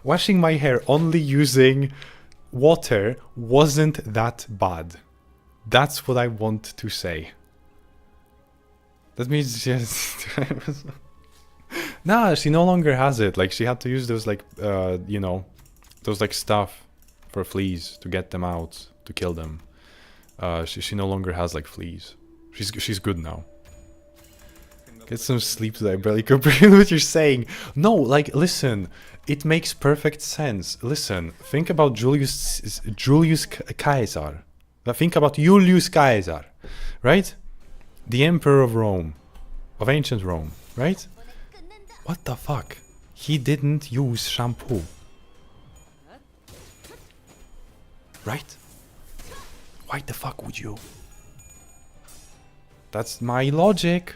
Washing my hair only using water wasn't that bad. That's what I want to say. That means just... Nah, she no longer has it. Like, she had to use those, like, you know, those, like, stuff for fleas to get them out, to kill them. She no longer has, like, fleas. She's good now. Get some sleep today. I barely comprehend what you're saying. No, like, listen. It makes perfect sense. Listen, think about Julius Caesar. Think about Julius Caesar, right? The Emperor of Rome, of ancient Rome, right? What the fuck? He didn't use shampoo. Right? Why the fuck would you? That's my logic.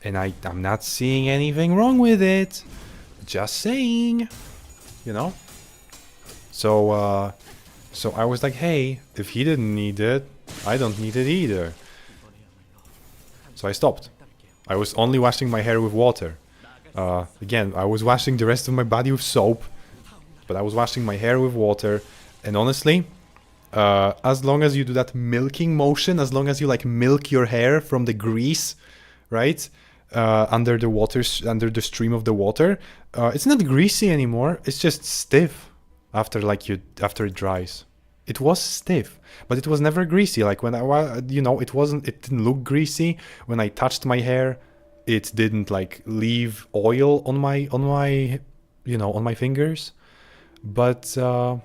And I'm not seeing anything wrong with it. Just saying. You know? So I was like, hey, if he didn't need it, I don't need it either. So I stopped. I was only washing my hair with water. Again, I was washing the rest of my body with soap, but I was washing my hair with water. And honestly, as long as you do that milking motion, as long as you like milk your hair from the grease, right, under the water, under the stream of the water, it's not greasy anymore. It's just stiff after it dries. It was stiff, but it was never greasy. Like when it didn't look greasy when I touched my hair. It didn't like leave oil on my on my fingers, but yeah.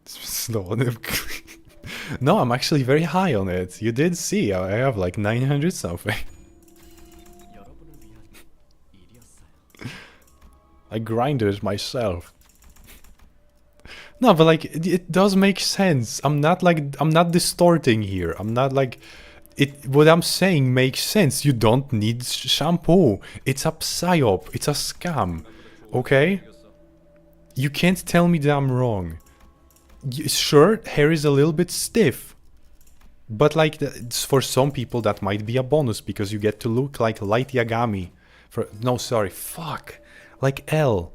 Slow. No, I'm actually very high on it. You did see I have like 900 something. I grinded it myself. No, but like it does make sense. I'm not distorting here. I'm not like it. What I'm saying makes sense. You don't need shampoo. It's a psyop. It's a scam. Okay? You can't tell me that I'm wrong. Sure, hair is a little bit stiff. But like for some people that might be a bonus because you get to look like Light Yagami. Like L.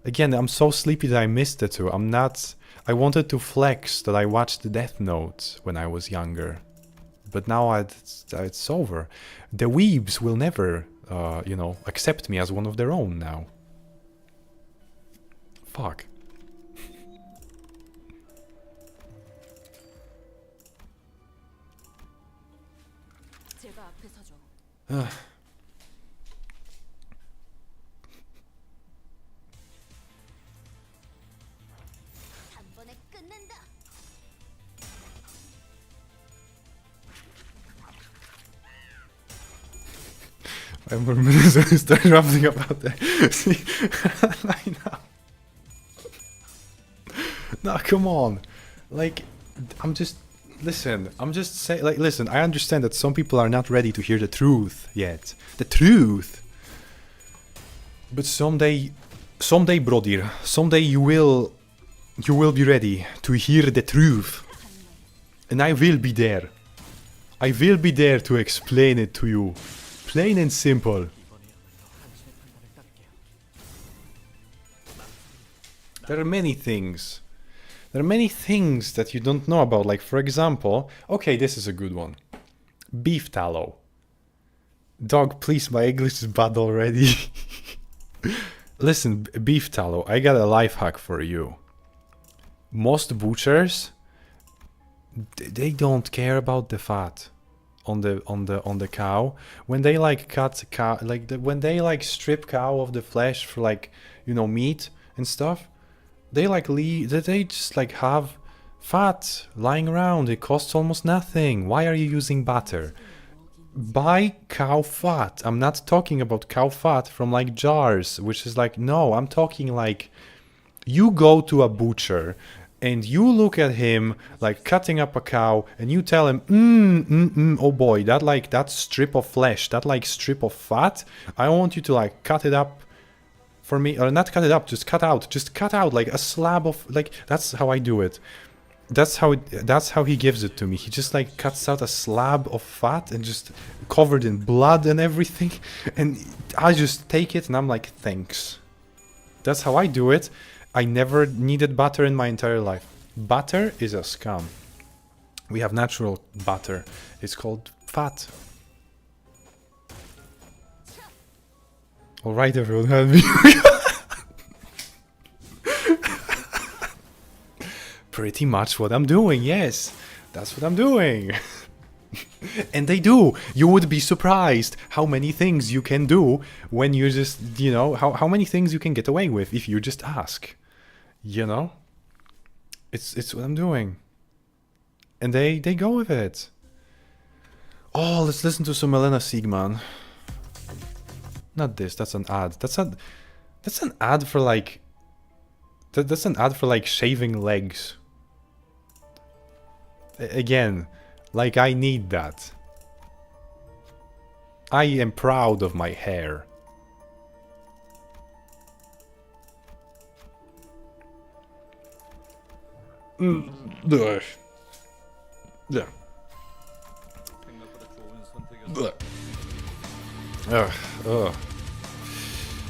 Again, I'm so sleepy that I missed it too. I wanted to flex that I watched Death Note when I was younger. But now it's over. The weebs will never, accept me as one of their own now. Fuck. I'm more minutes to start rambling about that. See, I know. No, come on. Like, I'm just saying, like, listen, I understand that some people are not ready to hear the truth yet. The truth. But someday, brother, someday you will be ready to hear the truth. And I will be there. I will be there to explain it to you. Plain and simple. There are many things. There are many things that you don't know about. Like, for example, okay, this is a good one. Beef tallow. Dog, please, my English is bad already. Listen, beef tallow, I got a life hack for you. Most butchers, they don't care about the fat on the cow. When they like cut cow, when they like strip cow of the flesh for like, meat and stuff, they like they just like have Fat lying around, it costs almost nothing. Why are you using butter? Buy cow fat. I'm not talking about cow fat from like jars, which is like, no, I'm talking like you go to a butcher and you look at him like cutting up a cow and you tell him, oh boy, that strip of flesh, that like strip of fat, I want you to like cut it up for me, or not cut it up, just cut out like a slab of, like, that's how I do it. That's how he gives it to me. He just like cuts out a slab of fat and just covered in blood and everything, and I just take it and I'm like, thanks. That's how I do it. I never needed butter in my entire life. Butter is a scam. We have natural butter. It's called fat. Alright everyone, help me. Pretty much what I'm doing, yes. That's what I'm doing. And they do. You would be surprised how many things you can do when you just, you know, how many things you can get away with if you just ask. You know? It's what I'm doing. And they go with it. Oh, let's listen to some Elena Siegman. Not this, that's an ad. That's an ad for like... That's an ad for like shaving legs. Again, like I need that. I am proud of my hair. Yeah.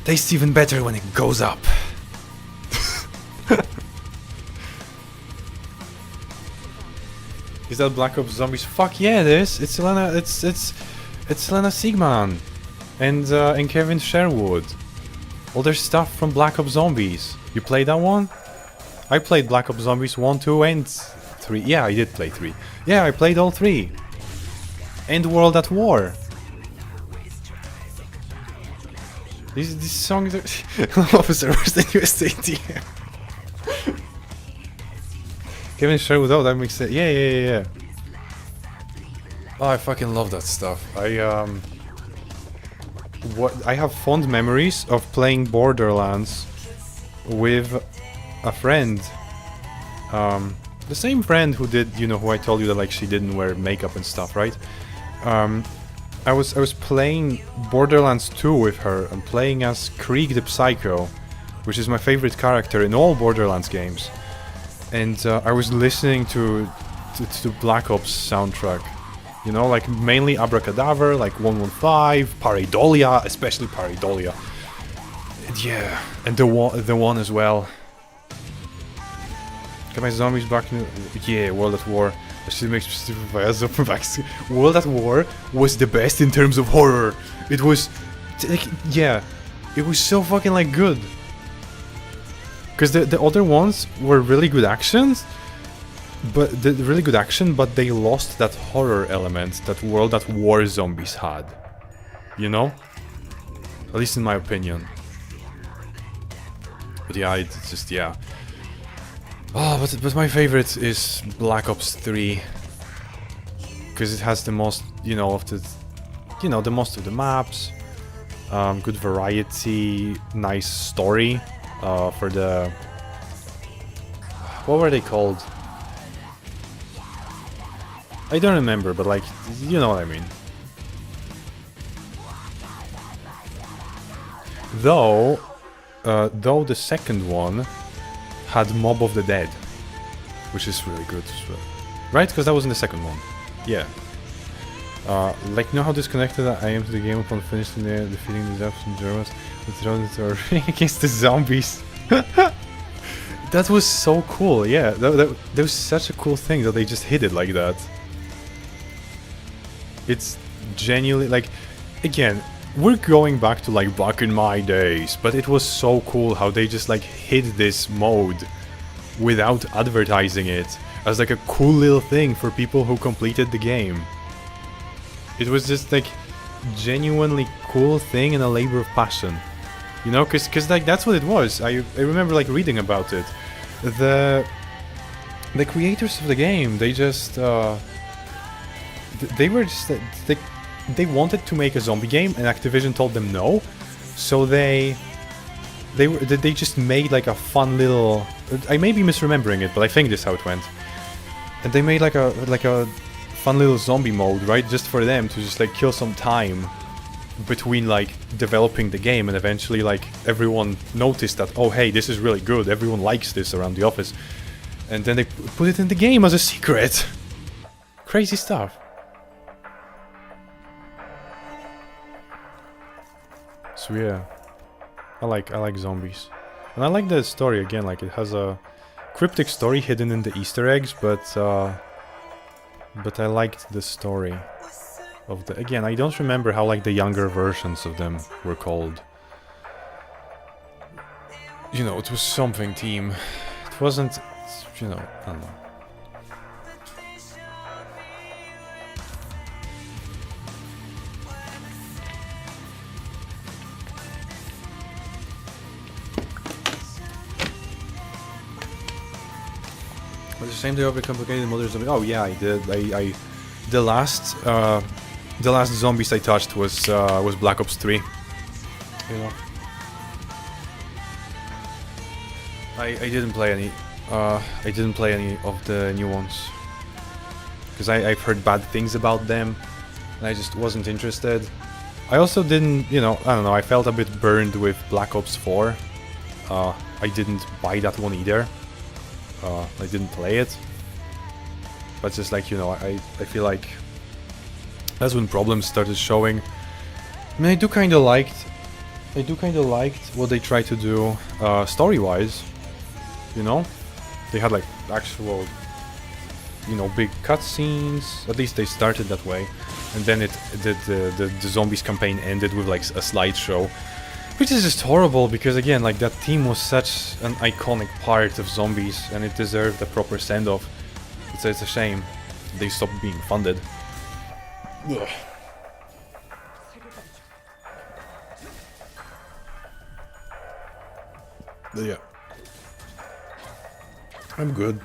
Tastes even better when it goes up. Is that Black Ops Zombies? Fuck yeah, it is. It's Elena. It's Elena Siegman, and Kevin Sherwood. All their stuff from Black Ops Zombies. You played that one? I played Black Ops Zombies 1, 2, and 3. Yeah, I did play 3. Yeah, I played all 3. And World at War. These songs are... Officer, where's the newest ATM? Kevin Sherwood, oh, that makes sense. Yeah. Oh, I fucking love that stuff. I have fond memories of playing Borderlands with a friend. The same friend who did, you know, who I told you that like she didn't wear makeup and stuff, right? I was playing Borderlands 2 with her and playing as Krieg the Psycho, which is my favorite character in all Borderlands games. And I was listening to Black Ops soundtrack, you know, like mainly Abracadabra, like 115, Pareidolia, especially Pareidolia. And yeah, and the one as well. Get my zombies back in. Yeah, World at War. I should make specific World at War was the best in terms of horror. It was, like, yeah, it was so fucking like good. Because the other ones were really good actions, but but they lost that horror element that World at War Zombies had. You know? At least in my opinion. But yeah, it's just, yeah. Oh, but my favorite is Black Ops 3. Because it has the most, you know, of the... You know, the most of the maps. Good variety, nice story. For the... What were they called? I don't remember, but like, you know what I mean. Though the second one had Mob of the Dead, which is really good as well. Right? Because that was in the second one. Yeah. Like, you know how disconnected I am to the game upon finishing defeating the Japs and Germans with drones that are against the zombies. That was so cool, yeah. That was such a cool thing that they just hit it like that. It's genuinely, like, again, we're going back to like back in my days, but it was so cool how they just like hid this mode without advertising it as like a cool little thing for people who completed the game. It was just like genuinely cool thing and a labor of passion, you know, cause like that's what it was. I remember like reading about it. the creators of the game, they just they were just they wanted to make a zombie game, and Activision told them no, so they just made like a fun little. I may be misremembering it, but I think this is how it went. And they made like a fun little zombie mode, right? Just for them to just like kill some time between like developing the game, and eventually like everyone noticed that, oh hey, this is really good, everyone likes this around the office, and then they put it in the game as a secret. Crazy stuff. So yeah, I like zombies, and I like the story again. Like it has a cryptic story hidden in the Easter eggs, but I liked the story of the. Again, I don't remember how like the younger versions of them were called. You know, it was something team. It wasn't. You know, I don't know. But the same day of the complicated mothers. Oh yeah, I did. The last zombies I touched was Black Ops 3. You know. I didn't play any. I didn't play any of the new ones because I've heard bad things about them, and I just wasn't interested. I also didn't, you know, I don't know. I felt a bit burned with Black Ops 4. I didn't buy that one either. I didn't play it, but just like, you know, I feel like that's when problems started showing. I mean, I do kind of liked what they tried to do story-wise. You know, they had like actual, you know, big cutscenes. At least they started that way, and then the zombies campaign ended with like a slideshow, which is just horrible because again, like that team was such an iconic part of zombies, and it deserved a proper send-off. It's a shame they stopped being funded. Ugh. But yeah. I'm good.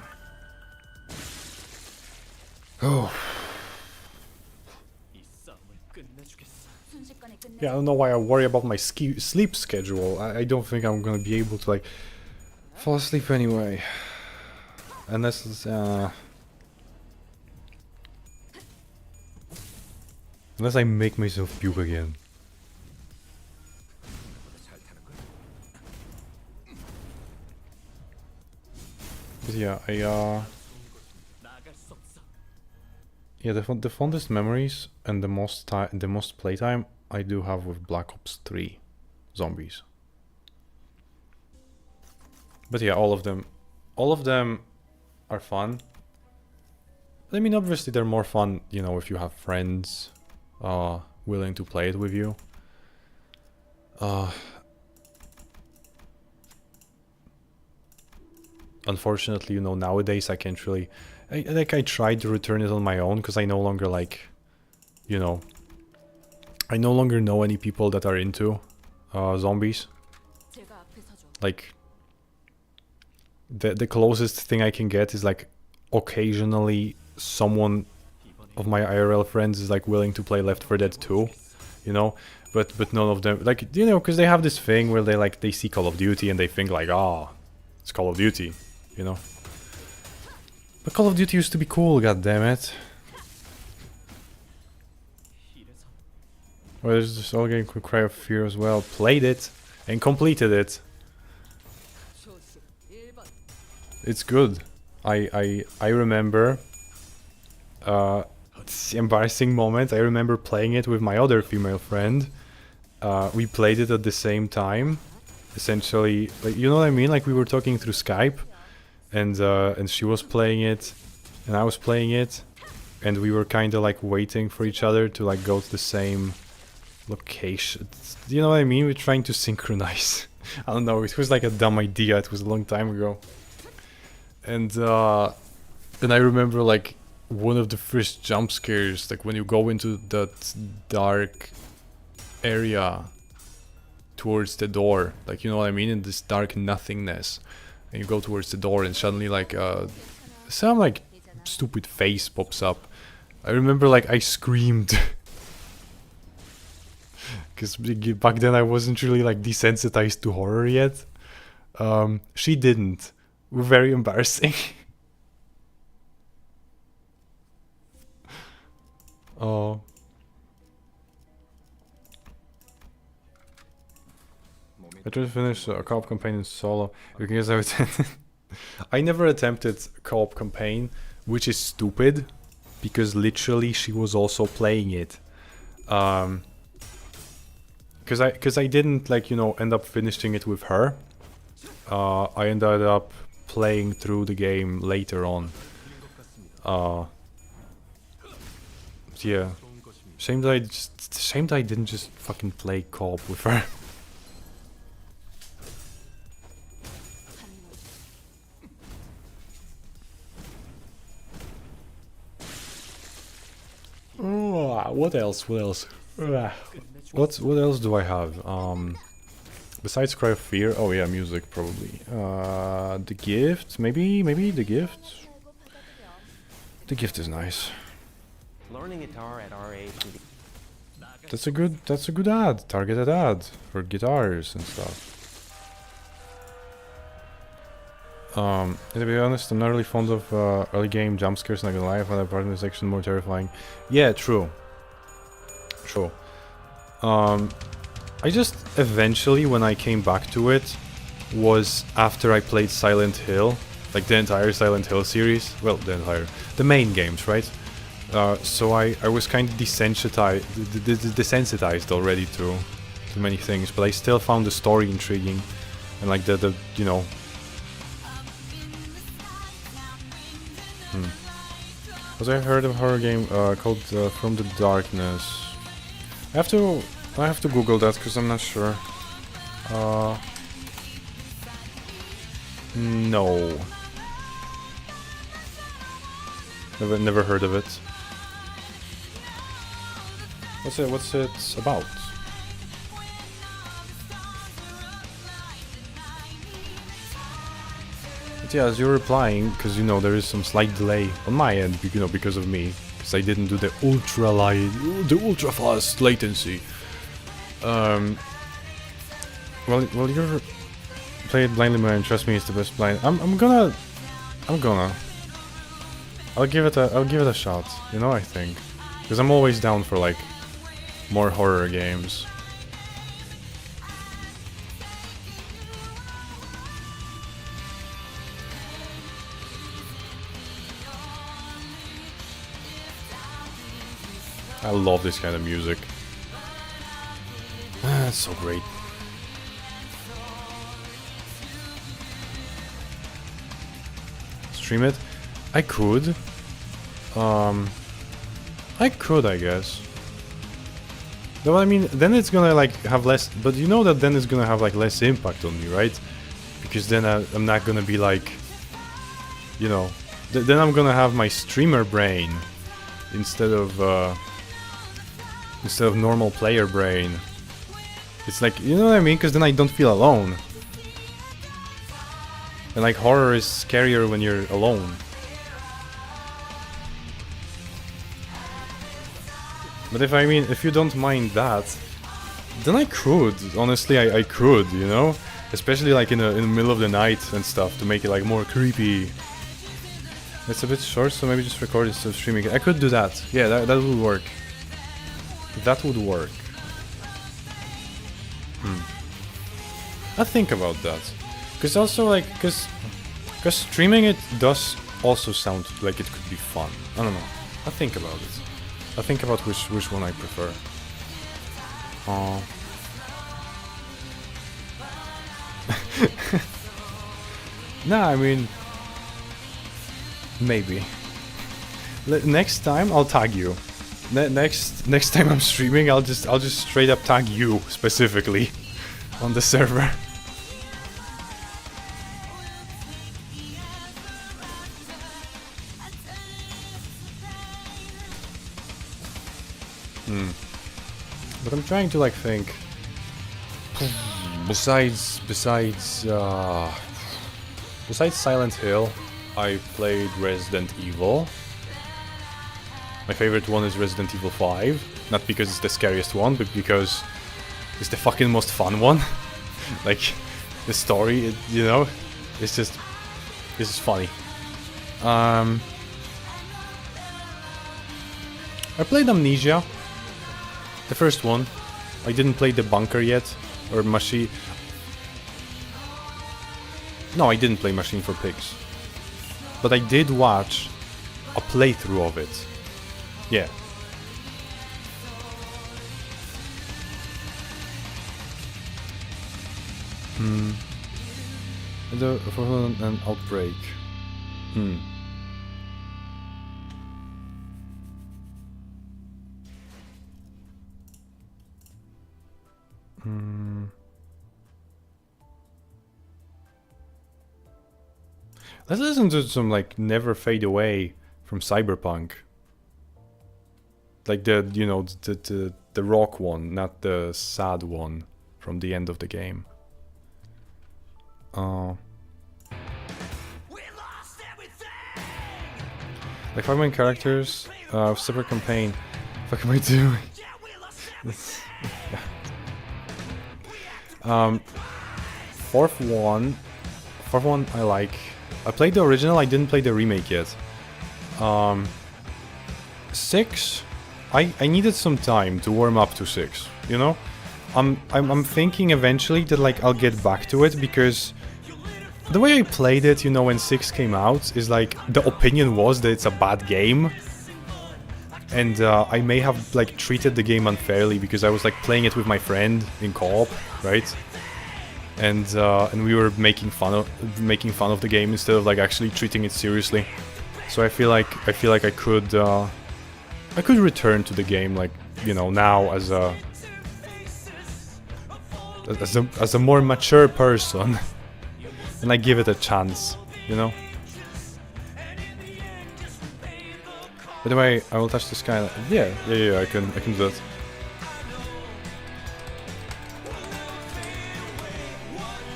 Oh. Yeah, I don't know why I worry about my sleep schedule. I don't think I'm gonna be able to like fall asleep anyway. Unless it's, unless I make myself puke again. But yeah, yeah, the fondest memories and the most playtime I do have with Black Ops 3 zombies. But yeah, all of them are fun. I mean, obviously they're more fun, you know, if you have friends willing to play it with you. Unfortunately, you know, nowadays I can't really. I tried to return it on my own because I no longer like, you know, I no longer know any people that are into zombies. Like the closest thing I can get is like occasionally someone of my IRL friends is like willing to play Left 4 Dead 2, you know, but none of them, like, you know, because they have this thing where they see Call of Duty and they think like, oh, it's Call of Duty, you know. But Call of Duty used to be cool, goddammit. Well, there's this old game called Cry of Fear as well. Played it and completed it. It's good. I remember embarrassing moment. I remember playing it with my other female friend. We played it at the same time. Essentially, like, you know what I mean? Like we were talking through Skype, and she was playing it, and I was playing it, and we were kind of like waiting for each other to like go to the same location. You know what I mean? We're trying to synchronize. I don't know. It was like a dumb idea. It was a long time ago. And I remember like one of the first jump scares, like when you go into that dark area towards the door, like, you know what I mean, in this dark nothingness, and you go towards the door and suddenly like a some like stupid face pops up. I remember like I screamed. Because back then I wasn't really like desensitized to horror yet. She didn't. Very embarrassing. Oh. I tried to finish a co-op campaign in solo because I never attempted co-op campaign, which is stupid because literally she was also playing it. Because I didn't like, you know, end up finishing it with her. I ended up playing through the game later on. Yeah. Shame that I didn't just fucking play co-op with her. Oh, what else? What else? What else do I have? Besides Cry of Fear? Oh yeah, music probably. The Gift, maybe The Gift. The Gift is nice. Learning guitar at our age can be... That's a good ad, targeted ad for guitars and stuff. To be honest, I'm not really fond of early game jump scares, not gonna lie. I find that part of the section more terrifying. Yeah, true. True. I just eventually, when I came back to it, was after I played Silent Hill, like the entire Silent Hill series. Well, the main games, right? So I was kind of desensitized already to many things, but I still found the story intriguing, and like the you know. Was I heard of a horror game called From the Darkness? I have to Google that because I'm not sure. No. Never heard of it. What's it about? But yeah, as you're replying, because you know there is some slight delay on my end, you know, because of me, because I didn't do the ultra fast latency. Well, you're play it blindly, man. Trust me, it's the best blind. I'll give it a shot. You know, I think, because I'm always down for like more horror games. I love this kind of music. It's so great. Stream it? I could. I guess. Though I mean, then it's gonna like have less. But you know that then it's gonna have like less impact on me, right? Because then I'm not gonna be like, you know, then I'm gonna have my streamer brain instead of normal player brain. It's like, you know what I mean? Because then I don't feel alone. And like horror is scarier when you're alone. But if you don't mind that, then I could. Honestly, I could, you know? Especially like in the middle of the night and stuff to make it like more creepy. It's a bit short, so maybe just record instead of streaming. I could do that. Yeah, that would work. That would work. I think about that. Because also like, because streaming it does also sound like it could be fun. I don't know. I think about it. I think about which one I prefer. Nah, I mean, maybe. Next time I'll tag you. Next time I'm streaming, I'll just straight up tag you specifically on the server. But I'm trying to like think. Besides Silent Hill, I played Resident Evil. My favorite one is Resident Evil 5. Not because it's the scariest one, but because it's the fucking most fun one. Like, the story, you know, it's just funny. I played Amnesia, the first one. I didn't play the Bunker yet, or Machine. No, I didn't play Machine for Pigs. But I did watch a playthrough of it. Yeah. An outbreak. Let's listen to some like Never Fade Away from Cyberpunk. Like the, you know, the rock one, not the sad one from the end of the game. Like 5 main characters, separate campaign. What am I doing? Fourth one I like. I played the original, I didn't play the remake yet. 6, I needed some time to warm up to 6, you know? I'm thinking eventually that like I'll get back to it, because the way I played it, you know, when 6 came out, is like the opinion was that it's a bad game. And I may have like treated the game unfairly because I was like playing it with my friend in co-op, right? And we were making fun of the game instead of like actually treating it seriously. So I feel like I could return to the game, like, you know, now as a more mature person, and I give it a chance, you know. By the way, I will touch the sky. Yeah, I can do that.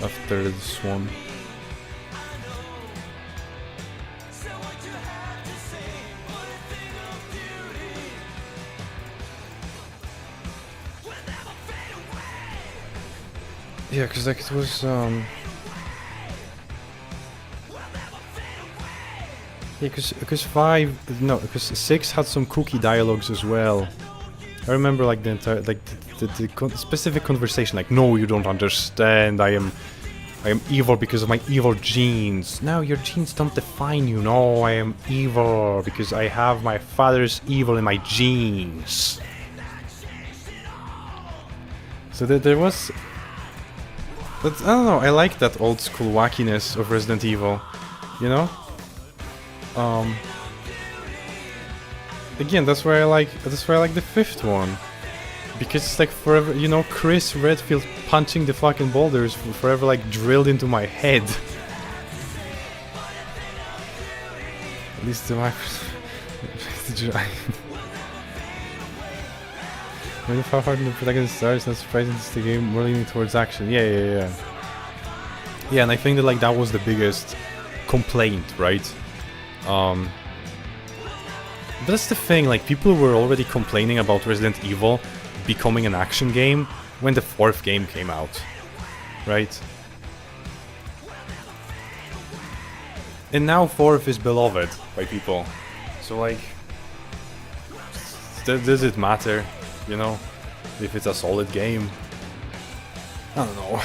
After this one. Yeah, because like it was yeah, because 6 had some cookie dialogues as well. I remember like the entire, like the specific conversation, like, no, you don't understand, I am evil because of my evil genes. No, your genes don't define you. No, I am evil because I have my father's evil in my genes. So there was, but I don't know, I like that old school wackiness of Resident Evil, you know? Again, that's why I like the 5th one, because it's like forever, you know, Chris Redfield punching the fucking boulders forever like drilled into my head. At least to my when the how hard the protagonist starts, not surprising, it's the game more leaning towards action. Yeah, and I think that like that was the biggest complaint, right? That's the thing, like, people were already complaining about Resident Evil becoming an action game when the 4th game came out, right? And now 4th is beloved by people, so like, does it matter, you know, if it's a solid game? I don't know.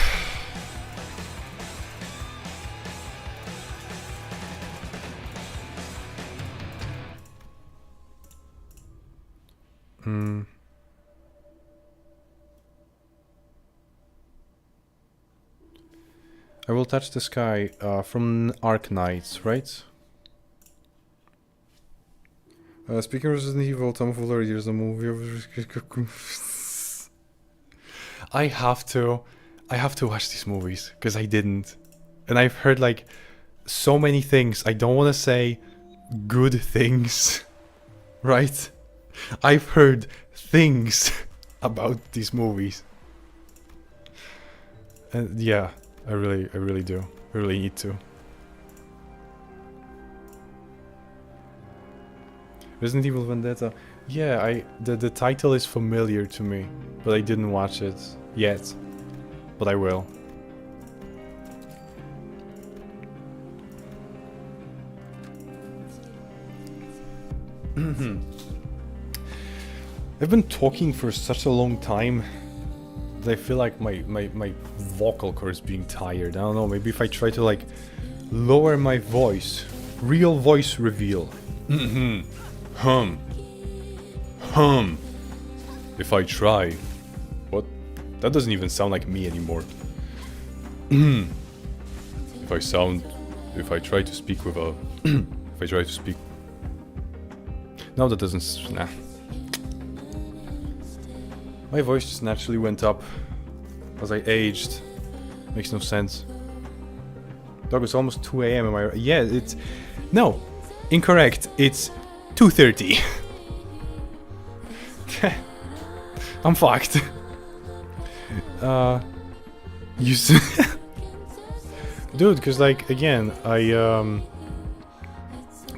I will touch the sky from Ark Knights, right? Speaking of Resident Evil, Tom Fuller, here's a movie of... I have to watch these movies, because I didn't. And I've heard like so many things. I don't want to say good things, right? I've heard things about these movies. And yeah, I really do. I really need to. Resident Evil Vendetta. Yeah, the title is familiar to me, but I didn't watch it yet. But I will. I've been talking for such a long time that I feel like my vocal cords being tired. I don't know, maybe if I try to like lower my voice. Real voice reveal. Hum. If I try. What? That doesn't even sound like me anymore. If I try to speak with a... if I try to speak... No, that doesn't... Nah. My voice just naturally went up as I aged. Makes no sense. Dog, it's almost 2 AM, am I right? Yeah, it's... No! Incorrect. It's 2:30. I'm fucked. You dude, cause like, again,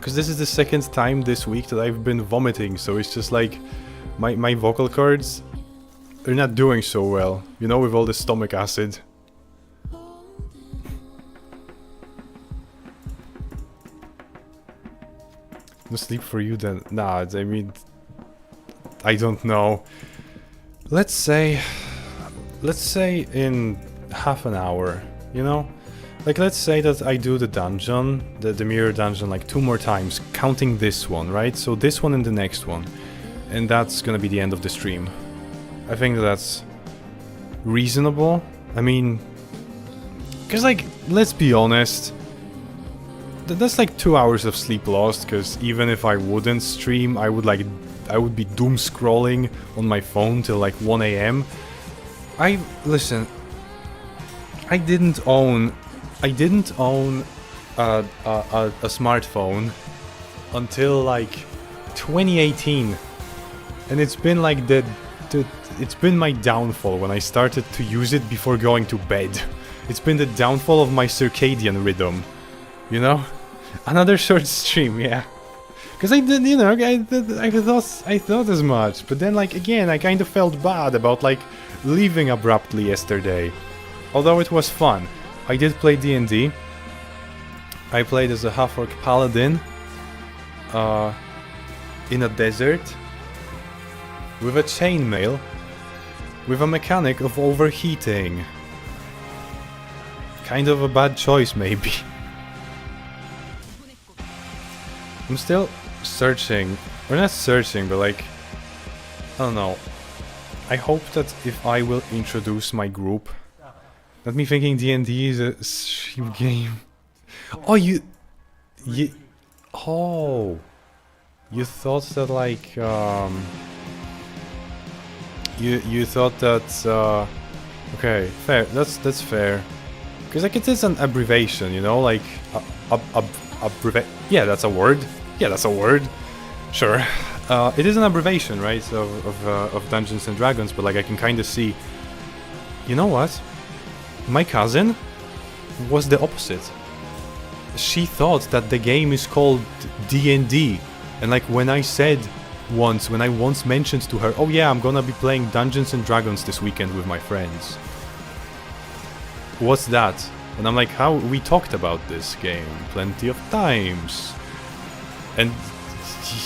cause this is the second time this week that I've been vomiting, so it's just like, my vocal cords are not doing so well, you know, with all the stomach acid. No sleep for you then? Nah, I mean, I don't know. Let's say in half an hour, you know? Like, let's say that I do the dungeon, the mirror dungeon, like 2 more times, counting this one, right? So this one and the next one. And that's gonna be the end of the stream. I think that's reasonable. I mean, because, like, let's be honest, that's like 2 hours of sleep lost, because even if I wouldn't stream, I would be doom scrolling on my phone till like 1 AM. Listen, I didn't own a smartphone until like 2018, and it's been like it's been my downfall when I started to use it before going to bed. It's been the downfall of my circadian rhythm, you know? Another short stream, yeah. Because I did, you know, I thought as much, but then, like, again, I kind of felt bad about, like, leaving abruptly yesterday. Although it was fun. I did play D&D. I played as a half-orc paladin in a desert with a chainmail with a mechanic of overheating. Kind of a bad choice, maybe. I'm still searching, or not searching, but like, I don't know. I hope that if I will introduce my group, not me thinking D&D is a stream game. Oh, you thought that like, you thought that, okay, fair, that's fair. Because like it is an abbreviation, you know, like, yeah, that's a word. Yeah, that's a word. Sure. It is an abbreviation, right, of Dungeons and Dragons, but like I can kind of see... You know what? My cousin was the opposite. She thought that the game is called D&D. And like when I once mentioned to her, oh yeah, I'm gonna be playing Dungeons and Dragons this weekend with my friends. What's that? And I'm like, how? We talked about this game plenty of times. And,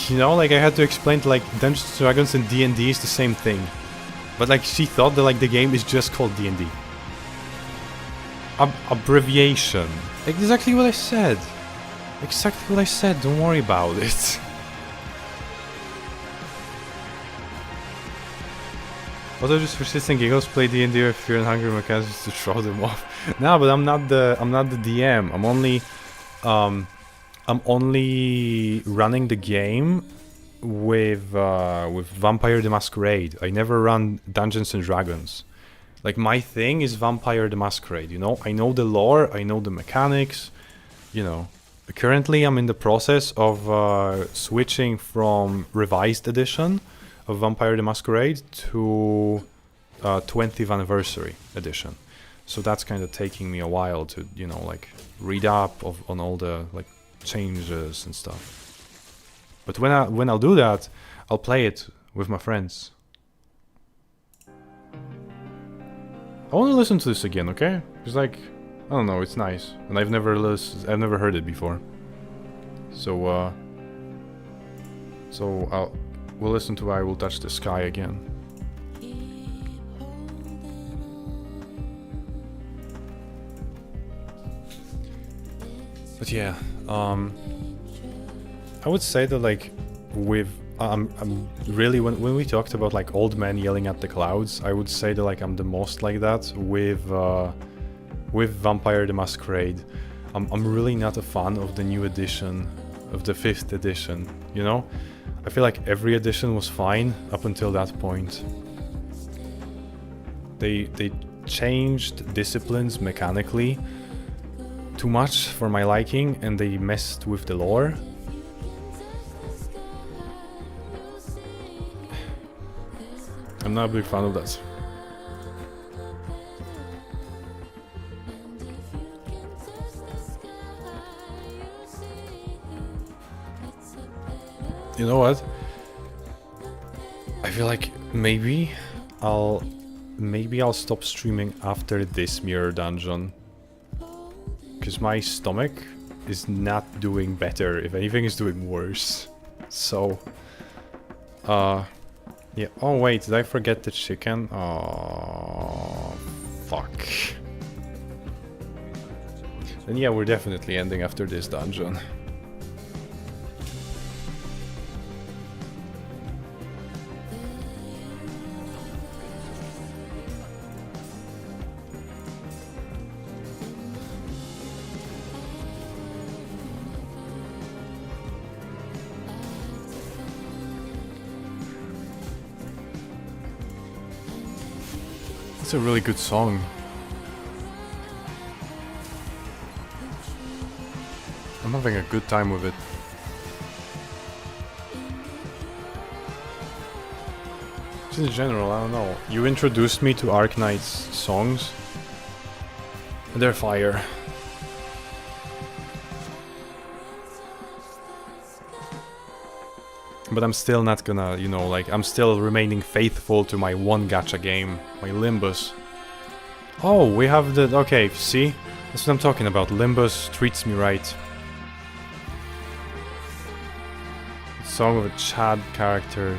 you know, like I had to explain to, like, Dungeons and Dragons and D&D is the same thing. But like she thought that like the game is just called D&D. Abbreviation. Exactly what I said. Exactly what I said, don't worry about it. Also, just for shits and giggles, play D&D if you're in hungry mechanics to throw them off. No, but I'm not the DM. I'm only running the game with Vampire the Masquerade. I never run Dungeons and Dragons. Like, my thing is Vampire the Masquerade, you know? I know the lore, I know the mechanics, you know. Currently, I'm in the process of switching from Revised Edition of Vampire the Masquerade to 20th Anniversary Edition. So that's kind of taking me a while to, you know, like, read up on all the, like, changes and stuff. But when I'll do that, I'll play it with my friends. I want to listen to this again, okay? It's like, I don't know, it's nice, and I've never heard it before. So we'll listen to "I Will Touch the Sky" again. But yeah, I would say that like with I'm really when we talked about like old men yelling at the clouds, I would say that like I'm the most like that with Vampire the Masquerade. I'm really not a fan of the new edition, of the 5th edition, you know? I feel like every edition was fine up until that point. They changed disciplines mechanically too much for my liking, and they messed with the lore. I'm not a big fan of that. You know what? I feel like maybe I'll stop streaming after this mirror dungeon, because my stomach is not doing better. If anything, is doing worse. So, yeah. Oh wait, did I forget the chicken? Oh, fuck. Then yeah, we're definitely ending after this dungeon. It's a really good song. I'm having a good time with it. Just in general, I don't know. You introduced me to Arknight's songs, and they're fire. But I'm still not gonna, you know, like, I'm still remaining faithful to my one gacha game, my Limbus. Oh, we have the... Okay, see? That's what I'm talking about. Limbus treats me right. Song of a Chad character.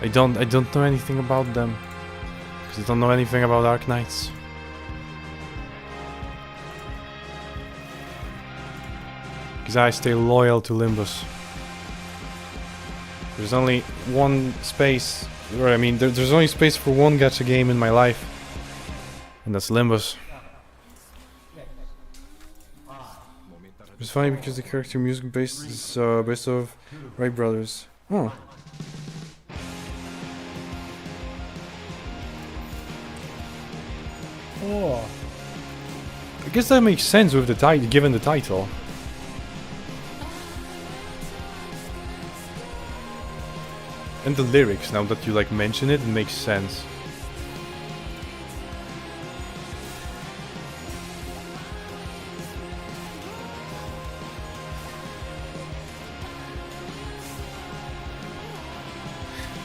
I don't know anything about them. Because I don't know anything about Arknights. Because I stay loyal to Limbus. There's only one space, or I mean, there's only space for one gacha game in my life, and that's Limbus. It's funny because the character music based is based off Wright Brothers. Oh. Oh. I guess that makes sense with the title, given the title. And the lyrics, now that you like mention it, it makes sense.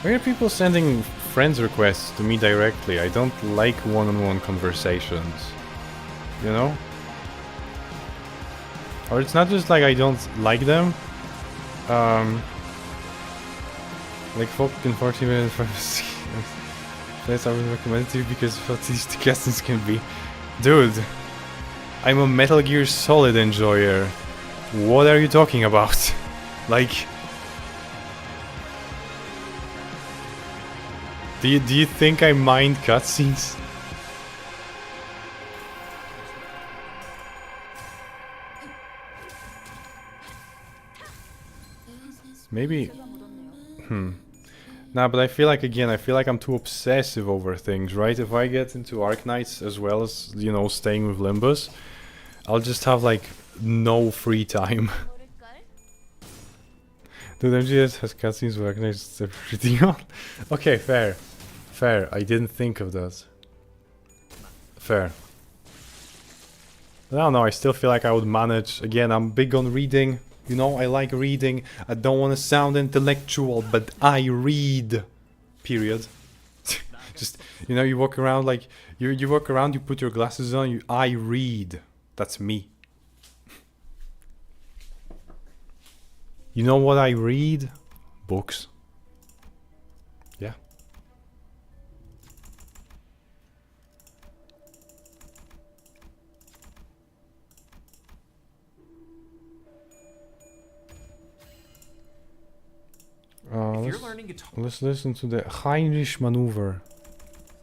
Why are people sending friends requests to me directly? I don't like one-on-one conversations, you know? Or it's not just like I don't like them. Like fucking 40 minutes for this place I would recommend it to you because of what these castings can be. Dude, I'm a Metal Gear Solid enjoyer. What are you talking about? Like, do you think I mind cutscenes? Maybe. Nah, but I feel like, again, I feel like I'm too obsessive over things, right? If I get into Arknights as well as, you know, staying with Limbus, I'll just have, like, no free time. Dude, MGS has cutscenes with Arknights everything on. Okay, fair. Fair. I didn't think of that. Fair. But I don't know, I still feel like I would manage. Again, I'm big on reading You know, I like reading. I don't want to sound intellectual, but I read. Period. Just, you know, you walk around like you walk around, you put your glasses on, I read. That's me. You know what I read? Books. Yeah. Let's listen to the Heinrich maneuver.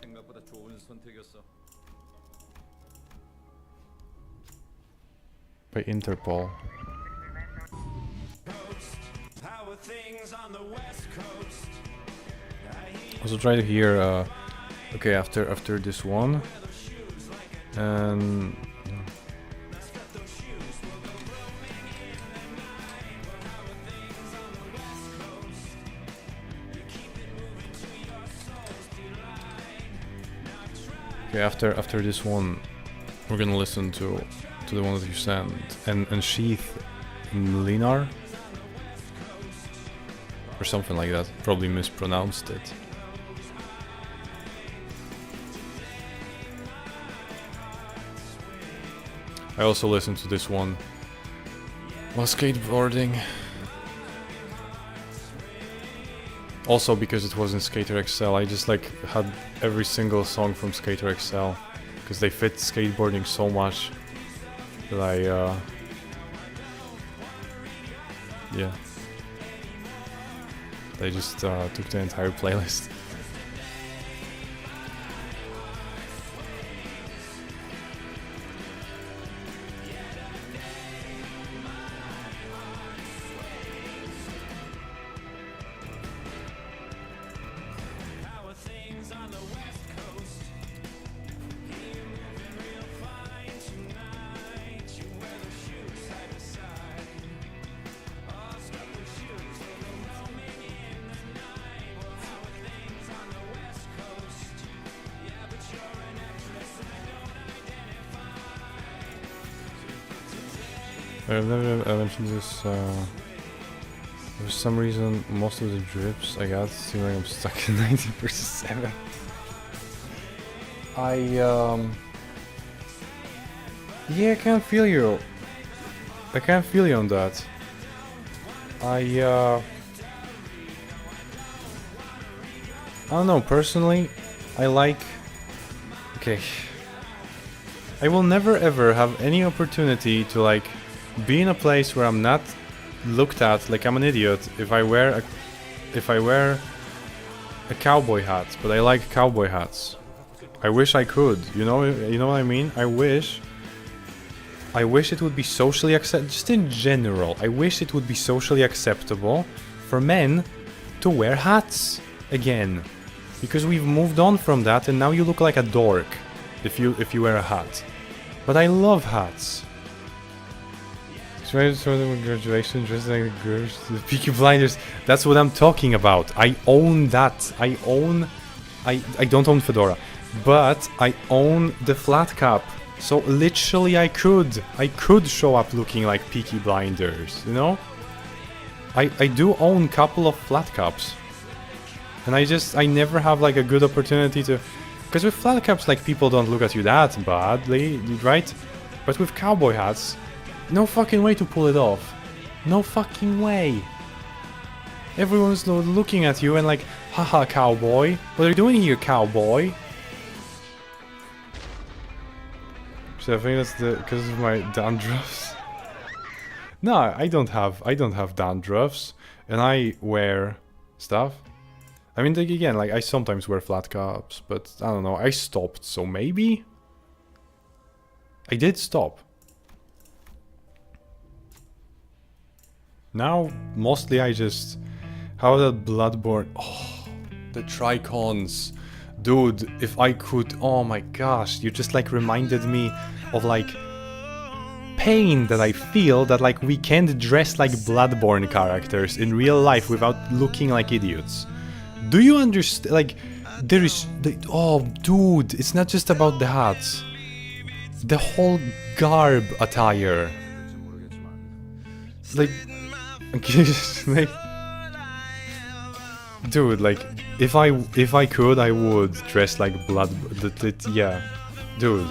생각보다 좋은 선택이었어. By Interpol. Also try to hear okay, after this one, and okay, after this one, we're gonna listen to the one that you sent, and Sheath Linar or something like that. Probably mispronounced it. I also listened to this one while skateboarding. Also because it was in Skater XL, I just like had every single song from Skater XL because they fit skateboarding so much that I yeah, they just took the entire playlist. I've never mentioned this, for some reason most of the drips I got seem like I'm stuck in 19 versus 7. Yeah, I can't feel you. I can't feel you on that. I don't know, personally, I like... Okay. I will never ever have any opportunity to like be in a place where I'm not looked at like I'm an idiot if I wear a cowboy hat, but I like cowboy hats. I wish I could, you know what I mean? I wish it would be socially acceptable, just in general, I wish it would be socially acceptable for men to wear hats again. Because we've moved on from that and now you look like a dork if you wear a hat. But I love hats. Try to show them graduation dressed like the girls to the Peaky Blinders. That's what I'm talking about. I own that. I don't own Fedora, but I own the flat cap. So literally I could show up looking like Peaky Blinders, you know? I do own a couple of flat caps. And I never have like a good opportunity to... Because with flat caps, like, people don't look at you that badly, right? But with cowboy hats, no fucking way to pull it off. No fucking way. Everyone's looking at you and like, haha, cowboy. What are you doing here, cowboy? So I think that's because of my dandruffs. No, I don't have dandruffs, and I wear stuff. I mean, like, again, like, I sometimes wear flat caps, but I don't know, I stopped, so maybe? I did stop. Now, mostly I just... How that Bloodborne... Oh, the Tricons. Dude, if I could... Oh my gosh, you just, like, reminded me of, like, pain that I feel that, like, we can't dress like Bloodborne characters in real life without looking like idiots. Do you understand? Like, there is... oh, dude, it's not just about the hats. The whole garb attire. Like, like, dude, like, if I could, I would dress like blood. Yeah, dude.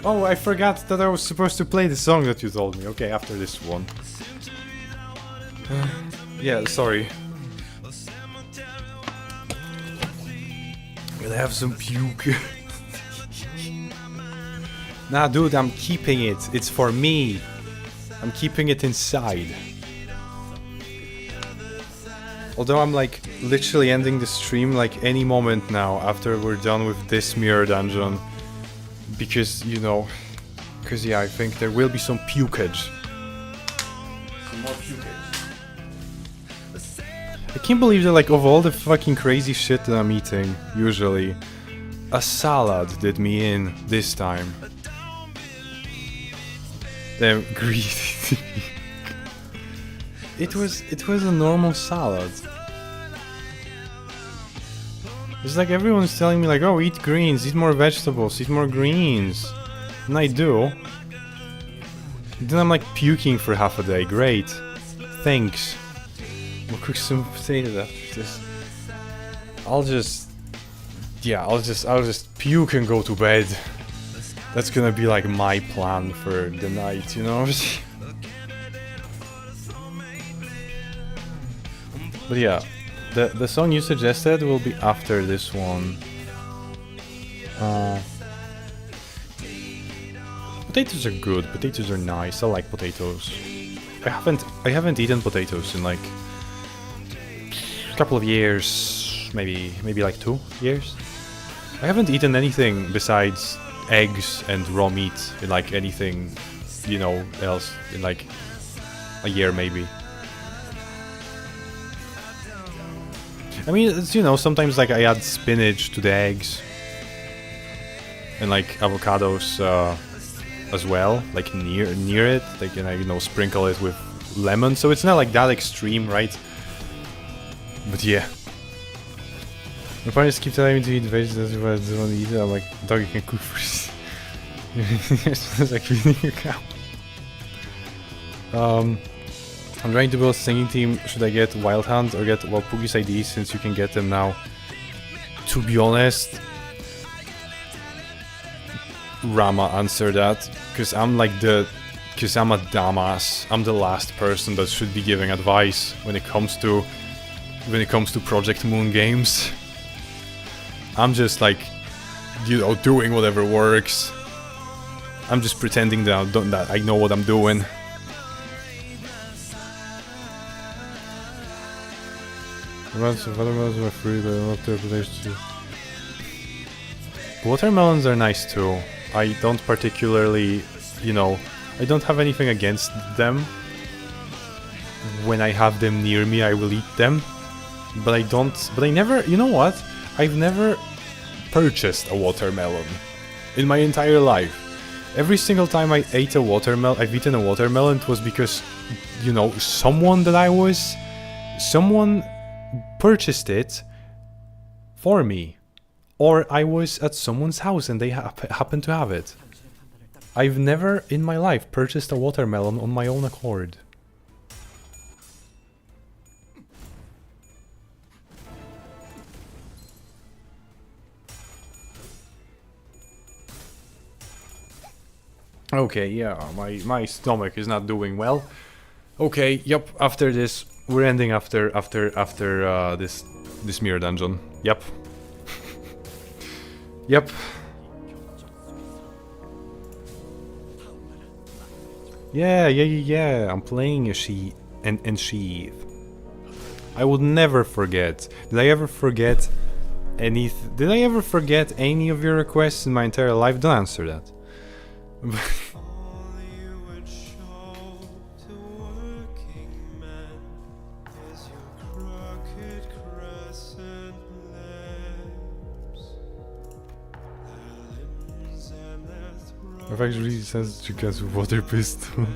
Oh, I forgot that I was supposed to play the song that you told me. Okay, after this one. Yeah, sorry. Gonna have some puke. Nah, dude, I'm keeping it. It's for me. I'm keeping it inside. Although I'm like literally ending the stream like any moment now after we're done with this mirror dungeon. Because, you know, because yeah, I think there will be some pukage. Some more pukage. I can't believe that, like, of all the fucking crazy shit that I'm eating, usually, a salad did me in this time. Damn, greedy. It was a normal salad. It's like everyone's telling me like, oh, eat greens, eat more vegetables, eat more greens. And I do. Then I'm like puking for half a day. Great. Thanks. We'll cook some potatoes after this. I'll just puke and go to bed. That's gonna be like my plan for the night, you know? But yeah. The song you suggested will be after this one. Potatoes are good. Potatoes are nice. I like potatoes. I haven't eaten potatoes in like a couple of years, maybe like 2 years. I haven't eaten anything besides eggs and raw meat in like anything, you know, else in like a year maybe. I mean, it's, you know, sometimes like I add spinach to the eggs and like avocados as well, like near it, like, and I, you know, sprinkle it with lemon, so it's not like that extreme, right? But yeah, my parents keep telling me to eat vegetables, but I don't want to eat it. I'm like, dog, you can cook first. It's like feeding a cow. I'm trying to build a singing team. Should I get Wild Hunt or get Poogie's ID since you can get them now? To be honest, Rama answer that, because I'm like because I'm a dumbass. I'm the last person that should be giving advice when it comes to Project Moon games. I'm just like, you know, doing whatever works. I'm just pretending that I know what I'm doing. Watermelons are free, but I love their place too. Watermelons are nice too. I don't particularly, you know, I don't have anything against them. When I have them near me, I will eat them. But I never, you know what? I've never purchased a watermelon in my entire life. Every single time I've eaten a watermelon, it was because, you know, someone purchased it for me, or I was at someone's house and they happened to have it. I've never in my life purchased a watermelon on my own accord. Okay, yeah, my stomach is not doing well. Okay, yep, after this we're ending after this mirror dungeon. Yep. Yep. Yeah. I'm playing a Sheath and Sheath. I would never forget. Did I ever forget any of your requests in my entire life? Don't answer that. I've actually sensed you guys with water pistol.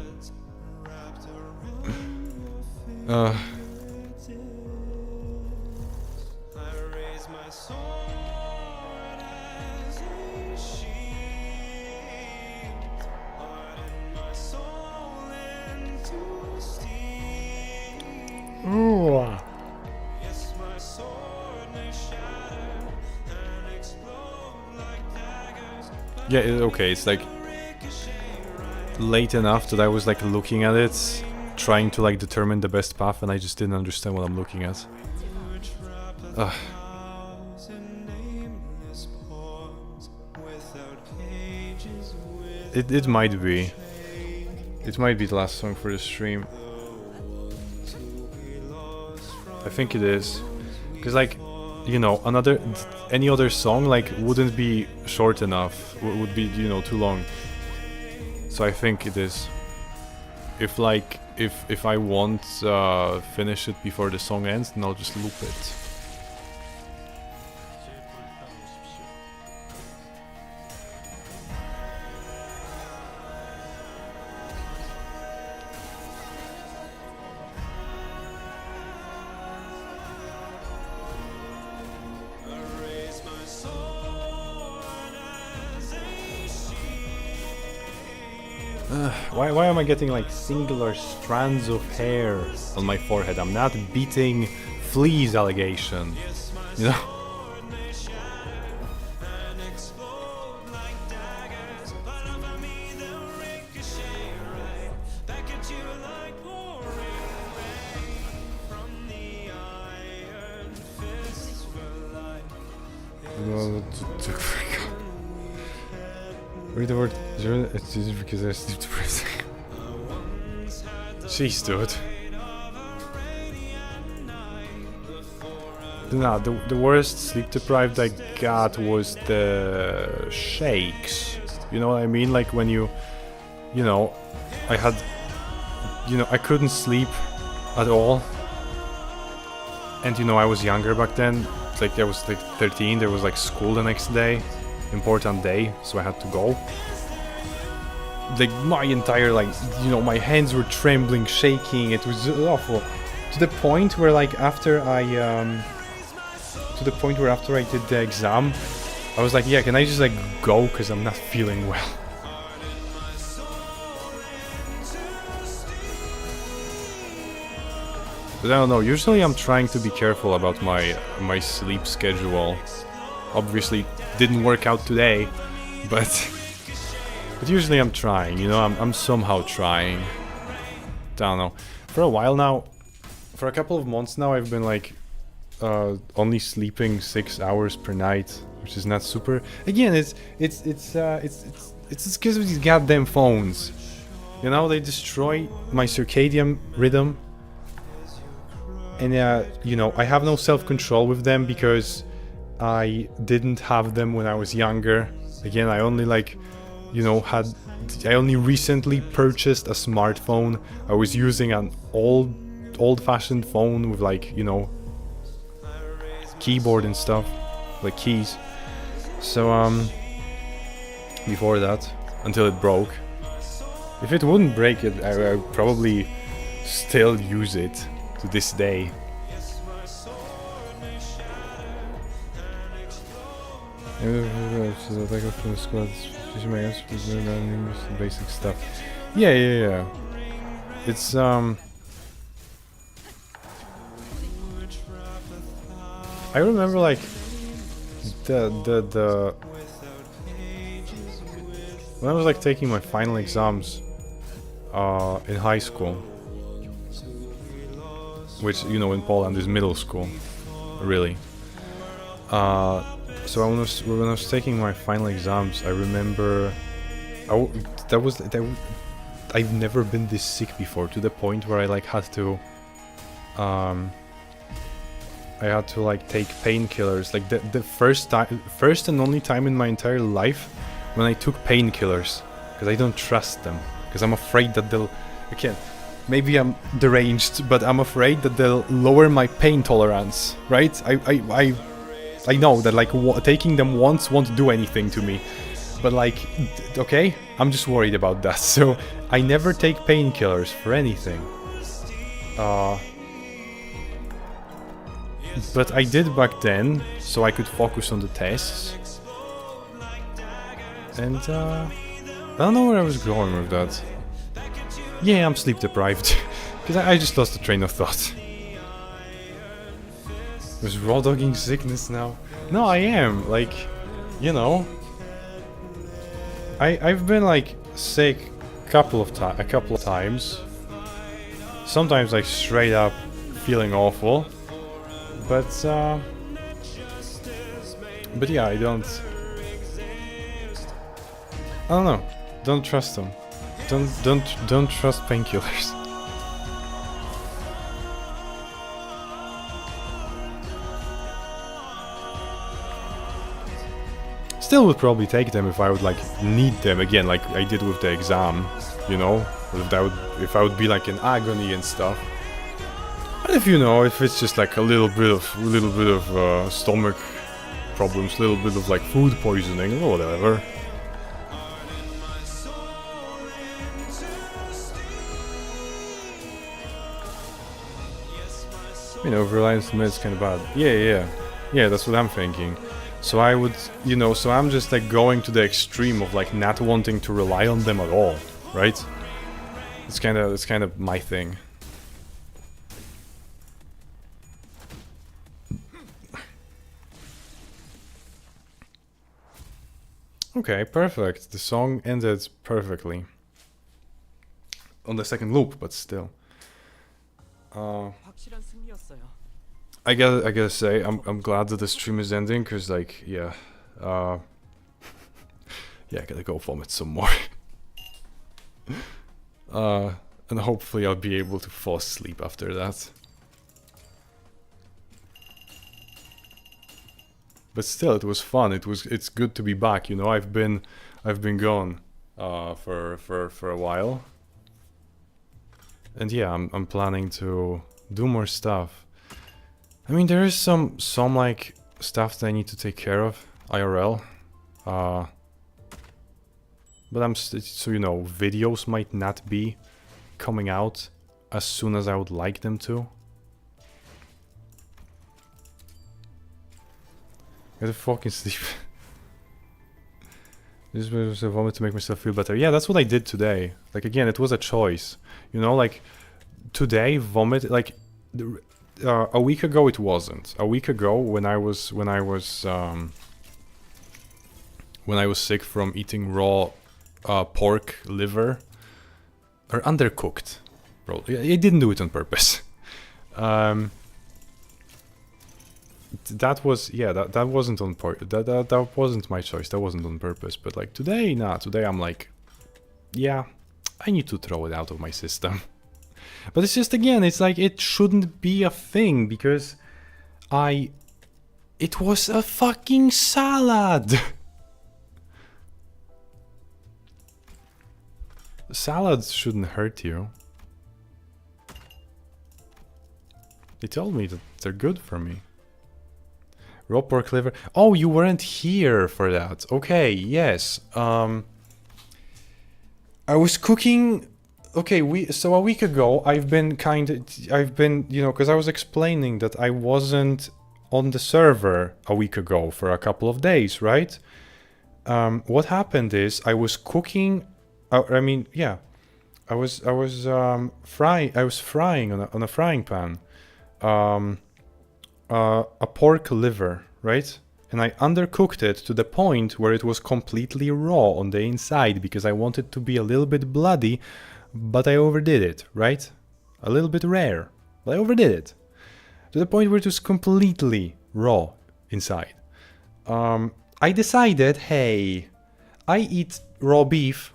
Yeah, okay, it's like late enough that I was like looking at it, trying to like determine the best path, and I just didn't understand what I'm looking at. Ugh. It might be. It might be the last song for the stream. I think it is. Because like, you know, any other song like wouldn't be short enough. Would be, you know, too long. So I think it is. If like, if I won't finish it before the song ends, then I'll just loop it. Why am I getting like singular strands of hair on my forehead? I'm not beating fleas allegation, you know? Read the word. It's just because I sleep depressing. Jeez, dude. No, the worst sleep deprived I got was the shakes. You know what I mean? Like when you know, I had, you know, I couldn't sleep at all. And you know, I was younger back then. Like I was like 13. There was like school the next day. Important day, so I had to go. Like my entire, like, you know, my hands were trembling, shaking. It was awful, to the point where like after I did the exam, I was like, yeah, can I just like go, because I'm not feeling well. But I don't know, usually I'm trying to be careful about my sleep schedule. Obviously didn't work out today, but usually I'm trying, you know, I'm somehow trying. I don't know. For a while now, for a couple of months now, I've been like only sleeping 6 hours per night, which is not super. Again, it's because of these goddamn phones. You know, they destroy my circadian rhythm, and you know, I have no self-control with them because I didn't have them when I was younger. Again, I only like, you know, I only recently purchased a smartphone. I was using an old-fashioned phone with like, you know, keyboard and stuff, like keys. So before that, until it broke. If it wouldn't break, I would probably still use it to this day. Basic stuff. Yeah. It's I remember like the when I was like taking my final exams in high school, which, you know, in Poland is middle school, really. So when I was taking my final exams, I remember I've never been this sick before, to the point where I like had to like take painkillers. Like the first and only time in my entire life when I took painkillers, because I don't trust them, because I'm afraid that they'll, again, maybe I'm deranged, but I'm afraid that they'll lower my pain tolerance, right? I know that like taking them once won't do anything to me, but like, okay, I'm just worried about that. So I never take painkillers for anything. But I did back then, so I could focus on the tests. And I don't know where I was going with that. Yeah, I'm sleep deprived, because I just lost the train of thought. I was raw dogging sickness now. No, I am, like, you know. I've been like sick a couple of times. Sometimes like straight up feeling awful. But yeah, I don't know. Don't trust them. Don't trust painkillers. Still would probably take them if I would like need them again, like I did with the exam, you know, if I would be like in agony and stuff. But if you know, if it's just like a little bit of stomach problems, little bit of like food poisoning or whatever. You know, reliance on meds is kind of bad. Yeah, that's what I'm thinking. So I would, you know, so I'm just like going to the extreme of like not wanting to rely on them at all, right? It's kind of my thing. Okay, perfect. The song ended perfectly. On the second loop, but still. 확실한 승리였어요. I gotta say, I'm glad that the stream is ending, cause like, yeah, yeah, I gotta go vomit some more. And hopefully I'll be able to fall asleep after that. But still, it was fun. It's good to be back. You know, I've been gone for a while, and yeah, I'm planning to do more stuff. I mean, there is some like stuff that I need to take care of IRL, but so you know, videos might not be coming out as soon as I would like them to. Gotta fucking sleep. This was a vomit to make myself feel better. Yeah, that's what I did today. Like again, it was a choice. You know, like today vomit. Like a week ago it wasn't. A week ago when I was sick from eating raw pork liver or undercooked. Bro, I didn't do it on purpose. That was, yeah, that wasn't on purpose. That wasn't my choice. That wasn't on purpose. But like today, nah. Today I'm like, yeah, I need to throw it out of my system. But it's just, again, it's like it shouldn't be a thing because it was a fucking salad. Salads shouldn't hurt you. They told me that they're good for me. Raw pork liver. Oh, you weren't here for that. Okay, yes. I was cooking. Okay, so a week ago, I've been, you know, because I was explaining that I wasn't on the server a week ago for a couple of days, right? What happened is I was cooking. I mean, yeah, I was frying. I was frying on a frying pan. A pork liver, right? And I undercooked it to the point where it was completely raw on the inside because I wanted it to be a little bit bloody, but I overdid it, right? A little bit rare, but I overdid it. To the point where it was completely raw inside. I decided, hey, I eat raw beef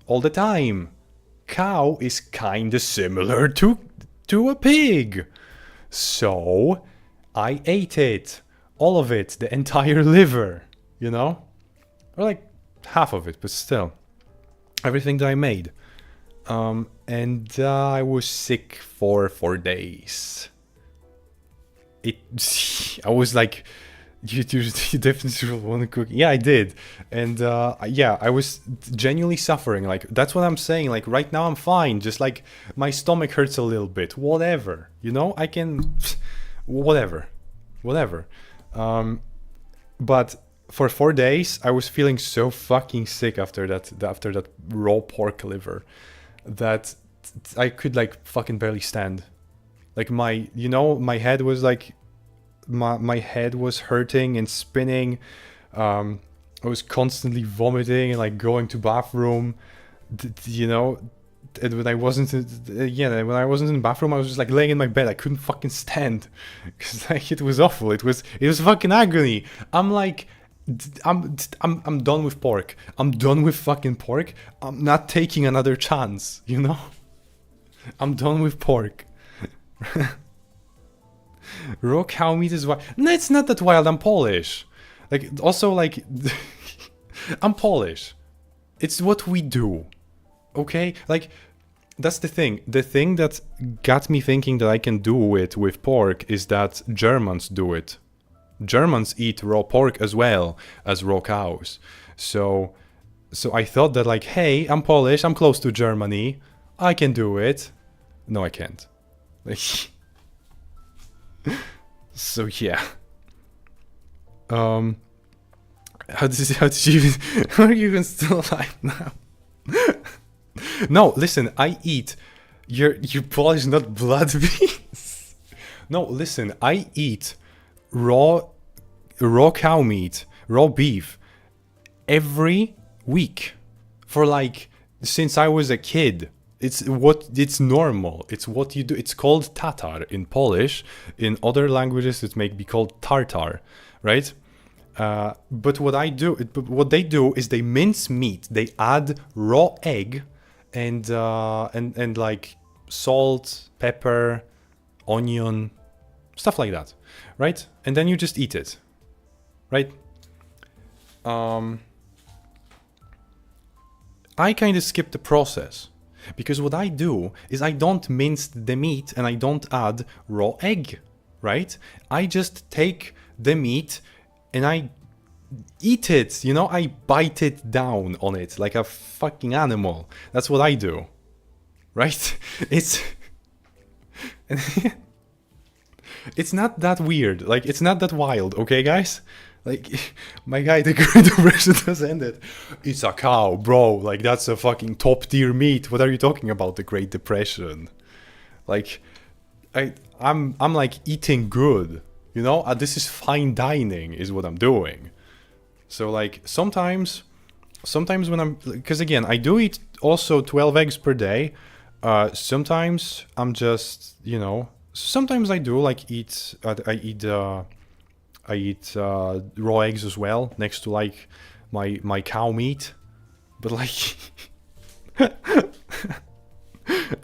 all the time. Cow is kinda similar to a pig. So I ate it. All of it. The entire liver. You know? Or like half of it, but still. Everything that I made. And I was sick for 4 days. I was like, you definitely want to cook. Yeah, I did. And yeah, I was genuinely suffering. Like, that's what I'm saying. Like, right now I'm fine. Just like, my stomach hurts a little bit. Whatever. You know, I can... Whatever. But for 4 days, I was feeling so fucking sick after that raw pork liver that I could like fucking barely stand. Like my head was like my head was hurting and spinning. I was constantly vomiting and like going to bathroom, you know. And when I wasn't, when I wasn't in the bathroom, I was just like laying in my bed. I couldn't fucking stand, because like it was awful. It was fucking agony. I'm like, I'm done with pork. I'm done with fucking pork. I'm not taking another chance. You know, I'm done with pork. Raw cow meat is wild. No, it's not that wild. I'm Polish. Like, also, like, I'm Polish. It's what we do. Okay? Like, that's the thing. The thing that got me thinking that I can do it with pork is that Germans do it. Germans eat raw pork as well as raw cows. So I thought that, like, hey, I'm Polish. I'm close to Germany. I can do it. No, I can't. Like, so yeah. How did you even, how are you even still alive now? No, listen, I eat, you're Polish, not blood beans. No, listen, I eat raw cow meat, raw beef every week for like, since I was a kid. It's normal. It's what you do. It's called tatar in Polish. In other languages, it may be called tartar, right? But what they do is they mince meat. They add raw egg and like salt, pepper, onion, stuff like that, right? And then you just eat it, right? I kind of skip the process. Because what I do is I don't mince the meat and I don't add raw egg, right? I just take the meat and I eat it, you know? I bite it down on it like a fucking animal. That's what I do, right? It's not that weird. Like, it's not that wild, okay, guys? Like, my guy, the Great Depression has ended. It's a cow, bro. Like, that's a fucking top tier meat. What are you talking about, the Great Depression? Like, I'm like eating good, you know? This is fine dining, is what I'm doing. So like sometimes when I'm, because again, I do eat also 12 eggs per day. Sometimes I'm just, you know, sometimes I do like eat. I eat raw eggs as well, next to like my cow meat. But like,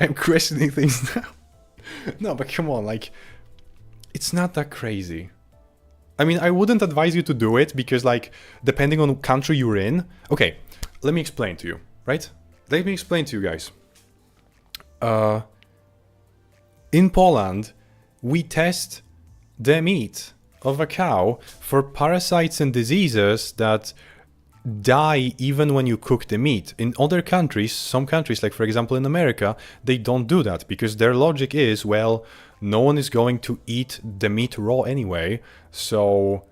I'm questioning things now. No, but come on, like, it's not that crazy. I mean, I wouldn't advise you to do it because, like, depending on the country you're in. Okay, let me explain to you, right? Let me explain to you guys. In Poland, we test the meat of a cow for parasites and diseases that die even when you cook the meat. In other countries, some countries, like for example in America, they don't do that because their logic is, well, no one is going to eat the meat raw anyway. So,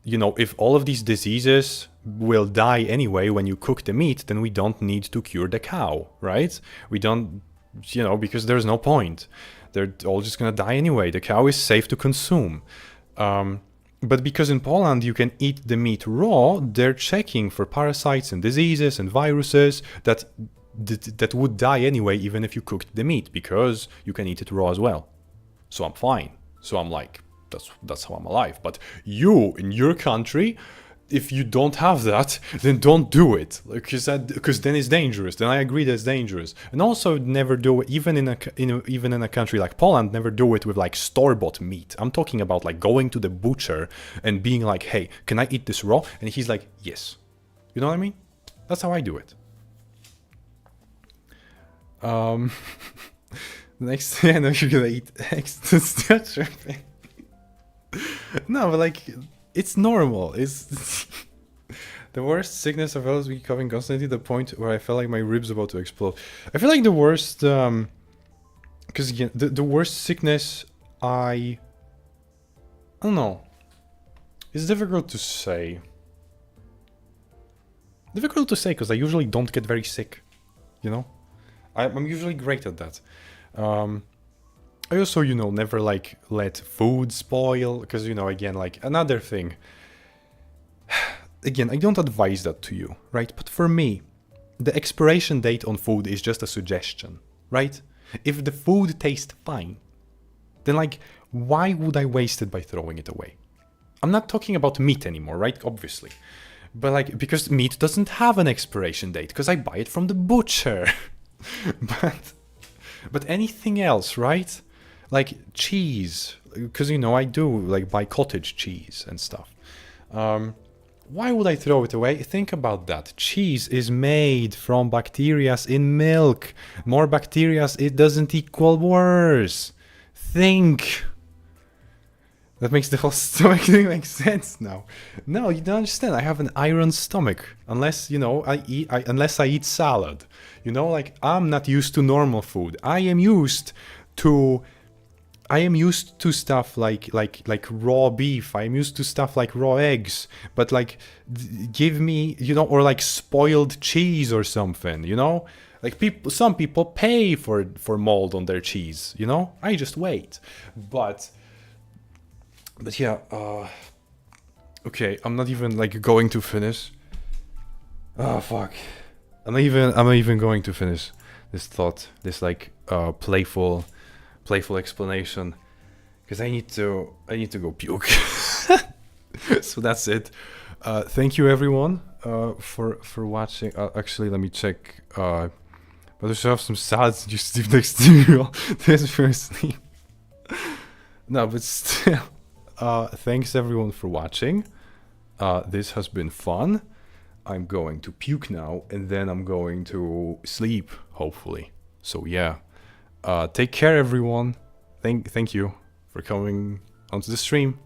you know, if all of these diseases will die anyway when you cook the meat, then we don't need to cure the cow, right? We don't, you know, because there's no point. They're all just gonna die anyway. The cow is safe to consume. But because in Poland you can eat the meat raw, they're checking for parasites and diseases and viruses that would die anyway even if you cooked the meat, because you can eat it raw as well. So I'm fine. So I'm like, that's how I'm alive. But you, in your country, if you don't have that, then don't do it, because then it's dangerous. Then I agree that it's dangerous. And also never do it, even in a country like Poland, never do it with like store-bought meat. I'm talking about like going to the butcher and being like, hey, can I eat this raw? And he's like, yes. You know what I mean? That's how I do it. Next thing I know, you're gonna eat eggs to start tripping. No, but like, it's normal. It's the worst sickness I've always been coughing constantly to the point where I felt like my ribs about to explode. I feel like the worst, because again, the worst sickness I don't know. It's difficult to say. Difficult to say because I usually don't get very sick. You know, I'm usually great at that. I also, you know, never like let food spoil, because, you know, again, like another thing. again, I don't advise that to you, right? But for me, the expiration date on food is just a suggestion, right? If the food tastes fine, then like, why would I waste it by throwing it away? I'm not talking about meat anymore, right? Obviously. But like, because meat doesn't have an expiration date, because I buy it from the butcher. but anything else, right? Like cheese, because you know, I do like buy cottage cheese and stuff. Why would I throw it away? Think about that. Cheese is made from bacteria in milk. More bacteria, it doesn't equal worse. Think. That makes the whole stomach thing make sense now. No, you don't understand. I have an iron stomach. Unless, you know, unless I eat salad. You know, like, I'm not used to normal food. I am used to stuff like raw beef. I'm used to stuff like raw eggs. But like, give me, you know, or like spoiled cheese or something, you know? Like some people pay for mold on their cheese, you know? I just wait. But yeah, okay, I'm not even like going to finish. Oh fuck. I'm not even going to finish this thought, this like playful explanation, because I need to go puke. So that's it. Thank you everyone for watching. Actually, let me check. But I should have some salads and just leave next to this firstly. No, but still. Thanks everyone for watching. This has been fun. I'm going to puke now, and then I'm going to sleep, hopefully. So yeah, take care everyone. Thank you for coming onto the stream.